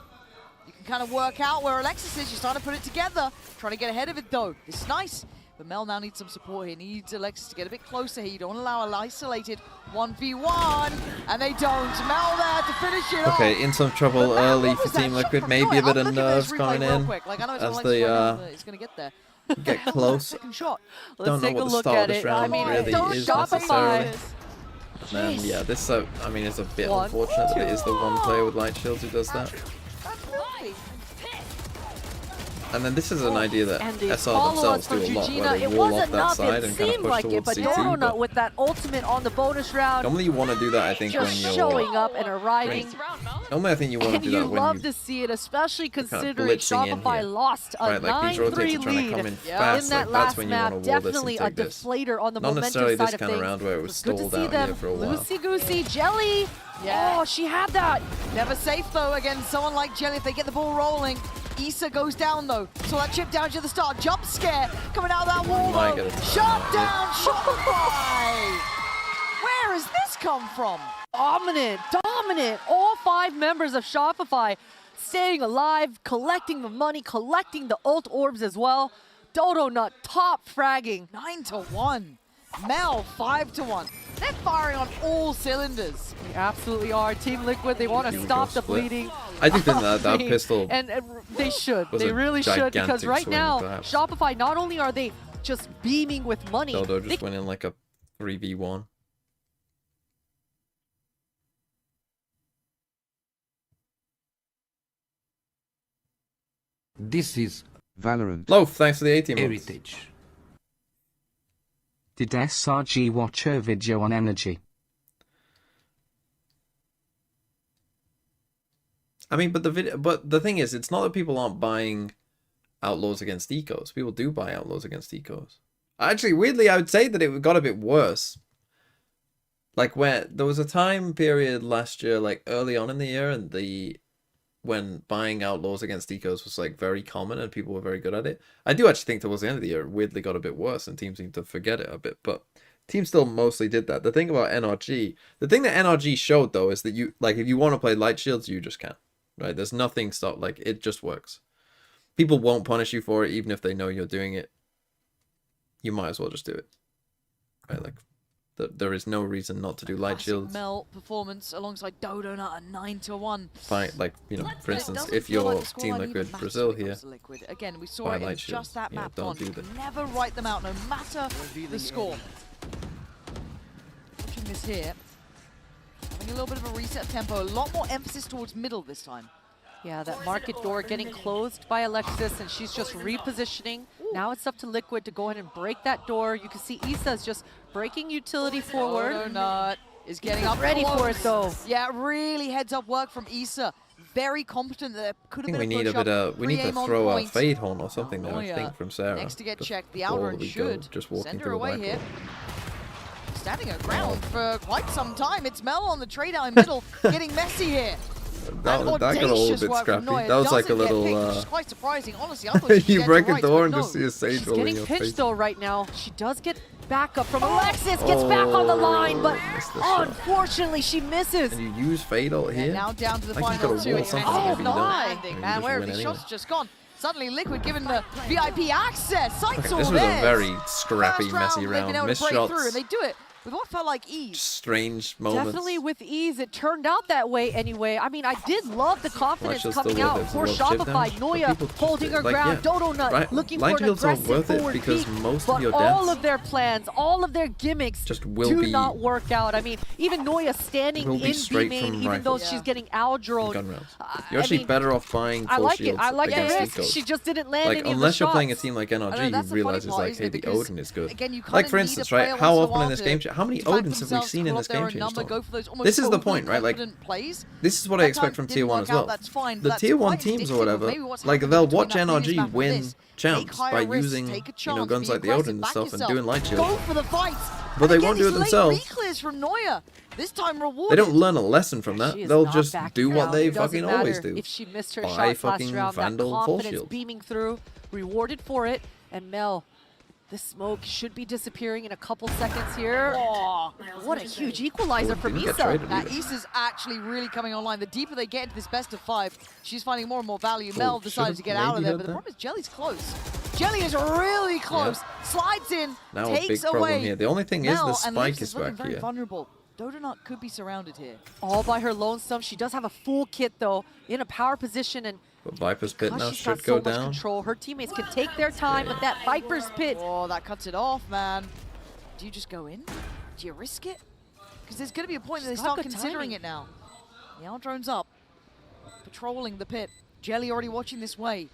You can kind of work out where Alexis is. You're starting to put it together. Trying to get ahead of it though. This is nice. But Mel now needs some support here. Needs Alexis to get a bit closer here. You don't allow an isolated 1v1. And they don't. Mel there to finish it off. Okay, in some trouble early for Team Liquid. Maybe a bit of nerves coming in Like, I know it's as Alexis they right now, but it's gonna get there. get close. Second shot. Don't know what the start of this round really is necessarily. And yeah, this I mean, it's a bit unfortunate that it is the one player with light shields who does that. And then this is an idea that SR themselves do a lot, where they it wall off wasn't that enough. side It and kind of seemed push like it, towards but CT. Donut But with that ultimate on the bonus round. normally you want to do that, I think, Just when you're showing up and arriving. Normally I think you want to And do you that when love you to see it, especially kind of considering blitzing in Shopify here. lost a Right, like these 9-3 rotates are trying to lead come in in fast. that Like, that's last when you map. want to wall this Definitely and a take this. deflator on the Not momentum necessarily side this of kind of things. round where it was Good to stalled see out them. here for a while. Loosey-goosey, Jelly. Yeah. Oh, she had that. Never safe though against someone like Jelly if they get the ball rolling. Issa goes down though. So that chip down to the start. Jump scare coming out of that wall though. Shut down Shopify. Where has this come from? Dominant, dominant. All 5 members of Shopify staying alive, collecting the money, collecting the ult orbs as well. Donut top fragging. 9-1. Mel 5-1. They're firing on all cylinders. They absolutely are. Team Liquid, they want to stop the bleeding. I do think that pistol And they should. was They a really should, because gigantic right swing, now, perhaps. Shopify, not only are they just beaming with money, Dodo they just went in like a 3v1. This is Valorant. Loaf, thanks for the 18 months. Heritage. Did SRG watch her video on energy? I mean, but the thing is, it's not that people aren't buying Outlaws against Ecos. People do buy Outlaws against Ecos. Actually, weirdly, I would say that it got a bit worse. Like, where there was a time period last year, like early on in the year, and when buying Outlaws against Ecos was like very common and people were very good at it. I do actually think towards the end of the year, it weirdly got a bit worse and teams seemed to forget it a bit, but teams still mostly did that. The thing about NRG, the thing that NRG showed though, is that you, like, if you want to play light shields, you just can, right? There's nothing stop, like, it just works. People won't punish you for it, even if they know you're doing it. you might as well just do it. Right, like there is no reason not to do light shields. Mel performance alongside Dodonut, a 9-1. Fine, like, you know, for instance, if you're Team Liquid Brazil here, again, we saw buy it in light just shields. that Yeah, map don't on. do that. Never write them out, no matter the score. Watching this here, having a little bit of a reset tempo, a lot more emphasis towards middle this time. Yeah, that market door getting closed by Alexis, and she's just repositioning. Now it's up to Liquid to go ahead and break that door. You can see Issa's just breaking utility forward. Dodonut is getting up ready close. for it though. Yeah, really heads up work from Issa. Very competent. There could have I think been we need a bit of, we need to throw a fade horn or something there, I think, from Sarah. Next to get checked, the before outer and we should go, just walking send her through the away back here. door. Standing her ground for quite some time. It's Mel on the trade out in middle, getting messy here. That got a little bit scrappy. That was like a little. Which is quite surprising. Honestly, I thought she'd You get break to a right, door but and no. just see a sage She's roll in getting your pinched face. though right now. She does get backup from Alexis, gets back on the line, but missed the shot. unfortunately she misses. And you use fade ult here. Now down to the Like, you final gotta two. wall something Oh if you don't. my! You Man, just where have win the anyway. shots just gone? Suddenly Liquid given the VIP access. Sights Okay, all this was a theirs. very scrappy, First messy they've round. been able to Missed break shots. through, and they do it with what felt like ease. Strange moments. Definitely with ease. It turned out that way anyway. I mean, I did love the confidence Light shield's coming still out worth it. for It's a lot of chip Shopify. damage, but Noya people just holding her like, ground. yeah, Dodonut right, looking light for an shields are aggressive worth it forward because peek, most but of your all deaths of their plans, all of their gimmicks just will do be- not work out. I mean, even Noya standing will be in straight B main, from even though rifles. she's getting outdroned. gun rounds. You're actually better off buying I full like it. shields I like the against risk. ecos. She just didn't land Like, any of the unless you're playing a shots. team like I know, NRG that's who the funny realizes part, like, isn't hey, it? the Because, Odin is good. again, you Like kinda for need instance, a player right? How once in a often in while this to- game, how many to back Odins have we themselves, seen in pull this up their game own change? number, Tom? go for those almost This is the overly point, right? Like, confident plays. this is what I That expect time from didn't tier 1 work as well. out, that's fine, but The that's tier 1 quite teams or indicative of whatever, maybe what's like happened they'll between watch that previous NRG map and win this. champs Take by higher risks, using, take a you chance, know, guns be like the aggressive, Odin and back stuff and yourself. doing light Go shields. for the fights. But they And won't again, do it these late themselves. reclears from Noya. This time They rewarded. don't learn a lesson from that. She is They'll not just backing do what down. they It doesn't fucking always matter do. if she missed her Buy shots last fucking round, Vandal that full confidence shield. beaming through, rewarded for it. And Mel, this smoke should be disappearing in a couple seconds here. Oh, what a huge equalizer from didn't get Issa. traded Now, either. Issa's actually really coming online. The deeper they get into this best of 5, she's finding more and more value. Mel decided to get out of there, but the problem is Jelly's close. Jelly is really close. Slides in, Now a takes big problem away here. The only thing is Mel, the and spike Lynx is looking back very here. vulnerable. Dodonut could be surrounded here. All by her lonesome. She does have a full kit though, in a power position, and But Viper's Pit because now she's got should so go much down. control, her teammates can take their time, but that Viper's Pit. Oh, that cuts it off, man. Do you just go in? Do you risk it? Because there's going to be a point that they She's got start good considering timing. it now. The Aldrone's up, patrolling the pit. Jelly already watching this way.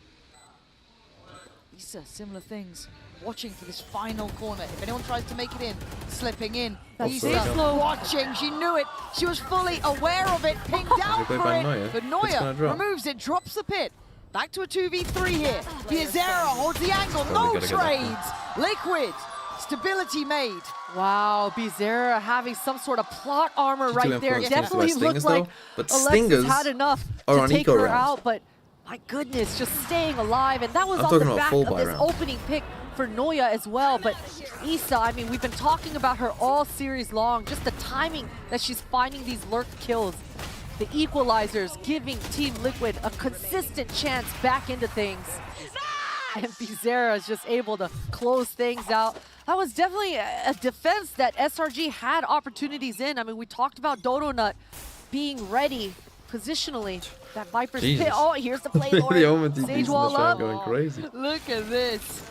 Issa, similar things. Watching for this final corner. If anyone tries to make it in, slipping in. That's Issa slow. watching. She knew it. She was fully aware of it. Pinged out Good for by it. Noya. But It's gonna Noya drop. removes it, drops the pit. Back to a 2v3 here. Piazera holds the angle. Probably No gotta get that trades. Liquid. Stability made. Wow, Bizarra having some sort of plot armor Too right there. influenced Definitely by looked Stingers, like though. But Alexis Stingers had enough are to on take eco her rounds. out, but my goodness, just staying alive. And that was I'm on the talking about back full of buy this round. opening pick for Noya as well. But Issa, I mean, we've been talking about her all series long. Just the timing that she's finding these lurk kills. The equalizers giving Team Liquid a consistent chance back into things. And Bizarra is just able to close things out. That was definitely a defense that SRG had opportunities in. I mean, we talked about Dodonut being ready positionally. That Viper's Jesus. Pit. Oh, here's the play, Lord. The Omen TPs in Sage this wall round up. going crazy. Look at this.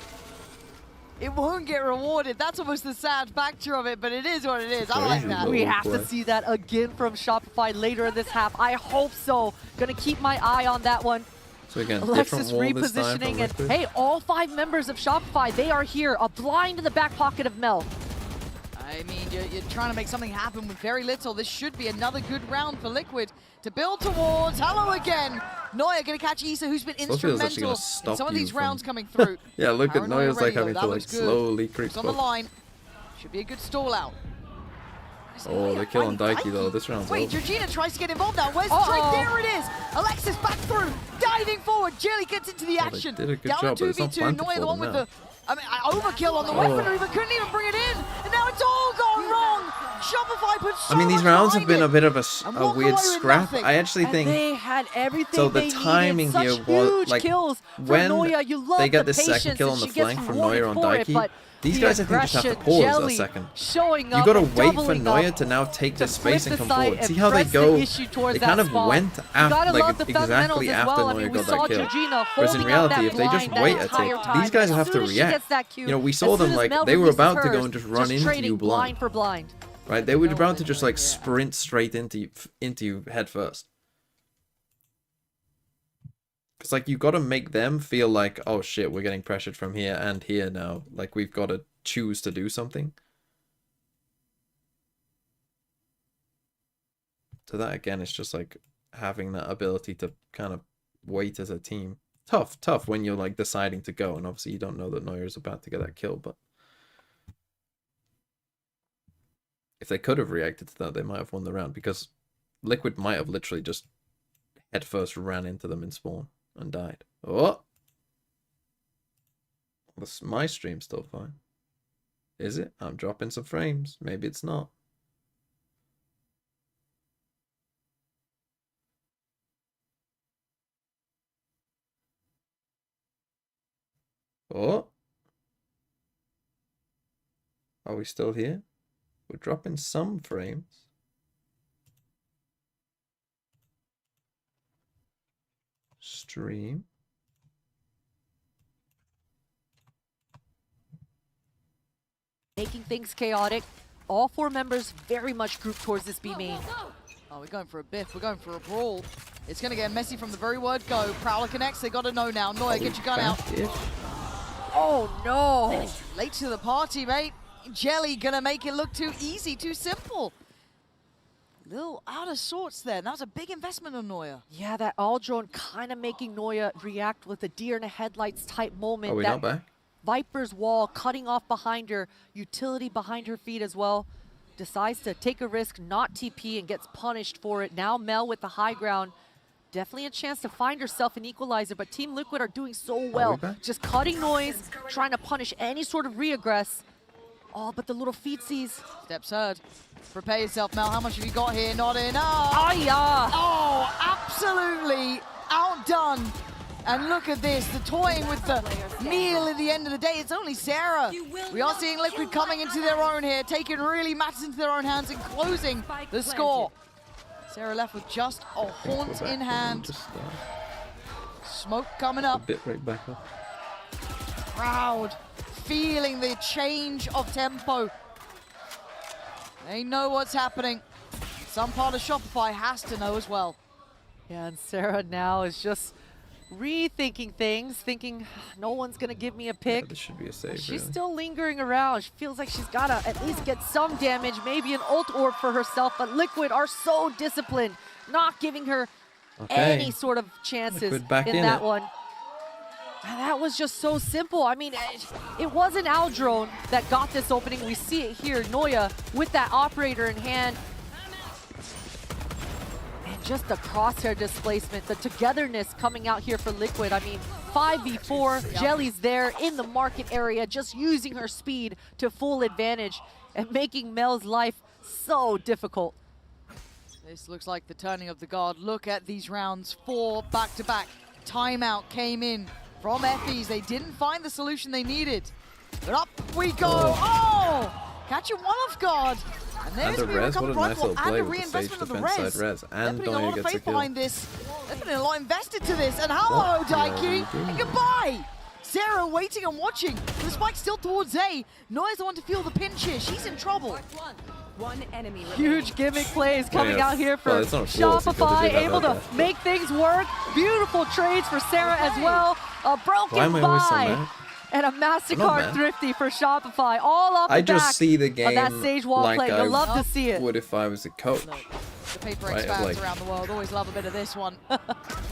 It won't get rewarded. That's almost the sad factor of it, but it is what it is. I like Crazy that. little We have play. to see that again from Shopify later in this half. I hope so. Gonna keep my eye on that one. So again, Alexis different wall this time from repositioning, and Liquid. hey, all 5 members of Shopify, they are here. A blind in the back pocket of Mel. I mean, you're trying to make something happen with very little. This should be another good round for Liquid to build towards. Hello again. Noya going to catch Issa, who's been Supposed to be actually instrumental gonna in stop some of you these from- rounds coming through. Yeah, look at Paranoia Noya's like ready, having though. to That like looks good. slowly creep It's on the spot. line. Should be a good stall out. Oh, they're killing Daiki though. This round's Wait, over. Georgina tries to get involved now. Where's the trade? There it is. Alexis back through, diving forward. Jelly gets into the Oh, they action. did a good Down job, to but it's not 2v2. planted Noya, for the one them with now. the overkill on the Oh. weaponry, but couldn't even bring it in. And now it's all gone wrong. Shopify put so I mean, these much rounds have behind been a it. bit of And a walk weird away with scrap. nothing. I actually And think they had everything so. The they timing needed. here Such was huge like kills for when Noya. You love they get the the second patience kill and on the she gets flank from rewarded Noya on for it, Daiki. but These the guys, I think, just have to aggression, pause Jelly a second. showing You up gotta and wait for doubling Noya up to now take to the space flip and come the side forward. and See how they press the go? issue towards They that kind of spawn. went You after, gotta like love the exactly fundamentals as after well. I Noya mean, we got saw that kill. Georgina Whereas in holding out reality, that if they just blind wait that a entire tick, time. these guys As have to soon as she gets react. that cue, You know, we as saw soon them as like Mel they were releases about to go hers, and just run into trading you blind. for blind. Right? They were about to just like sprint straight into you head first. Because like you got to make them feel like, oh shit, we're getting pressured from here and here now. Like we've got to choose to do something. So that again is just like having that ability to kind of wait as a team. Tough when you're like deciding to go, and obviously you don't know that Neuer is about to get that kill, but if they could have reacted to that, they might have won the round, because Liquid might have literally just head first ran into them in spawn and died. Oh! My stream's still fine. Is it? I'm dropping some frames. Maybe it's not. Oh! Are we still here? We're dropping some frames. Stream. Making things chaotic. All four members very much grouped towards this B main. Oh, we're going for a biff. We're going for a brawl. It's going to get messy from the very word go. Prowler connects. They got to know now. Noya, get your gun out. Oh, no. Late to the party, mate. Jelly going to make it look too easy, too simple. Little out of sorts there. That was a big investment on Noya. Yeah, that all drone kind of making Noya react with a deer in the headlights type moment. Are we not back? Viper's wall cutting off behind her, utility behind her feet as well. Decides to take a risk, not TP, and gets punished for it. Now Mel with the high ground. Definitely a chance to find herself an equalizer, but Team Liquid are doing so well. Just cutting noise, trying to punish any sort of re-aggress. Oh, but the little feetsies. Steps heard. Prepare yourself, Mel. How much have you got here? Not enough. Oh, yeah. Oh, absolutely outdone. And look at this, the toying with the meal at the end of the day. It's only Sarah. We are seeing Liquid coming into their own here, taking really matters into their own hands and closing the score. Sarah left with just a haunt in hand. Smoke coming up. A bit right back up. Crowd feeling the change of tempo. They know what's happening. Some part of Shopify has to know as well. Yeah, and Sarah now is just rethinking things, thinking no one's gonna give me a pick. Yeah, this should be a save. She's still lingering around. She feels like she's gotta at least get some damage, maybe an ult orb for herself, but Liquid are so disciplined, not giving her any sort of chances in that one. And that was just so simple. I mean, it was an Aldrone that got this opening. We see it here, Noya with that operator in hand. And just the crosshair displacement, the togetherness coming out here for Liquid. I mean, 5v4, Jelly's there in the market area, just using her speed to full advantage and making Mel's life so difficult. This looks like the turning of the guard. Look at these rounds, 4 back-to-back. Timeout came in from Effie's. They didn't find the solution they needed. But up we go. Oh! Catching one off guard. And there's And the res, what a nice little play and a with the Sage reinvestment of the defense res. side res. And They're putting a lot Noya of gets a faith kill. behind this. They're putting a lot invested to this. And hello, Daiki. And goodbye. Sarah waiting and watching. The spike still towards A. Noya's the one to feel the pinch here. She's in trouble. One enemy Huge gimmick plays coming out here for it's not a flaw, it's because they Shopify, did that able to right there. make things work. Beautiful trades for Sarah as well. A Why broken am I always so buy. mad? And a I'm not MasterCard mad. thrifty for Shopify. All off the I back just see the of game that Sage wall like play. I You'll love to see it. would if I was a coach. The Paper Right, X fans like- around the world always love a bit of this one. Up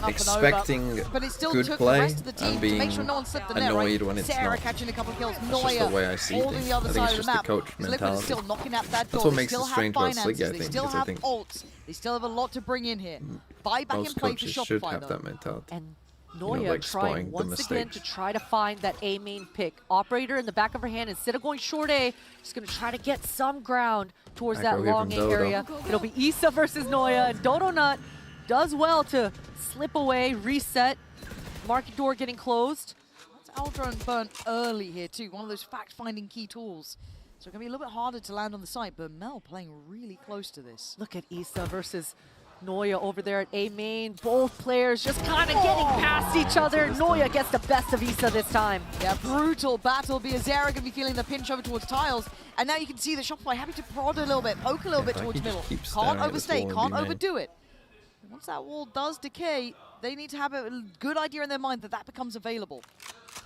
Expecting and over. But it still good took play the rest of the team and to make being sure no one slipped the net, right? annoyed when it's Sarah not. catching a couple of kills. That's just Noya the way I see holding things. the other I think side it's of the just map. the coach Liquid is mentality. still knocking at that door. That's what They makes still it strange have about finances. Sliggy, I they think, still because I have think ults. They still have a lot to bring in here. Buy back most and play for coaches should Shopify have though. that mentality. And Noya like spotting trying the once again mistakes. to try to find that A main pick. Operator in the back of her hand, instead of going short A, she's going to try to get some ground towards that Aggro here long from A Dodo. area. It'll be Issa versus Noya, and Dodo Nut does well to slip away, reset. Market door getting closed. That's Aldron burnt early here too, one of those fact-finding key tools. So it's going to be a little bit harder to land on the site, but Mel playing really close to this. Look at Issa versus Noya over there at A main. Both players just kind of getting past each other. Noya gets the best of Issa this time. Yeah, brutal battle. Biazera going to be feeling the pinch over towards Tiles. And now you can see the Shopify happy to prod a little bit, poke a little bit towards middle. Can't overstay, can't overdo it. Once that wall does decay, they need to have a good idea in their mind that that becomes available.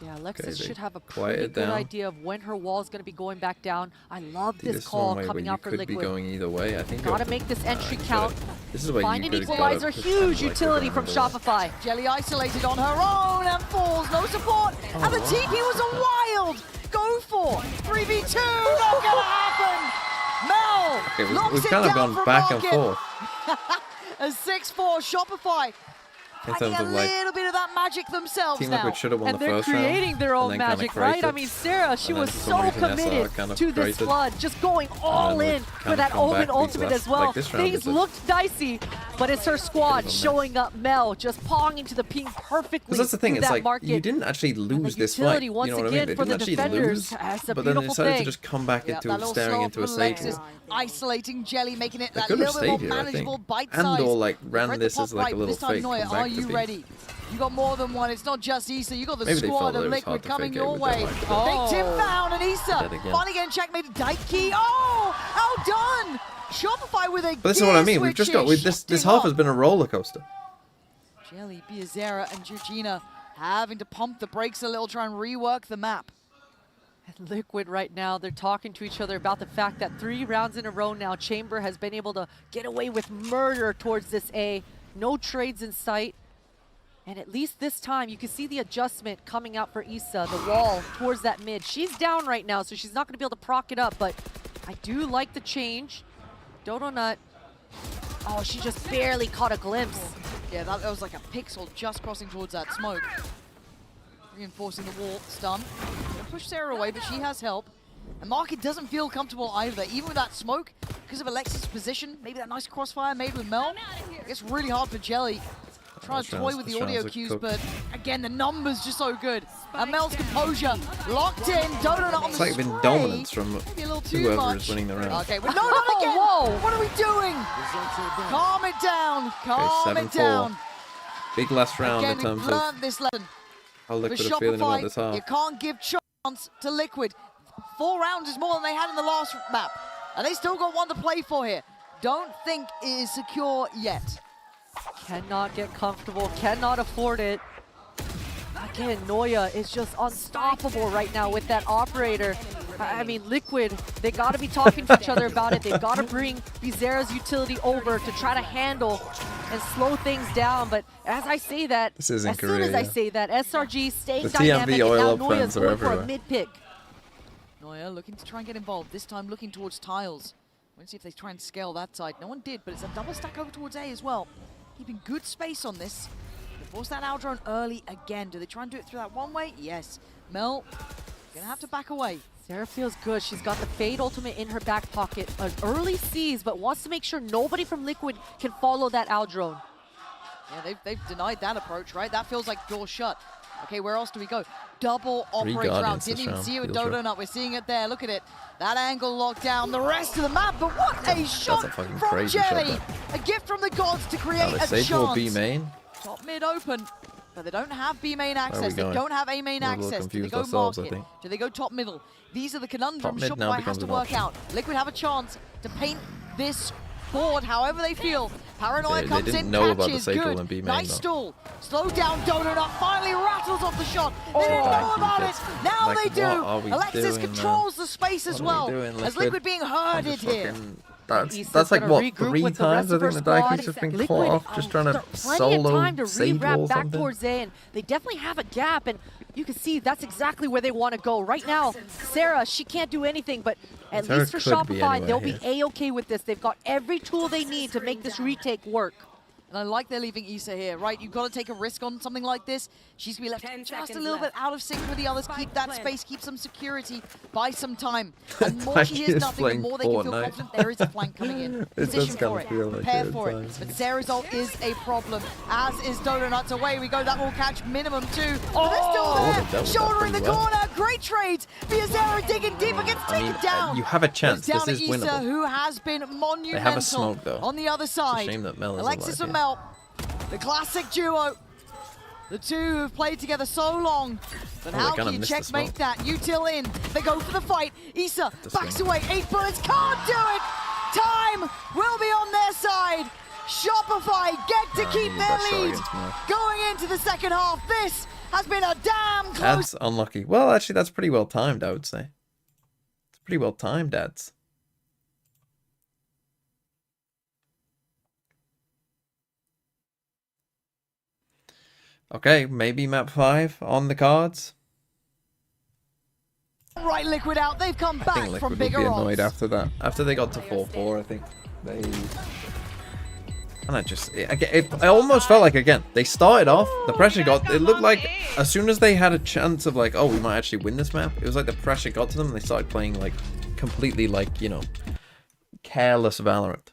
Yeah, Alexis Okay, should have a quiet pretty it good down. idea of when her wall is going to be going back down. I love See, this is call one way coming where out for you could Liquid. be going either way. I think you Gotta have to- make this entry you count. gotta- This is where Find you an could've equalizer, gotta push huge them like utility we're from going the wall. Shopify. Jelly isolated on her own and falls, no support. And the TP was a wild go for 3v2, not gonna happen. Mel Okay, locks we've it kind of down gone for back and Market. forth A 6-4 Shopify. in Finding terms a of like little bit of that magic themselves Team now. Liquid should have won And the they're first round. creating their own and then kinda magic, right? I created, mean, Sarah, she and then was for so some reason SR committed kind of to this created, flood, just going all then in kind for of that come back Omen these ultimate last- as well. like this round Things is a- looked dicey, but it's her squad showing up. Mel just pawing into the ping perfectly. Because that's the thing, through it's that like market. you didn't actually lose this fight. utility You once know what I mean? again They for didn't the actually defenders. lose, That's a but then they beautiful decided to thing. just come back Yeah, into that little staring slow into a from stage. Alexis, isolating Jelly, making it They that could have little bit more stayed here, I manageable think. bite And size. or like They've ran read the this pop as like right, a but little this time, fake Noya, comeback are you to be. ready? You got more than one. It's not just Issa. You got the Maybe they squad felt that of it was Liquid hard to coming fake it your with way. Deadlock. Big Tim found and Issa Dead again. finally getting checkmated. Daiki. Oh, outdone. Shopify with a But this is what I gear mean. We've just got switch this shifting half up. has been a roller coaster. Jelly, Biazera, and Georgina having to pump the brakes a little, try and rework the map. And Liquid right now, they're talking to each other about the fact that 3 rounds in a row now, Chamber has been able to get away with murder towards this A. No trades in sight. And at least this time, you can see the adjustment coming out for Issa, the wall towards that mid. She's down right now, so she's not going to be able to proc it up, but I do like the change. Dodo Nut. Oh, she just barely caught a glimpse. Yeah, that was like a pixel just crossing towards that smoke. Reinforcing the wall, stun. Gonna push Sarah away, but she has help. And Market doesn't feel comfortable either, even with that smoke, because of Alexis' position. Maybe that nice crossfire made with Mel. It's really hard for Jelly. Trying to toy with the audio cues, but again, the numbers just so good. And Mel's composure locked in. Dodo Nut on It's the like been spray. dominance from Maybe a little too whoever much. is winning the round. Okay, but no, not again. Whoa. What are we doing? Calm it down. Calm it 7-4. down. Big last round Again, in terms we've of learned this lesson. how For Liquid are feeling about this Shopify, half. you can't give chance to Liquid. 4 rounds is more than they had in the last map. And they still got one to play for here. Don't think it is secure yet. Cannot get comfortable, cannot afford it. Again, Noya is just unstoppable right now with that operator. I mean, Liquid, they got to be talking to each other about it. They've got to bring Bizarra's utility over to try to handle and slow things down. But as I say that, This is in as soon as Korea, I yeah. say that, SRG staying The dynamic, TMV and oil now up Noya's fans are going for a everywhere. mid-pick. Noya looking to try and get involved. This time looking towards Tiles. Let's see if they try and scale that side. No one did, but it's a double stack over towards A as well. Keeping good space on this. They force that out drone early again. Do they try and do it through that one way? Yes. Mel, gonna have to back away. Sarah feels good. She's got the Fade ultimate in her back pocket. An early sees, but wants to make sure nobody from Liquid can follow that Aldrone. Yeah, they've denied that approach, right? That feels like door shut. Okay, where else do we go? Double operator round. Guardians Didn't this even round, see it with feels Dodo right. Nut. We're seeing it there. Look at it. That angle locked down the rest of the map. But what a shot fucking from crazy shot Jelly. there. A gift from the gods to Now create they a save will chance. B main. Top mid open. But they don't have B main we access. They going? don't have A main We're a little access. Do they confused go ourselves, I market? think. Do they go top middle? These are the conundrums Top mid now Shopify has becomes to an work option. out. Liquid have a chance to paint this board however they feel. Paranoia They comes didn't in, know about the catches, Seiko good. and B main, Nice though. stall. Slow down Dodo Nut, finally rattles off the shot. They didn't know Daiki about it. gets- Now like, they do. what are we Alexis doing, controls the space as well. What are we doing, As Liquid being herded here. Issa's That's like gonna what, regroup 3 with the rest times I of her think the Daiki's squad. just been Liquid, caught off just trying to plenty of time to solo save re-wrap or back something. towards A, and they definitely have a gap, and you can see that's exactly where they want to go. Right now, Sarah, she can't do anything, but at Sarah least for could be Shopify, anywhere they'll be here. A-okay with this. They've got every tool they need to make this retake work. And I like they're leaving Issa here, right? You've got to take a risk on something like this. She's going to be left just a little bit out of sync with the others. Keep that space, keep some security, buy some time. And the more she hears nothing, the more they can feel confident there is a flank coming in. Position for it, prepare for it. But Sarah's ult is a problem, as is Donuts. Away we go, that will catch minimum 2. But they're still there, shouldering the corner. Great trades via Sarah digging deeper, gets taken down. You have a chance. This is Issa, winnable. who has been monumental. They have a smoke, though. On the other side. It's a shame that Mel isn't Alexis alive and Mel, the classic duo. The two who have played together so long. But how can you checkmate that? Util in. They go for the fight. Issa backs away. 8 bullets. Can't do it. Time will be on their side. Shopify get to keep their lead. Going into the second half. This has been a damn close. That's unlucky. Well, actually, that's pretty well timed, I would say. It's pretty well timed, dads. Okay, maybe map 5 on the cards. Right, Liquid out. They've come back I think from Liquid bigger would be annoyed odds. after that. After they got to 4-4, I think they... And I almost felt like, again, they started off, the pressure got... It looked like as soon as they had a chance of like, oh, we might actually win this map, it was like the pressure got to them and they started playing like completely like, you know, careless Valorant.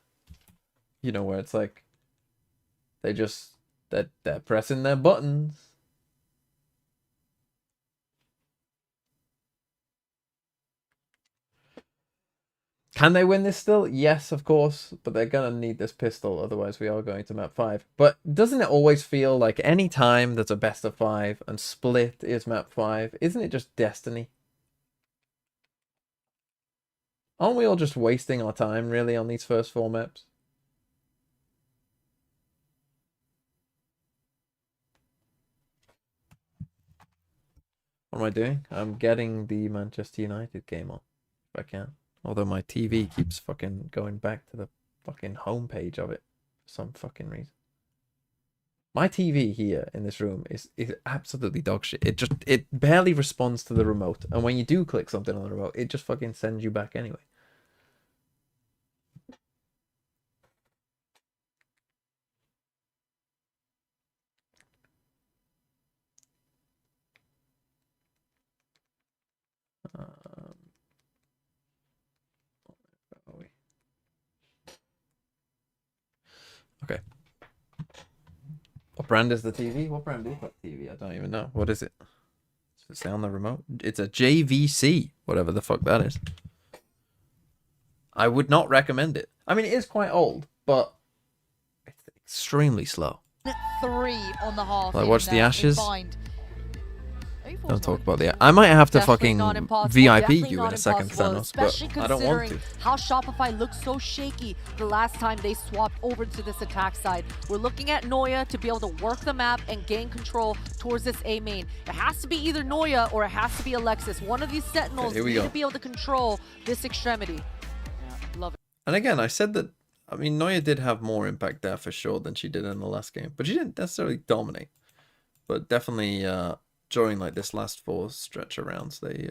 You know, where it's like they just... They're pressing their buttons. Can they win this still? Yes, of course. But they're going to need this pistol. Otherwise, we are going to map 5. But doesn't it always feel like any time there's a best of 5 and split is map 5, isn't it just destiny? Aren't we all just wasting our time, really, on these first 4 maps? What am I doing? I'm getting the Manchester United game on, if I can. Although my TV keeps fucking going back to the fucking homepage of it for some fucking reason. My TV here in this room is absolutely dog shit. It barely responds to the remote. And when you do click something on the remote, it just fucking sends you back anyway. Okay. What brand is the TV? What brand is that TV? I don't even know. What is it? Does it say on the remote? It's a JVC, whatever the fuck that is. I would not recommend it. I mean, it is quite old, but it's extremely slow. 3 on the half. I watch the Ashes. Don't talk about the... I might have to fucking VIP you in a second, Thanos, but I don't want to. How Shopify looks so shaky the last time they swapped over to this attack side. We're looking at Noya to be able to work the map and gain control towards this A main. It has to be either Noya or it has to be Alexis. One of these Sentinels need to be able to control this extremity. Yeah, love it. And again, I said that, I mean, Noya did have more impact there for sure than she did in the last game, but she didn't necessarily dominate. But definitely... during like this last 4 stretch of rounds, they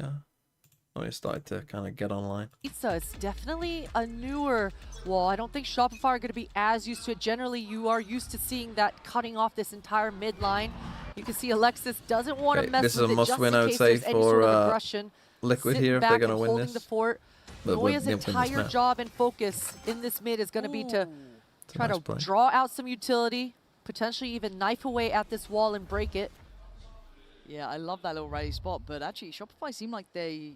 started to kind of get online. It's definitely a newer wall. I don't think Shopify are going to be as used to it. Generally, you are used to seeing that cutting off this entire mid line. You can see Alexis doesn't want to mess this with is a must-win, I would say, for Liquid here if they're going to win this. The fort. Noya's entire job and focus in this mid is going to be to try to draw out some utility, potentially even knife away at this wall and break it. Yeah, I love that little ready spot, but actually Shopify seem like they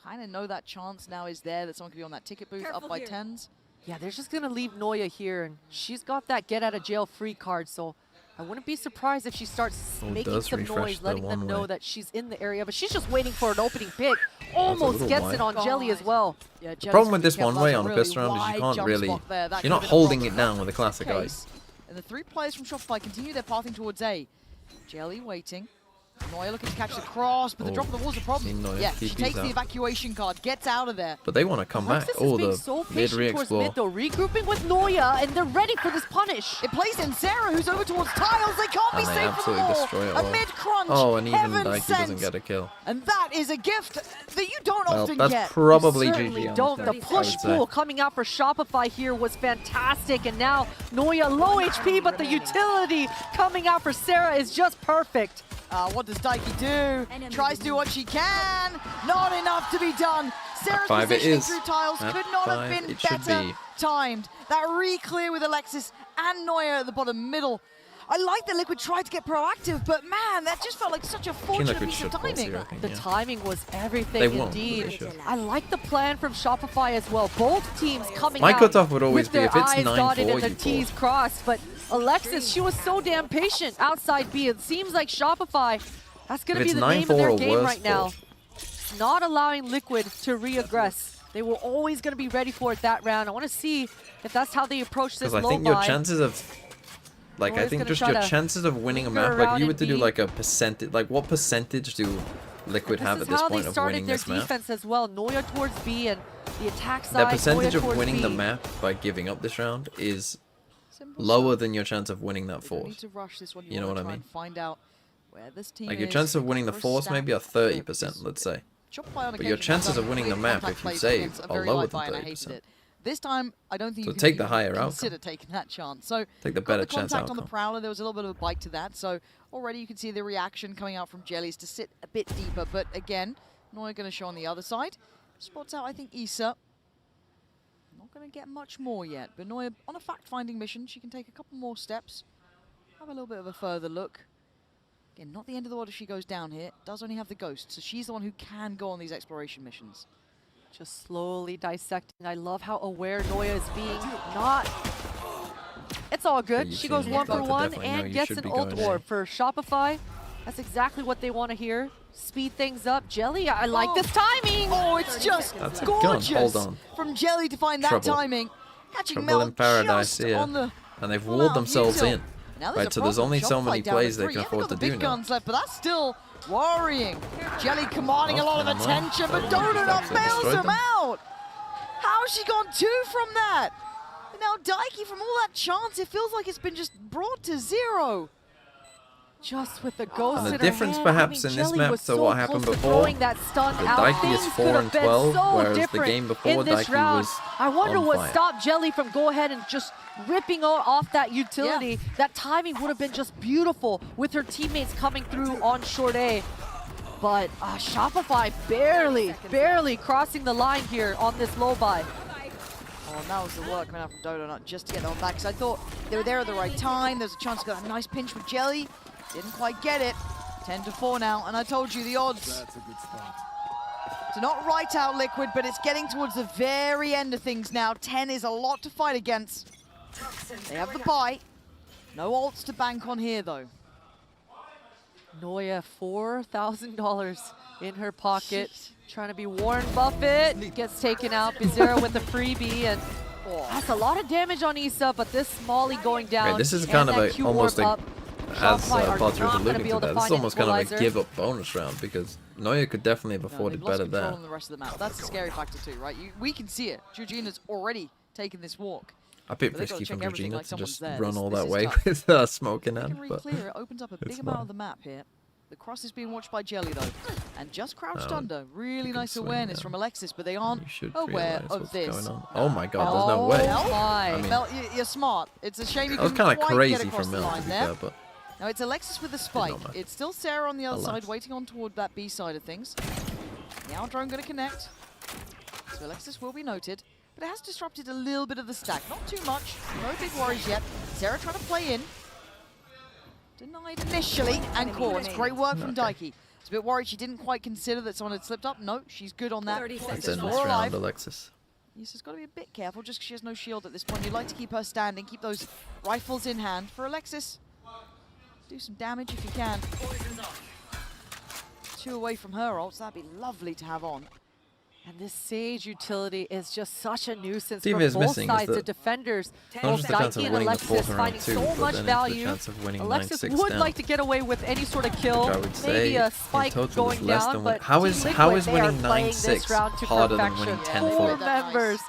kind of know that chance now is there, that someone could be on that ticket booth up by 10s. Yeah, they're just going to leave Noya here, and she's got that get-out-of-jail-free card, so I wouldn't be surprised if she starts making some noise, letting them know that she's in the area, but she's just waiting for an opening pick. Almost gets it on Jelly as well. Yeah, the problem with this one way on a pistol round is you can't really... You're not holding it down with a classic ice. And the 3 players from Shopify continue their pathing towards A. Jelly waiting. Noya looking to catch the cross, but the drop of the wall's a problem. Yeah, she takes the evacuation card, gets out of there. But they want to come back. Oh, the mid re-explore. Though, regrouping with Noya, and they're ready for this punish. It plays in Sarah, who's over towards tiles. They can't be safe from the wall. A mid-crunch. Oh, and even Daiki doesn't get a kill. And that is a gift that you don't often that's get. Probably GG. Don't. The push-pull coming out for Shopify here was fantastic, and now Noya low HP, but the utility coming out for Sarah is just perfect. What does Daiki do? Tries to do what she can. Not enough to be done. Sarah's positioning through tiles could not have been better timed. That re-clear with Alexis and Noya at the bottom middle. I like that Liquid tried to get proactive, but man, that just felt like such a fortunate piece of timing. The timing was everything indeed. I like the plan from Shopify as well. Both teams coming out cutoff would always with their be if it's eyes 9-4, dotted and their T's crossed, but Alexis, she was so damn patient outside B. It seems like Shopify, that's going to be the name of their game right now. Not allowing Liquid to re-aggress. They were always going to be ready for it that round. I want to see if that's how they approach this low buy. Because I think your chances of... Like, I think just your chances of winning a map, like, you were to do, like, a percentage... Like, what percentage do Liquid have at this point of winning this map? Defense as well. Noya towards B and the attack side. The percentage of winning the map by giving up this round is lower than your chance of winning that force. You know what I mean? Find out where this team like, your chances of winning the force maybe are 30%, let's say. But your chances of winning the map, if you save, are lower than 30%. This time, I don't think you take the can higher consider taking that chance. So take the better chance contact on the Prowler, there was a little bit of a bite to that. So already you can see the reaction coming out from Jellies to sit a bit deeper. But again, Noya going to show on the other side. Spots out, I think, Issa. Not going to get much more yet. But Noya on a fact-finding mission. She can take a couple more steps. Have a little bit of a further look. Again, not the end of the world if she goes down here. Does only have the ghost. So she's the one who can go on these exploration missions. Just slowly dissecting. I love how aware Noya is being. Not. It's all good. She goes 1 for 1 and gets an ult orb for Shopify. That's exactly what they want to hear. Speed things up. Jelly, I like this timing. Oh, it's just gorgeous from Jelly to find that timing. Catching Mel in paradise just on the and they've walled themselves in. Right, so there's only so many plays they can afford to do now. Guns left, but that's still worrying. Jelly commanding a lot of attention, but Donut bails him out. How's she gone 2 from that? And now Daiki, from all that chance, it feels like it's been just brought to 0. Just with the ghost and the difference perhaps in this map to what happened before, that stun the Daiki is 4 and 12, whereas the game before Daiki was I wonder on what fire. stopped Jelly from go ahead and just ripping off that utility. That timing would have been just beautiful with her teammates coming through on short A. But Shopify barely crossing the line here on this low buy. Oh, and that was the work coming out from Donut just to get them back. Because I thought they were there at the right time. There's a chance to get a nice pinch with Jelly. Didn't quite get it. 10-4 now, and I told you the odds. That's a good start. So not right out Liquid, but it's getting towards the very end of things now. 10 is a lot to fight against. They have the buy. No ults to bank on here, though. Noya, $4,000 in her pocket. Trying to be Warren Buffett. Gets taken out. Bizarro with the freebie, and that's a lot of damage on Issa, but this Molly going down. Right, this is kind of a, almost like, as Potter was alluding to that, this is almost kind of a give-up bonus round, because Noya could definitely have afforded better there. On the rest of the map. That's the scary factor too, right? We can see it. Georgina's already taken this walk. A bit risky from Georgina to just run all that way tough. with smoke in hand. But it opens up a big amount of the map here. The cross is being watched by Jelly though, and just crouched under. Really nice awareness from Alexis, but they aren't aware of this. Oh my God, there's no way. I mean, Mel, you're smart. It's a shame you couldn't quite get crazy across from the Mel, line to be there. fair, but now it's Alexis with the spike. It's still Sarah on the other side, waiting on toward that B side of things. Now drone going to connect. So Alexis will be noted, but it has disrupted a little bit of the stack. Not too much. No big worries yet. Sarah trying to play in. Denied initially and caught. Great work from Daiki. It's a bit worried she didn't quite consider that someone had slipped up. No, she's good on that. It's in this round, Alexis. Issa's got to be a bit careful just because she has no shield at this point. You'd like to keep her standing, keep those rifles in hand. For Alexis, do some damage if you can. 2 away from her ults, that'd be lovely to have on. And this Sage utility is just such a nuisance Team for is both missing sides. is The defenders, not both just the chance of Daiki and winning the Alexis, fourth round finding too, so but much then it's the value. chance of winning Alexis 9-6 would down. like to get away with any sort of kill, Which I would say maybe a in spike total is going less down, than but how Team is Liquid, they are winning playing this 9-6 round to harder than perfection. winning 10-4? 4 members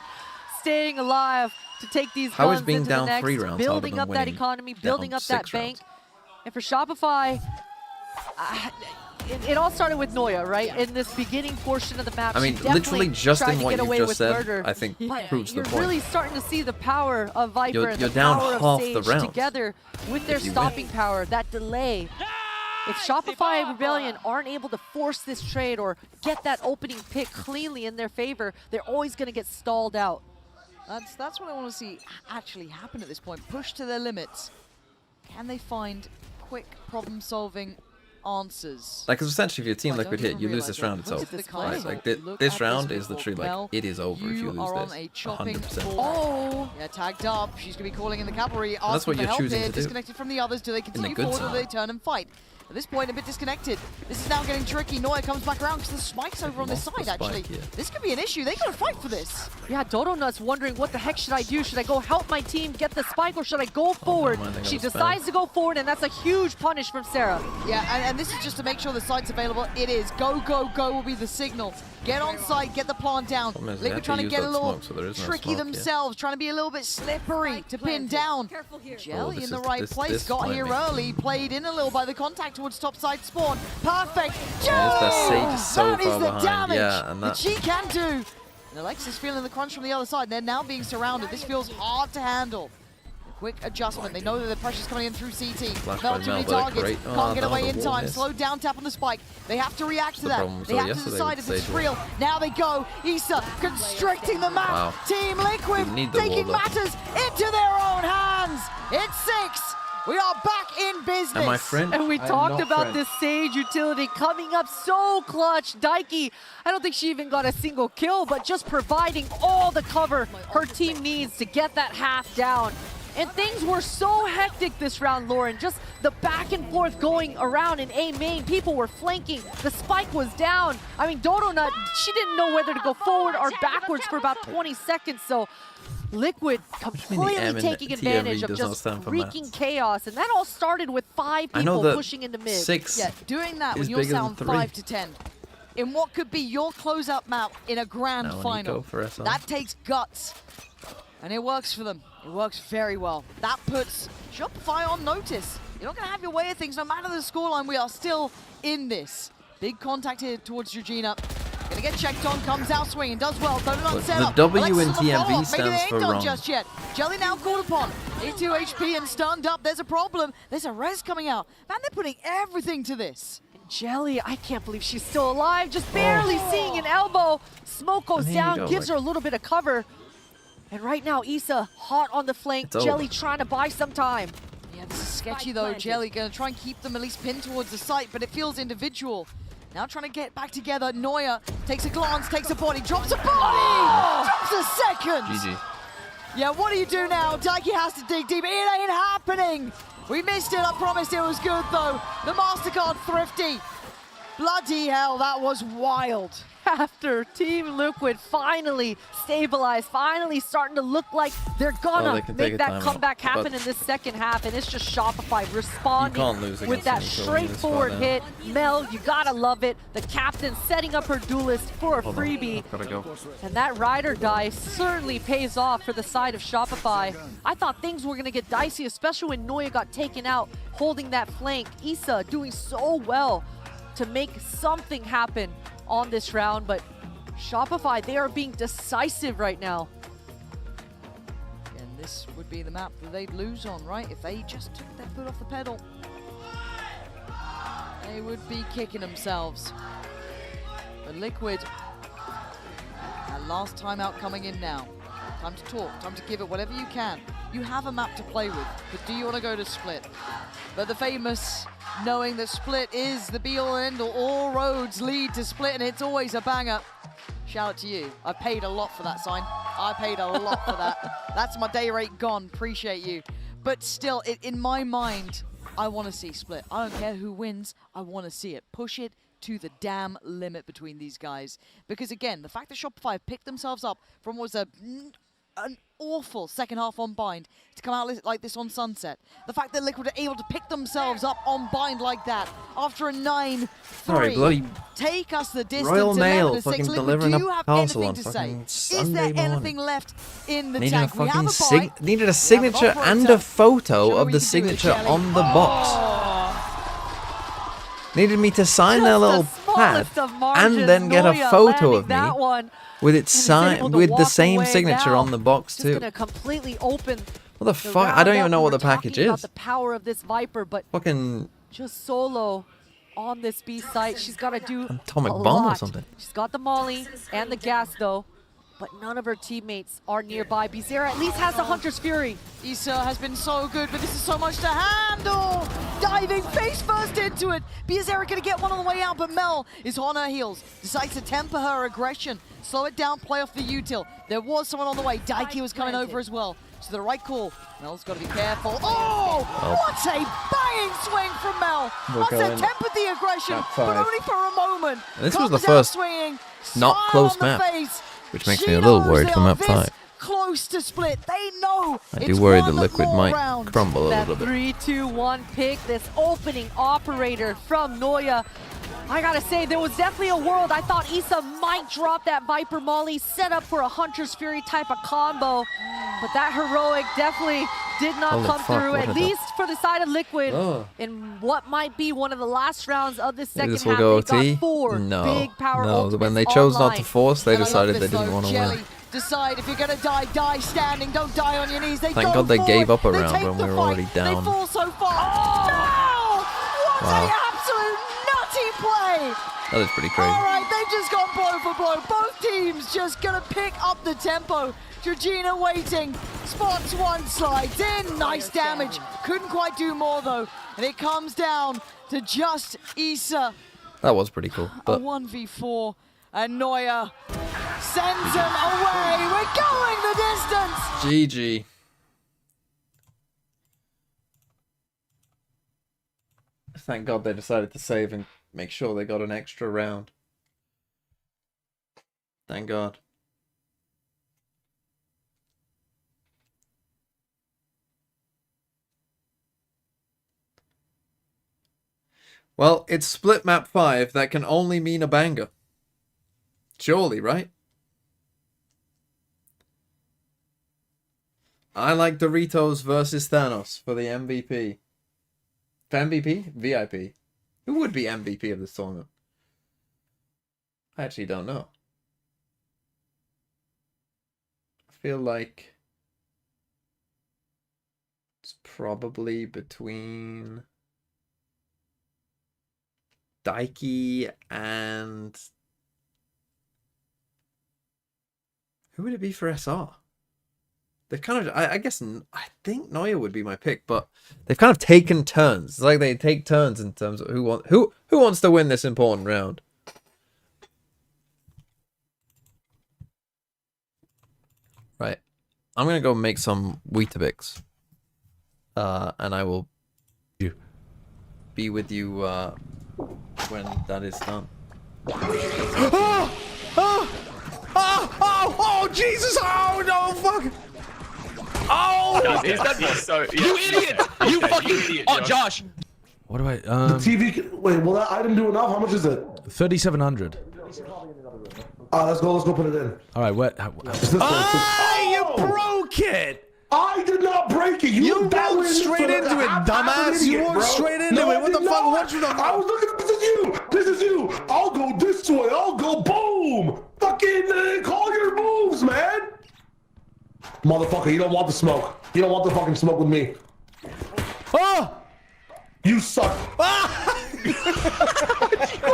staying alive to take these How is guns being into down the next, 3 rounds building harder up than that winning economy, down building up that 6 bank. rounds? And for Shopify, it all started with Noya, right? In this beginning portion of the map, I mean, she literally definitely just tried in to what get you away just with said, murder. I think proves the You're point. really starting to see the power of Viper You're and the down power half of the Sage round together with their if you stopping power, that delay. If Shopify and Rebellion aren't able to force this trade or get that opening pick cleanly in their favor, they're always going to get stalled out. That's what I want to see actually happen at this point. Push to their limits. Can they find quick problem-solving answers? Like, because essentially, if your Team I Liquid don't hit, you even lose this realize round, it. it's Look at over. this Right? play. Like, Look this at round this is literally Mel. like, it is over if you lose are on this. a chopping 100%. board. Oh! Yeah, tagged up. She's going to be calling in the cavalry, And that's what asking for you're help choosing here. to do. Disconnected from the others. Do they continue good forward or do they side. turn and fight? At this point, a bit disconnected. This is now getting tricky. Noya comes back around because the spike's over on this lost the side, actually. spike, yeah. This could be an issue. They got to fight for this. Yeah, Dodo Nuts wondering what the heck should I do? Should I go help my team get the spike or should I go forward? mind, they She gotta decides to go forward, and that's a huge punish from Sarah. Yeah, and this is just to make sure the site's available. It is. Go, go, go will be the signal. Get on site, get the plant down. Problem is they Liquid have to trying to use get a that little smoke, so there is no tricky smoke, yeah. themselves, trying to be a little bit slippery to pin down. Jelly in the right place, got here early, played in a little by the contact towards top side spawn. Perfect. Yeah, that Sage is so that is far the behind. damage Yeah, and that she can do. And Alexis feeling the crunch from the other side. They're now being surrounded. This feels hard to handle. Quick adjustment. They know that the pressure's coming in through CT. Flash Mel by too Mel, many but targets. great. Can't Oh, get no, away the in wall time. miss. Slow down tap on the spike. They have to react to the that. problem we They saw have to yesterday decide with if it's Sage. real. Now they go. Issa constricting the map. Wow. Team Liquid You need the taking wall, though. matters into their own hands. It's 6. We are back in business. And my friend, And we I am talked not about friend. this Sage utility coming up so clutch. Daiki, I don't think she even got a single kill, but just providing all the cover her team needs to get that half down. And things were so hectic this round, Lauren. Just the back and forth going around in A main. People were flanking. The spike was down. I mean, Dodo Nut, she didn't know whether to go forward or backwards for about 20 seconds. So Liquid M completely in taking TLB advantage of does not just stand for wreaking maths. chaos. And that all started with 5 I know people that pushing into mid. 6 Yeah, doing that is when you're bigger than sound 3. 5 to 10. In what could be your closeout map in a grand Now final. Nico for SR. That takes guts. And it works for them. It works very well. That puts Shopify on notice. You're not going to have your way of things. No matter the scoreline, we are still in this. Big contact here towards Georgina. Gonna get checked on, comes out swinging, does well. Don't But set the up. W Alexis in on the TMB follow-up. Maybe stands they ain't for done wrong. just yet. Jelly now called upon. 82 HP and stunned up. There's a problem. There's a res coming out. Man, they're putting everything to this. Jelly, I can't believe she's still alive. Just barely seeing an elbow. Smoke goes And there you down, go, gives like- her a little bit of cover. And right now, Issa hot on the flank. It's Jelly over. trying to buy some time. Yeah, this is sketchy though. Jelly gonna try and keep them at least pinned towards the site, but it feels individual. Now trying to get back together. Noya takes a glance, takes a body, drops a body! Drops a second! GG. Yeah, what do you do now? Daiki has to dig deep. It ain't happening! We missed it, I promised it was good though. The MasterCard thrifty. Bloody hell, that was wild. After Team Liquid finally stabilized, finally starting to look like they're gonna they can take make a that timeout, comeback happen but- in this second half, and it's just Shopify responding can't lose with against that Nico in this straightforward spot, hit. Mel, you gotta love it. The captain setting up her duelist for a Hold on, freebie. I've gotta go. And that ride or die certainly pays off for the side of Shopify. I thought things were gonna get dicey, especially when Noya got taken out, holding that flank. Issa doing so well to make something happen on this round, but Shopify, they are being decisive right now. And this would be the map that they'd lose on, right? If they just took their foot off the pedal. They would be kicking themselves. But Liquid, that last timeout coming in now. Time to talk, time to give it whatever you can. You have a map to play with, but do you want to go to Split? But the famous knowing that Split is the be-all and all roads lead to Split, and it's always a banger. Shout out to you. I paid a lot for that sign. I paid a lot for that. That's my day rate gone. Appreciate you. But still, in my mind, I want to see Split. I don't care who wins. I want to see it. Push it to the damn limit between these guys. Because again, the fact that Shopify picked themselves up from what was an awful second half on Bind to come out like this on Sunset. The fact that Liquid are able to pick themselves up on Bind like that after a 9-3. Sorry, bloody take us the distance. Royal Mail 11-6. fucking Liquid, delivering do a you have parcel anything on to say? fucking Is there Sunday morning. anything left in the Needed tank? a We have fucking a buy. needed a signature and a photo of the signature on the box. Needed me to sign their little pad and then get a photo of me with its sign with the same signature on the box too. Gonna completely open. What the fuck? I don't even know what the package is. The power of this Viper, but Fucking just solo on this B site. She's got to do atomic a bomb or lot. something. She's got the molly and the gas though, but none of her teammates are nearby. Bizarra at least has the Hunter's Fury. Issa has been so good, but this is so much to handle. Diving face first into it. Bizarra gonna get one on the way out, but Mel is on her heels. Decides to temper her aggression. Slow it down, play off the util. There was someone on the way. Daiki was coming over as well. So the right call. Mel's got to be careful. Oh, what a banging swing from Mel. Must have tempered the aggression, but only for a moment. And this was Comes the first swinging, not close map, which makes me a little worried for map 5. Close to split. They know. I do worry that Liquid might crumble a little bit. 3-2-1 pick, this opening operator from Noya. I gotta say, there was definitely a world I thought Issa might drop that Viper Molly, set up for a Hunter's Fury type of combo. But that heroic definitely did not come through, at least for the side of Liquid. In what might be one of the last rounds of the second half, go they OT? got 4 big power ultimates when they chose online. not to force, they decided they didn't want to win. Decide if you're gonna die, die standing. Don't die on your knees. They Thank God they gave up a round when we were already down. They fall so far. Oh! What an absolute nutty play! That is pretty crazy. All right, they've just gone blow for blow. Both teams just gonna pick up the tempo. Georgina waiting, spots one, slides in, nice damage. Couldn't quite do more though, and it comes down to just Issa. That was pretty cool. A But 1v4, and Noya sends him away. We're going the distance. GG. Thank God they decided to save and make sure they got an extra round. Thank God. Well, it's split map 5. That can only mean a banger. Surely, right? I like Doritos versus Thanos for the MVP. For MVP? VIP. Who would be MVP of this tournament? I actually don't know. I feel like it's probably between Daiki and... Who would it be for SR? They've kind of, I guess, I think Noya would be my pick, but they've kind of taken turns. It's like they take turns in terms of who wants to win this important round. Right, I'm gonna go make some Weetabix, and I will be with you when that is done. Oh, Jesus! Oh, no, fuck! Oh! Is that so? You idiot! You fucking idiot! Oh, Josh! What do I? The TV. Wait, well, that item do enough? How much is it? 3,700. Let's go put it in. All right, what? You broke it! I did not break it. You walked straight into it, dumbass. You walked straight into it. What the fuck? What you done? I was looking. This is you. I'll go this way. I'll go boom. Fucking call your moves, man. Motherfucker, you don't want the smoke. You don't want the fucking smoke with me. Oh! You suck. You're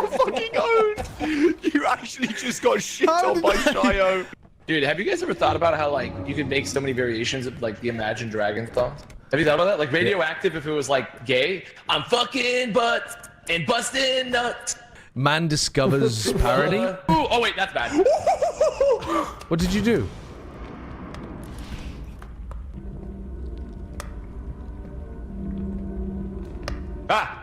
fucking owned. You actually just got shit on by Shio. Dude, have you guys ever thought about how, like, you could make so many variations of, like, the Imagine Dragons song? Have you thought about that? Like, Radioactive, if it was, like, gay. I'm fucking butt and busting nuts. Man discovers parody. Ooh, oh, wait, that's bad. What did you do? Ah!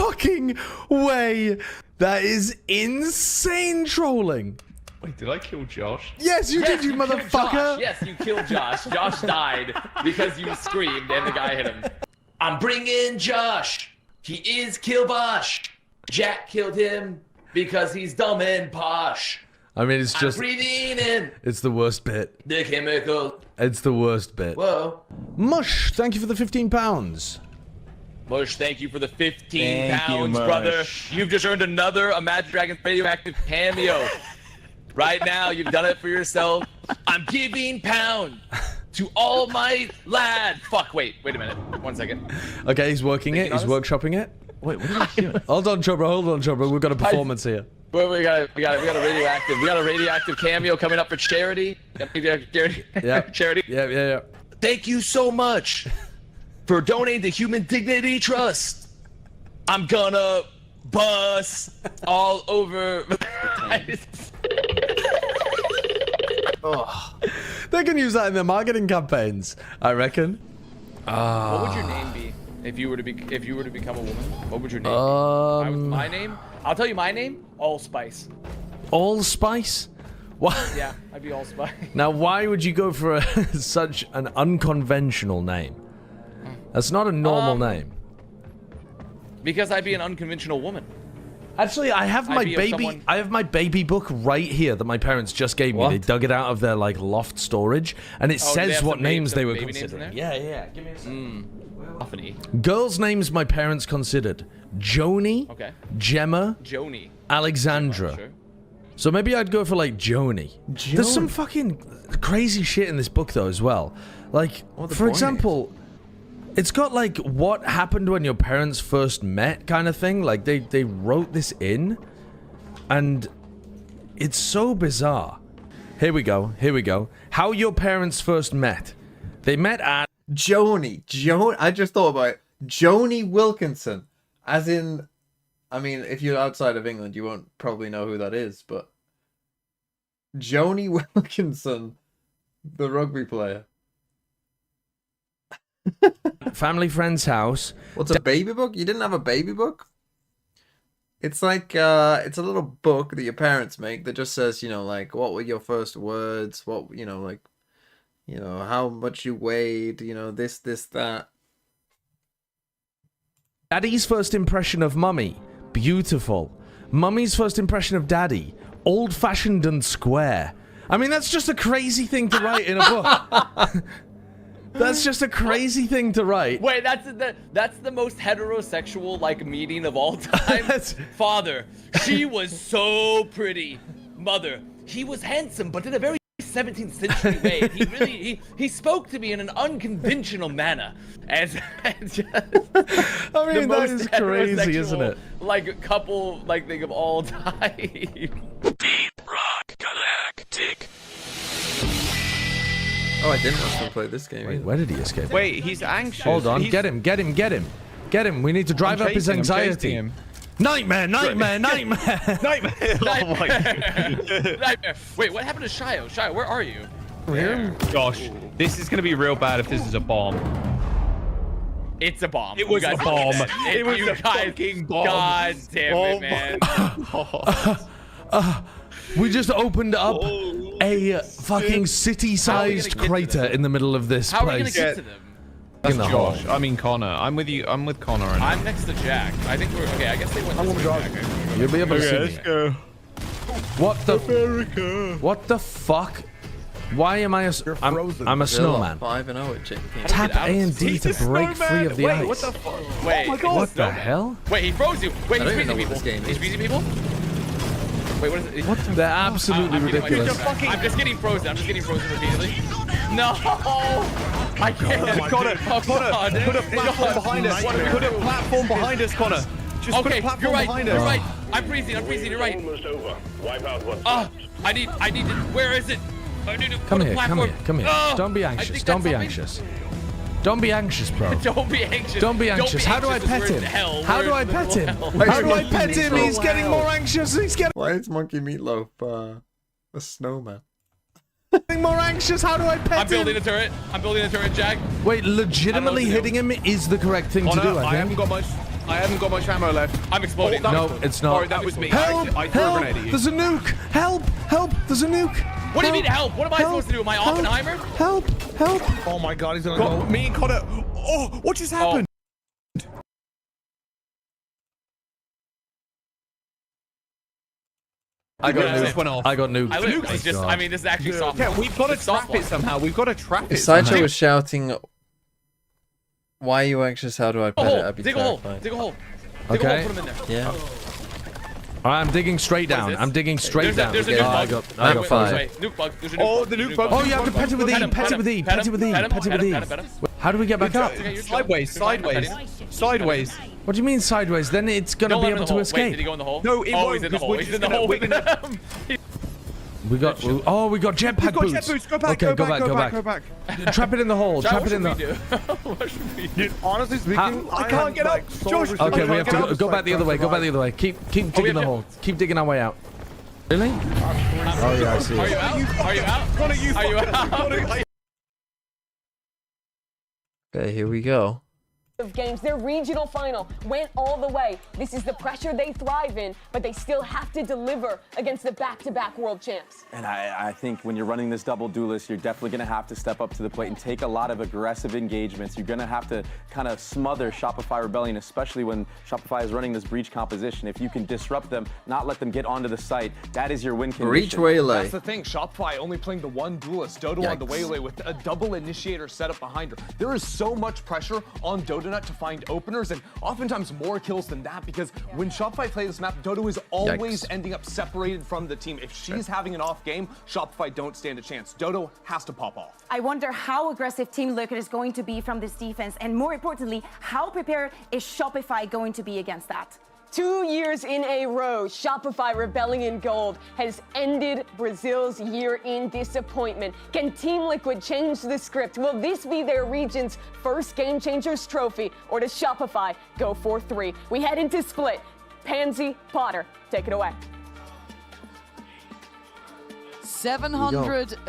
fucking way. That is insane trolling. Wait, did I kill Josh? Yes, you did, you killed motherfucker. Josh. Yes, you killed Josh. Josh died because you screamed and the guy hit him. I'm bringing Josh. He is Killbosh. Jack killed him because he's dumb and posh. I mean, it's just... I'm breathing in It's the worst bit. the chemical. It's the worst bit. Whoa. Mush, thank you for the £15. Mush, thank you for the 15 Thank you, pounds, Mush. brother. You've just earned another Imagine Dragons radioactive cameo. Right now, you've done it for yourself. I'm giving pound to all my lad. Fuck, wait a minute. 1 second. Okay, he's working it. He's workshopping it. Wait, what are you doing? Hold on, Chobra. We've got a performance here. Well, we got a radioactive. We got a radioactive cameo coming up for charity. Charity. Yeah. Charity. Yeah. Thank you so much for donating to Human Dignity Trust. I'm gonna bust all over. Oh. They can use that in their marketing campaigns, I reckon. What would your name be if you were to become a woman? What would your name be? My name? I'll tell you my name. Allspice. Allspice? What? Yeah, I'd be Allspice. Now, why would you go for such an unconventional name? That's not a normal name. Because I'd be an unconventional woman. Actually, I have my baby. I have my baby book right here that my parents just gave me. They dug it out of their like loft storage, and it says what names they were considering. Yeah. Give me a second. Girls' names my parents considered: Joni, Gemma, Alexandra. Sure. So maybe I'd go for like Joni. There's some fucking crazy shit in this book though as well. Like, for example, it's got like what happened when your parents first met kind of thing. Like they wrote this in, and it's so bizarre. Here we go. How your parents first met. They met at Joni. I just thought about it. Joni Wilkinson. As in, I mean, if you're outside of England, you won't probably know who that is, but Joni Wilkinson, the rugby player. family friend's house. What's a baby book? You didn't have a baby book? It's like, it's a little book that your parents make that just says, you know, like, what were your first words? What, you know, like, you know, how much you weighed, you know, this, that. Daddy's first impression of mummy. Beautiful. Mummy's first impression of daddy. Old-fashioned and square. I mean, that's just a crazy thing to write in a book. That's just a crazy thing to write. Wait, that's the most heterosexual like meeting of all time. Father, she was so pretty. Mother, he was handsome, but in a very 17th century way. He spoke to me in an unconventional manner. As just, I mean, that is crazy, isn't it? Like couple like thing of all time. Deep Rock Galactic. Oh, I didn't want to play this game. Wait, where did he escape? Wait, he's anxious. Hold on, get him. Get him. We need to drive up his anxiety. Nightmare. Nightmare. Oh my God. Nightmare. Wait, what happened to Shio? Shio, where are you? Here? Gosh, this is gonna be real bad if this is a bomb. It's a bomb. It was a bomb. It was a fucking bomb. God damn it, man. We just opened up a fucking city-sized crater in the middle of this place. How are we gonna get to them? That's Josh. I mean Connor. I'm with you. I'm with Connor. I'm next to Jack. I think we're okay. I guess they went this way, Jack. You'll be able to see me. Let's go. What the? America. What the fuck? Why am I a? I'm a snowman. 5-0 at Chicken King. Tap A and D to break free of the ice. What the fuck? Wait, oh my God. What the hell? Wait, he froze you. Wait, he's freezing people. He's freezing people. Wait, what is it? What? They're absolutely ridiculous. I'm just getting frozen. repeatedly. No! I can't. Connor, put a platform behind us. Put a platform behind us, Connor. Just put a platform behind us. You're right. I'm freezing. You're right. Almost over. Wipe out what's I need to. Where is it? I need to Come put here. a platform. Don't be anxious. Don't be anxious. Don't be anxious, bro. Don't be anxious. Don't be anxious. How do I pet him? How do I pet him? How do I pet him? He's getting more anxious. Why is Monkey Meatloaf a snowman? Getting more anxious. How do I pet him? I'm building a turret, Jack. Wait, legitimately hitting him is the correct thing to do, I think. I haven't got much. I haven't got much ammo left. I'm exploding. Oh, No, it's not. Sorry, that was me. Help! I threw a Help! grenade at you. There's a nuke! Help! Help! There's a nuke! What do you mean help? What am I supposed to do? Am I Oppenheimer? Help! Help! Oh my god, he's gonna go. Me and Connor. Oh, what just happened? I got Just went off. nuked. I got nuked. I literally was just, I mean, this is actually soft. Yeah, we've got to trap it somehow. We've got to trap it Sideshow somehow. was shouting, "Why are you anxious? How do I put it?" I'd be Dig a hole. terrified. Dig a hole. Dig a Okay. hole, put him in there. Yeah. Alright, I'm digging straight down. I'm digging straight down. There's a nuke bug. I got Wait, 5. wait, nuke bug. There's a nuke Oh, bug. the There's a nuke bug. Oh, you have to pet it with E. Pet him, Pet it with E. Pet it with E. pet him, Pet it with pet E. him, pet him. How do we get back up? Sideways, sideways, sideways. What do you mean sideways? Then it's gonna Don't be let him able in the to hole. escape. Wait, did he go in the hole? No, it oh, won't, he's in the because hole. we're He's just in the gonna- hole we're with gonna- him. We got. Oh, we got jetpack We've got boots. jet boots. Go back, Okay, go go back, back, go go back, back. go back. Trap it in the hole. Jack, Trap what it in should the. we do? What should we do? Dude, honestly speaking, I can't get up. Josh, Okay, we have to go back the other way. Go back the other way. Keep digging the hole. Keep digging our way out. Really? Oh yeah, I see. Are you out? Are you out? Connor, you Are you fucking- out? Connor, Okay, here we go. Of games, their regional final went all the way. This is the pressure they thrive in, but they still have to deliver against the back-to-back world champs. And I think when you're running this double duelist, you're definitely going to have to step up to the plate and take a lot of aggressive engagements. You're going to have to kind of smother Shopify Rebellion, especially when Shopify is running this breach composition. If you can disrupt them, not let them get onto the site, that is your win condition. Breach Waylay. That's the thing. Shopify only playing the one duelist, Dodo on the Waylay with a double initiator setup behind her. There is so much pressure on Dodo to find openers, and oftentimes more kills than that, because when Shopify plays this map, Dodo is always ending up separated from the team. If she's having an off game, Shopify don't stand a chance. Dodo has to pop off. I wonder how aggressive Team Liquid is going to be from this defense, and more importantly, how prepared is Shopify going to be against that? 2 years in a row, Shopify Rebellion Gold has ended Brazil's year in disappointment. Can Team Liquid change the script? Will this be their region's first Game Changers trophy, or does Shopify go 4-3? We head into Split. Pansy, Potter, take it away.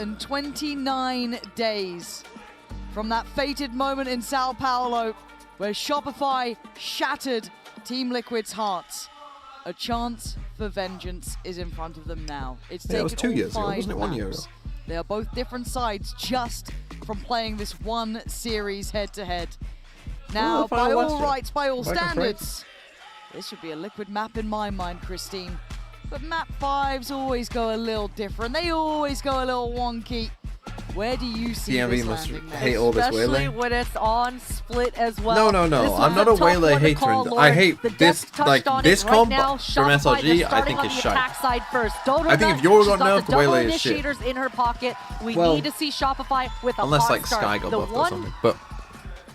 729 days from that fated moment in Sao Paulo where Shopify shattered Team Liquid's hearts. A chance for vengeance is in front of them now. It's Yeah, it was 2 taken all years ago, 5 wasn't it 1 year maps. ago? They are both different sides just from playing this one series head-to-head. Now, Oh, by Final all Western. rights, by all Back and standards, this should be a Liquid map in my mind, Christine. But map 5s always go a little different. They always go a little wonky. Where do you see DMV this must landing now? hate all this Especially Waylay. when it's on Split as well. No, This was I'm not a tough Waylay one to hater. call, I Lauren. hate The this, Dex touched like, on this it right comp now. from Shopify, SRG, they're I starting think on is the shite. attack side first. Dodo I think Nut, if Yoru she's got got nerfed, the double Waylay is shit. initiators in her pocket. We Well, need to see Shopify with a Unless, hot like, start. Sky got The buffed or one, something. But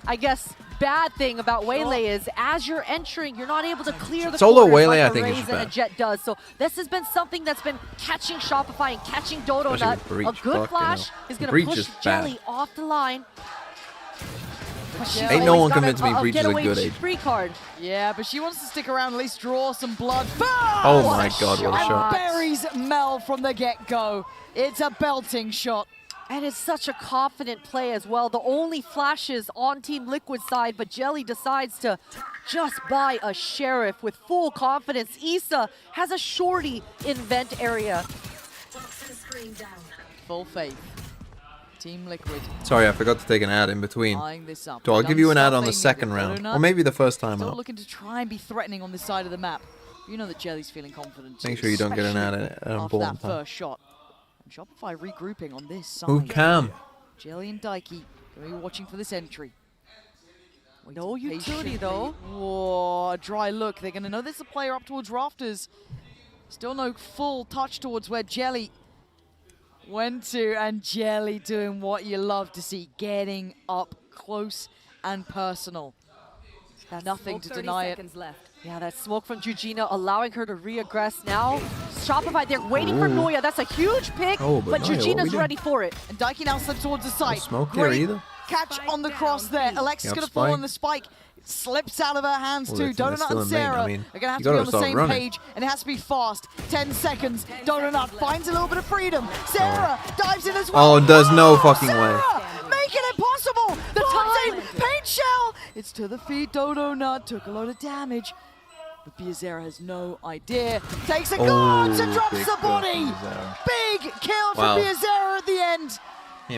I guess, bad thing about Waylay is as you're entering, you're not able to clear the Solo corners Waylay, I like think, a is Raze just and a bad. Jet does. So this has been something that's been catching Shopify and catching Dodo Especially Nut. with Breach. A good Fucking flash hell. is going to Breach push is bad. Jelly off the line. But she's Ain't no always one got convinced me Breach is a getaway good agent. free card. Yeah, but she wants to stick around, at least draw some blood. Oh my god, what a And shot. buries Mel from the get-go. It's a belting shot. And it's such a confident play as well. The only flashes on Team Liquid side, but Jelly decides to just buy a Sheriff with full confidence. Issa has a shorty in vent area. Full faith. Team Liquid. Sorry, I forgot to take an ad in between. Eyeing this up. So I'll Done give you an ad stuff on they the second needed. round. Donut Or maybe the first time still out. looking to try and be threatening on this side of the map. You know that Jelly's feeling confident too, Make sure you don't get an ad especially at an after important that time. first shot. And Shopify regrouping on this side. Move Cam. Jelly and Daiki going to be watching for this entry. No utility though. Whoa, a dry look. They're going to know there's a player up towards rafters. Still no full touch towards where Jelly went to, and Jelly doing what you love to see, getting up close and personal. Nothing to deny it. Left. Yeah, that smoke from Jujina allowing her to reaggress now. Shopify, they're waiting for Ooh. Noya. That's a huge pick, Oh, but but Noya, what Jujina's we do? ready for it. And Daiki now slips towards the site. smoke here Great either. catch on the cross there. Alexis Yep, going to fall spike. on the spike. Slips out of her hands Well, too. they're Donut still and in lane. Sarah I mean, are going to have you to be gotta on the start same running. page, and it has to be fast. 10 seconds. Donut finds a little bit of freedom. Sarah dives in as well. Oh, there's no fucking way. Sarah, make it impossible. The time paint shell! It's to the feet, Dodo Nut took a lot of damage. But Biazera has no idea. Takes a glance and drops the body! Big kill from Biazera at the end!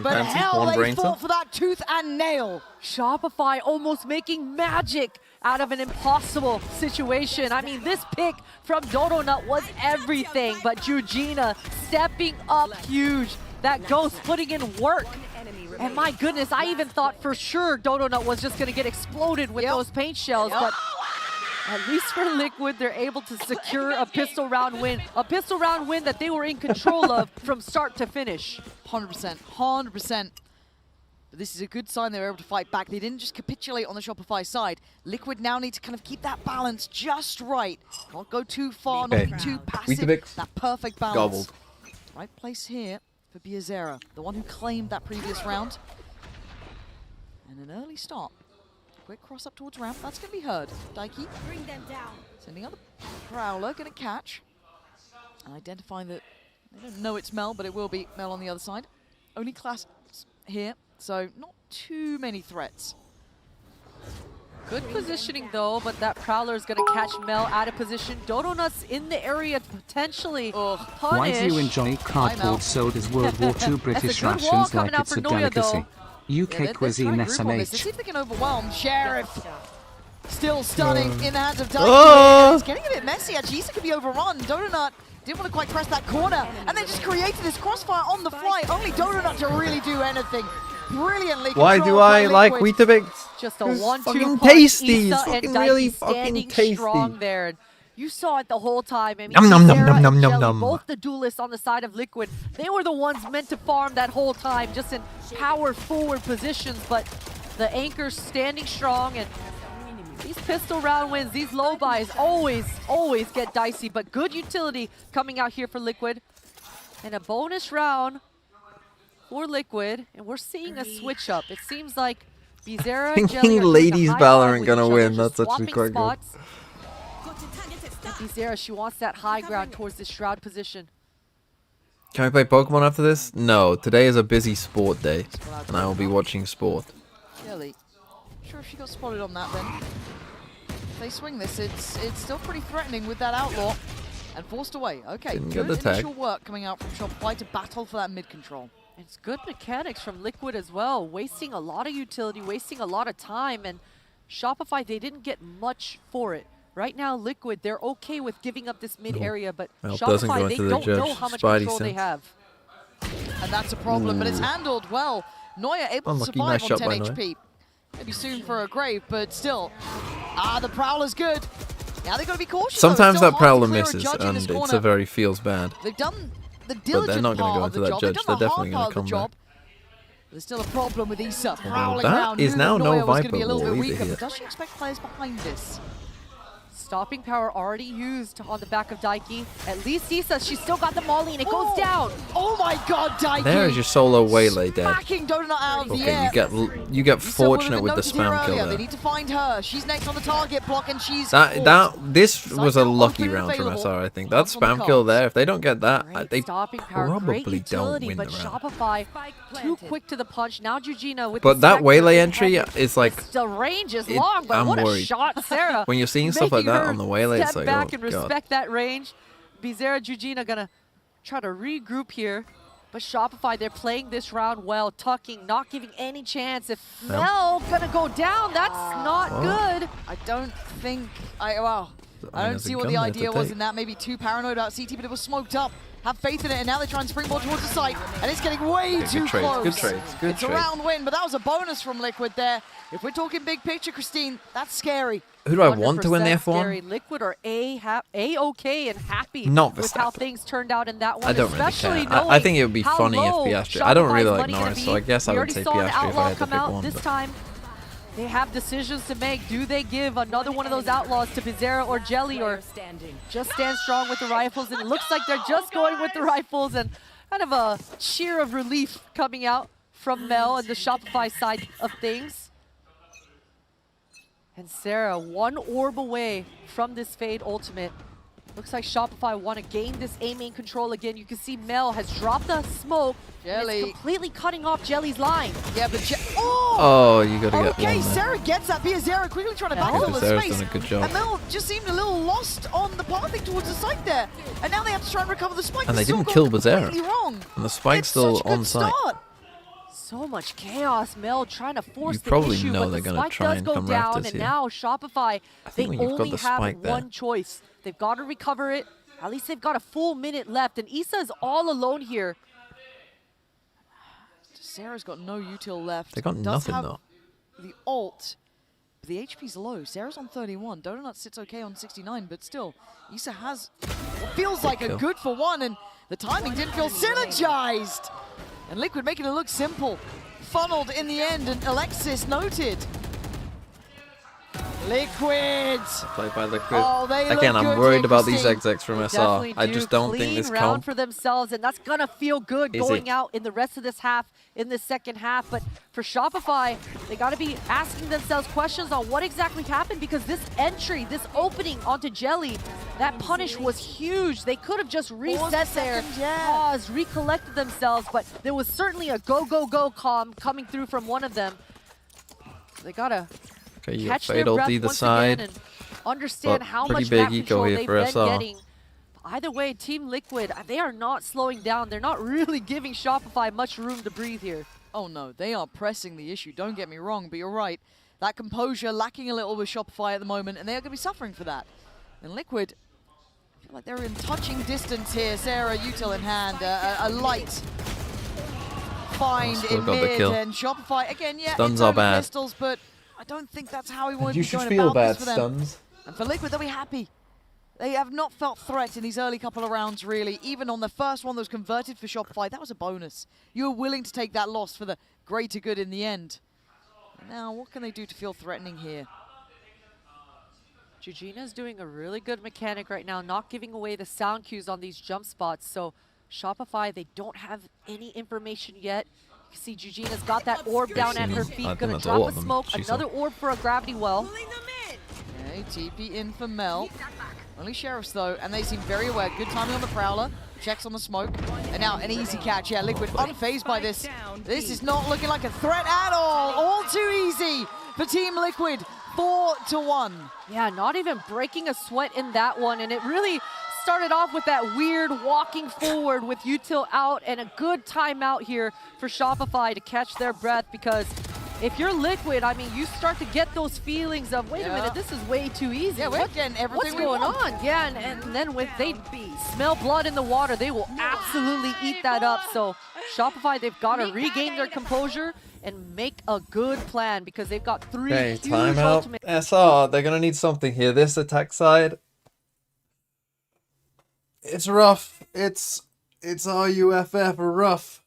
But hell, they fought for that tooth and nail. Shopify almost making magic out of an impossible situation. I mean, this pick from Dodo Nut was everything, but Georgina stepping up huge. That Ghost putting in work. And my goodness, I even thought for sure Dodo Nut was just going to get exploded with those paint shells, but at least for Liquid, they're able to secure a pistol round win. A pistol round win that they were in control of from start to finish. 100%, 100%. But this is a good sign they were able to fight back. They didn't just capitulate on the Shopify side. Liquid now need to kind of keep that balance just right. Not go too far, not be too passive. That perfect balance. Gobbled. Right place here for Biazera, the one who claimed that previous round. And an early start. Quick cross up towards ramp. That's going to be heard. Daiki. Bring them down. Sending out the Prowler. Going to catch. And identifying that they don't know it's Mel, but it will be Mel on the other side. Only class here, so not too many threats. Good positioning though, but that Prowler is going to catch Mel out of position. Dodo Nut's in the area to potentially punish. Why do you enjoy cardboard sold as World War II British rations like it's a delicacy? UK cuisine SMH. Let's see if they can overwhelm Sheriff. Still stunning in the hands of Daiki. Oh. It's getting a bit messy. Ajisa could be overrun. Dodo Nut didn't want to quite press that corner, and they just created this crossfire on the fly. Only Dodo Nut to really do anything. Brilliantly. Why do I like Weetabix? Just a 1-2 fucking punch. tasty. Issa It's fucking and really Daiki fucking standing tasty. strong there. You saw it the whole time. I mean, Nom, nom, nom, Sarah nom, nom, and nom, Jelly, nom. both the duelists on the side of Liquid, they were the ones meant to farm that whole time, just in power forward positions, but the anchors standing strong, and these pistol round wins, these low buys always get dicey, but good utility coming out here for Liquid. And a bonus round for Liquid, and we're seeing a switch up. It seems like Biazera and Jelly are Ladies high Battle bar aren't with gonna each other, win. just That's actually swapping quite good. spots. And Biazera, she wants that high ground towards this shroud position. Can we play Pokemon after this? No, today is a busy sport day, and I will be watching sport. Jelly. Not sure if she got spotted on that then. If they swing this, it's still pretty threatening with that Outlaw. And forced away. Okay, Didn't get good the tag. initial work coming out from Shopify to battle for that mid control. It's good mechanics from Liquid as well, wasting a lot of utility, wasting a lot of time, and Shopify, they didn't get much for it. Right now, Liquid, they're okay with giving up this mid area, but Well, doesn't go Shopify, they into the don't know judge. how much Spidey control they sense. have. And that's a problem, but it's Ooh. handled well. Noya able Unlucky, to nice survive shot by on 10 HP. Maybe soon for a grave, but still. The Prowler's good. Now they've got to be cautious. though. It's Sometimes still that hard to Prowler clear a misses, judge in and this it's corner. a very feels bad. They've done the But diligent they're not going to part go of into the that job. judge. They've They're done the definitely hard going to part of come the back. job. There's still a problem with Issa prowling that around. is Knew now that no Noya was going to be a Viper little bit Ball weaker, either but does she expect players behind this? Stopping power already used on the back of Daiki. At least Issa, she's still got the molly and it goes down. Oh my god, Daiki! There is your solo waylay dead. Smacking Donut out of the Okay, air. you get Issa fortunate would with have the been noted spam here kill earlier. They there. need to find her. She's next on the target block and she's This was a lucky open and round from available. SR, I think. That Once on the spam kill cards. there, if they don't get that, they Stopping power, probably great don't utility, win the but round. Shopify too quick to the punch. Now Georgina with But the that Spectre waylay in entry hand. is like... The range is long, but I'm what a worried. shot, Sarah. When you're seeing stuff like Making that her on the waylay, it's step like, back oh, and God. respect that range. Biazera, Georgina gonna try to regroup here. But Shopify, they're playing this round well, tucking, not giving any chance. If Yep. Mel gonna go down, that's not good. I don't think I don't there's a see what gun the there to idea was take. in that. Maybe too paranoid about CT, but it was smoked up. Have faith in it, and now they try and springboard towards the site, and it's getting way Good too trades, close. good trades, good It's a trades. round win, but that was a bonus from Liquid there. If we're talking big picture, Christine, that's scary. Who do I want to win the 100% F1? scary. Liquid are A-okay and happy Not with how Verstappen. things turned out in that one. I don't really especially care. I think it would be knowing funny if how low Piastri... I don't really Shopify's like money gonna Norris, be. so I guess I We would already say saw an Piastri if I outlaw had to come pick out one. this but- time. They have decisions to make. Do they give another one of those outlaws to Biazera or Jelly, or just stand strong with the rifles? And it looks like they're just going with the rifles, and kind of a cheer of relief coming out from Mel and the Shopify side of things. And Sarah, one orb away from this Fade ultimate. Looks like Shopify want to gain this A main control again. You can see Mel has dropped the smoke. Jelly. It's completely cutting off Jelly's line. Yeah, but Oh, you gotta get okay, one there. Sarah gets that. Zero quickly trying to battle the Sarah's space. done a good job. And Mel just seemed a little lost on the pathing towards the site there. And now they have to try and recover the spike. And they This has didn't all kill gone Bazera. completely wrong. And the spike's It's still such a good on site. start. So much chaos. Mel trying to force You the probably issue, know but they're the gonna spike try does and go come down, Raptors and here. now Shopify, they when you've got only the have spike there. one choice. They've got to recover it. At least they've got a full minute left, and Issa is all alone here. Sarah's got no util left. They got Does nothing have though. The ult. But the HP's low. Sarah's on 31. Donut sits okay on 69, but still, Issa has what feels like a kill. good for one, and the timing didn't feel synergized. And Liquid making it look simple. Funneled in the end, and Alexis noted. Liquid! Played by Liquid. Oh, they look Again, I'm good worried here, about these Christine. execs from They SR. definitely I do. just don't think Clean this round comp. for themselves, and that's gonna feel good Easy. going out in the rest of this half, in the second half. But for Shopify, they got to be asking themselves questions on what exactly happened, because this entry, this opening onto Jelly, that punish was huge. They could have just reset there, seconds, yeah. paused, recollected themselves, but there was certainly a go, go, go coming through from one of them. They gotta Okay, you got catch their Fatal breath either once side. again and understand but how pretty much big map eco control here they've for been SR. getting. Either way, Team Liquid, they are not slowing down. They're not really giving Shopify much room to breathe here. Oh no, they are pressing the issue. Don't get me wrong, but you're right. That composure lacking a little with Shopify at the moment, and they are going to be suffering for that. And Liquid, I feel like they're in touching distance here. Sarah, util in hand, a light find Still in got the mid, kill. and Shopify again. Yeah, Stuns it's are only bad. pistols, but I don't think that's how he wanted You to be should going feel about bad, this for them. Stuns. And for Liquid, they'll be happy. They have not felt threat in these early couple of rounds, really. Even on the first one that was converted for Shopify, that was a bonus. You were willing to take that loss for the greater good in the end. Now, what can they do to feel threatening here? Jujina's doing a really good mechanic right now, not giving away the sound cues on these jump spots. So Shopify, they don't have any information yet. You see Jujina's got that orb down at her feet, I think gonna that's drop all a of them. smoke, She's another orb for a gravity well. Okay, TP in for Mel. Only Sheriffs though, and they seem very aware. Good timing on the Prowler. Checks on the smoke. And now an easy catch. Yeah, Liquid unfazed by this. This is not looking like a threat at all. All too easy for Team Liquid. 4-1. Yeah, not even breaking a sweat in that one, and it really started off with that weird walking forward with util out, and a good timeout here for Shopify to catch their breath, because if you're Liquid, I mean, you start to get those feelings of, wait a minute, this is way too easy. Yeah, we're getting everything What's we going want. on? Yeah, and then when they smell blood in the water, they will absolutely eat that up. So Shopify, they've got to regain their composure and make a good plan, because they've got three Okay, huge timeout. ultimate. SR, they're gonna need something here. This attack side, it's rough. It's RUFF rough.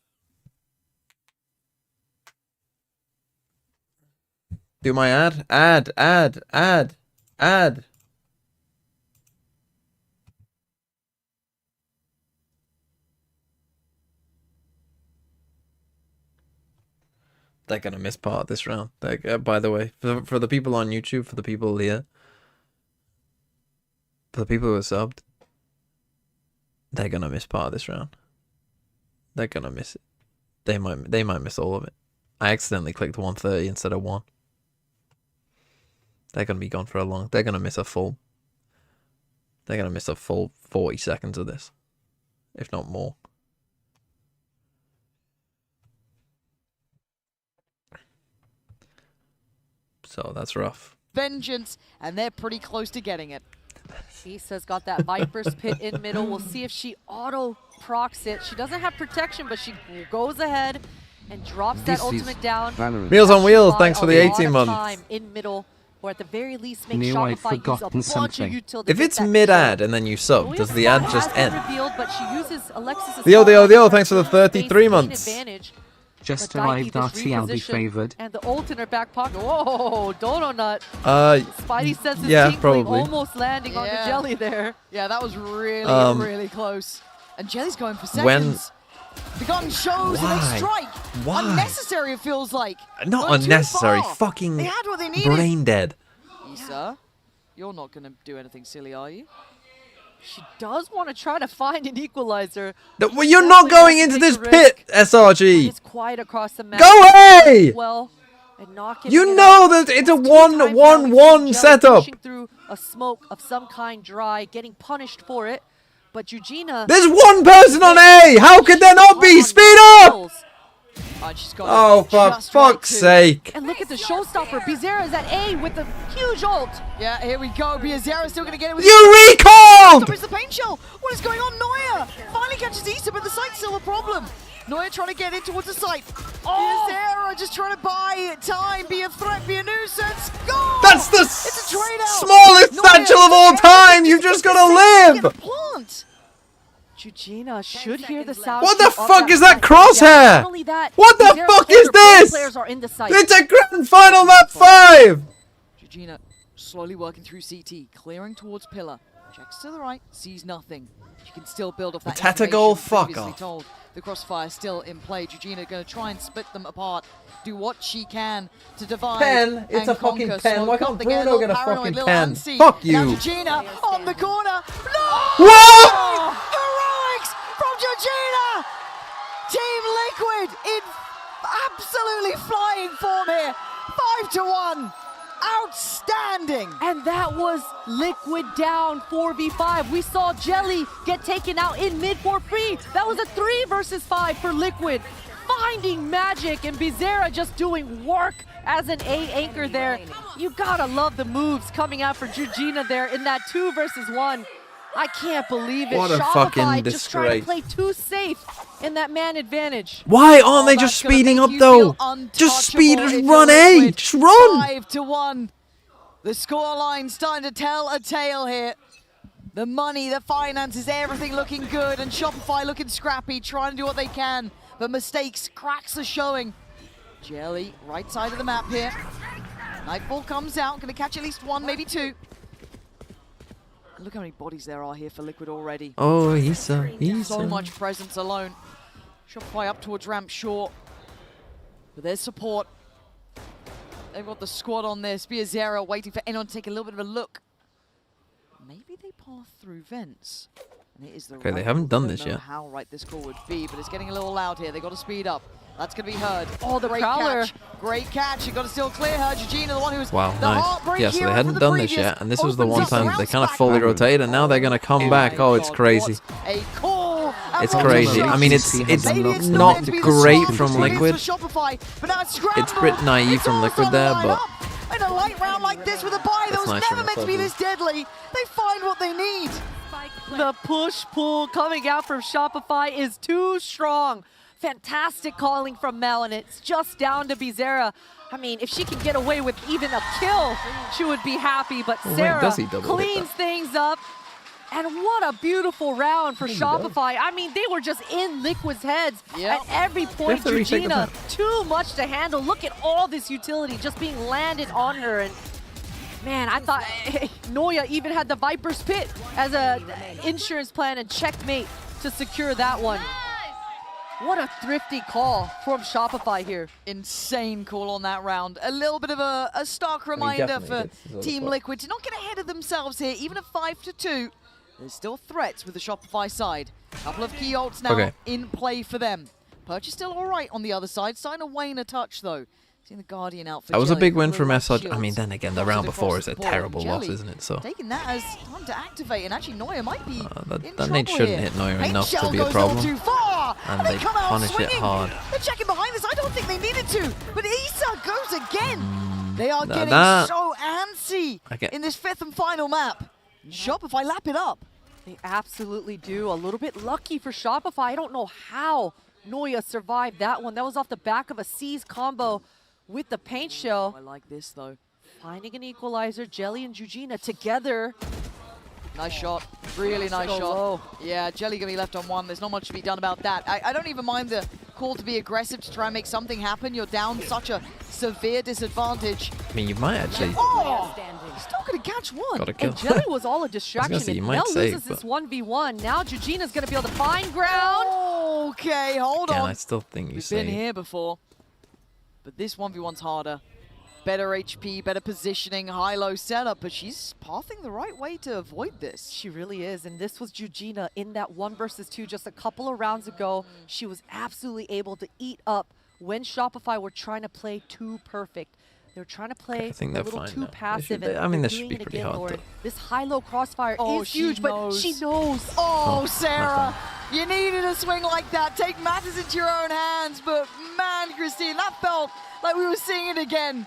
Do my ad? Ad. They're gonna miss part of this round. By the way, for the people on YouTube, for the people here, for the people who are subbed, they're gonna miss part of this round. They're gonna miss it. They might miss all of it. I accidentally clicked 130 instead of 1. They're gonna be gone for a long. They're gonna miss a full. They're gonna miss a full 40 seconds of this, if not more. So that's rough. Vengeance, and they're pretty close to getting it. Issa's got that Viper's Pit in middle. We'll see if she auto-procs it. She doesn't have protection, but she goes ahead and drops that ultimate down. Meals on Wheels, Buy thanks for a the lot 18 of months. time in middle, or at the very least make Knew I'd Shopify use a forgotten bunch something. of util to If get it's that mid-ad and then you sub, does the ad just has been end? revealed, but she uses Alexis's Theo, thanks for the 33 months. advantage. Just But Daiki arrived just RTLB repositioned, favored. and the ult in her back pocket. Whoa, Donut. Uh, Spidey senses yeah, tinkling, probably. almost landing on the jelly there. Yeah, that was really, really close. And Jelly's going for When- seconds. The gun shows and Why? they strike. Why? Unnecessary, it feels like. Not Gone too unnecessary. far. Fucking They had what they needed. brain dead. Issa, you're not going to do anything silly, are you? She does want to try to find an equalizer. Well, you're not going into this pit, SRG. It's quiet across the map. Go away! Well, and not you know that it's a 1-1-1 setup. Pushing through a smoke of some kind dry, getting punished for it. But Eugenia... There's one person on A! How could there not be? Speed up! Oh, for fuck's sake. And look at the showstopper. Bizarra is at A with a huge ult. Yeah, here we go. Bizarra still going to get it with You recalled! Where's the paint shell? What is going on? Neuer finally catches Issa, but the site's still a problem. Neuer trying to get in towards the site. Bizarra just trying to buy time, be a threat, be a nuisance. Go! That's the it's a trade out. smallest satchel of all time. You've just got to live. Plant. Eugenia should hear the sound. What the fuck is that crosshair? What the fuck is this? It's a grand final map 5. Eugenia slowly working through CT, clearing towards pillar. Checks to the right, sees nothing. She can still build off that Tata goal, fuck previously off. told. The crossfire still in play. Eugenia going to try and split them apart. Do what she can to divide. Pen, it's and a fucking conquer. pen. Why can't Bruno get a fucking pen? Antsy. Fuck Now you. Eugenia on the corner. No! What? Heroics from Eugenia! Team Liquid in absolutely flying form here. 5-1. Outstanding! And that was Liquid down 4v5. We saw Jelly get taken out in mid for free. That was a 3 versus 5 for Liquid. Finding magic and Bizarra just doing work as an A anchor there. You gotta love the moves coming out for Eugenia there in that 2 versus 1. I can't believe it. What a Shopify fucking just trying to disgrace. play too safe in that man advantage. Why aren't they just speeding up though? Just speed, just run A, just run. 5-1. The scoreline starting to tell a tale here. The money, the finances, everything looking good, and Shopify looking scrappy, trying to do what they can, but mistakes, cracks are showing. Jelly, right side of the map here. Nightfall comes out, gonna catch at least 1, maybe 2. Look how many bodies there are here for Liquid already. Oh, Issa. So much presence alone. Shopify up towards ramp short. But there's support. They've got the squad on there. Spear waiting for anyone to take a little bit of a look. Maybe they pass through vents. And it is the Okay, they right haven't call. done I this don't know yet. how right this call would be, but it's getting a little loud here. They got to speed up. That's going to be heard. Oh, the great Prowler. catch. Great catch. You got to still clear her. Eugenia, the one who was Wow, the nice. heartbreak Yeah, so hero they from hadn't the done this previous. yet, and this was the Opens one up time the that they round kind of back. fully rotate, and now they're gonna come back. Oh, it's crazy. A call. It's crazy. I mean, it's not great from Liquid. It's a bit naive from Liquid there, but In a light round like this with a buy that That's was nice never from meant to be SRG. this deadly, they find what they need. The push-pull coming out from Shopify is too strong. Fantastic calling from Mel, and it's just down to Bizarra. I mean, if she can get away with even a kill, she would be happy, but Oh, wait, Sarah does he double hit cleans that? things up. And what a beautiful round for he does. Shopify. I mean, they were just in Liquid's heads Yep. at every point. have to retake the Eugenia, map. too much to handle. Look at all this utility just being landed on her. And man, I thought Noya even had the Viper's Pit as a insurance plan and checkmate to secure that one. What a thrifty call from Shopify here. Insane call on that round. A little bit of a stark reminder definitely for gets Team his Liquid to not get ahead of themselves here, even at 5-2. There's still threats with the Shopify side. Couple of key ults now Okay. in play for them. Purchase still all right on the other side. Starting to wane a touch though. Seeing the Guardian out for that was a Jelly, big win blue from light SRG. I shields. mean, then again, the Crosses round across before is the a board. terrible loss, Jelly isn't it? So taking that as time to activate, and actually Neuer might be in that nade trouble shouldn't here. hit Neuer Paint enough to shell be a goes problem. all too far, And they come out punish it swinging. hard. They're checking behind this. I don't think they needed to, but Issa goes again. They are Now getting that- so antsy Okay. in this 5th and final map. Shopify lap it up. They absolutely do. A little bit lucky for Shopify. I don't know how Noya survived that one. That was off the back of a Seize combo with the paint shell. I like this though. Finding an equalizer, Jelly and Eugenia together. Nice shot. Really nice Go shot. low. Yeah, Jelly gonna be left on 1. There's not much to be done about that. I don't even mind the call to be aggressive to try and make something happen. You're down such a severe disadvantage. I mean, you might actually. Oh! Still gonna catch 1. Got a kill. And Jelly was all a distraction. say, you And might Mel save, loses this but- 1v1. Now Eugenia's gonna be able to find ground. Okay, hold Again, on. I still think you We've been say. here before, but this 1v1's harder. better HP, better positioning, high-low setup, but she's pathing the right way to avoid this. She really is, and this was Georgina in that 1 versus 2 just a couple of rounds ago. She was absolutely able to eat up when Shopify were trying to play too perfect. They're trying to play a little too passive. I mean, this should be pretty hard. Though. This high-low crossfire is huge, but she knows. Oh, Sarah, you needed a swing like that. Take matters into your own hands, but man, Christine, that felt like we were seeing it again.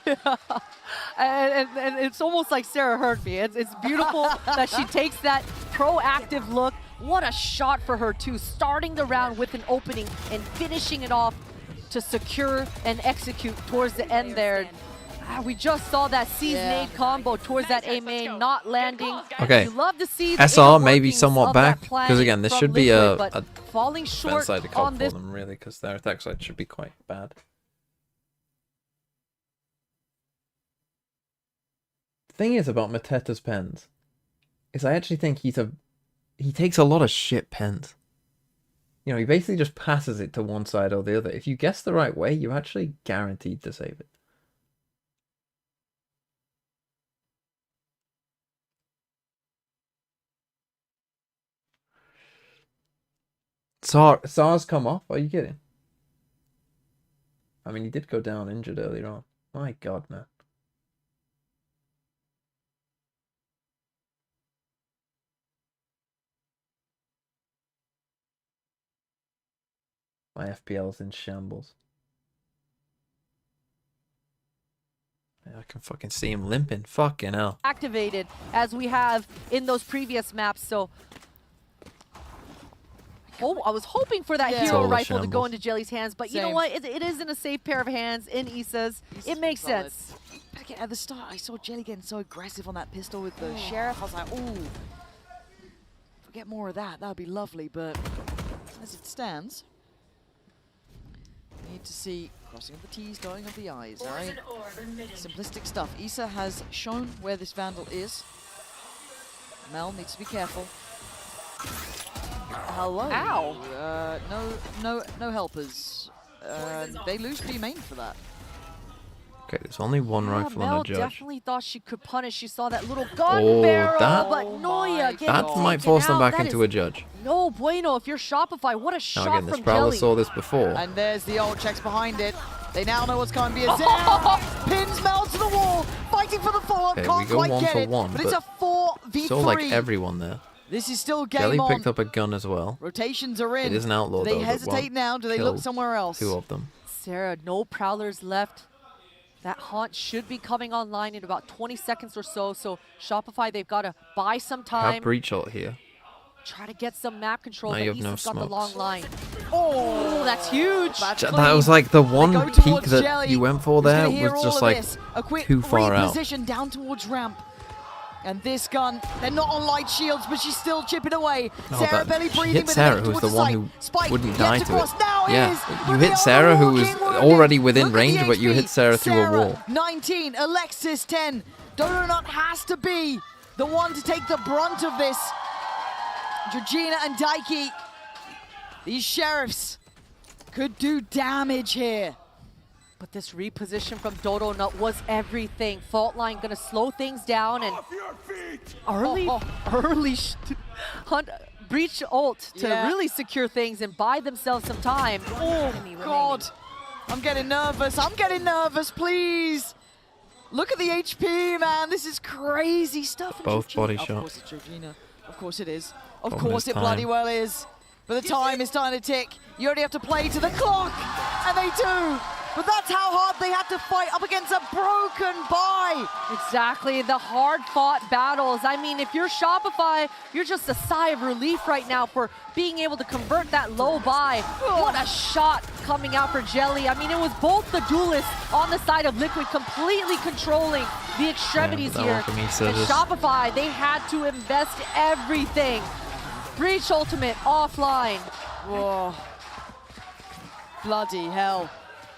and it's almost like Sarah heard me. It's beautiful that she takes that proactive look. What a shot for her, too. Starting the round with an opening and finishing it off to secure and execute towards the end there. We just saw that C-nade combo towards that A main not landing. Okay, you love to see SR maybe somewhat back, because again, this should be a falling short side to on for this. them, really, because their attack side should be quite bad. The thing is about Mateta's pens, is I actually think he takes a lot of shit pens. You know, he basically just passes it to one side or the other. If you guess the right way, you're actually guaranteed to save it. SAR's come off? Are you kidding? I mean, he did go down injured earlier on. My God, man. My FPL's in shambles. I can fucking see him limping. Fucking hell. Activated as we have in those previous maps, so I was hoping for that hero rifle to go into Jelly's hands, but you know what? It is in a safe pair of hands in Issa's. It makes sense. At the start, I saw Jelly getting so aggressive on that pistol with the Sheriff. I was like, ooh, if we get more of that, that would be lovely. But as it stands, we need to see crossing of the T's, dotting of the I's. All right, simplistic stuff. Issa has shown where this Vandal is. Mel needs to be careful. Hello. Ow. No helpers. They lose B main for that. Okay, there's only one rifle Mel on a judge. Definitely thought she could punish. She saw that little gun barrel, but Noya that might force them back into a judge. No bueno if you're Shopify. What a shot now again, this from Prowler Jelly. saw this before. And there's the ult checks behind it. They now know what's going to be a Zera. Pins Mel to the wall, fighting for the follow-up. Okay, Can't we go quite one get for it, one, but it's a 4v3. So like everyone there. This is still game Jelly on. picked up a gun as well. Rotations are in. It is an outlaw, Do though. they hesitate now? Do they look somewhere else? Two of them. Sarah, no Prowlers left. That haunt should be coming online in about 20 seconds or so. So Shopify, they've got to buy some time. Have breach ult here. Try to get some map control. Now But you have no Issa's got the smokes. long line. Oh, that's huge. That was like the one peak that Jelly. you went for there Hear was all just of like this. A quick too far out. reposition down towards ramp. And this gun, they're not on light shields, but she's still chipping away. No, Sarah that- belly she breathing, hit but Sarah, heading who's the towards one site. who Spike wouldn't gets die to it. across. Now it Yeah, is you with hit the Sarah, who was overwalking already wounded. within Look at range, the but you HP. hit Sarah through a wall. 19, Alexis 10. Donut has to be the one to take the brunt of this. Georgina and Daiki, these Sheriffs could do damage here. But this reposition from Dodo Nut was everything. Fault line gonna slow things down and early hunt breach ult to really secure things and buy themselves some time. Oh God, I'm getting nervous. I'm getting nervous, please. Look at the HP, man. This is crazy stuff. Both body Of shots. course it's Georgina. Of course it is. Of Problem course is it time. bloody well is. But the time is starting to tick. You only have to play to the clock, and they do. But that's how hard they had to fight up against a broken buy. Exactly, the hard-fought battles. I mean, if you're Shopify, you're just a sigh of relief right now for being able to convert that low buy. What a shot coming out for Jelly. I mean, it was both the duelists on the side of Liquid completely controlling the extremities that here. one from Issa And just- Shopify, they had to invest everything. Breach ultimate offline. Whoa. Bloody hell.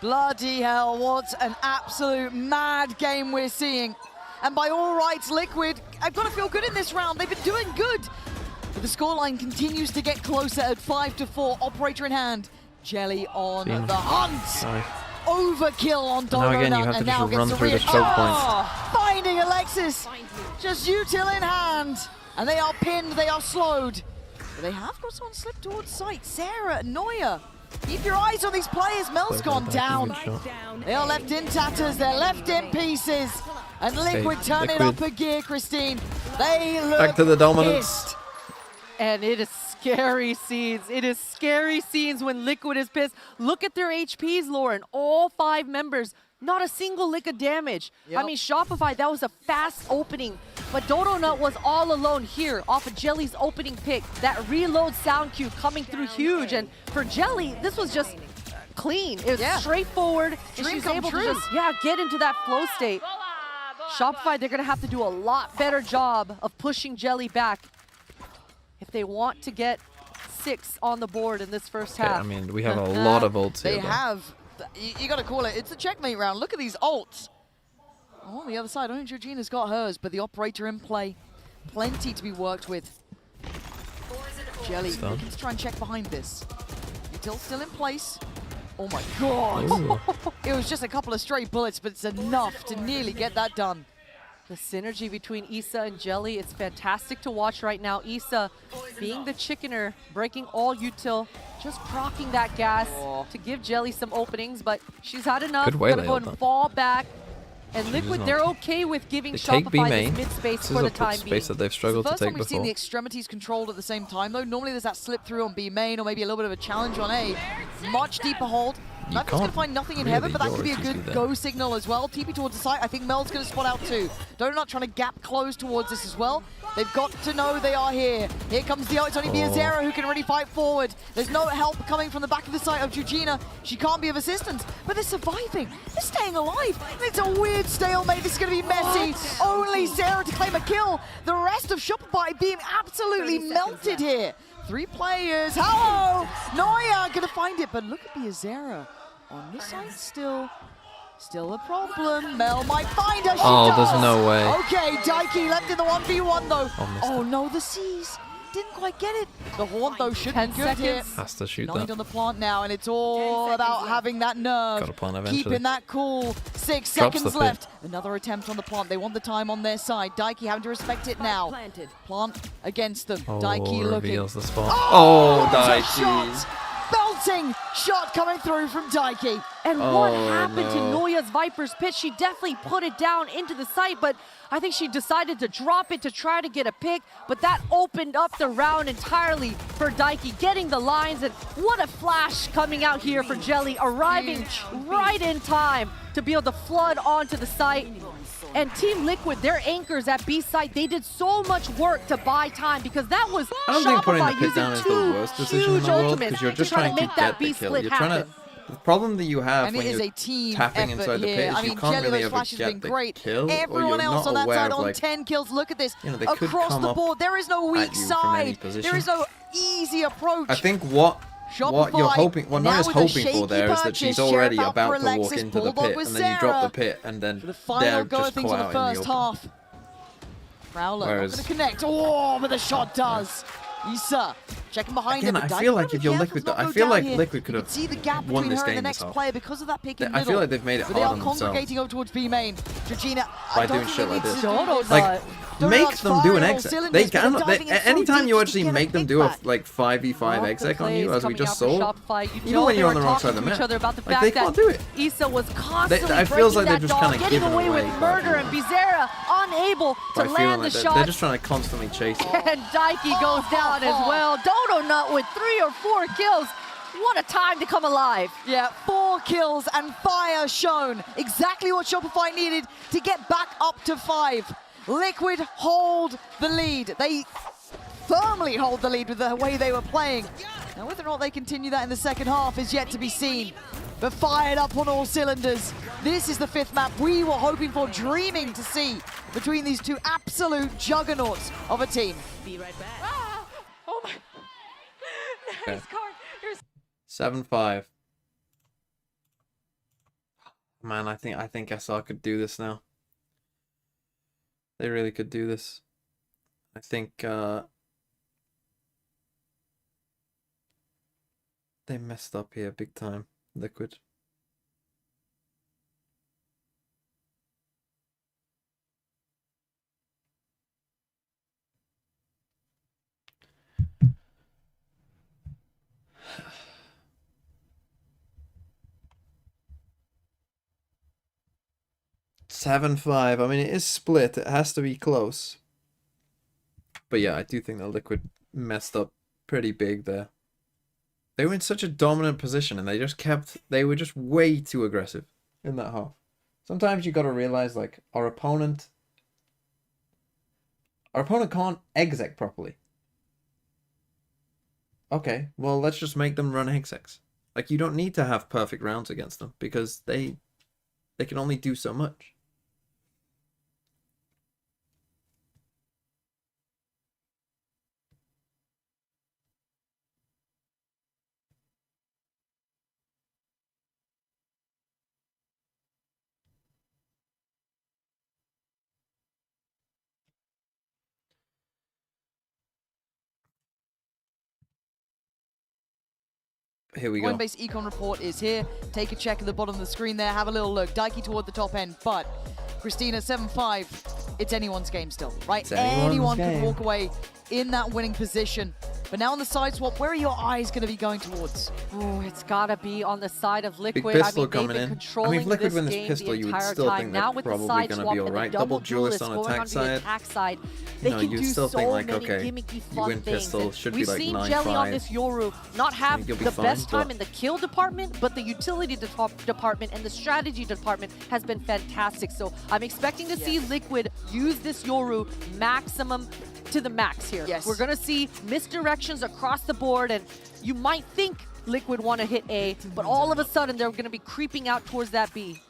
Bloody hell, what an absolute mad game we're seeing. And by all rights, Liquid, I've got to feel good in this round. They've been doing good. But the scoreline continues to get closer at 5-4. Operator in hand. Jelly on the hunt. Sorry. overkill on Donut. Now again, you have to and now just run gets through the read. choke points. Finding Alexis, just util in hand, and they are pinned, they are slowed. But they have got someone slip towards sight. Sarah and Neuer. Keep your eyes on these players. Mel's gone down. They are left in tatters, they're left in pieces. And Liquid turn it up a gear, Christine. They look Back to the dominance. pissed. And it is scary scenes. It is scary scenes when Liquid is pissed. Look at their HPs, Lauren. All 5 members, not a single lick of damage. Yep. I mean, Shopify, that was a fast opening. But Donut was all alone here off of Jelly's opening pick. That reload sound cue coming through huge. And for Jelly, this was just clean. It was straightforward. And she's able to just, get into that flow state. Shopify, they're going to have to do a lot better job of pushing Jelly back if they want to get 6 on the board in this first half. I mean, we have a lot of ults here. They have. You got to call it. It's a checkmate round. Look at these ults. On the other side, only Georgina's got hers, but the operator in play. Plenty to be worked with. Jelly looking to try and check behind this. Util still in place. Oh my god. It was just a couple of stray bullets, but it's enough to nearly get that done. The synergy between Issa and Jelly, it's fantastic to watch right now. Issa being the chickener, breaking all util, just proccing that gas to give Jelly some openings, but she's had enough. Gonna go and fall back. And Liquid, they're okay with giving Shopify this mid-space for the time being. Space that they've struggled to take First time we've before. seen the extremities controlled at the same time, though. Normally there's that slip through on B main, or maybe a little bit of a challenge on A. Much deeper hold. That's going to find nothing in heaven, but that could be a good go signal as well. TP towards the site. I think Mel's going to spot out too. Donut trying to gap close towards this as well. They've got to know they are here. Here comes the ult. It's only Biazera who can really fight forward. There's no help coming from the back of the site of Georgina. She can't be of assistance, but they're surviving. They're staying alive. It's a weird stalemate. This is going to be messy. Only Sarah to claim a kill. The rest of Shopify being absolutely melted here. 3 players. Hello! Neuer gonna find it, but look at Biazera. On this side still a problem. Mel might find her. She does. There's no way. Okay, Daiki left in the 1v1 though. Oh no, the C's didn't quite get it. The Haunt though should be good here. Has to shoot Nine that. on the plant now, and it's all about having that nerve. Gotta plant eventually. Keeping that cool. 6 Drops seconds the left. Another attempt on the plant. They want the time on their side. Daiki having to respect it now. Plant against them. Daiki looking. Reveals the spot. Oh, Daiki. Daiki. Belting shot coming through from Daiki. And what happened to Noya's Viper's pitch? She definitely put it down into the site, but I think she decided to drop it to try to get a pick, but that opened up the round entirely for Daiki, getting the lines, and what a flash coming out here for Jelly, arriving right in time to be able to flood onto the site. And Team Liquid, their anchors at B site, they did so much work to buy time because that was I don't think putting the Shopify pit down is the using worst 2 decision in huge the world ultimates because you're just to try trying to to make that get B the kill. split You're trying happen. to. The problem that you have And when it is you're a team tapping effort inside the here. pit is I mean, you can't Jelly, really those ever flashes have get been the great. kill, or Everyone you're else not on that aware side of, on like, 10 kills. Look at this. you know, they could Across come the up board, there is no weak at you from any side. position. There is no easy approach. I think what you're hoping, what now Noya's with a hoping for shaky there is that she's purchase, already Sheriff out about for to walk Alexis, into the Bulldog pit, with and then you drop Sarah. the pit, and then The final they're go of just things caught in the out in the first open. half. Prowler not Whereas- going to connect. Oh, but the shot does. Issa checking behind Again, him. I feel like if you're Liquid, I feel like Liquid could have see the gap won between this her and the game next this half. player because of that pick in I middle. feel like they've made it But they hard are on themselves congregating over towards B main. Georgina, by I don't doing think shit they like need this. to Like, Donut's make them do an firing all exit. cylinders, They but can. they're diving in so Anytime deep you just to actually get a make them pick do a back. 5v5 exec on you, as we just coming saw, out for Shopify. You even know when you're on the they were wrong side of the talking to each map, other about the like, fact they that can't do it. Issa was constantly it feels like breaking they're just that kind dog, of getting giving away with away murder, and Bizarra unable by to feeling land the like shot. they're just trying to constantly chase it. And Daiki goes down as well. Dodo Nut with 3 or 4 kills. What a time to come alive. Yeah, 4 kills and fire shown. Exactly what Shopify needed to get back up to 5. Liquid hold the lead. They firmly hold the lead with the way they were playing. Now, whether or not they continue that in the second half is yet to be seen. But fired up on all cylinders. This is the 5th map we were hoping for, dreaming to see between these two absolute juggernauts of a team. Be right back. Ah, oh my. Okay. 7-5. Man, I think SR could do this now. They really could do this. I think they messed up here big time, Liquid. 7-5. I mean, it is split. It has to be close. But yeah, I do think that Liquid messed up pretty big there. They were in such a dominant position and they were just way too aggressive in that half. Sometimes you got to realize, like, our opponent can't exec properly. Okay, well, let's just make them run execs. Like, you don't need to have perfect rounds against them because they can only do so much. Here we go. Coinbase Econ report is here. Take a check at the bottom of the screen there. Have a little look. Daiki toward the top end, but Christina 7-5. It's anyone's game still, right? Anyone can walk away in that winning position. But now on the side swap, where are your eyes going to be going towards? Oh, it's got to be on the side of Liquid. Big pistol I mean, coming in. I mean, if Liquid win this pistol, you would still think they're probably going to be alright. Double duelist on attack side. No, you still think, like, okay, you win pistol, should be like 9-5. We've seen Jelly on this Yoru not have the best time in the kill department, but the utility department and the strategy department has been fantastic. So I'm expecting to see Liquid use this Yoru maximum to the max here. Yes. We're going to see misdirections across the board, and you might think Liquid want to hit A, but all of a sudden they're going to be creeping out towards that B.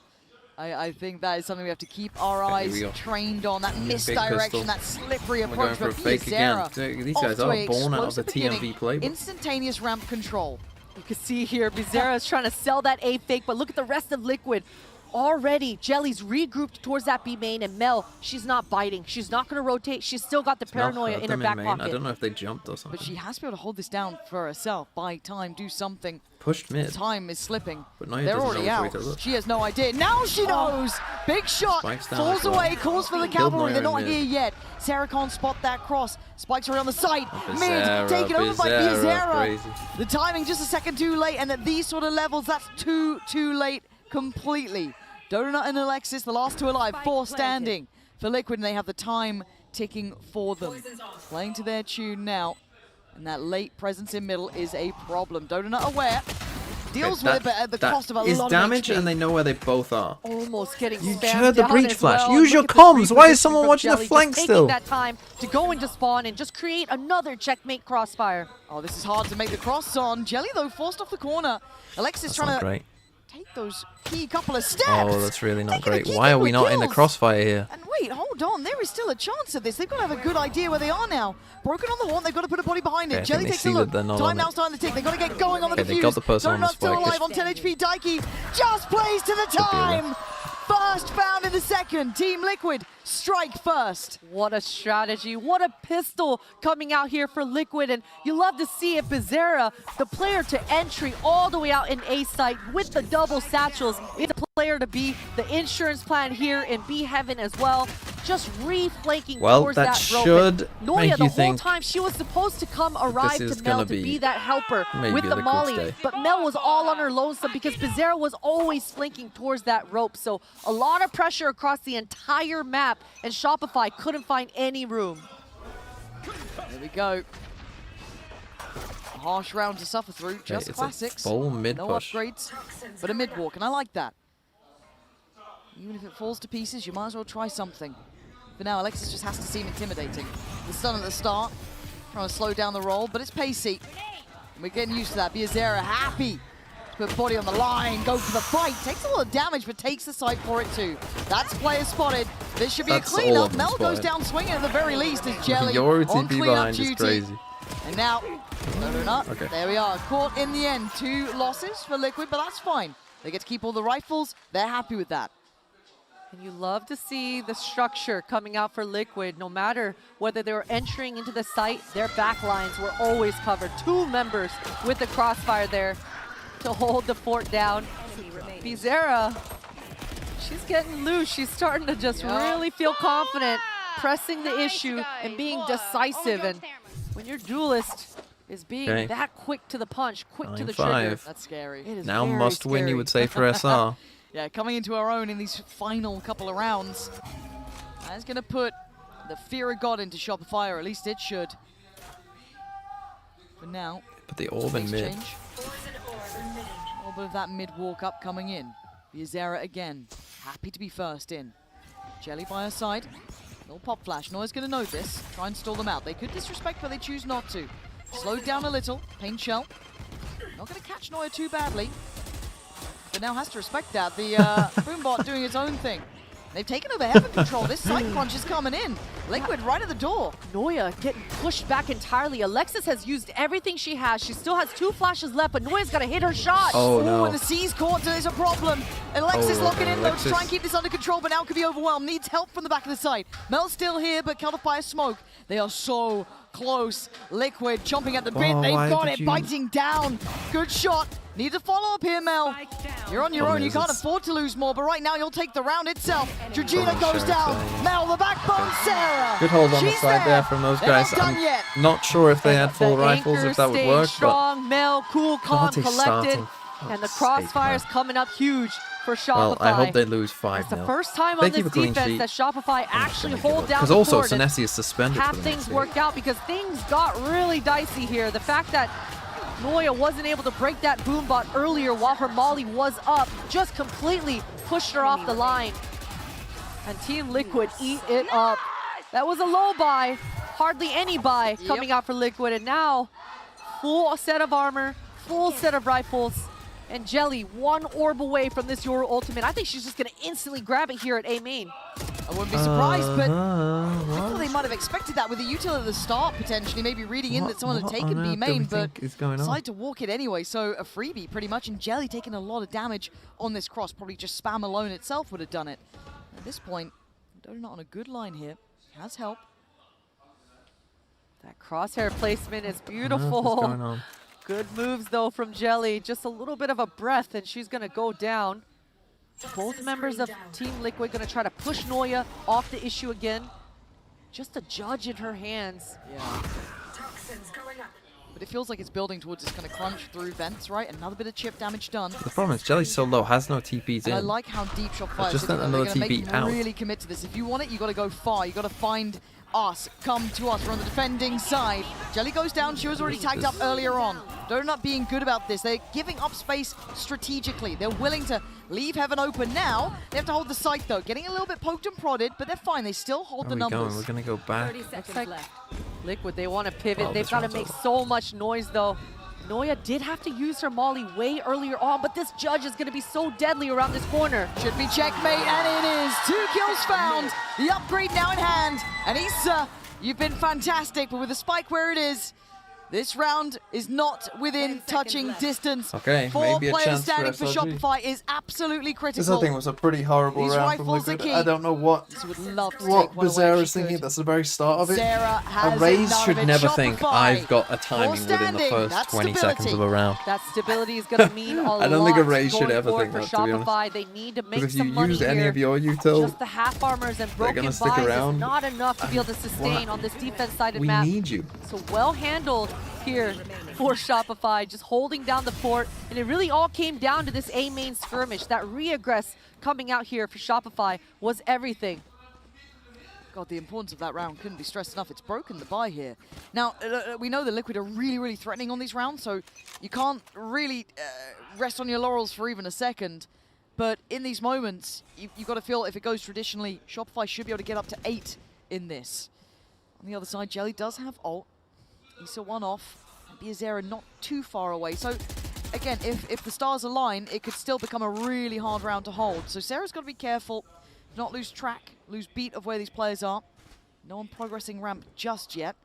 I think that is something we have to keep our eyes trained on. That misdirection, that slippery approach. We're going for a fake again. These guys are born out of the TLB playbook. Instantaneous ramp control. You can see here, Bizarra is trying to sell that A fake, but look at the rest of Liquid. Already, Jelly's regrouped towards that B main, and Mel, she's not biting. She's not going to rotate. She's still got the paranoia in her back pocket. I don't know if they jumped or something. But she has to be able to hold this down for herself. Buy time, do something. Pushed mid. Time is slipping. But now they're already out. She has no idea. Now she knows! Big shot! Falls away, calls for the cavalry. They're not here yet. Sarah can't spot that cross. Spikes around the side. Mid, taken over by Bizarra. The timing just a second too late, and at these sort of levels, that's too late completely. Donut and Alexis, the last two alive, 4 standing for Liquid, and they have the time ticking for them. Playing to their tune now, and that late presence in middle is a problem. Donut aware, deals with it, but at the cost of a lot of damage, HP. and they know where they both are. Almost getting You spammed heard the down breach as flash. well. Use your Look at comms. the Why is someone from watching the Jelly, flank just still? taking that time to go into spawn and just create another checkmate crossfire. Oh, this is hard to make the cross on. Jelly, though, forced off the corner. Alexis trying to take those key couple of steps. Oh, that's really not great. Why are we not in the crossfire here? And wait, hold on. There is still a chance of this. They've got to have a good idea where they are now. Broken on the horn. They've got to put a body behind it. Jelly takes a look. Time now starting to tick. They've got to get going on the defuse. They got the person on the Donut's still alive on 10 HP. Daiki just plays to the time. First found in the second. Team Liquid strike first. What a strategy. What a pistol coming out here for Liquid. And you love to see it. Bizarra, the player to entry all the way out in A site with the double satchels. It's a player to be the insurance plan here in B heaven as well. Just reflanking towards that rope. Should Noya, make the you whole think time, she was supposed to come arrive to Mel to be that helper maybe with the Liquid's molly. day. But Mel was all on her lonesome because Bizarra was always flanking towards that rope. So a lot of pressure across the entire map, and Shopify couldn't find any room. There we go. A harsh round to suffer through. Just classics. Full mid no push. upgrades, but a mid walk, and I like that. Even if it falls to pieces, you might as well try something. For now, Alexis just has to seem intimidating. The stun at the start, trying to slow down the roll, but it's pacey. We're getting used to that. Biazera happy to put body on the line, go for the fight. Takes a lot of damage, but takes the side for it too. That's player spotted. This should be a cleanup. Mel goes down swinging at the very least as Jelly Your on TP cleanup behind duty. is crazy. And now, Okay. there we are. Caught in the end. 2 losses for Liquid, but that's fine. They get to keep all the rifles. They're happy with that. And you love to see the structure coming out for Liquid. No matter whether they were entering into the site, their back lines were always covered. 2 members with the crossfire there to hold the fort down. Bizarra, she's getting loose. She's starting to just really feel confident, pressing the issue and being decisive. And when your duelist is being that quick to the punch, quick to the trigger, that's scary. It is now very must scary. win, you would say, for SR. Yeah, coming into her own in these final couple of rounds. That's going to put the fear of God into Shopify, or at least it should. For now. But the orb in mid. Change. A little bit of that mid walk up coming in. Zera again. Happy to be first in. Jelly by her side. Little pop flash. Noia's going to know this. Try and stall them out. They could disrespect, but they choose not to. Slowed down a little. Pain shell. Not going to catch Noia too badly. But now has to respect that. The Boombot doing its own thing. They've taken over Heaven control. This side crunch is coming in. Liquid right at the door. Noia getting pushed back entirely. Alexis has used everything she has. She still has 2 flashes left, but Noia's got to hit her shot. Oh, no. And the C's caught is a problem. Alexis locking in though to try and keep this under control, but now could be overwhelmed. Needs help from the back of the site. Mel's still here, but countered by a smoke. They are so close. Liquid chomping at the bit. They've got it, biting down. Good shot. Need to follow up here, Mel. You're on your own. You can't afford to lose more, but right now you'll take the round itself. Georgina goes down. Mel, the backbone, Sarah. Good hold on the side there from those guys. I'm not sure if they had full rifles, if that would work. Strong, Mel, cool, calm, collected. And the crossfire's coming up huge for Shopify. Well, I hope they lose 5-0. It's the first time on this defense that Shopify actually hold down the court. Because also Senesi is suspended. Have things work out, because things got really dicey here. The fact that Noia wasn't able to break that Boombot earlier while her Molly was up just completely pushed her off the line. And Team Liquid eat it up. That was a low buy. Hardly any buy coming out for Liquid. And now, full set of armor, full set of rifles. And Jelly, 1 orb away from this Yoru ultimate. I think she's just going to instantly grab it here at A main. I wouldn't be surprised, but I thought they might have expected that with the util at the start, potentially, maybe reading in that someone had taken B main, but decided to walk it anyway. So a freebie, pretty much, and Jelly taking a lot of damage on this cross. Probably just spam alone itself would have done it. At this point, Dodo not on a good line here. Has help. That crosshair placement is beautiful. What's going on? Good moves, though, from Jelly. Just a little bit of a breath, and she's going to go down. Both members of Team Liquid going to try to push Noia off the issue again. Just a judge in her hands. Yeah. But it feels like it's building towards this kind of crunch through vents, right? Another bit of chip damage done. The problem is Jelly's so low, has no TPs in. I like how deep Shopify is. Just They're another going to TP make out. really commit to this. If you want it, you got to go far. You got to find us. Come to us. We're on the defending side. Jelly goes down. She was already tagged up earlier on. They're not being good about this. They're giving up space strategically. They're willing to leave Heaven open now. They have to hold the site, though. Getting a little bit poked and prodded, but they're fine. They still hold the numbers. We're going to go back. 30 seconds left. Liquid, they want to pivot. They've got to make so much noise, though. Noia did have to use her Molly way earlier on, but this judge is going to be so deadly around this corner. Should be checkmate, and it is. 2 kills found. The upgrade now in hand. And Issa, you've been fantastic, but with the spike where it is, this round is not within touching distance. Okay, 4 maybe a players chance standing for SRG. Shopify is absolutely critical. This I think was a pretty horrible These round from rifles are Liquid. key. I don't know what Bizarre's thinking. That's the very start of it. A Raze should never think I've got a timing within the first 20 seconds of a round. That stability is going to mean a lot. I don't think a Raze should ever think for that, to be honest. Shopify. They need to make Because if some you money use any here. of your util, Just the half armors and broken gonna buys stick around. is not enough to be able to sustain on this defense-sided we map. need you. So well handled here for Shopify, just holding down the fort. And it really all came down to this A main skirmish. That re-aggress coming out here for Shopify was everything. God, the importance of that round couldn't be stressed enough. It's broken the buy here. Now, we know the Liquid are really, really threatening on these rounds, so you can't really rest on your laurels for even a second. But in these moments, you've got to feel if it goes traditionally, Shopify should be able to get up to 8 in this. On the other side, Jelly does have ult. Issa one off. Biazera not too far away. So, again, if the stars align, it could still become a really hard round to hold. So Sarah's got to be careful, not lose track, lose beat of where these players are. No one progressing ramp just yet.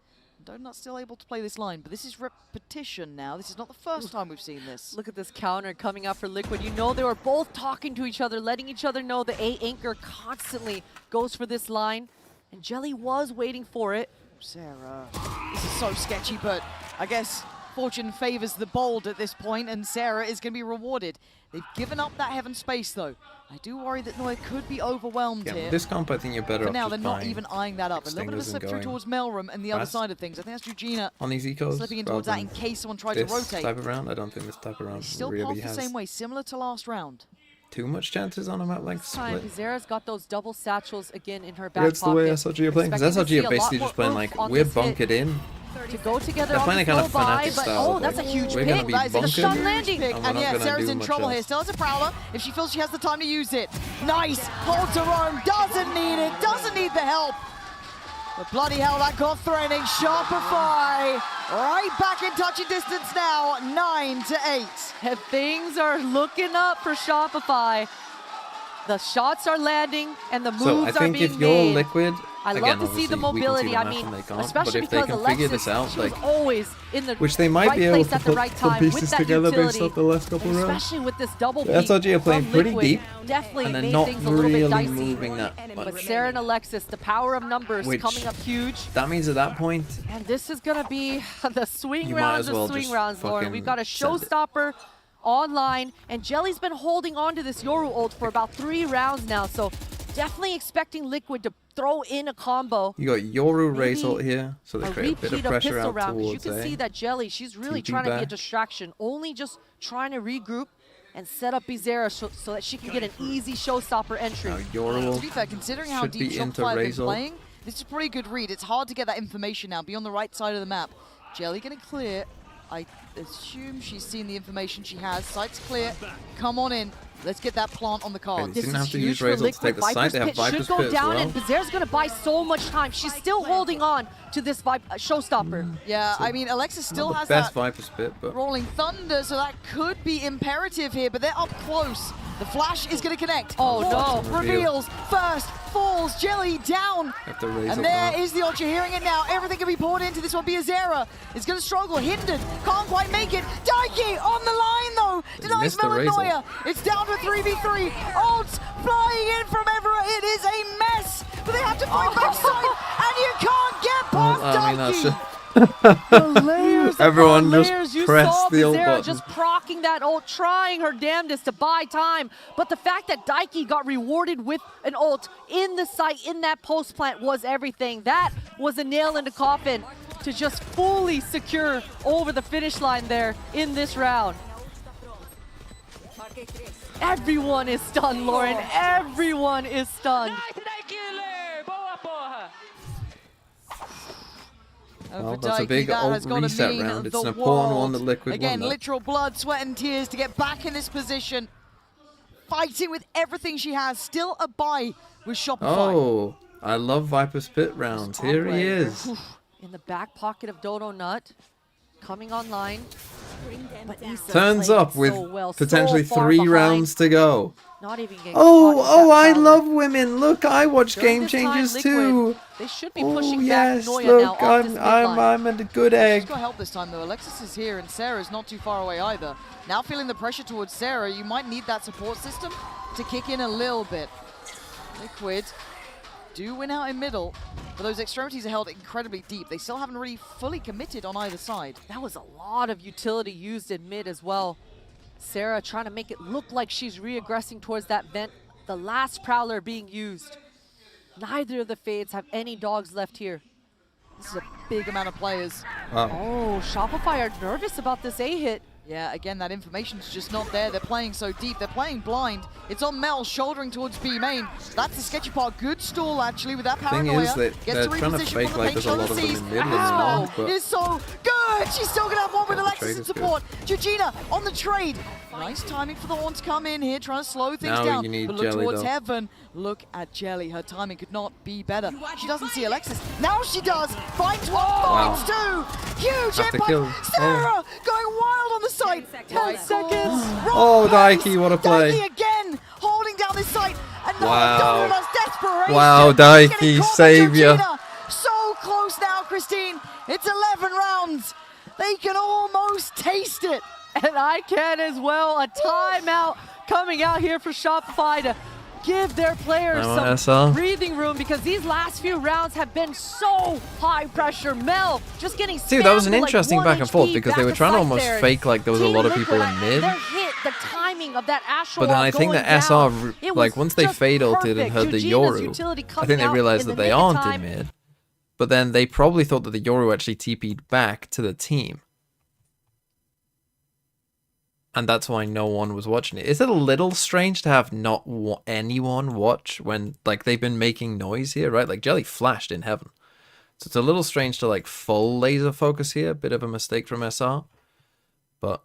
Donut's still able to play this line, but this is repetition now. This is not the first time we've seen this. Look at this counter coming out for Liquid. You know they were both talking to each other, letting each other know the A anchor constantly goes for this line. And Jelly was waiting for it. Sarah, this is so sketchy, but I guess fortune favors the bold at this point, and Sarah is going to be rewarded. They've given up that Heaven space, though. I do worry that Noia could be overwhelmed here. This comp, I think you're better For off now, just they're not buying even eyeing that up. A little bit of a slip through towards Melrum and the other side of things. I think that's Eugenia on these ecos, slipping in towards that in case someone tried to rotate. This type of round, I don't think this type of round Still really path the has. same way, similar to last round. too much chances on a map like This time, Split. Zara's got those double satchels again in her back That's the way pocket. SRG are playing, because Expecting to see SRG a are basically lot just playing more like, oomph on we're this hit bunkered in. to go together They're on playing this a kind of low buy, Fnatic but style. oh, that's a huge We're pick. gonna be That is a bunkered, stun landing. pick. and we're And not yeah, gonna Sarah's do in much trouble else. here. Still has a Prowler. If she feels she has the time to use it. Nice. Holds her own. Doesn't need it. Doesn't need the help. But bloody hell, that got threatening. Shopify right back in touching distance now. 9-8. And things are looking up for Shopify. The shots are landing and the moves So I are think being if you're made. Liquid, I again, love to see the obviously, we can see mobility. the I map mean, and they can't, especially but if they because can Alexis, figure this out, she was like, always in the which they might right be able place to at the put right the time with pieces that together based utility. off the last couple And rounds. especially with this double The peek SRG are playing from pretty Liquid, deep, definitely and they're made not things a little bit really dicey. moving that much. But Sarah and Alexis, the power of numbers Which- coming up huge. That means at that point, And this is gonna be the swing You might rounds as well of swing just rounds, Lauren. fucking We've got a send it. showstopper online, and Jelly's been holding on to this Yoru ult for about 3 rounds now, so definitely expecting Liquid to throw in a combo. you got Yoru Maybe Race ult here, so they A create a bit repeat of of pressure pistol out round, 'cause towards you can see A. that Jelly, she's really TP trying to be a back. distraction, only just trying to regroup and set up Bizarra so that she can get an easy showstopper entry. Now Yoru To be fair, considering how should deep be into Shopify have been Razor. playing, this is a pretty good read. It's hard to get that information now. Be on the right side of the map. Jelly gonna clear. I assume she's seen the information she has. Site's clear. Come on in. Let's get that plant on the card. They This didn't is have to huge use for Razor to Liquid. take the site. They have Pit Viper's should go Pit as down, well. and Bizarre's gonna buy so much time. She's still holding on to this showstopper. Yeah, I mean, Alexis still Not has the best that Viper's Pit, but rolling thunder, so that could be imperative here, but they're up close. The flash is going to connect. Oh, Ward no. reveals first, falls, Jelly down. have to raise And up there now. is the ult. You're hearing it now. Everything can be poured into this one. Biazera is going to struggle. Hindered. Can't quite make it. Daiki on the line, though. Denies missed the raise Melanoia. It's down to 3v3. Ults flying in from everywhere. It is a mess. But they have to fight backside, and you can't get past I mean, Daiki. that's The layers Everyone upon just layers. You press saw the ult Bizarra button. just proccing that ult, trying her damnedest to buy time. But the fact that Daiki got rewarded with an ult in the site, in that post plant, was everything. That was a nail in the coffin to just fully secure over the finish line there in this round. Everyone is stunned, Lauren. Everyone is stunned. Well, For that's a Daiki, big that ult has gotta reset mean round. It's the an important one world. that Liquid Again, won that. literal blood, sweat, and tears to get back in this position. Fighting with everything she has. Still a buy with Shopify. Oh, I love Viper's Pit rounds. Here he is. In the back pocket of Dodo Nut, coming online. But Issa Turns played up it with so well, potentially so far 3 behind. rounds to go. Not even getting Oh, caught in that I power. love women. Look, I watch During Game this time, Changers Liquid, too. They should be Oh pushing yes, back Noya look, now off this midline. I'm a good egg. She's got help this time though. Alexis is here and Sarah's not too far away either. Now feeling the pressure towards Sarah, you might need that support system to kick in a little bit. Liquid do win out in middle, but those extremities are held incredibly deep. They still haven't really fully committed on either side. That was a lot of utility used in mid as well. Sarah trying to make it look like she's re-aggressing towards that vent. The last Prowler being used. Neither of the Fades have any dogs left here. This is a big amount of players. Wow. Oh, Shopify are nervous about this A hit. Yeah, again, that information's just not there. They're playing so deep. They're playing blind. It's on Mel, shouldering towards B main. That's the sketchy part. Good stall, actually, with that Thing paranoia. is that Gets they're to trying to reposition fake from the like paint there's a shoulder lot of them seas. in mid and Ow! all, but- Is so good! She's still gonna have one with Yeah, the Alexis trade in is good. support. Georgina on the trade. Nice timing for the Horn to come in here, trying to slow things Now down. you need But look Jelly, towards though. heaven. Look at Jelly. Her timing could not be better. She doesn't see Alexis. Now she does. Finds one, finds two. Huge Have to impact. kill. Sarah going wild on the site. 10 seconds. Oh, Daiki, what a play. Daiki again, holding down this site. Another Wow. Donuts desperation. Wow, Getting Daiki, caught by savior. Georgina. So close now, Christine. It's 11 rounds. They can almost taste it. And I can as well. A timeout coming out here for Shopify to give their players Come on, some SL. breathing room because these last few rounds have been so high pressure. Mel just getting Dude, that was an spammed with, like, interesting 1 back and forth HP because back they were to trying to site almost there. fake like there was a Team lot of Liquid, people in mid. Their hit, the timing of that Astro But then wall I think going that SR, down, it like was once they just fade ulted and perfect. heard the Georgina's Yoru, utility I coming think they out realized in that the they nick of aren't time. in mid. But then they probably thought that the Yoru actually TP'd back to the team. And that's why no one was watching it. Is it a little strange to have not anyone watch when, like, they've been making noise here, right? Like, Jelly flashed in heaven. So it's a little strange to, like, full laser focus here. Bit of a mistake from SR. But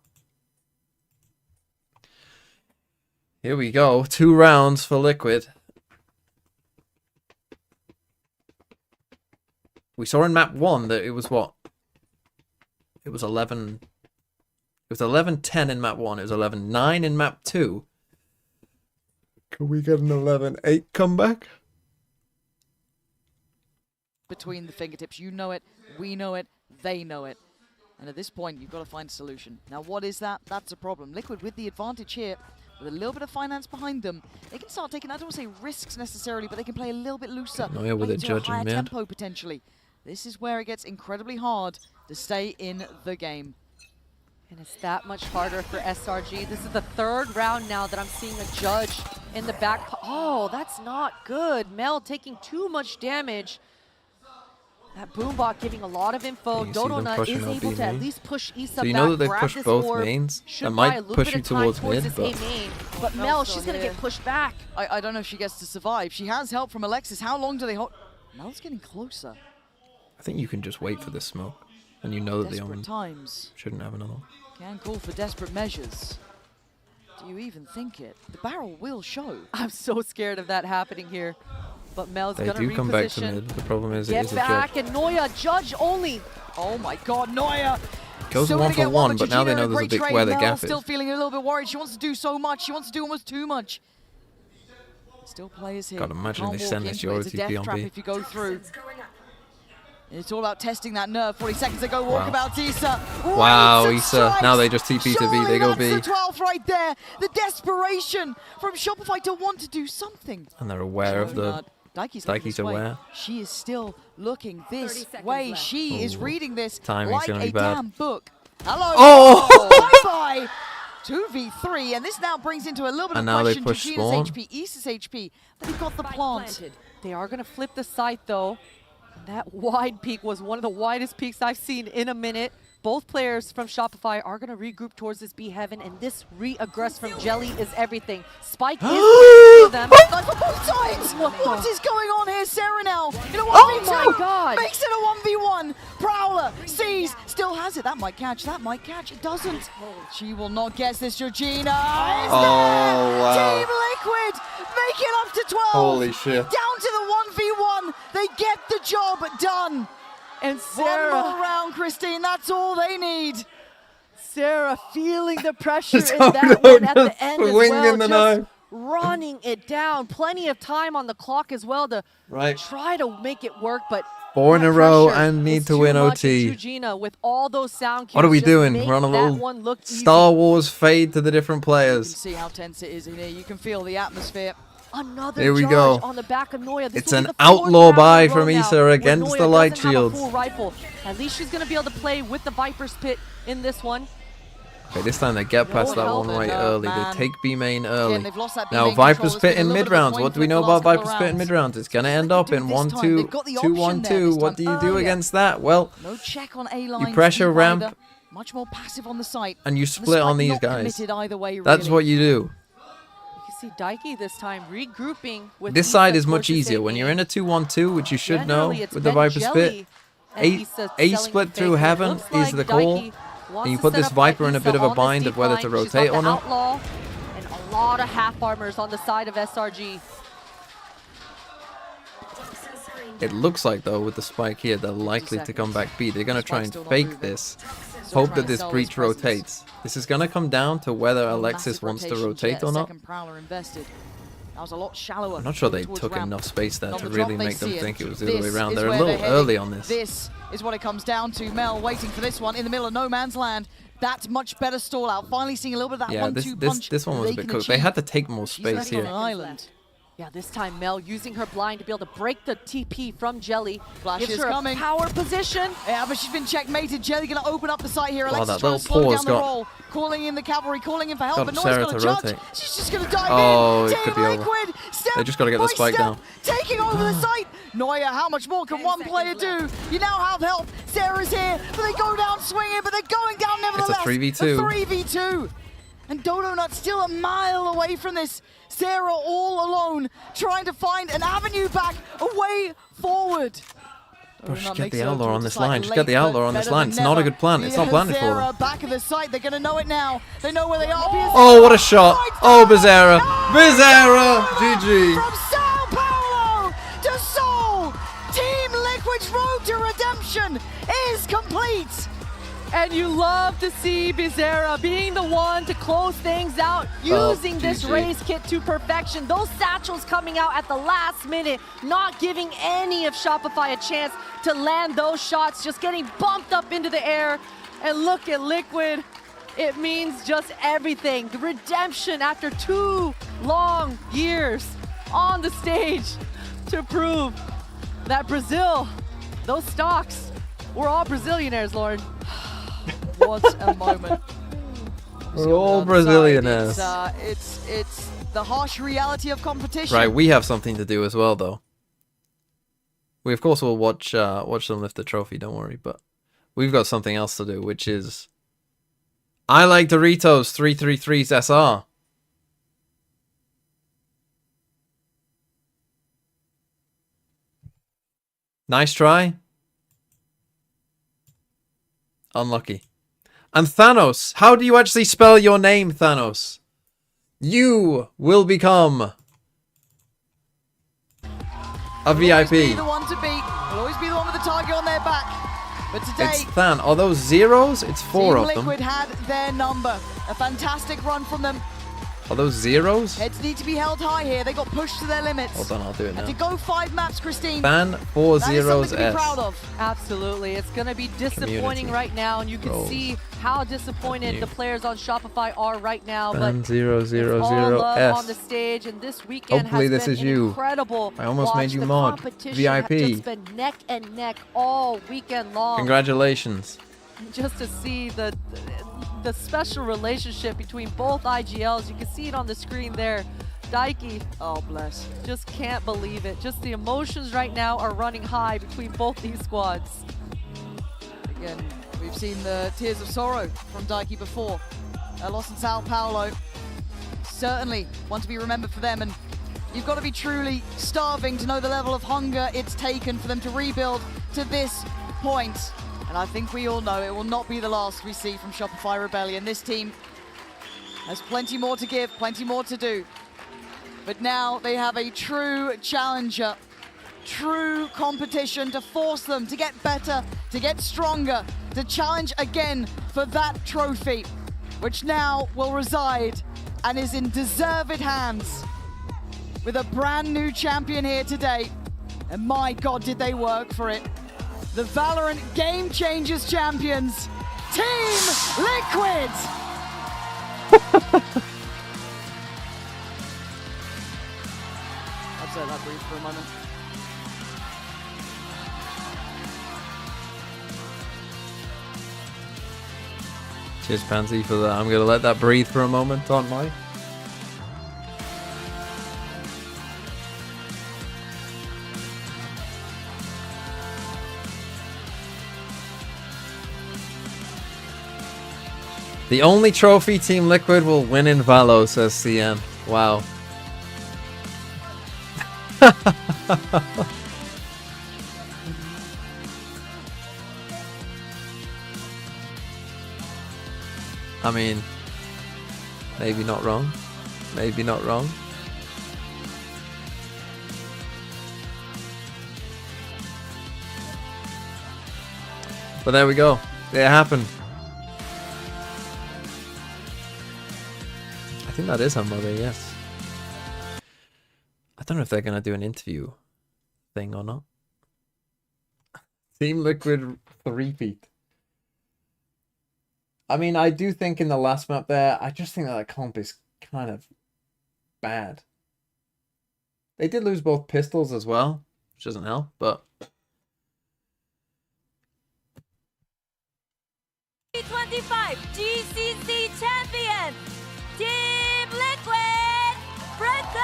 here we go. 2 rounds for Liquid. We saw in map 1 that it was what? It was 11... It was 11-10 in map 1. It was 11-9 in map 2. Can we get an 11-8 comeback? Between the fingertips, you know it, we know it, they know it. And at this point, you've got to find a solution. Now, what is that? That's a problem. Liquid with the advantage here, with a little bit of finance behind them, they can start taking, I don't want to say risks necessarily, but they can play a little bit looser. Oh, yeah, with a judge in mid. Tempo, potentially. This is where it gets incredibly hard to stay in the game. And it's that much harder for SRG. This is the 3rd round now that I'm seeing a judge in the back. Oh, that's not good. Mel taking too much damage. That Boombot giving a lot of info. Dodonut is able to at least push Issa back. So you know that they pushed both mains? That might push you towards mid, but... But Mel, she's going to get pushed back. I don't know if she gets to survive. She has help from Alexis. How long do they hold? Mel's getting closer. I think you can just wait for this smoke. And you know that the Desperate Omen times. shouldn't have another one. Can call for desperate measures. Do you even think it? The barrel will show. I'm so scared of that happening here. But Mel's They gonna do reposition. come back to mid. The problem is it Get is a back, judge. and Noya, judge only. Oh my god, Noya! Goes Still 1 gonna for get 1, but now they Georgina know in a there's a great big trade. where the Mel gap is. still feeling a little bit worried. She wants to do so much. She wants to do almost too much. Still players here. God, imagine Can't they walk send into this it. Yoro It's a death TP on trap B. if you go through. It's all about testing that nerve. 40 seconds ago, walkabout Issa. Wow, Right, Issa. Now they just TP to B. They go B. That's the 12th right there. The desperation from Shopify to want to do something. And they're aware of the... Daiki's aware. She is still looking this way. left. She is reading this Timing's like gonna a be bad. damn book. Hello. Oh! Bye-bye. 2v3, and this now brings into a little bit And of now they question push Georgina's spawn. HP, Issa's HP, that he got the plant. They are going to flip the site, though. That wide peak was one of the widest peaks I've seen in a minute. Both players from Shopify are going to regroup towards this B heaven, and this re-aggress from Jelly is everything. Spike is for them. That's for both sides! What is going on here? Sarah now in a 1v2! Oh my God. Makes it a 1v1! Prowler sees, still has it. That might catch, It doesn't. She will not guess this. Georgina is Oh, there! wow. Team Liquid make it up to 12! Holy shit. Down to the 1v1! They get the job done! And Sarah, one more round, Christine. That's all they need. Sarah feeling the pressure in Dodo that one at the just end as swinging well. the Just knife. running it down. Plenty of time on the clock as well to try to make it work, but 4 in that a row pressure and need is to too win much, and OT. Georgina, with all those sound cues, What are we just doing? make We're on a that little one look easy. Star Wars fade to the different You can players. see how tense it is in here. You can feel the atmosphere. Another Here we judge go. on the back of Noya. This It's will be an the 4th outlaw round buy in a row from now, Issa where against Noya the light doesn't have a shields. full rifle. At least she's going to be able to play with the Viper's Pit in this one. Okay, this time they get past that one right early. They take B main early. they've lost that B Now main Viper's control. Pit It's been a in little mid bit of a rounds. coin What do flip we know the last about couple Viper's of Pit in rounds. mid rounds? It's gonna end up in this 1, time? 2, They've got the 2, 1, option there 2. this What do time you do earlier. against that? Well, No check on A lines. pressure ramp. either. Much more passive on the site. and you The split on Spike these not guys. committed either way, That's really. what you do. You can see Daiki this time regrouping with This Issa side is towards much the easier. same When you're lane. in a 2-1-2, which you should know Generally, it's with the been Viper's Jelly Pit, and Issa A selling split the through fake. It heaven looks is like the call. Daiki wants And you to put set this up Viper in a Issa bit of a on this bind deep of whether line. to She's got rotate the or not. Outlaw and a lot of half armors on the side of SRG. It looks like, though, with the spike here, they're likely to come back B. They're going to try and fake this. Hope that this breach rotates. This is going to come down to whether Alexis wants to rotate or not. Prowler invested. That was a lot shallower. I'm not sure they towards took ramp. enough space there On to the drop, really they make them see it. think it was the other way This around. is They're a where little heading. early on this. This is what it comes down to. Mel waiting for this one in the middle of no man's land. That much better stall out. Finally seeing a little bit of that Yeah, 1-2 punch. this one was a bit cooked. They had to take more space on an here. island. Yeah, this time Mel using her blind to be able to break the TP from Jelly. Flash Gives is her coming. a power position. Yeah, but she's been checkmated. Jelly gonna open up the site here. Wow, Alexis that trying little to slow pause down the got- roll. Calling in the cavalry, calling in for help, Got but Nora's Sarah got a to judge. rotate. She's just gonna dive Oh, in. it could Team be over. Liquid, step They just gotta get the by spike step, down. taking over the site. Noya, how much more can one player do? You now have help. Sarah's here, but they go down swinging, but they're going down nevertheless. 3v2. A 3v2. And Dodonut still a mile away from this. Sarah all alone, trying to find an avenue back, a way forward. Bro, just get the Outlaw on this line. Just get the Outlaw on this line. It's not a good plan. It's not planted for them. Back of the site. They're going to know it now. They know where they are. Oh, what a shot. Oh, Bizarra. Bizarra. GG. From Sao Paulo to Seoul. Team Liquid's road to redemption is complete. And you love to see Bizarra being the one to close things out, using this race kit to perfection. Those satchels coming out at the last minute, not giving any of Shopify a chance to land those shots, just getting bumped up into the air. And look at Liquid. It means just everything. The redemption after 2 long years on the stage to prove that Brazil, those stocks, we're all Brazilianaires, Lauren. What a moment. We're all Brazilianaires. It's the harsh reality of competition. Right, we have something to do as well, though. We of course will watch them lift the trophy. Don't worry, but we've got something else to do, which is I like Doritos 333's SR. Nice try. Unlucky. And Thanos, how do you actually spell your name, Thanos? You will become a VIP. Always be the one to beat. Will always be the one with the target on their back. But today, it's Than. Are those zeros? It's 4 of them. Team Liquid had their number. A fantastic run from them. Are those zeros? Heads need to be held high here. They got pushed to their limits. Hold on, I'll do it now. And to go 5 maps, Christine. Than 4 zeros that is something to be S. proud of. Absolutely. It's going to be disappointing Community. right now, and you can Roles. see how disappointed the players on Shopify are right now. Than But 000 it's all love S. on the stage, and this weekend Hopefully has this been is an you. incredible I almost watch. made you The mod. competition has VIP. just been neck and neck all weekend long. Congratulations. Just to see the special relationship between both IGLs. You can see it on the screen there. Daiki, oh bless, just can't believe it. Just the emotions right now are running high between both these squads. Again, we've seen the tears of sorrow from Daiki before. A loss in Sao Paulo. Certainly one to be remembered for them, and you've got to be truly starving to know the level of hunger it's taken for them to rebuild to this point. And I think we all know it will not be the last we see from Shopify Rebellion. This team has plenty more to give, plenty more to do. But now they have a true challenger, true competition to force them to get better, to get stronger, to challenge again for that trophy, which now will reside and is in deserved hands with a brand new champion here today. And my God, did they work for it. The Valorant Game Changers champions, Team Liquid! I'd say that breathe for a moment. Cheers, Pansy, for that. I'm going to let that breathe for a moment on my... The only trophy Team Liquid will win in Valo, says CN. Wow. I mean, maybe not wrong. Maybe not wrong. But there we go. It happened. I think that is her mother, yes. I don't know if they're going to do an interview thing or not. Team Liquid repeat. I mean, I do think in the last map there, I just think that comp is kind of bad. They did lose both pistols as well, which doesn't help, but... 2025 GCC champion, Team Liquid Brazil!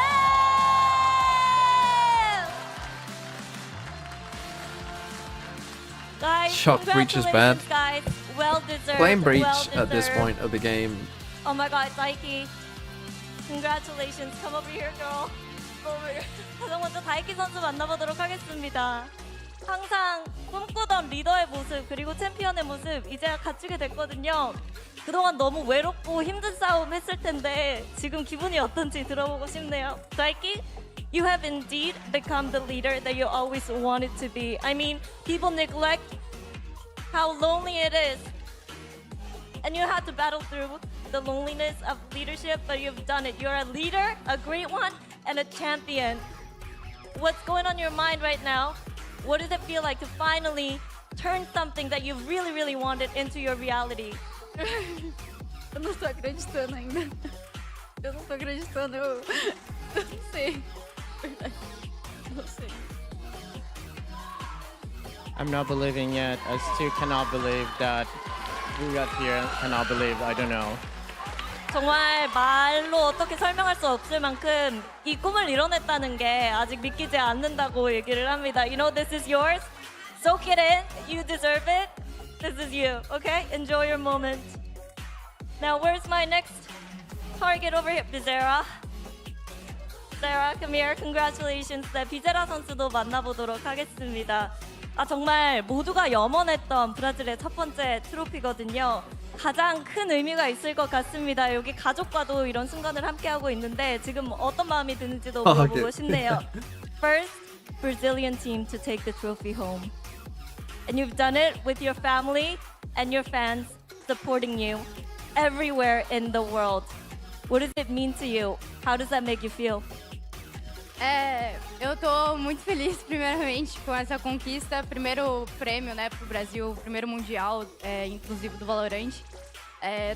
Guys, Shock breach is bad. guys. Well deserved. Blame breach well at this deserved. point of the game Oh my god, Daiki. Congratulations. Come over here, girl. Over here. 가장 먼저 다이키 선수 만나보도록 하겠습니다. 항상 꿈꾸던 리더의 모습 그리고 챔피언의 모습 이제 갖추게 됐거든요. 그동안 너무 외롭고 힘든 싸움 했을 텐데 지금 기분이 어떤지 들어보고 싶네요. 다이키, you have indeed become the leader that you always wanted to be. I mean, people neglect how lonely it is. And you had to battle through the loneliness of leadership, but you've done it. You're a leader, a great one, and a champion. What's going on in your mind right now? What does it feel like to finally turn something that you really, really wanted into your reality? Eu não tô acreditando ainda. Eu não tô acreditando, eu não sei. Verdade, não sei. I'm not believing yet. I still cannot believe that we got here. Cannot believe. I don't know. 정말 말로 어떻게 설명할 수 없을 만큼 이 꿈을 이뤄냈다는 게 아직 믿기지 않는다고 얘기를 합니다. You know, this is yours. Soak it in. You deserve it. This is you. Okay? Enjoy your moment. Now, where's my next target over here? Bizarra. Bizarra, come here. Congratulations. 네, 비제라 선수도 만나보도록 하겠습니다. 아, 정말 모두가 염원했던 브라질의 첫 번째 트로피거든요. 가장 큰 의미가 있을 것 같습니다. 여기 가족과도 이런 순간을 함께하고 있는데 지금 어떤 마음이 드는지도 물어보고 싶네요. First, Brazilian team to take the trophy home. And you've done it with your family and your fans supporting you everywhere in the world. What does it mean to you? How does that make you feel? Eu tô muito feliz, primeiramente, com essa conquista. Primeiro prêmio, né, pro Brasil, primeiro mundial, inclusive do Valorant.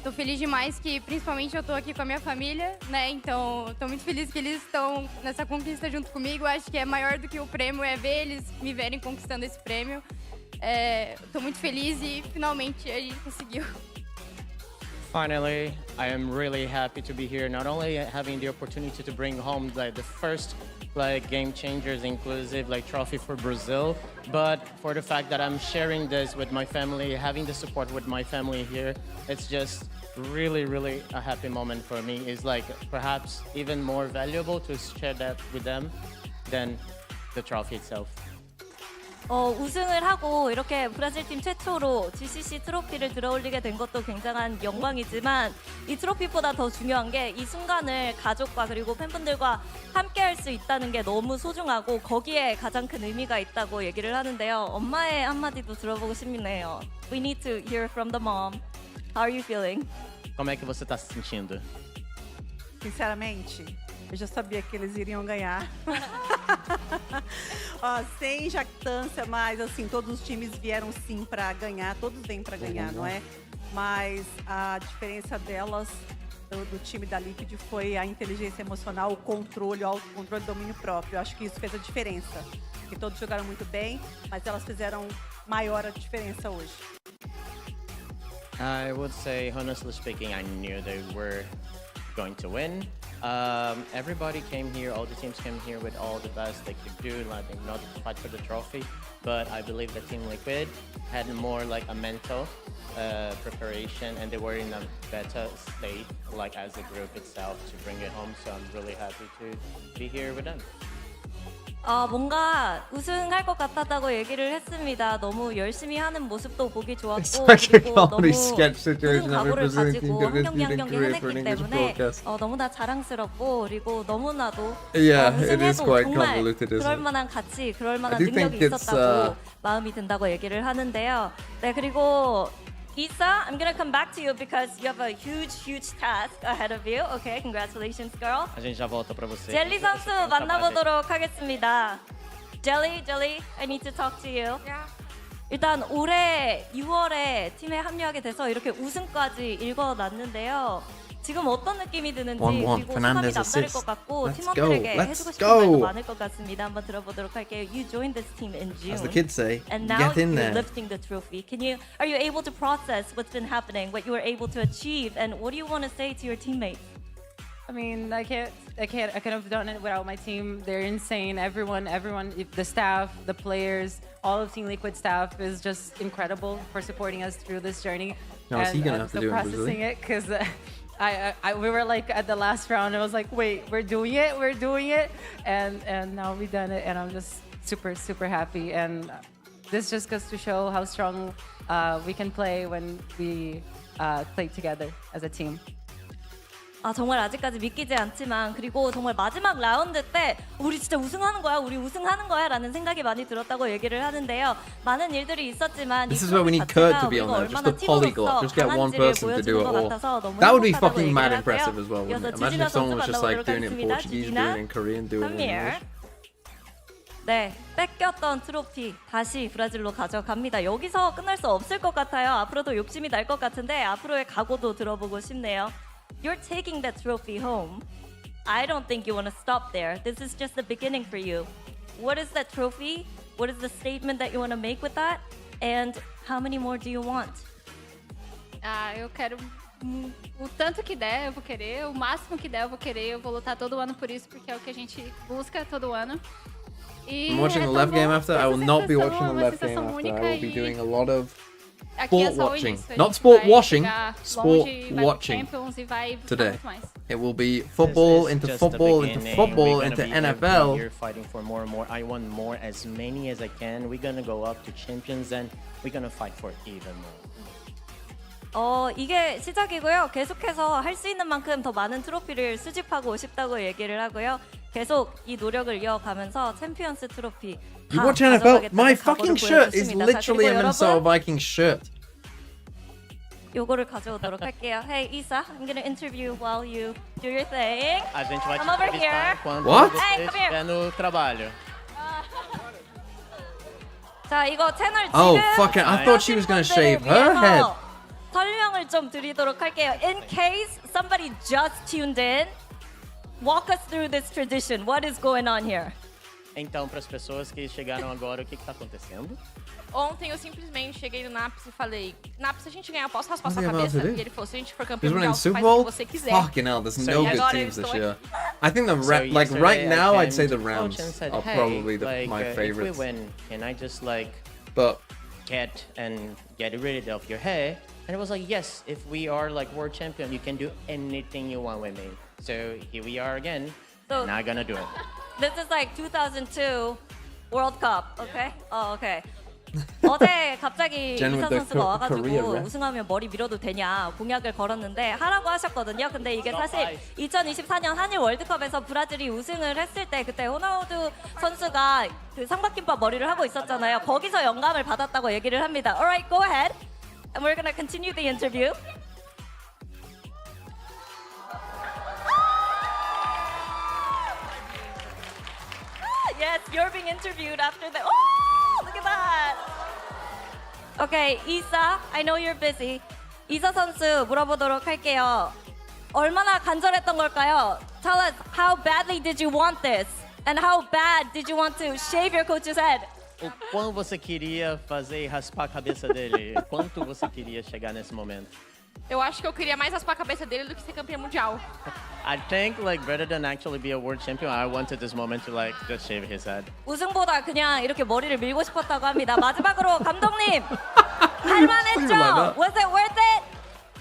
Tô feliz demais que, principalmente, eu tô aqui com a minha família, né, então tô muito feliz que eles estão nessa conquista junto comigo. Acho que é maior do que o prêmio, é ver eles me verem conquistando esse prêmio. Tô muito feliz e, finalmente, a gente conseguiu. Finally, I am really happy to be here. Not only having the opportunity to bring home like the first like game changers inclusive like trophy for Brazil, but for the fact that I'm sharing this with my family, having the support with my family here, it's just really, really a happy moment for me. It's like perhaps even more valuable to share that with them than the trophy itself. 우승을 하고 이렇게 브라질 팀 최초로 GCC 트로피를 들어올리게 된 것도 굉장한 영광이지만 이 트로피보다 더 중요한 게 이 순간을 가족과 그리고 팬분들과 함께 할 수 있다는 게 너무 소중하고 거기에 가장 큰 의미가 있다고 얘기를 하는데요. 엄마의 한마디도 들어보고 싶네요. We need to hear from the mom. How are you feeling? Como é que você está se sentindo? Sinceramente, eu já sabia que eles iriam ganhar. Sem jactância, mas assim, todos os times vieram sim para ganhar, todos vêm para ganhar, não é? Mas a diferença delas, do time da Liquid, foi a inteligência emocional, o controle, o autocontrole, o domínio próprio. Eu acho que isso fez a diferença. Porque todos jogaram muito bem, mas elas fizeram maior a diferença hoje. I would say, honestly speaking, I knew they were going to win. Everybody came here, all the teams came here with all the best they could do, like not to fight for the trophy, but I believe that Team Liquid had more like a mental preparation and they were in a better state like as a group itself to bring it home, so I'm really happy to be here with them. 뭔가 우승할 것 같았다고 얘기를 했습니다. 너무 열심히 하는 모습도 보기 좋았고 Such a 그리고 너무 comedy sketch situation 큰 that we're 각오를 presenting 가지고 to 한 경기 한 this 경기 career for an 해냈기 English 때문에 broadcast. 너무나 자랑스럽고 그리고 너무나도 Yeah, it is 우승해도 quite 정말 convoluted, isn't 그럴 it? 만한 가치, 그럴 만한 I do 능력이 think it's, 있었다고 마음이 든다고 얘기를 하는데요. 네, 그리고 Isa, I'm gonna come back to you because you have a huge task ahead of you. Okay, congratulations, girl. A gente já volta pra você. 젤리 선수 만나보도록 하겠습니다. Jelly, I need to talk to you. 일단 올해 6월에 팀에 합류하게 돼서 이렇게 우승까지 읽어놨는데요. 지금 어떤 느낌이 드는지 그리고 소감이 남다를 것 같고 팀원들에게 해주고 싶은 말도 많을 것 같습니다. 한번 들어보도록 할게요. You joined this team in June. As the kids say, and now get in you're there. lifting the trophy. Are you able to process what's been happening, what you were able to achieve, and what do you want to say to your teammates? I mean, I couldn't have done it without my team. They're insane. Everyone, the staff, the players, all of Team Liquid staff is just incredible for supporting us through this journey. Now, is he gonna I'm have to still do it in processing Brazil? it because we were like at the last round. I was like, wait, we're doing it, and now we done it, and I'm just super happy. And this just goes to show how strong we can play when we play together as a team. 아 정말 아직까지 믿기지 않지만 그리고 정말 마지막 라운드 때 우리 진짜 우승하는 거야 라는 생각이 많이 들었다고 얘기를 하는데요. 많은 일들이 있었지만 This is where we need Kurt to be on there, just the polyglot, just get one person to do it all. That would be fucking mad impressive as well, wouldn't it? Imagine if someone was just like doing it in Portuguese, doing it in Korean, doing it in English. 네, 뺏겼던 트로피 다시 브라질로 가져갑니다. 여기서 끝날 수 없을 것 같아요. 앞으로도 욕심이 날 것 같은데 앞으로의 각오도 들어보고 싶네요. You're taking that trophy home. I don't think you want to stop there. This is just the beginning for you. What is that trophy? What is the statement that you want to make with that? And how many more do you want? Eu quero o tanto que der, eu vou querer. O máximo que der, eu vou querer. Eu vou lutar todo ano por isso, porque é o que a gente busca todo ano. I'm watching the left game after. I will not be watching the left game after. I will be doing a lot of sport watching. Not sport washing, sport watching today. It will be football into football into football into NFL. You're fighting for more and more. I want more, as many as I can. We're gonna go up to champions and we're gonna fight for even more. 이게 시작이고요. 계속해서 할 수 있는 만큼 더 많은 트로피를 수집하고 싶다고 얘기를 하고요. 계속 이 노력을 이어가면서 챔피언스 트로피 You watch NFL? My fucking shirt is literally a Minnesota Vikings shirt. 요거를 가져오도록 할게요. Hey Isa, I'm gonna interview while you do your thing. A gente vai te I'm over here. entrevistar quando What? você Hey, come here. estiver no trabalho. 자, 이거 채널 Oh, 지금 fuck it. I thought she was gonna shave her head. 설명을 좀 드리도록 할게요. In case somebody just tuned in, walk us through this tradition. What is going on here? Então, para as pessoas que chegaram agora, o que está acontecendo? Ontem eu simplesmente cheguei no Naps e falei: Naps, se a gente ganhar, eu posso raspar What sua are you about cabeça? to do? E ele falou: se a gente for He's campeão running mundial, Super faz o Bowl? que você quiser. Fucking hell, there's no good teams this year. I think the like right now, I'd say the Rams are probably my favorites. If we win, can I just but get rid of your hair? And it was like, yes, if we are like world champion, you can do anything you want with me. So here we are again. So not gonna do it. This is like 2002 World Cup, okay? okay. 어제 갑자기 Jen 이사 with the 선수가 와가지고 Korea rep. 우승하면 머리 밀어도 되냐 공약을 걸었는데 하라고 하셨거든요. 근데 이게 사실 2024년 한일 월드컵에서 브라질이 우승을 했을 때 그때 호나우두 선수가 그 삼각김밥 머리를 하고 있었잖아요. 거기서 영감을 받았다고 얘기를 합니다. Alright, go ahead. And we're gonna continue the interview. Yes, you're being interviewed after the. Oh, look at that. Okay, Isa, I know you're busy. 이사 선수 물어보도록 할게요. 얼마나 간절했던 걸까요? Tell us, how badly did you want this? And how bad did you want to shave your coach's head? O quão você queria fazer e raspar a cabeça dele? Quanto você queria chegar nesse momento? Eu acho que eu queria mais raspar a cabeça dele do que ser campeão mundial. I think rather than actually be a world champion, I wanted this moment to just shave his head. 우승보다 그냥 이렇게 머리를 밀고 싶었다고 합니다. 마지막으로 감독님 할만했죠? Was it worth it?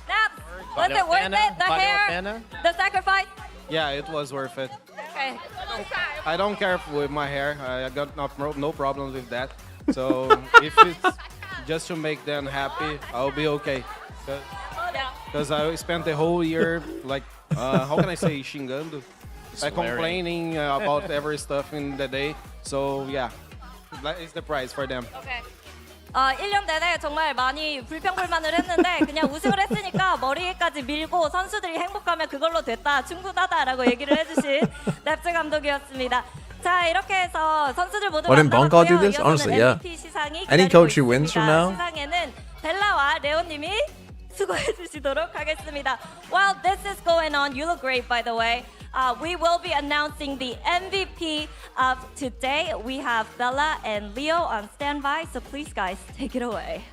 Nap, was it worth it? The hair, the sacrifice? Yeah, it was worth it. Okay. I don't care with my hair. I got no problems with that. So if it's just to make them happy, I'll be okay. Because I spent the whole year how can I say xingando? Complaining about every stuff in the day. So yeah, that is the prize for them. Okay. 1년 내내 정말 많이 불평불만을 했는데 그냥 우승을 했으니까 머리까지 밀고 선수들이 행복하면 그걸로 됐다, 충분하다라고 얘기를 해주신 랩스 감독이었습니다. 자, 이렇게 해서 선수들 모두 Why didn't Bonka do this? 이어서는 Honestly, yeah. MVP 시상이 Any 기다리고 coach who wins from 있습니다. now? 시상에는 벨라와 레오님이 수고해 주시도록 하겠습니다. While this is going on, you look great, by the way. We will be announcing the MVP of today. We have Bella and Leo on standby, so please, guys, take it away.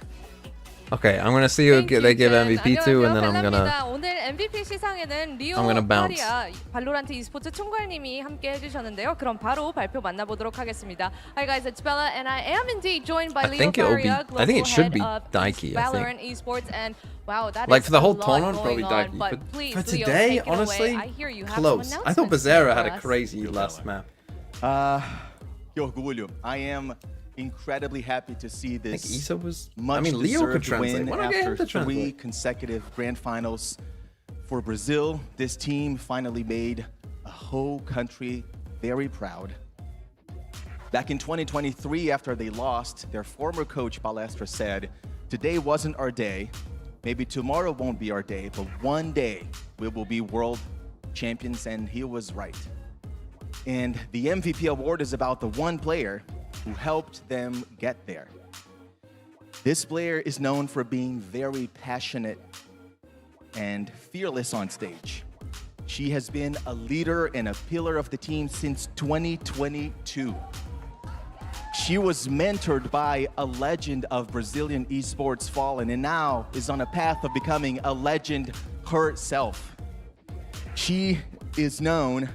Okay, I'm gonna see who they give MVP to, and then I'm gonna. 오늘 MVP 시상에는 리오 I'm gonna bounce. 파리아 발로란트 e스포츠 총괄님이 함께 해주셨는데요. 그럼 바로 발표 만나보도록 하겠습니다. Hi guys, it's Bella, and I am indeed joined by Leo Faria, I think it should be global head of Daiki. I Valorant think. esports, and wow, that Like is for the a whole lot tournament, going probably on, Daiki. but But please, for Leo, today, take it away. honestly, I hear you have close. some I thought announcements Bazera for had a us. crazy last map. Que orgulho. I am incredibly happy to see this Isa was. much I mean, Leo could deserved translate. win Why not get him after to 3 translate? consecutive grand finals for Brazil. This team finally made a whole country very proud. Back in 2023, after they lost, their former coach Palestra said, "Today wasn't our day. Maybe tomorrow won't be our day, but one day we will be world champions," and he was right. And the MVP award is about the one player who helped them get there. This player is known for being very passionate and fearless on stage. She has been a leader and a pillar of the team since 2022. She was mentored by a legend of Brazilian esports fallen, and now is on a path of becoming a legend herself. She is known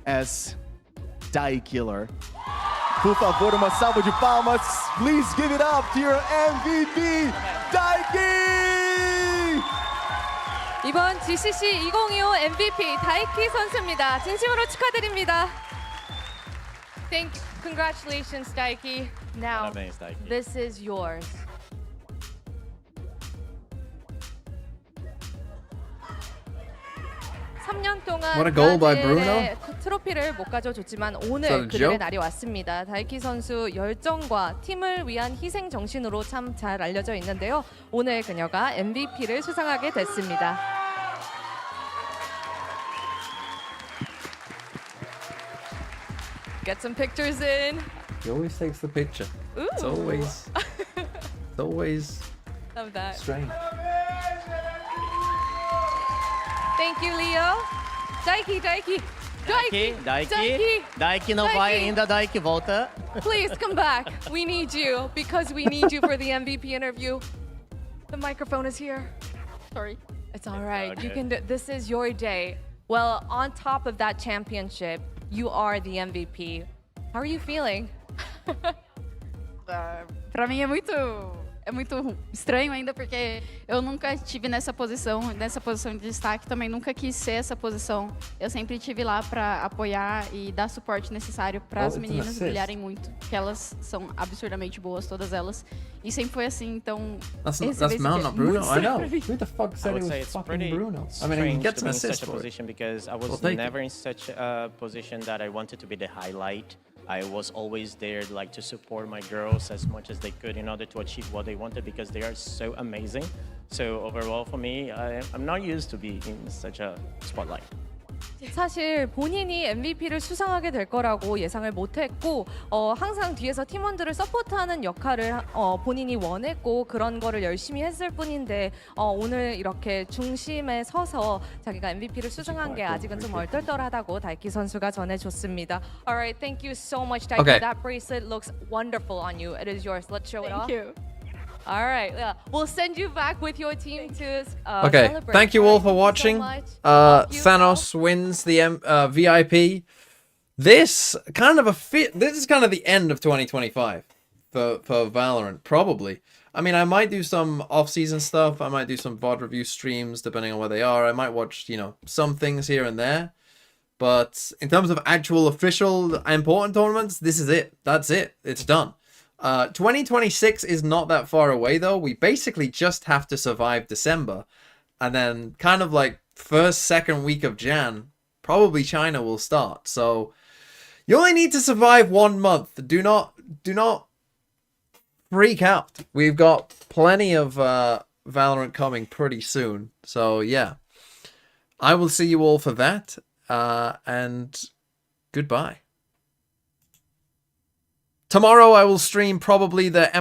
as Daikiller. Por favor, uma salva de palmas. Please give it up to your MVP, Daiki! 이번 GCC 2025 MVP 다이키 선수입니다. 진심으로 축하드립니다. Congratulations, Daiki. Now, this is yours. What a goal by Bruno. 트로피를 못 가져줬지만 오늘 a 그들의 joke? 날이 왔습니다. 다이키 선수 열정과 팀을 위한 희생 정신으로 참 잘 알려져 있는데요. 오늘 그녀가 MVP를 수상하게 됐습니다. Get some pictures in. He always takes the picture. Ooh. It's always Love that. strange. Thank you, Leo. Daiki. Daiki não vai ainda, Daiki, volta. Please come back. We need you because we need you for the MVP interview. The microphone is here. Sorry. It's all right. Okay. You can do, this is your day. Well, on top of that championship, you are the MVP. How are you feeling? Pra mim é muito estranho ainda, porque eu nunca estive nessa posição de destaque, também nunca quis ser essa posição. Eu sempre estive lá para apoiar e dar suporte necessário para as meninas brilharem muito, porque elas são absurdamente boas, todas elas. E sempre foi assim, então... That's Mount, not Bruno. I know. Who the fuck said it was fucking Bruno? I mean, he gets an assist for it. Because I was never in such a position that I wanted to be the highlight. I was always there like to support my girls as much as they could in order to achieve what they wanted because they are so amazing. So overall for me, I'm not used to be in such a spotlight. 사실 본인이 MVP를 수상하게 될 거라고 예상을 못했고 항상 뒤에서 팀원들을 서포트하는 역할을 본인이 원했고 그런 거를 열심히 했을 뿐인데 오늘 이렇게 중심에 서서 자기가 MVP를 수상한 게 아직은 좀 얼떨떨하다고 다이키 선수가 전해줬습니다. Alright, thank you so much, Daiki. Okay. That bracelet looks wonderful on you. It is yours. Let's show it off. Thank you. All right, yeah. We'll send you back with your team to Okay, celebrate. thank you all for watching. Thanos wins the VIP. This is kind of the end of 2025 for Valorant, probably. I mean, I might do some off-season stuff. I might do some VOD review streams, depending on where they are. I might watch, some things here and there. But in terms of actual official important tournaments, this is it. That's it. It's done. 2026 is not that far away, though. We basically just have to survive December. And then kind of like second week of Jan, probably China will start. So you only need to survive 1 month. Do not freak out. We've got plenty of Valorant coming pretty soon. So yeah, I will see you all for that. And goodbye. Tomorrow I will stream probably the